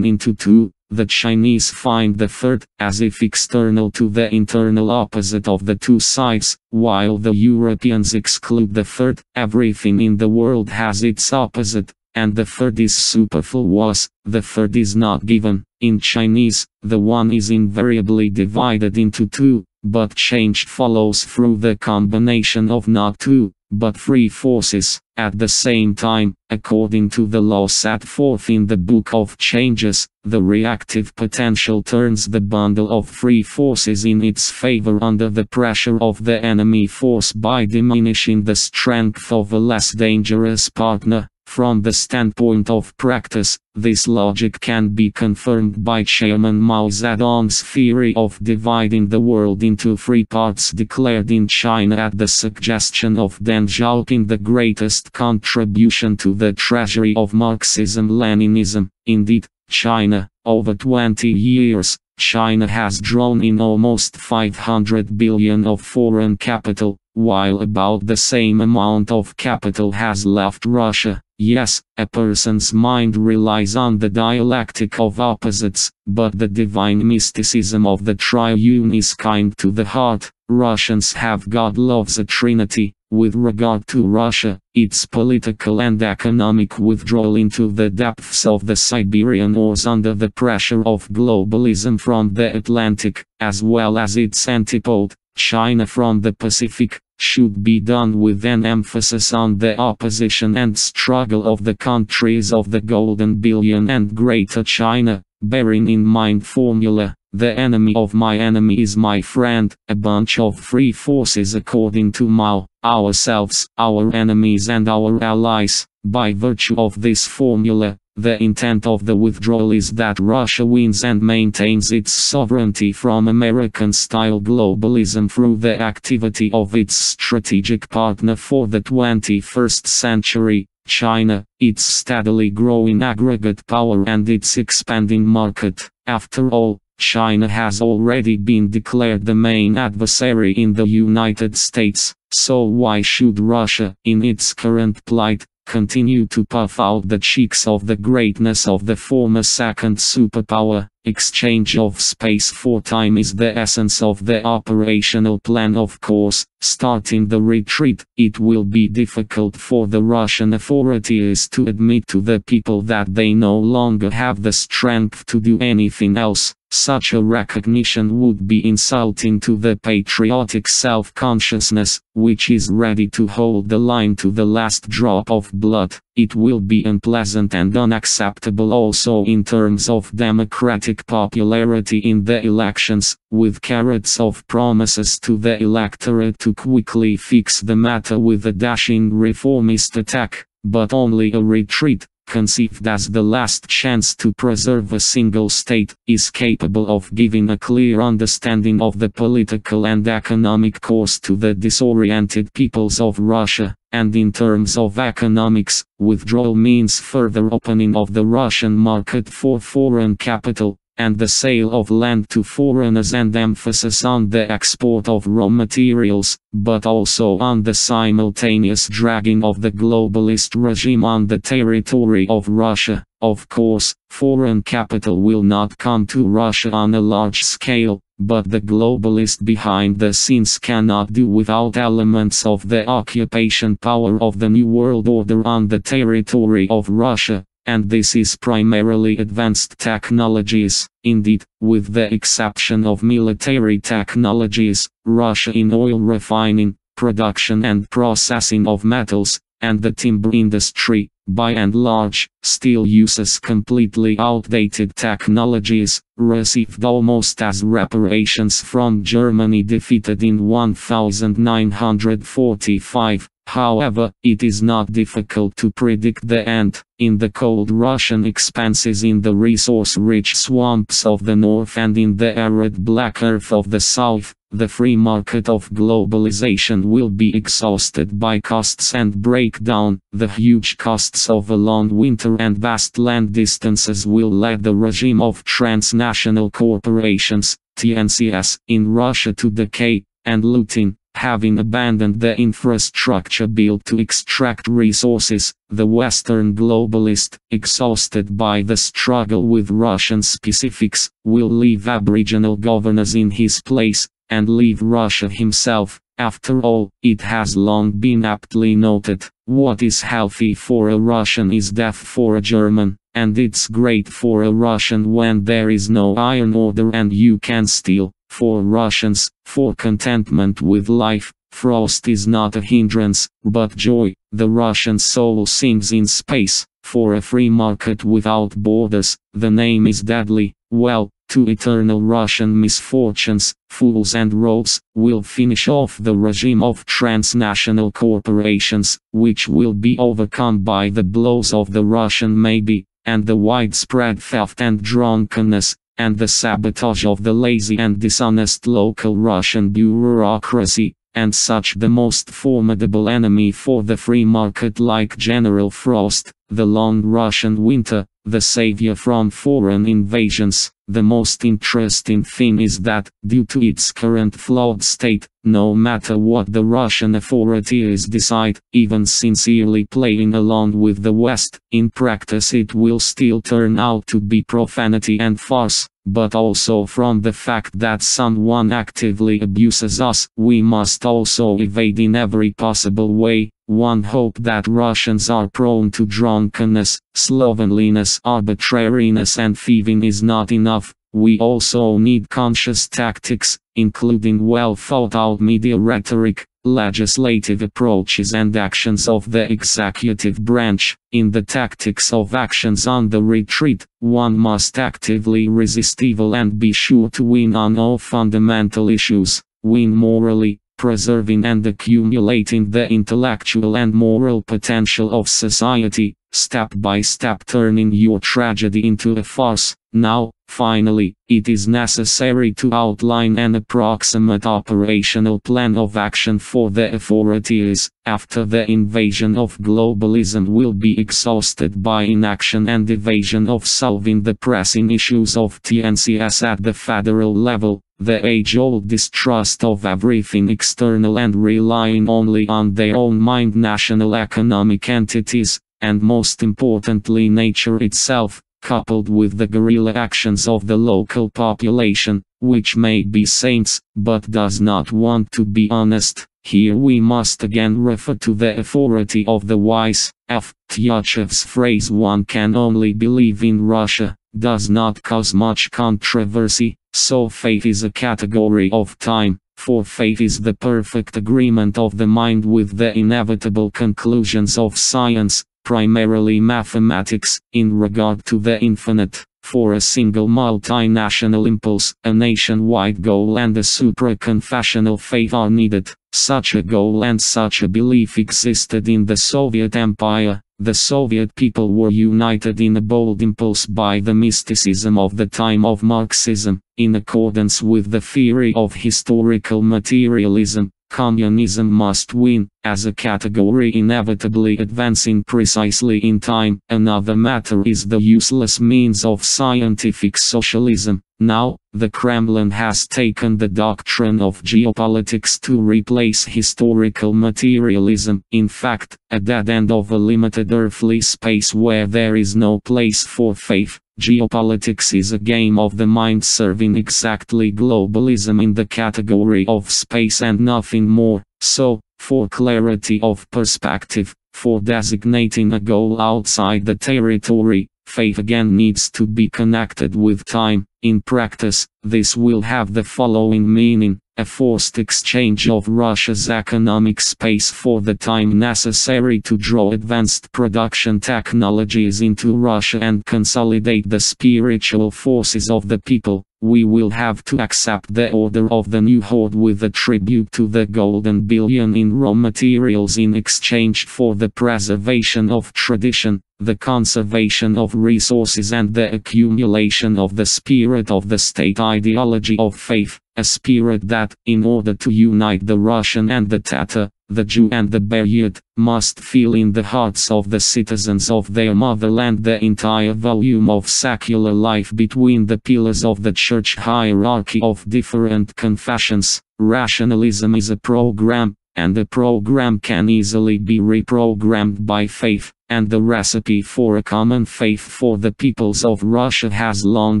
into two, the Chinese find the third, as if external to the internal opposite of the two sides, while the Europeans exclude the third. Everything in the world has its opposite, and the third is superfluous, the third is not given. In Chinese, the one is invariably divided into two, but change follows through the combination of not two, but three forces. At the same time, according to the law set forth in the Book of Changes, the reactive potential turns the bundle of three forces in its favor under the pressure of the enemy force by diminishing the strength of a less dangerous partner. From the standpoint of practice, this logic can be confirmed by Chairman Mao Zedong's theory of dividing the world into three parts declared in China at the suggestion of Deng Xiaoping, the greatest contribution to the treasury of Marxism-Leninism. Indeed, China, over 20 years, China has drawn in almost 500 billion of foreign capital, while about the same amount of capital has left Russia. Yes, a person's mind relies on the dialectic of opposites, but the divine mysticism of the triune is kind to the heart. Russians have God loves a trinity. With regard to Russia, its political and economic withdrawal into the depths of the Siberian ores under the pressure of globalism from the Atlantic, as well as its antipode, China from the Pacific, should be done with an emphasis on the opposition and struggle of the countries of the Golden Billion and Greater China, bearing in mind formula, the enemy of my enemy is my friend, a bunch of free forces according to Mao, ourselves, our enemies and our allies. By virtue of this formula, the intent of the withdrawal is that Russia wins and maintains its sovereignty from American-style globalism through the activity of its strategic partner for the 21st century, China, its steadily growing aggregate power and its expanding market. After all, China has already been declared the main adversary in the United States, so why should Russia, in its current plight, continue to puff out the cheeks of the greatness of the former second superpower? Exchange of space for time is the essence of the operational plan. Of course, starting the retreat, it will be difficult for the Russian authorities to admit to the people that they no longer have the strength to do anything else. Such a recognition would be insulting to the patriotic self-consciousness, which is ready to hold the line to the last drop of blood. It will be unpleasant and unacceptable also in terms of democratic popularity in the elections, with carrots of promises to the electorate to quickly fix the matter with a dashing reformist attack, but only a retreat, conceived as the last chance to preserve a single state, is capable of giving a clear understanding of the political and economic course to the disoriented peoples of Russia. And in terms of economics, withdrawal means further opening of the Russian market for foreign capital, and the sale of land to foreigners, and emphasis on the export of raw materials, but also on the simultaneous dragging of the globalist regime on the territory of Russia. Of course, foreign capital will not come to Russia on a large scale, but the globalist behind the scenes cannot do without elements of the occupation power of the New World Order on the territory of Russia. And this is primarily advanced technologies. Indeed, with the exception of military technologies, Russia in oil refining, production and processing of metals, and the timber industry, by and large, still uses completely outdated technologies, received almost as reparations from Germany defeated in 1945. However, it is not difficult to predict the end. In the cold Russian expanses, in the resource-rich swamps of the north, and in the arid black earth of the south, the free market of globalization will be exhausted by costs and break down. The huge costs of a long winter and vast land distances will lead the regime of transnational corporations, TNCs, in Russia to decay and looting. Having abandoned the infrastructure built to extract resources, the Western globalist, exhausted by the struggle with Russian specifics, will leave Aboriginal governors in his place, and leave Russia himself. After all, it has long been aptly noted, what is healthy for a Russian is death for a German, and it's great for a Russian when there is no iron order and you can steal. For Russians, for contentment with life, frost is not a hindrance, but joy. The Russian soul sings in space. For a free market without borders, the name is deadly. Well, to eternal Russian misfortunes, fools and rogues, will finish off the regime of transnational corporations, which will be overcome by the blows of the Russian maybe, and the widespread theft and drunkenness, and the sabotage of the lazy and dishonest local Russian bureaucracy, and such the most formidable enemy for the free market like General Frost, the long Russian winter, the savior from foreign invasions. The most interesting thing is that, due to its current flawed state, no matter what the Russian authorities decide, even sincerely playing along with the West, in practice it will still turn out to be profanity and farce. But also from the fact that someone actively abuses us, we must also evade in every possible way. One hope that Russians are prone to drunkenness, slovenliness, arbitrariness and thieving is not enough. We also need conscious tactics, including well-thought-out media rhetoric, legislative approaches and actions of the executive branch. In the tactics of actions on the retreat, one must actively resist evil and be sure to win on all fundamental issues. Win morally, preserving and accumulating the intellectual and moral potential of society, step by step turning your tragedy into a farce. Now, finally, it is necessary to outline an approximate operational plan of action for the authorities, after the invasion of globalism will be exhausted by inaction and evasion of solving the pressing issues of TNCs at the federal level. The age-old distrust of everything external and relying only on their own mind national economic entities, and most importantly nature itself, coupled with the guerrilla actions of the local population, which may be saints, but does not want to be honest. Here we must again refer to the authority of the wise. F. Devyatov phrase "one can only believe in Russia" does not cause much controversy. So faith is a category of time, for faith is the perfect agreement of the mind with the inevitable conclusions of science, primarily mathematics, in regard to the infinite. For a single multinational impulse, a nationwide goal and a supra-confessional faith are needed. Such a goal and such a belief existed in the Soviet Empire. The Soviet people were united in a bold impulse by the mysticism of the time of Marxism. In accordance with the theory of historical materialism, communism must win, as a category inevitably advancing precisely in time. Another matter is the useless means of scientific socialism. Now, the Kremlin has taken the doctrine of geopolitics to replace historical materialism, in fact, a dead end of a limited earthly space where there is no place for faith. Geopolitics is a game of the mind serving exactly globalism in the category of space and nothing more. So, for clarity of perspective, for designating a goal outside the territory, faith again needs to be connected with time. In practice, this will have the following meaning: a forced exchange of Russia's economic space for the time necessary to draw advanced production technologies into Russia and consolidate the spiritual forces of the people. We will have to accept the order of the new horde with a tribute to the golden billion in raw materials in exchange for the preservation of tradition, the conservation of resources and the accumulation of the spirit of the state ideology of faith, a spirit that, in order to unite the Russian and the Tatar, the Jew and the Buryat, must feel in the hearts of the citizens of their motherland the entire volume of secular life between the pillars of the church hierarchy of different confessions. Rationalism is a program, and a program can easily be reprogrammed by faith, and the recipe for a common faith for the peoples of Russia has long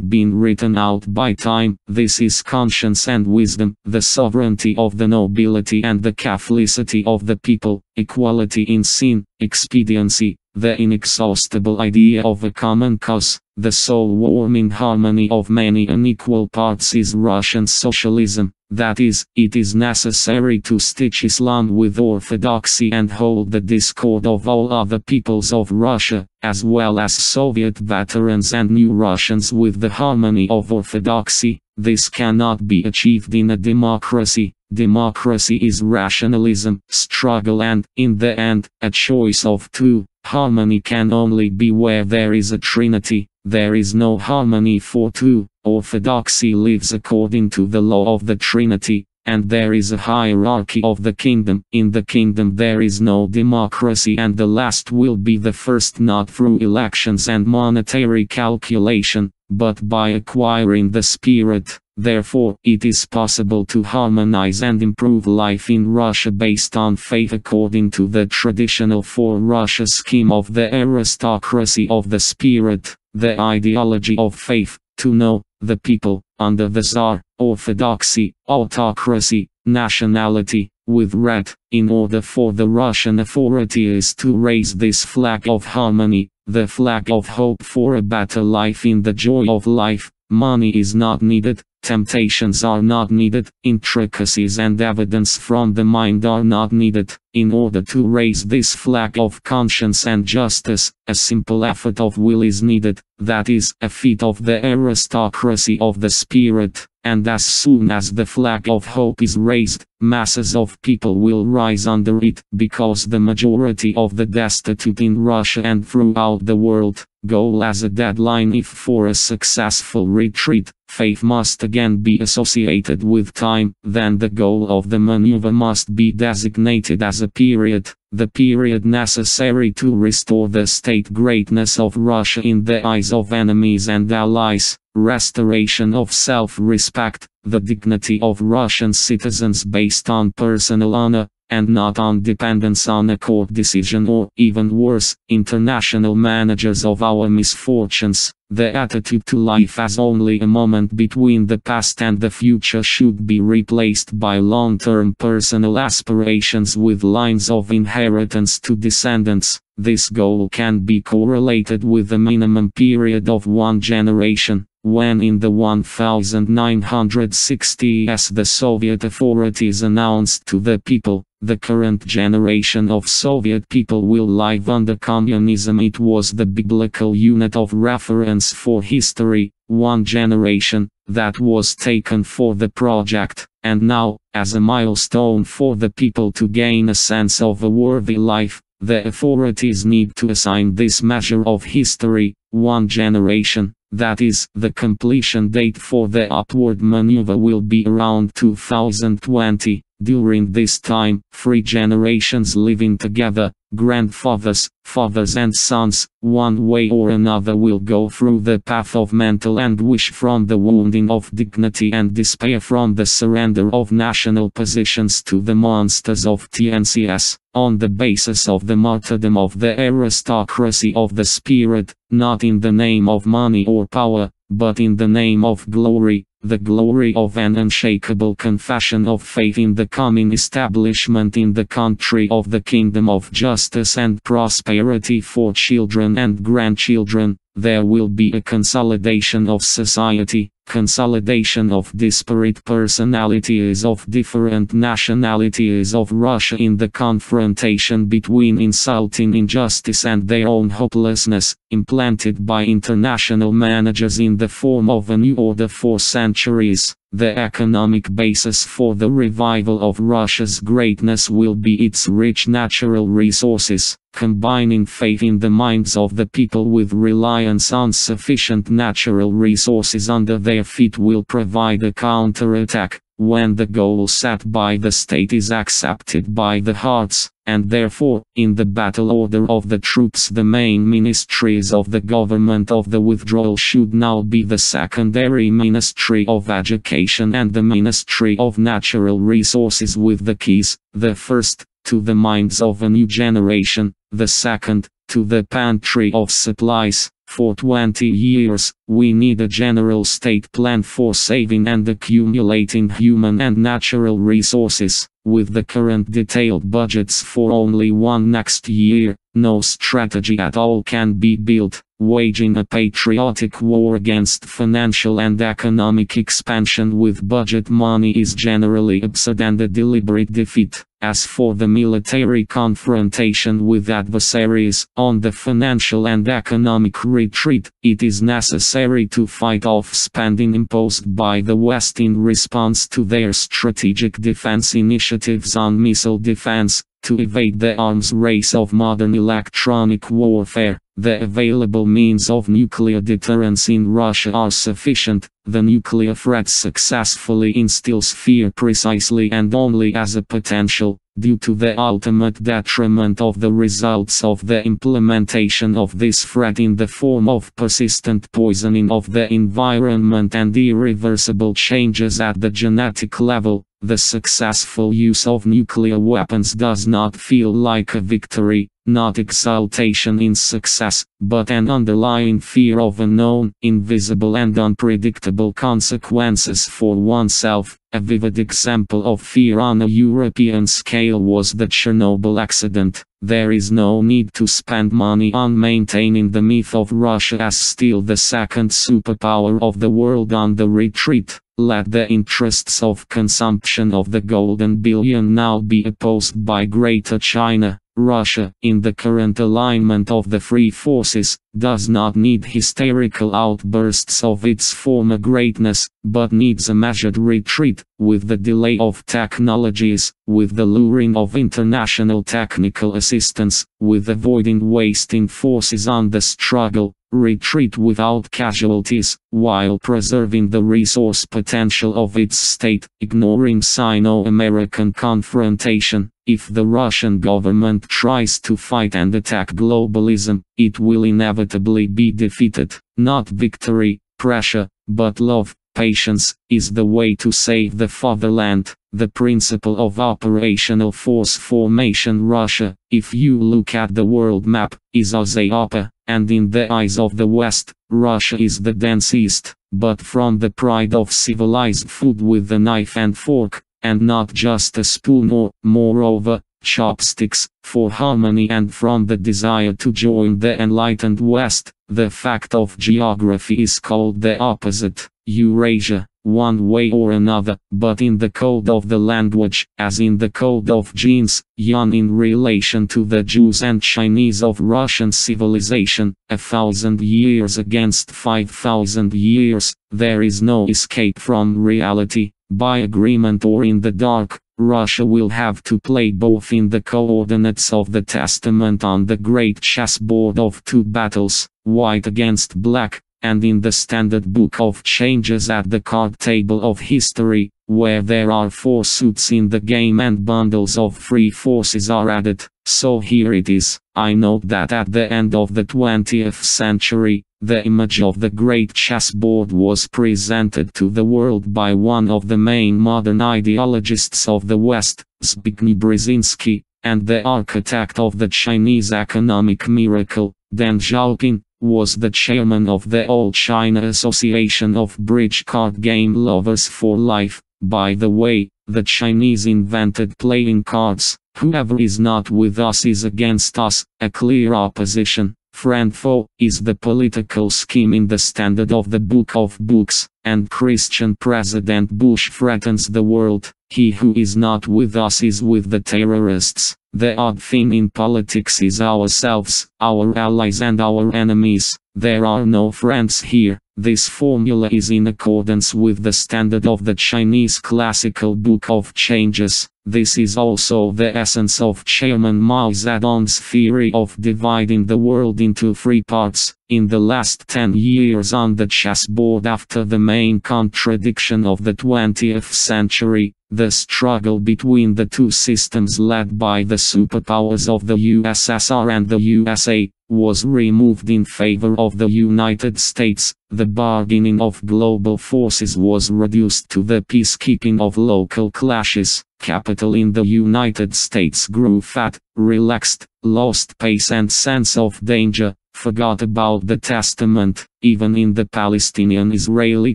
been written out by time. This is conscience and wisdom, the sovereignty of the nobility and the Catholicity of the people, equality in sin, expediency, the inexhaustible idea of a common cause. The soul-warming harmony of many unequal parts is Russian socialism. That is, it is necessary to stitch Islam with orthodoxy and hold the discord of all other peoples of Russia, as well as Soviet veterans and new Russians with the harmony of orthodoxy. This cannot be achieved in a democracy. Democracy is rationalism, struggle and, in the end, a choice of two. Harmony can only be where there is a trinity. There is no harmony for two. Orthodoxy lives according to the law of the Trinity, and there is a hierarchy of the kingdom. In the kingdom there is no democracy, and the last will be the first, not through elections and monetary calculation, but by acquiring the spirit. Therefore, it is possible to harmonize and improve life in Russia based on faith according to the traditional for Russia scheme of the aristocracy of the spirit, the ideology of faith, to know the people, under the Tsar, orthodoxy, autocracy, nationality, with red. In order for the Russian authorities to raise this flag of harmony, the flag of hope for a better life in the joy of life, money is not needed, temptations are not needed, intricacies and evidence from the mind are not needed. In order to raise this flag of conscience and justice, a simple effort of will is needed, that is, a feat of the aristocracy of the spirit. And as soon as the flag of hope is raised, masses of people will rise under it, because the majority of the destitute in Russia and throughout the world, goal as a deadline. If for a successful retreat, faith must again be associated with time, then the goal of the maneuver must be designated as a period, the period necessary to restore the state greatness of Russia in the eyes of enemies and allies, restoration of self-respect, the dignity of Russian citizens based on personal honor, and not on dependence on a court decision or, even worse, international managers of our misfortunes. The attitude to life as only a moment between the past and the future should be replaced by long-term personal aspirations with lines of inheritance to descendants. This goal can be correlated with a minimum period of one generation. When in the 1960s the Soviet authorities announced to the people, the current generation of Soviet people will live under communism, it was the biblical unit of reference for history, one generation, that was taken for the project, and now, as a milestone for the people to gain a sense of a worthy life, the authorities need to assign this measure of history, one generation. That is, the completion date for the upward maneuver will be around 2020. During this time, 3 generations living together, grandfathers, fathers and sons, one way or another will go through the path of mental anguish from the wounding of dignity and despair from the surrender of national positions to the monsters of TNCS, on the basis of the martyrdom of the aristocracy of the spirit, not in the name of money or power, but in the name of glory, the glory of an unshakable confession of faith in the coming establishment in the country of the kingdom of justice and prosperity for children and grandchildren. There will be a consolidation of society, consolidation of disparate personalities of different nationalities of Russia in the confrontation between insulting injustice and their own hopelessness, implanted by international managers in the form of a new order for centuries. The economic basis for the revival of Russia's greatness will be its rich natural resources. Combining faith in the minds of the people with reliance on sufficient natural resources under their feet will provide a counterattack. When the goal set by the state is accepted by the hearts, and therefore, in the battle order of the troops, the main ministries of the government of the withdrawal should now be the secondary Ministry of Education and the Ministry of Natural Resources, with the keys, the first, to the minds of a new generation, the second, to the pantry of supplies. For 20 years, we need a general state plan for saving and accumulating human and natural resources. With the current detailed budgets for only one next year, no strategy at all can be built. Waging a patriotic war against financial and economic expansion with budget money is generally absurd and a deliberate defeat. As for the military confrontation with adversaries, on the financial and economic retreat, it is necessary to fight off spending imposed by the West in response to their strategic defense initiatives on missile defense, to evade the arms race of modern electronic warfare. The available means of nuclear deterrence in Russia are sufficient. The nuclear threat successfully instills fear precisely and only as a potential, due to the ultimate detriment of the results of the implementation of this threat in the form of persistent poisoning of the environment and irreversible changes at the genetic level. The successful use of nuclear weapons does not feel like a victory, not exultation in success, but an underlying fear of unknown, invisible and unpredictable consequences for oneself. A vivid example of fear on a European scale was the Chernobyl accident. There is no need to spend money on maintaining the myth of Russia as still the second superpower of the world on the retreat. Let the interests of consumption of the golden billion now be opposed by Greater China. Russia, in the current alignment of the three forces, does not need hysterical outbursts of its former greatness, but needs a measured retreat, with the delay of technologies, with the luring of international technical assistance, with avoiding wasting forces on the struggle. Retreat without casualties, while preserving the resource potential of its state, ignoring Sino-American confrontation. If the Russian government tries to fight and attack globalism, it will inevitably be defeated. Not victory, pressure, but love, patience, is the way to save the fatherland. the principle of operational force formation. Russia, if you look at the world map, is as a upper, and in the eyes of the West, Russia is the densest, but from the pride of civilized food with the knife and fork, and not just a spoon or, moreover, chopsticks, for harmony, and from the desire to join the enlightened West, the fact of geography is called the opposite, Eurasia, one way or another, but in the code of the language, as in the code of genes, Yan in relation to the Jews and Chinese of Russian civilization, 1,000 years against 5,000 years, there is no escape from reality, by agreement or in the dark. Russia will have to play both in the coordinates of the testament on the great chessboard of two battles, white against black, and in the standard book of changes at the card table of history, where there are 4 suits in the game and bundles of 3 forces are added. So here it is. I note that at the end of the 20th century, the image of the great chessboard was presented to the world by one of the main modern ideologists of the West, Zbigniew Brzezinski, and the architect of the Chinese economic miracle, Deng Xiaoping, was the chairman of the All China Association of Bridge Card Game Lovers for Life. By the way, the Chinese invented playing cards. Whoever is not with us is against us, a clear opposition. Friend-foe is the political scheme in the standard of the Book of Books, and Christian President Bush threatens the world. He who is not with us is with the terrorists. The odd thing in politics is ourselves, our allies and our enemies. There are no friends here. This formula is in accordance with the standard of the Chinese classical book of changes. This is also the essence of Chairman Mao Zedong's theory of dividing the world into 3 parts. In the last 10 years on the chessboard after the main contradiction of the 20th century, the struggle between the 2 systems led by the superpowers of the USSR and the USA, was removed in favor of the United States. The bargaining of global forces was reduced to the peacekeeping of local clashes. Capital in the United States grew fat, relaxed, lost pace and sense of danger, forgot about the testament, even in the Palestinian-Israeli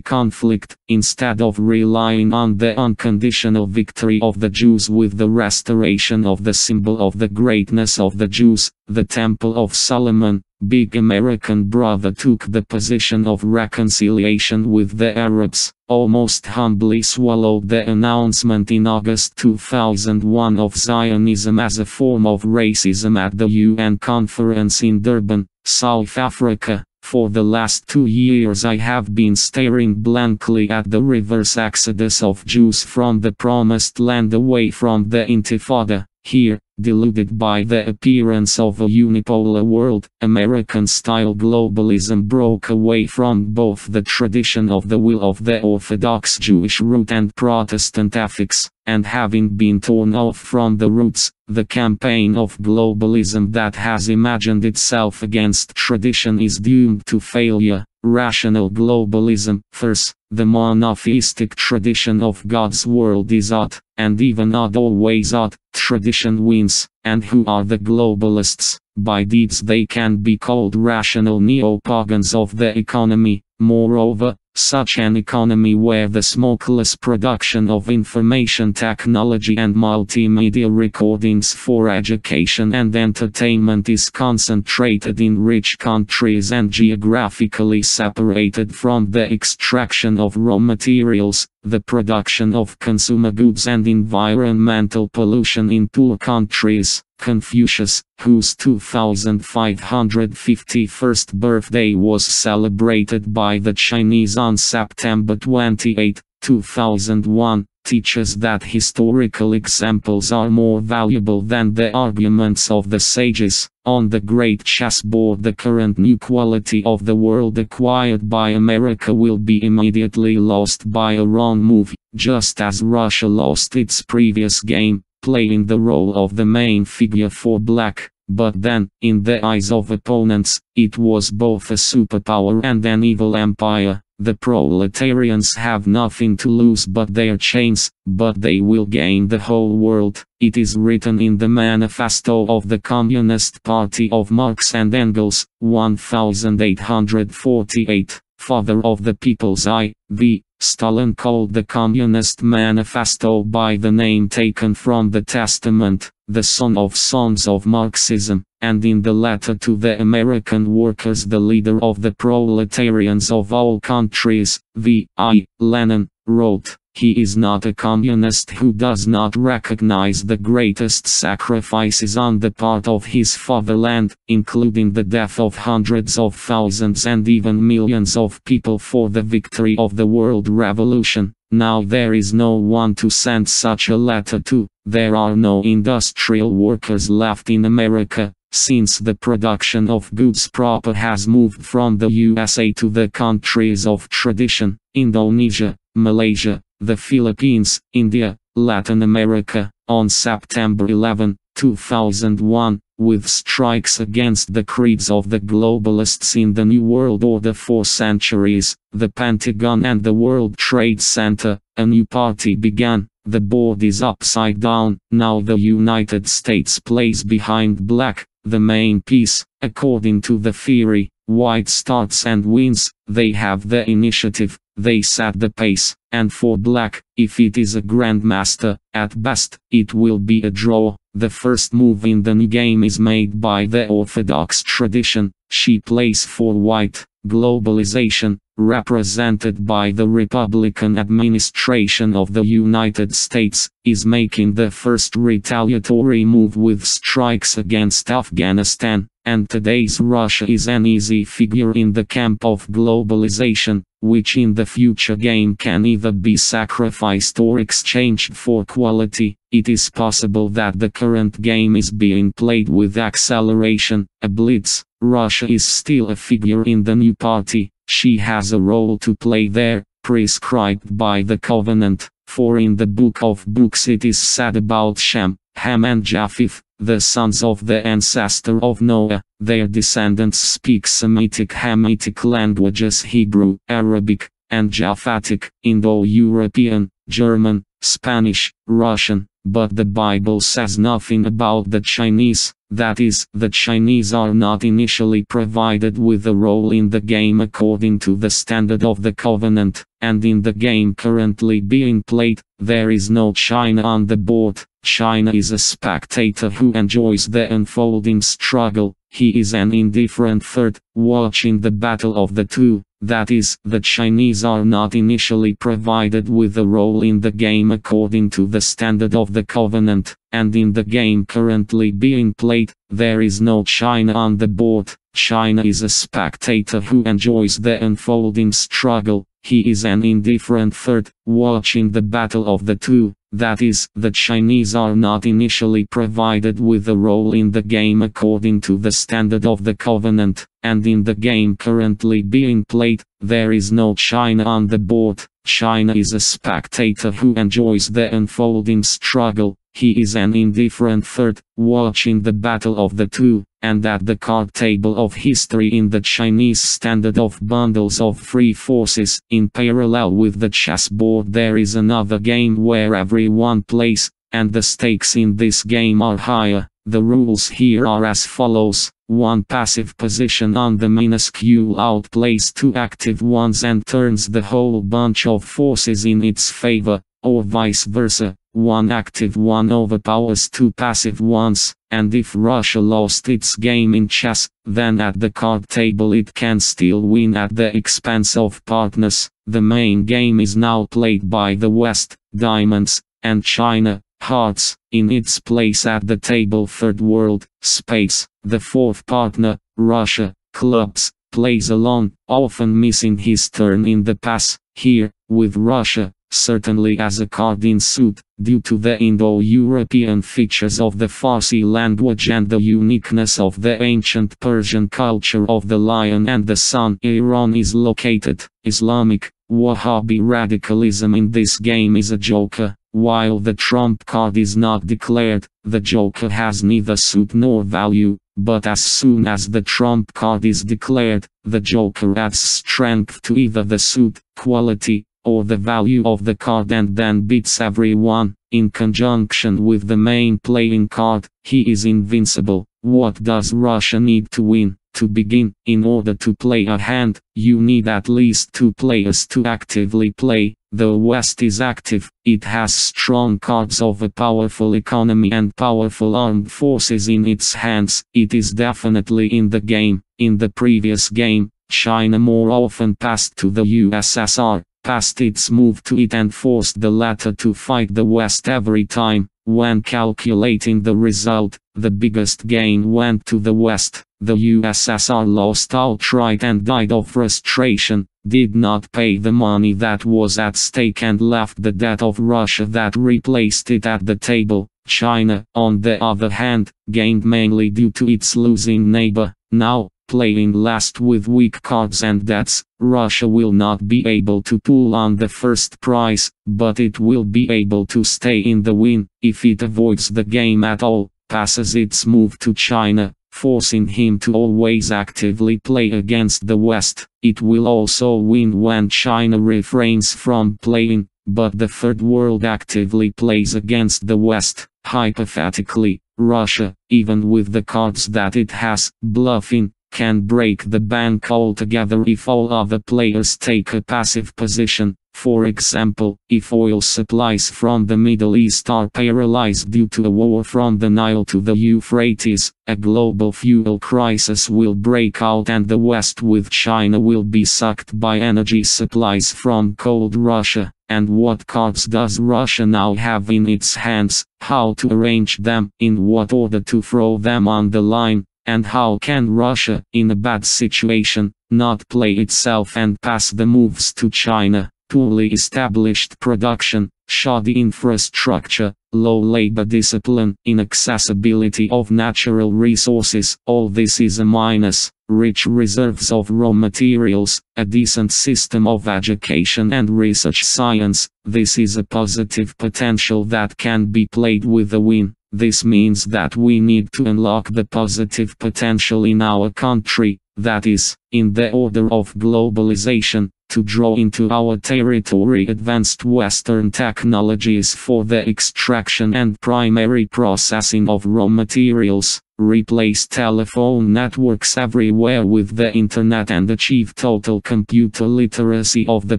conflict, instead of relying on the unconditional victory of the Jews with the restoration of the symbol of the greatness of the Jews, the Temple of Solomon. Big American Brother took the position of reconciliation with the Arabs, almost humbly swallowed the announcement in August 2001 of Zionism as a form of racism at the UN conference in Durban, South Africa. For the last 2 years I have been staring blankly at the reverse exodus of Jews from the Promised Land away from the Intifada. Here, deluded by the appearance of a unipolar world, American-style globalism broke away from both the tradition of the will of the Orthodox Jewish root and Protestant ethics, and having been torn off from the roots, the campaign of globalism that has imagined itself against tradition is doomed to failure. Rational globalism, first, the monotheistic tradition of God's world is odd, and even odd always odd, tradition wins. And who are the globalists? By deeds they can be called rational neo-pagans of the economy. Moreover, such an economy where the smokeless production of information technology and multimedia recordings for education and entertainment is concentrated in rich countries and geographically separated from the extraction of raw materials, the production of consumer goods and environmental pollution in poor countries. Confucius, whose 2551st birthday was celebrated by the Chinese on September 28, 2001, teaches that historical examples are more valuable than the arguments of the sages. On the great chessboard, the current new quality of the world acquired by America will be immediately lost by a wrong move, just as Russia lost its previous game, playing the role of the main figure for black. But then, in the eyes of opponents, it was both a superpower and an evil empire. The proletarians have nothing to lose but their chains, but they will gain the whole world. It is written in the Manifesto of the Communist Party of Marx and Engels, 1848. Father of the People's I.V. Stalin called the Communist Manifesto by the name taken from the Testament, the son of sons of Marxism, and in the letter to the American workers the leader of the proletarians of all countries, V.I. Lenin, wrote, "He is not a communist who does not recognize the greatest sacrifices on the part of his fatherland, including the death of hundreds of thousands and even millions of people for the victory of the world revolution." Now there is no one to send such a letter to. There are no industrial workers left in America, since the production of goods proper has moved from the USA to the countries of tradition, Indonesia, Malaysia, the Philippines, India, Latin America. On September 11, 2001, with strikes against the creeds of the globalists in the New World Order for centuries, the Pentagon and the World Trade Center, a new party began. The board is upside down. Now the United States plays behind black, the main piece. According to the theory, white starts and wins. They have the initiative, they set the pace, and for black, if it is a grandmaster, at best, it will be a draw. The first move in the new game is made by the Orthodox tradition. She plays for white. Globalization, represented by the Republican administration of the United States, is making the first retaliatory move with strikes against Afghanistan, and today's Russia is an easy figure in the camp of globalization, which in the future game can either be sacrificed or exchanged for quality. It is possible that the current game is being played with acceleration, a blitz. Russia is still a figure in the new party. She has a role to play there, prescribed by the covenant, for in the book of books it is said about Shem, Ham and Japheth, the sons of the ancestor of Noah. Their descendants speak Semitic-Hamitic languages, Hebrew, Arabic, and Japhetic, Indo-European, German, Spanish, Russian, but the Bible says nothing about the Chinese. That is, the Chinese are not initially provided with a role in the game according to the standard of the covenant, and in the game currently being played, there is no China on the board. China is a spectator who enjoys the unfolding struggle. He is an indifferent third, watching the battle of the two. That is, the Chinese are not initially provided with a role in the game according to the standard of the covenant, and in the game currently being played, there is no China on the board. China is a spectator who enjoys the unfolding struggle. He is an indifferent third, watching the battle of the two. That is, the Chinese are not initially provided with a role in the game according to the standard of the covenant, and in the game currently being played, there is no China on the board. China is a spectator who enjoys the unfolding struggle. He is an indifferent third, watching the battle of the two, and at the card table of history in the Chinese standard of bundles of three forces, in parallel with the chessboard there is another game where everyone plays, and the stakes in this game are higher. The rules here are as follows. One passive position on the minuscule outplays two active ones and turns the whole bunch of forces in its favor, or vice versa. One active one overpowers two passive ones, and if Russia lost its game in chess, then at the card table it can still win at the expense of partners. The main game is now played by the West, diamonds, and China, hearts, in its place at the table. Third world, spades. The fourth partner, Russia, clubs, plays alone, often missing his turn in the pass. Here, with Russia, certainly as a card in suit, due to the Indo-European features of the Farsi language and the uniqueness of the ancient Persian culture of the lion and the sun. Iran is located. Islamic, Wahhabi radicalism in this game is a joker. While the trump card is not declared, the joker has neither suit nor value. but as soon as the trump card is declared, the joker adds strength to either the suit, quality, or the value of the card and then beats everyone. In conjunction with the main playing card, he is invincible. What does Russia need to win? To begin, in order to play a hand, you need at least 2 players to actively play. The West is active, it has strong cards of a powerful economy and powerful armed forces in its hands. It is definitely in the game. In the previous game, China more often passed to the USSR, passed its move to it and forced the latter to fight the West every time. When calculating the result, the biggest gain went to the West. The USSR lost outright and died of frustration, did not pay the money that was at stake and left the debt of Russia that replaced it at the table. China, on the other hand, gained mainly due to its losing neighbor. Now, playing last with weak cards and debts, Russia will not be able to pull on the first prize, but it will be able to stay in the win. If it avoids the game at all, passes its move to China, forcing him to always actively play against the West. It will also win when China refrains from playing, but the Third World actively plays against the West. Hypothetically, Russia, even with the cards that it has, bluffing, can break the bank altogether if all other players take a passive position. For example, if oil supplies from the Middle East are paralyzed due to a war from the Nile to the Euphrates, a global fuel crisis will break out and the West with China will be sucked by energy supplies from cold Russia. And what cards does Russia now have in its hands? How to arrange them? In what order to throw them on the line? And how can Russia, in a bad situation, not play itself and pass the moves to China? Poorly established production, shoddy infrastructure, low labor discipline, inaccessibility of natural resources, all this is a minus. Rich reserves of raw materials, a decent system of education and research science, this is a positive potential that can be played with a win. This means that we need to unlock the positive potential in our country, that is, in the order of globalization, to draw into our territory advanced Western technologies for the extraction and primary processing of raw materials, replace telephone networks everywhere with the internet and achieve total computer literacy of the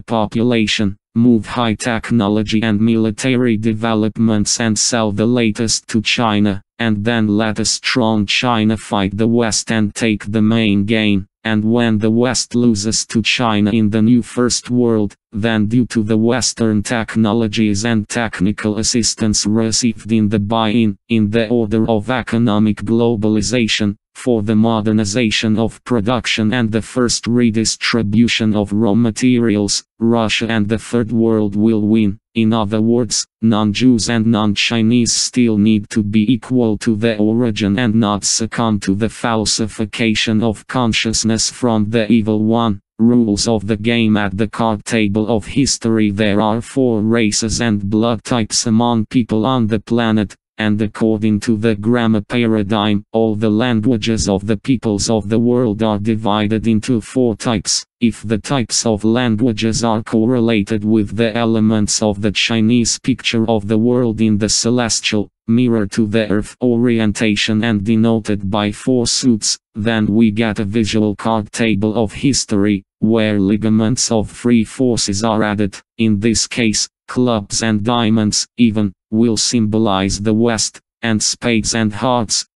population. Move high technology and military developments and sell the latest to China, and then let a strong China fight the West and take the main gain. And when the West loses to China in the new First World, then due to the Western technologies and technical assistance received in the buy-in, in the order of economic globalization, for the modernization of production and the first redistribution of raw materials, Russia and the Third World will win. In other words, non-Jews and non-Chinese still need to be equal to the origin and not succumb to the falsification of consciousness from the evil one. Rules of the game at the card table of history. There are 4 races and blood types among people on the planet. And according to the grammar paradigm, all the languages of the peoples of the world are divided into 4 types. If the types of languages are correlated with the elements of the Chinese picture of the world in the celestial mirror to the earth orientation and denoted by 4 suits, then we get a visual card table of history, where ligaments of 3 forces are added. In this case, clubs and diamonds, even, will symbolize the West, and spades and hearts,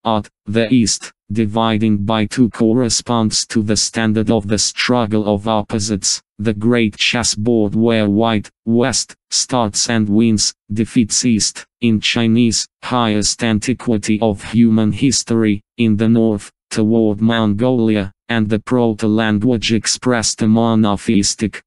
the East. Dividing by 2 corresponds to the standard of the struggle of opposites, the great chessboard where white, West, starts and wins, defeats East. In Chinese, highest antiquity of human history, in the north, toward Mongolia, and the proto-language expressed a monotheistic,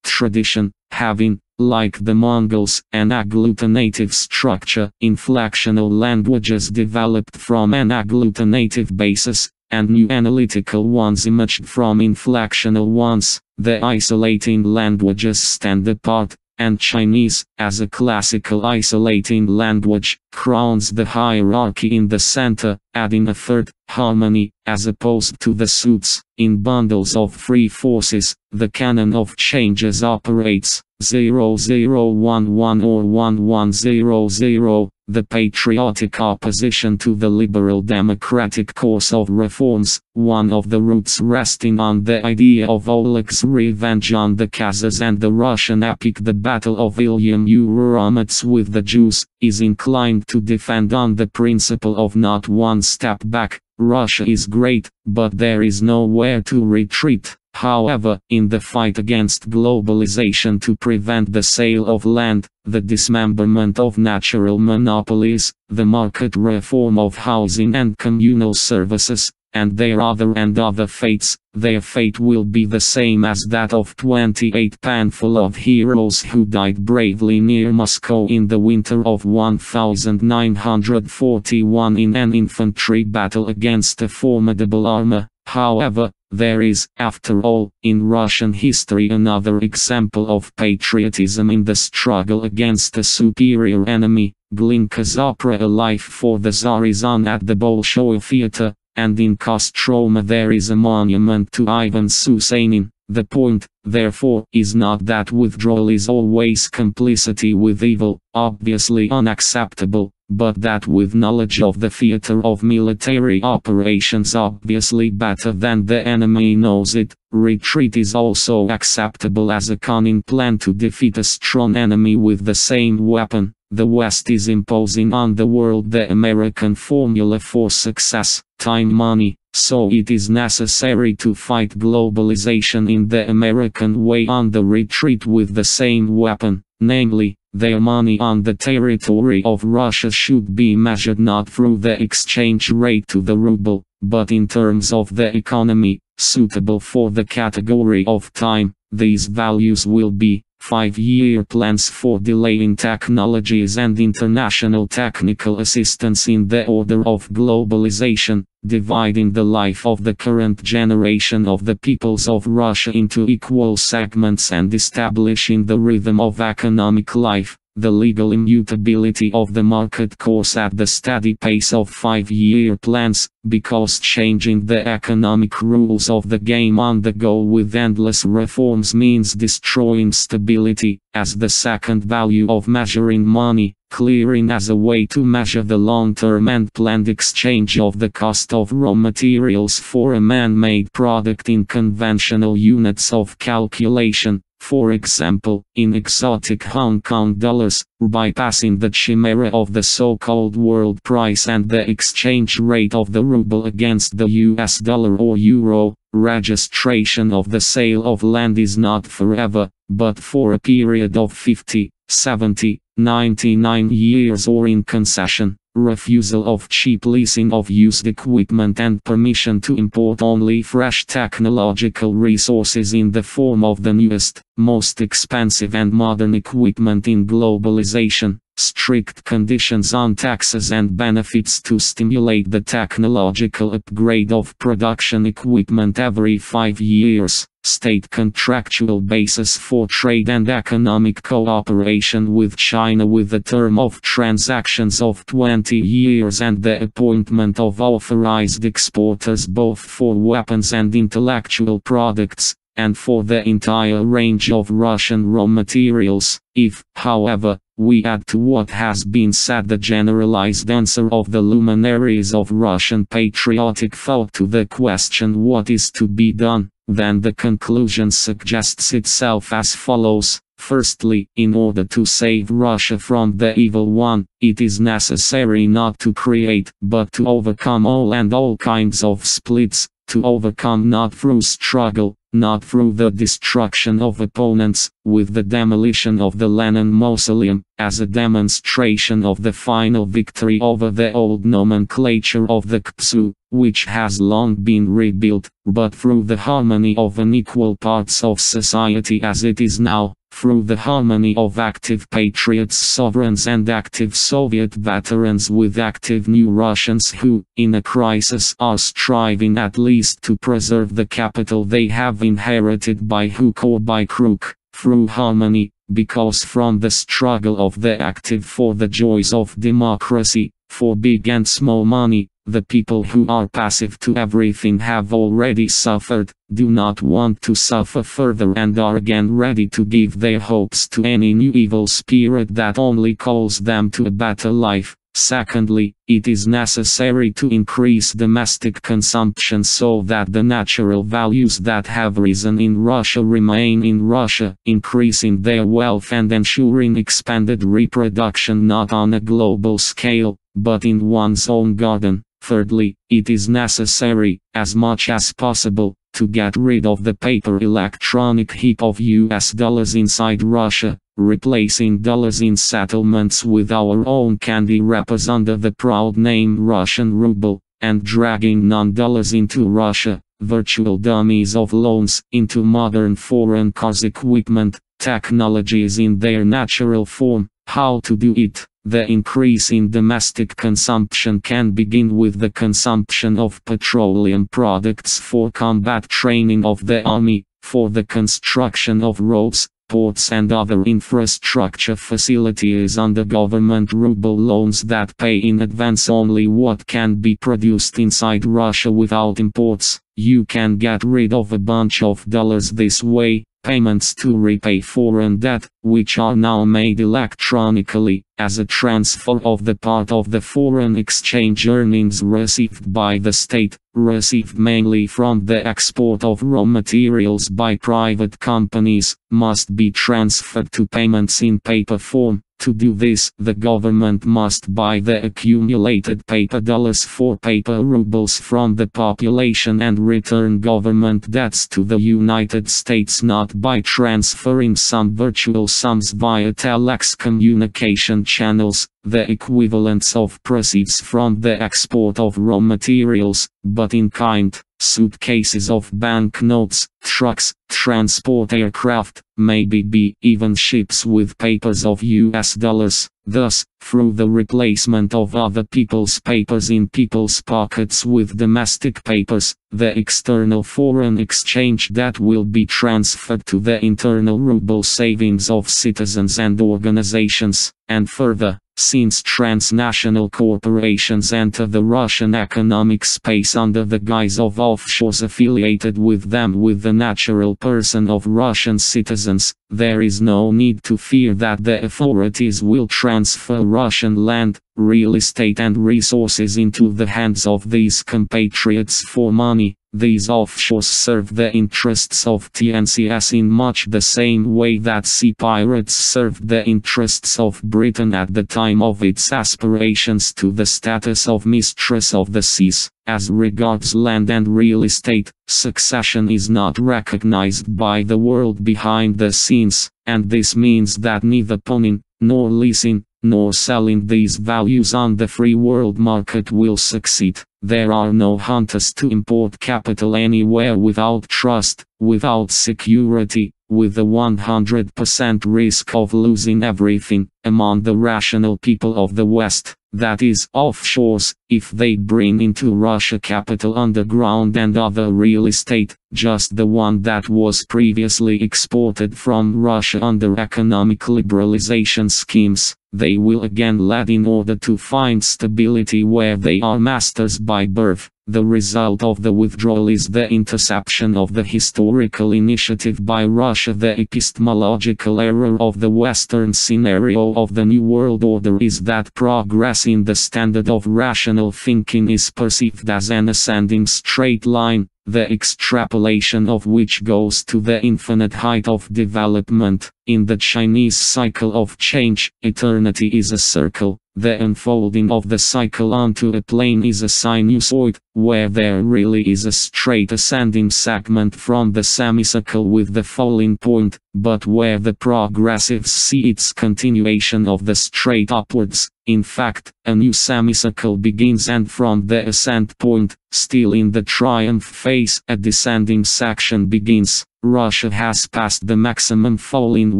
tradition, having, like the Mongols, an agglutinative structure. Inflectional languages developed from an agglutinative basis, and new analytical ones emerged from inflectional ones. The isolating languages stand apart, and Chinese, as a classical isolating language, crowns the hierarchy in the center, adding a third, harmony, as opposed to the suits. In bundles of three forces, the canon of changes operates 0011 or 1100. The patriotic opposition to the liberal democratic course of reforms, one of the roots resting on the idea of Oleg's revenge on the Khazars and the Russian epic The Battle of Ilyum Uraromets with the Jews, is inclined to defend on the principle of not one step back. Russia is great, but there is nowhere to retreat. However, in the fight against globalization to prevent the sale of land, the dismemberment of natural monopolies, the market reform of housing and communal services, and their other fates, their fate will be the same as that of 28 handful of heroes who died bravely near Moscow in the winter of 1941 in an infantry battle against a formidable armor. However, there is, after all, in Russian history another example of patriotism in the struggle against a superior enemy. Glinka's opera A Life for the Tsar is on at the Bolshoi Theater, and in Kostroma there is a monument to Ivan Susanin. The point, therefore, is not that withdrawal is always complicity with evil, obviously unacceptable, but that with knowledge of the theater of military operations obviously better than the enemy knows it, retreat is also acceptable as a cunning plan to defeat a strong enemy with the same weapon. The West is imposing on the world the American formula for success, time, money, so it is necessary to fight globalization in the American way on the retreat with the same weapon, namely, their money on the territory of Russia should be measured not through the exchange rate to the ruble, but in terms of the economy, suitable for the category of time. These values will be 5-year plans for delaying technologies and international technical assistance in the order of globalization, dividing the life of the current generation of the peoples of Russia into equal segments and establishing the rhythm of economic life, the legal immutability of the market course at the steady pace of 5-year plans, because changing the economic rules of the game on the go with endless reforms means destroying stability, as the second value of measuring money, clearing as a way to measure the long-term and planned exchange of the cost of raw materials for a man-made product in conventional units of calculation. For example, in exotic Hong Kong dollars, bypassing the chimera of the so-called world price and the exchange rate of the ruble against the US dollar or euro, registration of the sale of land is not forever, but for a period of 50, 70, 99 years or in concession. Refusal of cheap leasing of used equipment and permission to import only fresh technological resources in the form of the newest, most expensive and modern equipment in globalization, strict conditions on taxes and benefits to stimulate the technological upgrade of production equipment every 5 years, state contractual basis for trade and economic cooperation with China with a term of transactions of 20 years and the appointment of authorized exporters both for weapons and intellectual products, and for the entire range of Russian raw materials. If, however, we add to what has been said the generalized answer of the luminaries of Russian patriotic thought to the question what is to be done, then the conclusion suggests itself as follows. Firstly, in order to save Russia from the evil one, it is necessary not to create, but to overcome all kinds of splits, to overcome not through struggle, not through the destruction of opponents, with the demolition of the Lenin Mausoleum, as a demonstration of the final victory over the old nomenclature of the KPSU, which has long been rebuilt, but through the harmony of unequal parts of society as it is now, through the harmony of active patriots, sovereigns and active Soviet veterans with active new Russians who, in a crisis, are striving at least to preserve the capital they have inherited by hook or by crook. through harmony, because from the struggle of the active for the joys of democracy, for big and small money, the people who are passive to everything have already suffered, do not want to suffer further, and are again ready to give their hopes to any new evil spirit that only calls them to a better life. Secondly, it is necessary to increase domestic consumption so that the natural values that have risen in Russia remain in Russia, increasing their wealth and ensuring expanded reproduction not on a global scale, but in one's own garden. Thirdly, it is necessary, as much as possible, to get rid of the paper electronic heap of US dollars inside Russia, replacing dollars in settlements with our own candy wrappers under the proud name Russian ruble, and dragging non-dollars into Russia, virtual dummies of loans, into modern foreign cars, equipment, technologies in their natural form. How to do it? The increase in domestic consumption can begin with the consumption of petroleum products for combat training of the army, for the construction of roads, ports and other infrastructure facilities under government ruble loans that pay in advance only what can be produced inside Russia without imports. You can get rid of a bunch of dollars this way. Payments to repay foreign debt, which are now made electronically, as a transfer of the part of the foreign exchange earnings received by the state, received mainly from the export of raw materials by private companies, must be transferred to payments in paper form. To do this, the government must buy the accumulated paper dollars for paper rubles from the population and return government debts to the United States, not by transferring some virtual sums via telex communication channels, the equivalents of proceeds from the export of raw materials, but in kind, suitcases of banknotes, trucks, transport aircraft, maybe even ships with papers of US dollars. Thus, through the replacement of other people's papers in people's pockets with domestic papers, the external foreign exchange debt will be transferred to the internal ruble savings of citizens and organizations. And further, since transnational corporations enter the Russian economic space under the guise of offshores affiliated with them with the natural person of Russian citizens, there is no need to fear that the authorities will transfer Russian land, real estate and resources into the hands of these compatriots for money. These offshores serve the interests of TNCS in much the same way that sea pirates served the interests of Britain at the time of its aspirations to the status of mistress of the seas. As regards land and real estate, succession is not recognized by the world behind the scenes, and this means that neither pawning, nor leasing, nor selling these values on the free world market will succeed. There are no hunters to import capital anywhere without trust, without security, with the 100% risk of losing everything. Among the rational people of the West, that is, offshores, if they bring into Russia capital underground and other real estate, just the one that was previously exported from Russia under economic liberalization schemes, they will again let in order to find stability where they are masters by birth. The result of the withdrawal is the interception of the historical initiative by Russia. The epistemological error of the Western scenario of the New World Order is that progress in the standard of rational thinking is perceived as an ascending straight line, the extrapolation of which goes to the infinite height of development. In the Chinese cycle of change, eternity is a circle. The unfolding of the cycle onto a plane is a sinusoid, where there really is a straight ascending segment from the semicircle with the falling point, but where the progressives see its continuation of the straight upwards. In fact, a new semicircle begins, and from the ascent point, still in the triumph phase, a descending section begins. Russia has passed the maximum fall in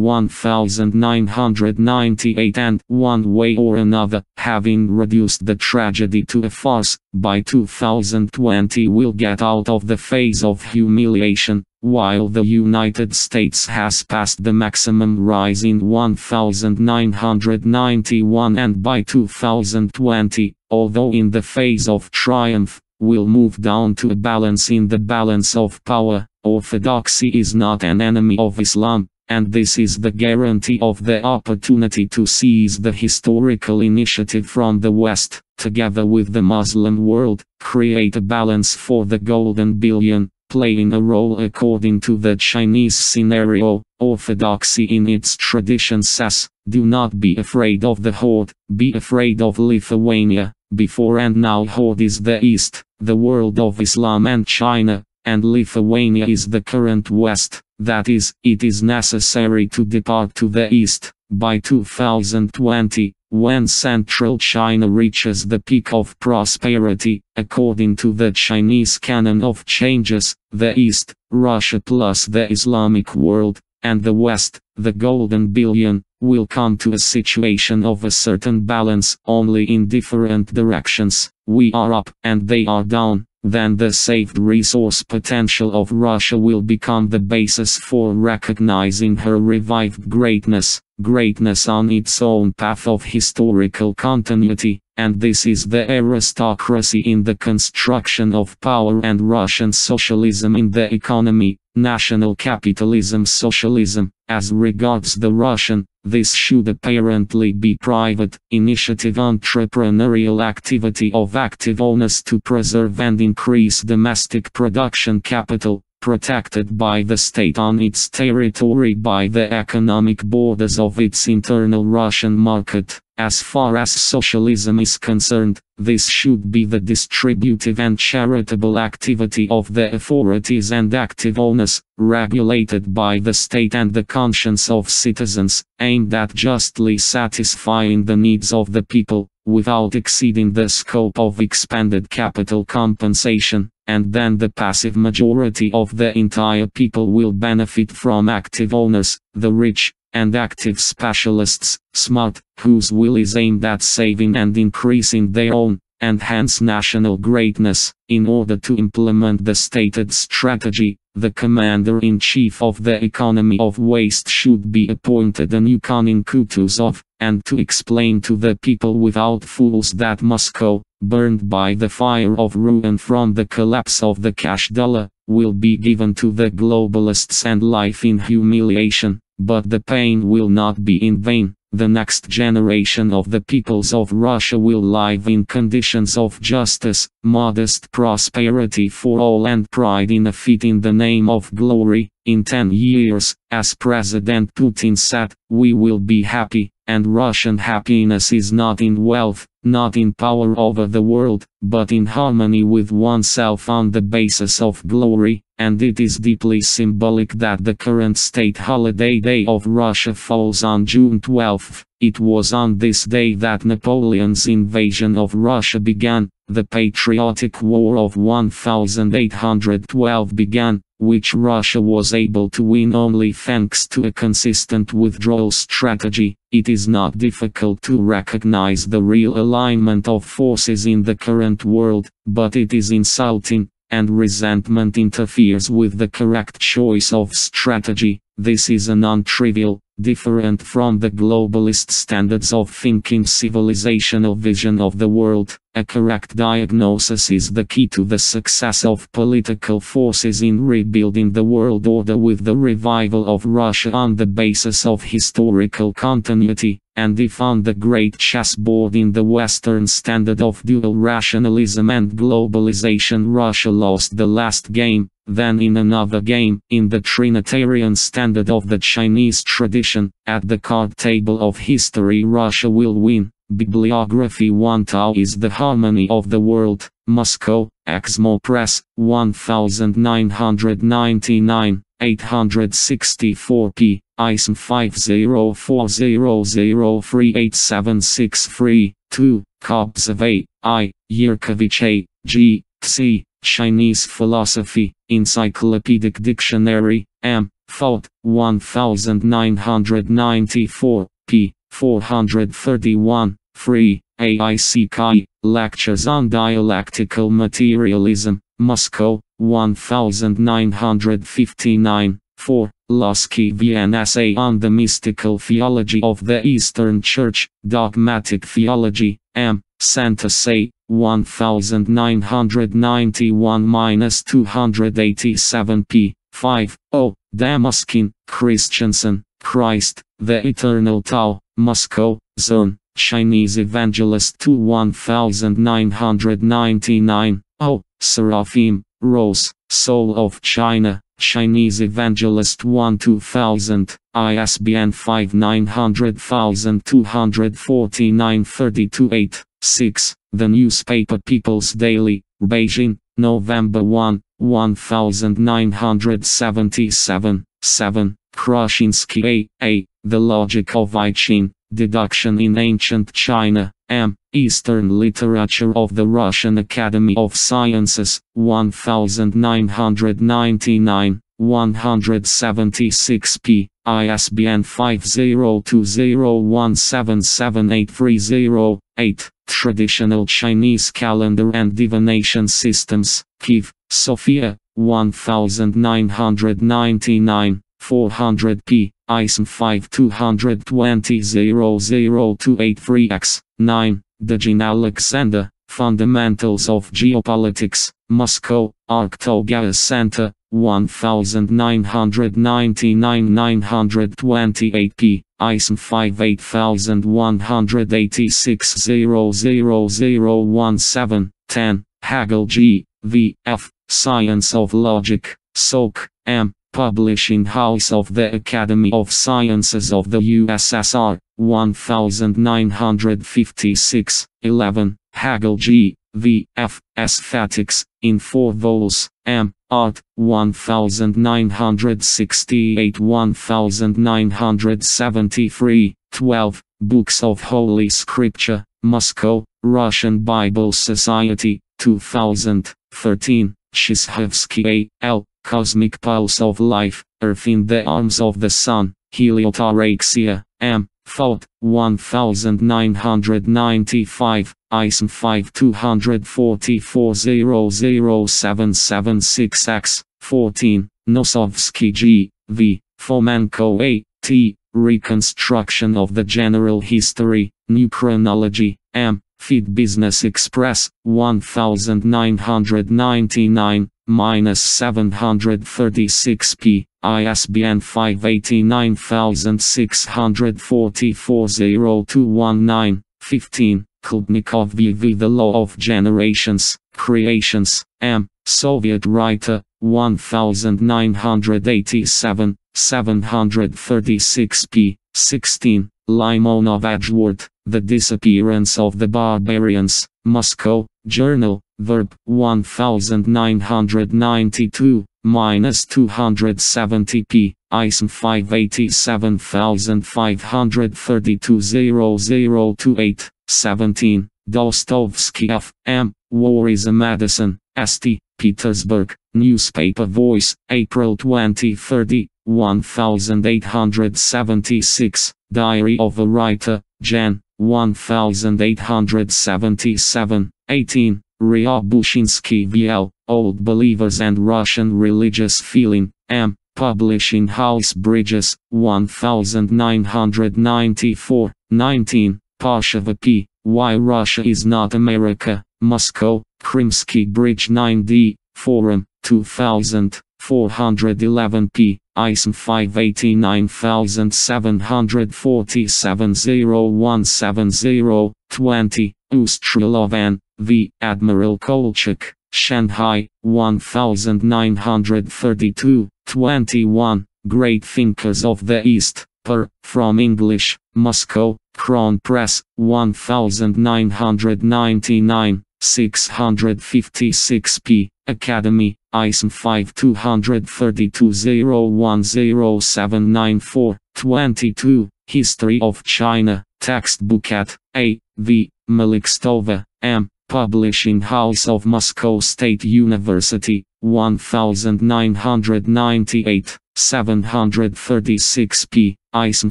1998 and, one way or another, having reduced the tragedy to a farce, by 2020 will get out of the phase of humiliation, while the United States has passed the maximum rise in 1991 and by 2020, although in the phase of triumph, will move down to a balance in the balance of power. Orthodoxy is not an enemy of Islam, and this is the guarantee of the opportunity to seize the historical initiative from the West, together with the Muslim world, create a balance for the golden billion, playing a role according to the Chinese scenario. Orthodoxy in its tradition says, do not be afraid of the Horde, be afraid of Lithuania. Before and now Horde is the East, the world of Islam and China, and Lithuania is the current West. That is, it is necessary to depart to the East. By 2020, when Central China reaches the peak of prosperity, according to the Chinese canon of changes, the East, Russia plus the Islamic world, and the West, the golden billion, will come to a situation of a certain balance, only in different directions. We are up, and they are down. Then the saved resource potential of Russia will become the basis for recognizing her revived greatness, greatness on its own path of historical continuity, and this is the aristocracy in the construction of power and Russian socialism in the economy, national capitalism socialism. As regards the Russian, this should apparently be private, initiative entrepreneurial activity of active owners to preserve and increase domestic production capital, protected by the state on its territory by the economic borders of its internal Russian market. As far as socialism is concerned, this should be the distributive and charitable activity of the authorities and active owners, regulated by the state and the conscience of citizens, aimed at justly satisfying the needs of the people, without exceeding the scope of expended capital compensation, and then the passive majority of the entire people will benefit from active owners, the rich, and active specialists, smart, whose will is aimed at saving and increasing their own, and hence national greatness. In order to implement the stated strategy, the commander-in-chief of the economy of waste should be appointed a Yukon Kutuzov, and to explain to the people without fools that Moscow, burned by the fire of ruin from the collapse of the cash dollar, will be given to the globalists and life in humiliation. But the pain will not be in vain. The next generation of the peoples of Russia will live in conditions of justice, modest prosperity for all and pride in a feat in the name of glory. In 10 years, as President Putin said, we will be happy, and Russian happiness is not in wealth, not in power over the world, but in harmony with oneself on the basis of glory. And it is deeply symbolic that the current state holiday day of Russia falls on June 12. It was on this day that Napoleon's invasion of Russia began. The patriotic war of 1812 began, which Russia was able to win only thanks to a consistent withdrawal strategy. It is not difficult to recognize the real alignment of forces in the current world, but it is insulting, and resentment interferes with the correct choice of strategy. This is a non-trivial, different from the globalist standards of thinking civilizational vision of the world. A correct diagnosis is the key to the success of political forces in rebuilding the world order with the revival of Russia on the basis of historical continuity. And if on the great chessboard in the Western standard of dual rationalism and globalization Russia lost the last game, then in another game, in the Trinitarian standard of the Chinese tradition, at the card table of history Russia will win. Bibliography 1 Tao is the harmony of the world. Moscow, Exmo Press, 1999, 864 p. ISM 504003876 2, Kobzov A. I, Yerkovich A. G. C. Chinese philosophy, Encyclopedic Dictionary, M. Thought, 1994, p. 431, 3, AICKI, Lectures on Dialectical Materialism, Moscow, 1959, 4, Lusky VN Essay on the Mystical Theology of the Eastern Church, Dogmatic Theology, M. Santa Say, 1991-287 p. 5, O. Damaskin, Christiansen, Christ, the Eternal Tao, Moscow, Zone, Chinese Evangelist 2 1999, O. Seraphim, Rose, Soul of China, Chinese Evangelist 1 2000, ISBN 5900024932 6, The Newspaper People's Daily, Beijing, November 1, 1977, 7, Krushinsky A. The Logic of I Ching, Deduction in Ancient China, M. Eastern Literature of the Russian Academy of Sciences, 1999, 176 p. ISBN 5020177830, 8. Traditional Chinese Calendar and Divination Systems, Kiev, Sofia, 1999, 400 p. ISM 5220-00283x, 9. Dejin Alexander, Fundamentals of Geopolitics, Moscow, Arctogas Center, 1999-928 p. ISM 58186-00017, 10. Hagel G. V. F. Science of Logic, Sok, M. Publishing House of the Academy of Sciences of the USSR, 1956, 11. Hagel G. V. F. Aesthetics, in 4 vols, M. Art, 1968-1973, 12. Books of Holy Scripture, Moscow, Russian Bible Society, 2000, 13. Chishovsky A. L. Cosmic Pulse of Life, Earth in the Arms of the Sun, Heliotaurexia, M. Thought, 1995, ISM 5244-00776x, 14. Nosovsky G. V. Fomenko A. T. Reconstruction of the General History, New Chronology, M. Feed Business Express, 1999, -736 p. ISBN 589644-0219, 15. Klubnikov V. The Law of Generations, Creations, M. Soviet writer, 1987, 736 p. 16. Limonov Edward, The Disappearance of the Barbarians, Moscow, Journal, Verb, 1992, -270 p. ISM 587532-0028, 17. Dostovsky F. M. War is a Medicine, St. Petersburg, Newspaper Voice, April 2030, 1876, Diary of a Writer, Jan. 1877, 18. Ryabushinsky VL, Old Believers and Russian Religious Feeling, M. Publishing House Bridges, 1994, 19. Pashava P. Why Russia is Not America, Moscow, Krimsky Bridge 9D, Forum, 2000, 411 p. ISM 589747-0170, 20. Ustrelov N. V. Admiral Kolchak, Shanghai, 1932, 21. Great Thinkers of the East, per, from English, Moscow, Kron Press, 1999, 656 p. Academy, ISM 5232-010794, 22. History of China, Textbook at A. V. Malikstova, M. Publishing House of Moscow State University, 1998, 736 p. ISM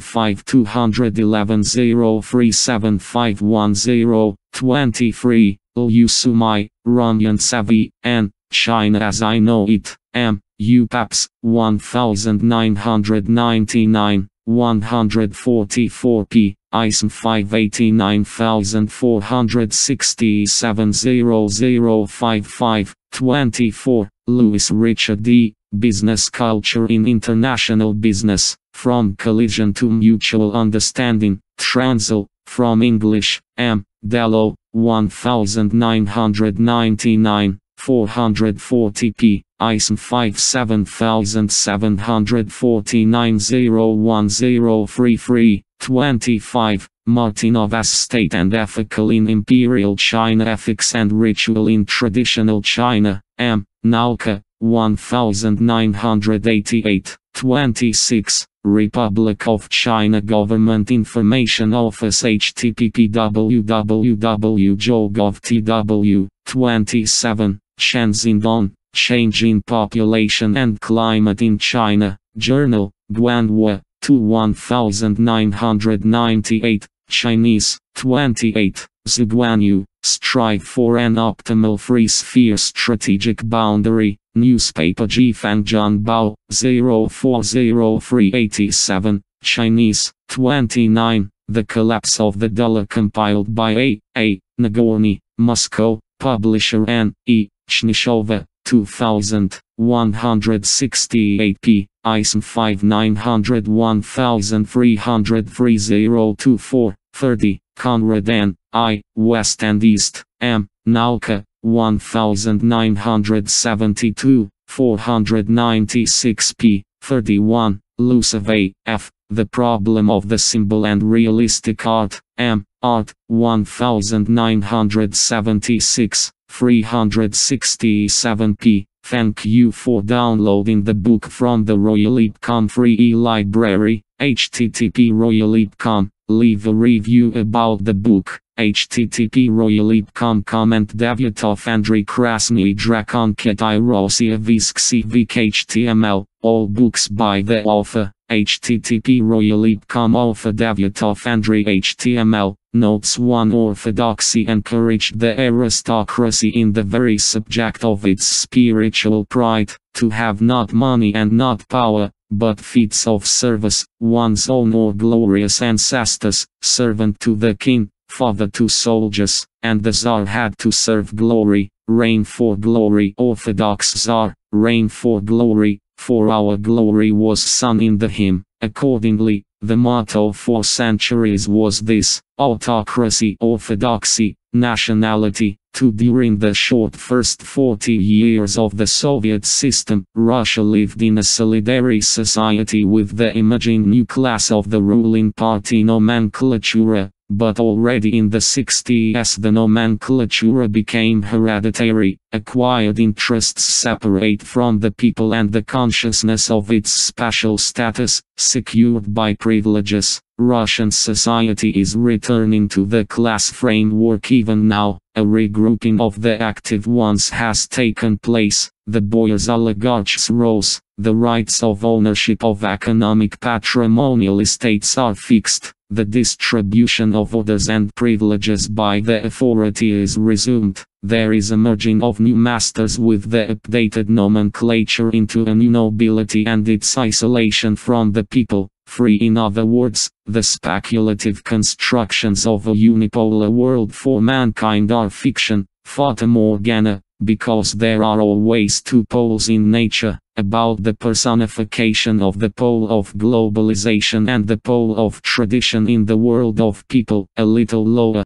5211-0375110, 23, Lusumai, Runyan Savi, N. China as I Know It, M. UPAPS, 1999, 144 p. ISM 589467-0055, 24, Louis Richard D. Business Culture in International Business, From Collision to Mutual Understanding, Transl, from English, M. Dello, 1999, 440 p. ISM 57749-01033, 25, Martynov as State and Ethical in Imperial China, Ethics and Ritual in Traditional China, M. Nauka, 1988, 26, Republic of China Government Information Office http www.gov.tw, 27, Shenzhen, Change in Population and Climate in China, Journal, Guanhua, 1998, Chinese, 28, Ziguanyu, Strive for an Optimal Free Sphere Strategic Boundary, Newspaper Jifangjianbao, 040387, Chinese, 29, The Collapse of the Dollar compiled by A. Nagorny, Moscow, publisher N. E. Chnishova, 2000, 168 p. ISM 5901-303-024, 30, Conrad N. I. West and East, M. Nauka, 1972, 496 p. 31, Lucev A. F. The Problem of the Symbol and Realistic Art, M. Art, 1976, 367 p. Thank you for downloading the book from the Royal.com free e-library, http Royal.com, leave a review about the book, http Royal.com comment Devyatov Andrei Krasny Drakon Kitai Rossiya Visksivik HTML, all books by the author, http Royal.com author Devyatov Andrei HTML. Notes 1 Orthodoxy encouraged the aristocracy in the very subject of its spiritual pride, to have not money and not power, but feats of service, one's own or glorious ancestors, servant to the king, father to soldiers, and the Tsar had to serve glory, reign for glory. Orthodox Tsar, reign for glory, for our glory was sung in the hymn. Accordingly, the motto for centuries was this: autocracy, orthodoxy, nationality. During the short first 40 years of the Soviet system, Russia lived in a solidary society with the emerging new class of the ruling party nomenclatura, but already in the 60s the nomenclatura became hereditary, acquired interests separate from the people and the consciousness of its special status, secured by privileges. Russian society is returning to the class framework even now. A regrouping of the active ones has taken place. The boyars oligarchs rose. The rights of ownership of economic patrimonial estates are fixed. The distribution of orders and privileges by the authority is resumed. There is a merging of new masters with the updated nomenclature into a new nobility and its isolation from the people. Free, in other words, the speculative constructions of a unipolar world for mankind are fiction, fata morgana, because there are always two poles in nature, about the personification of the pole of globalization and the pole of tradition in the world of people. A little lower,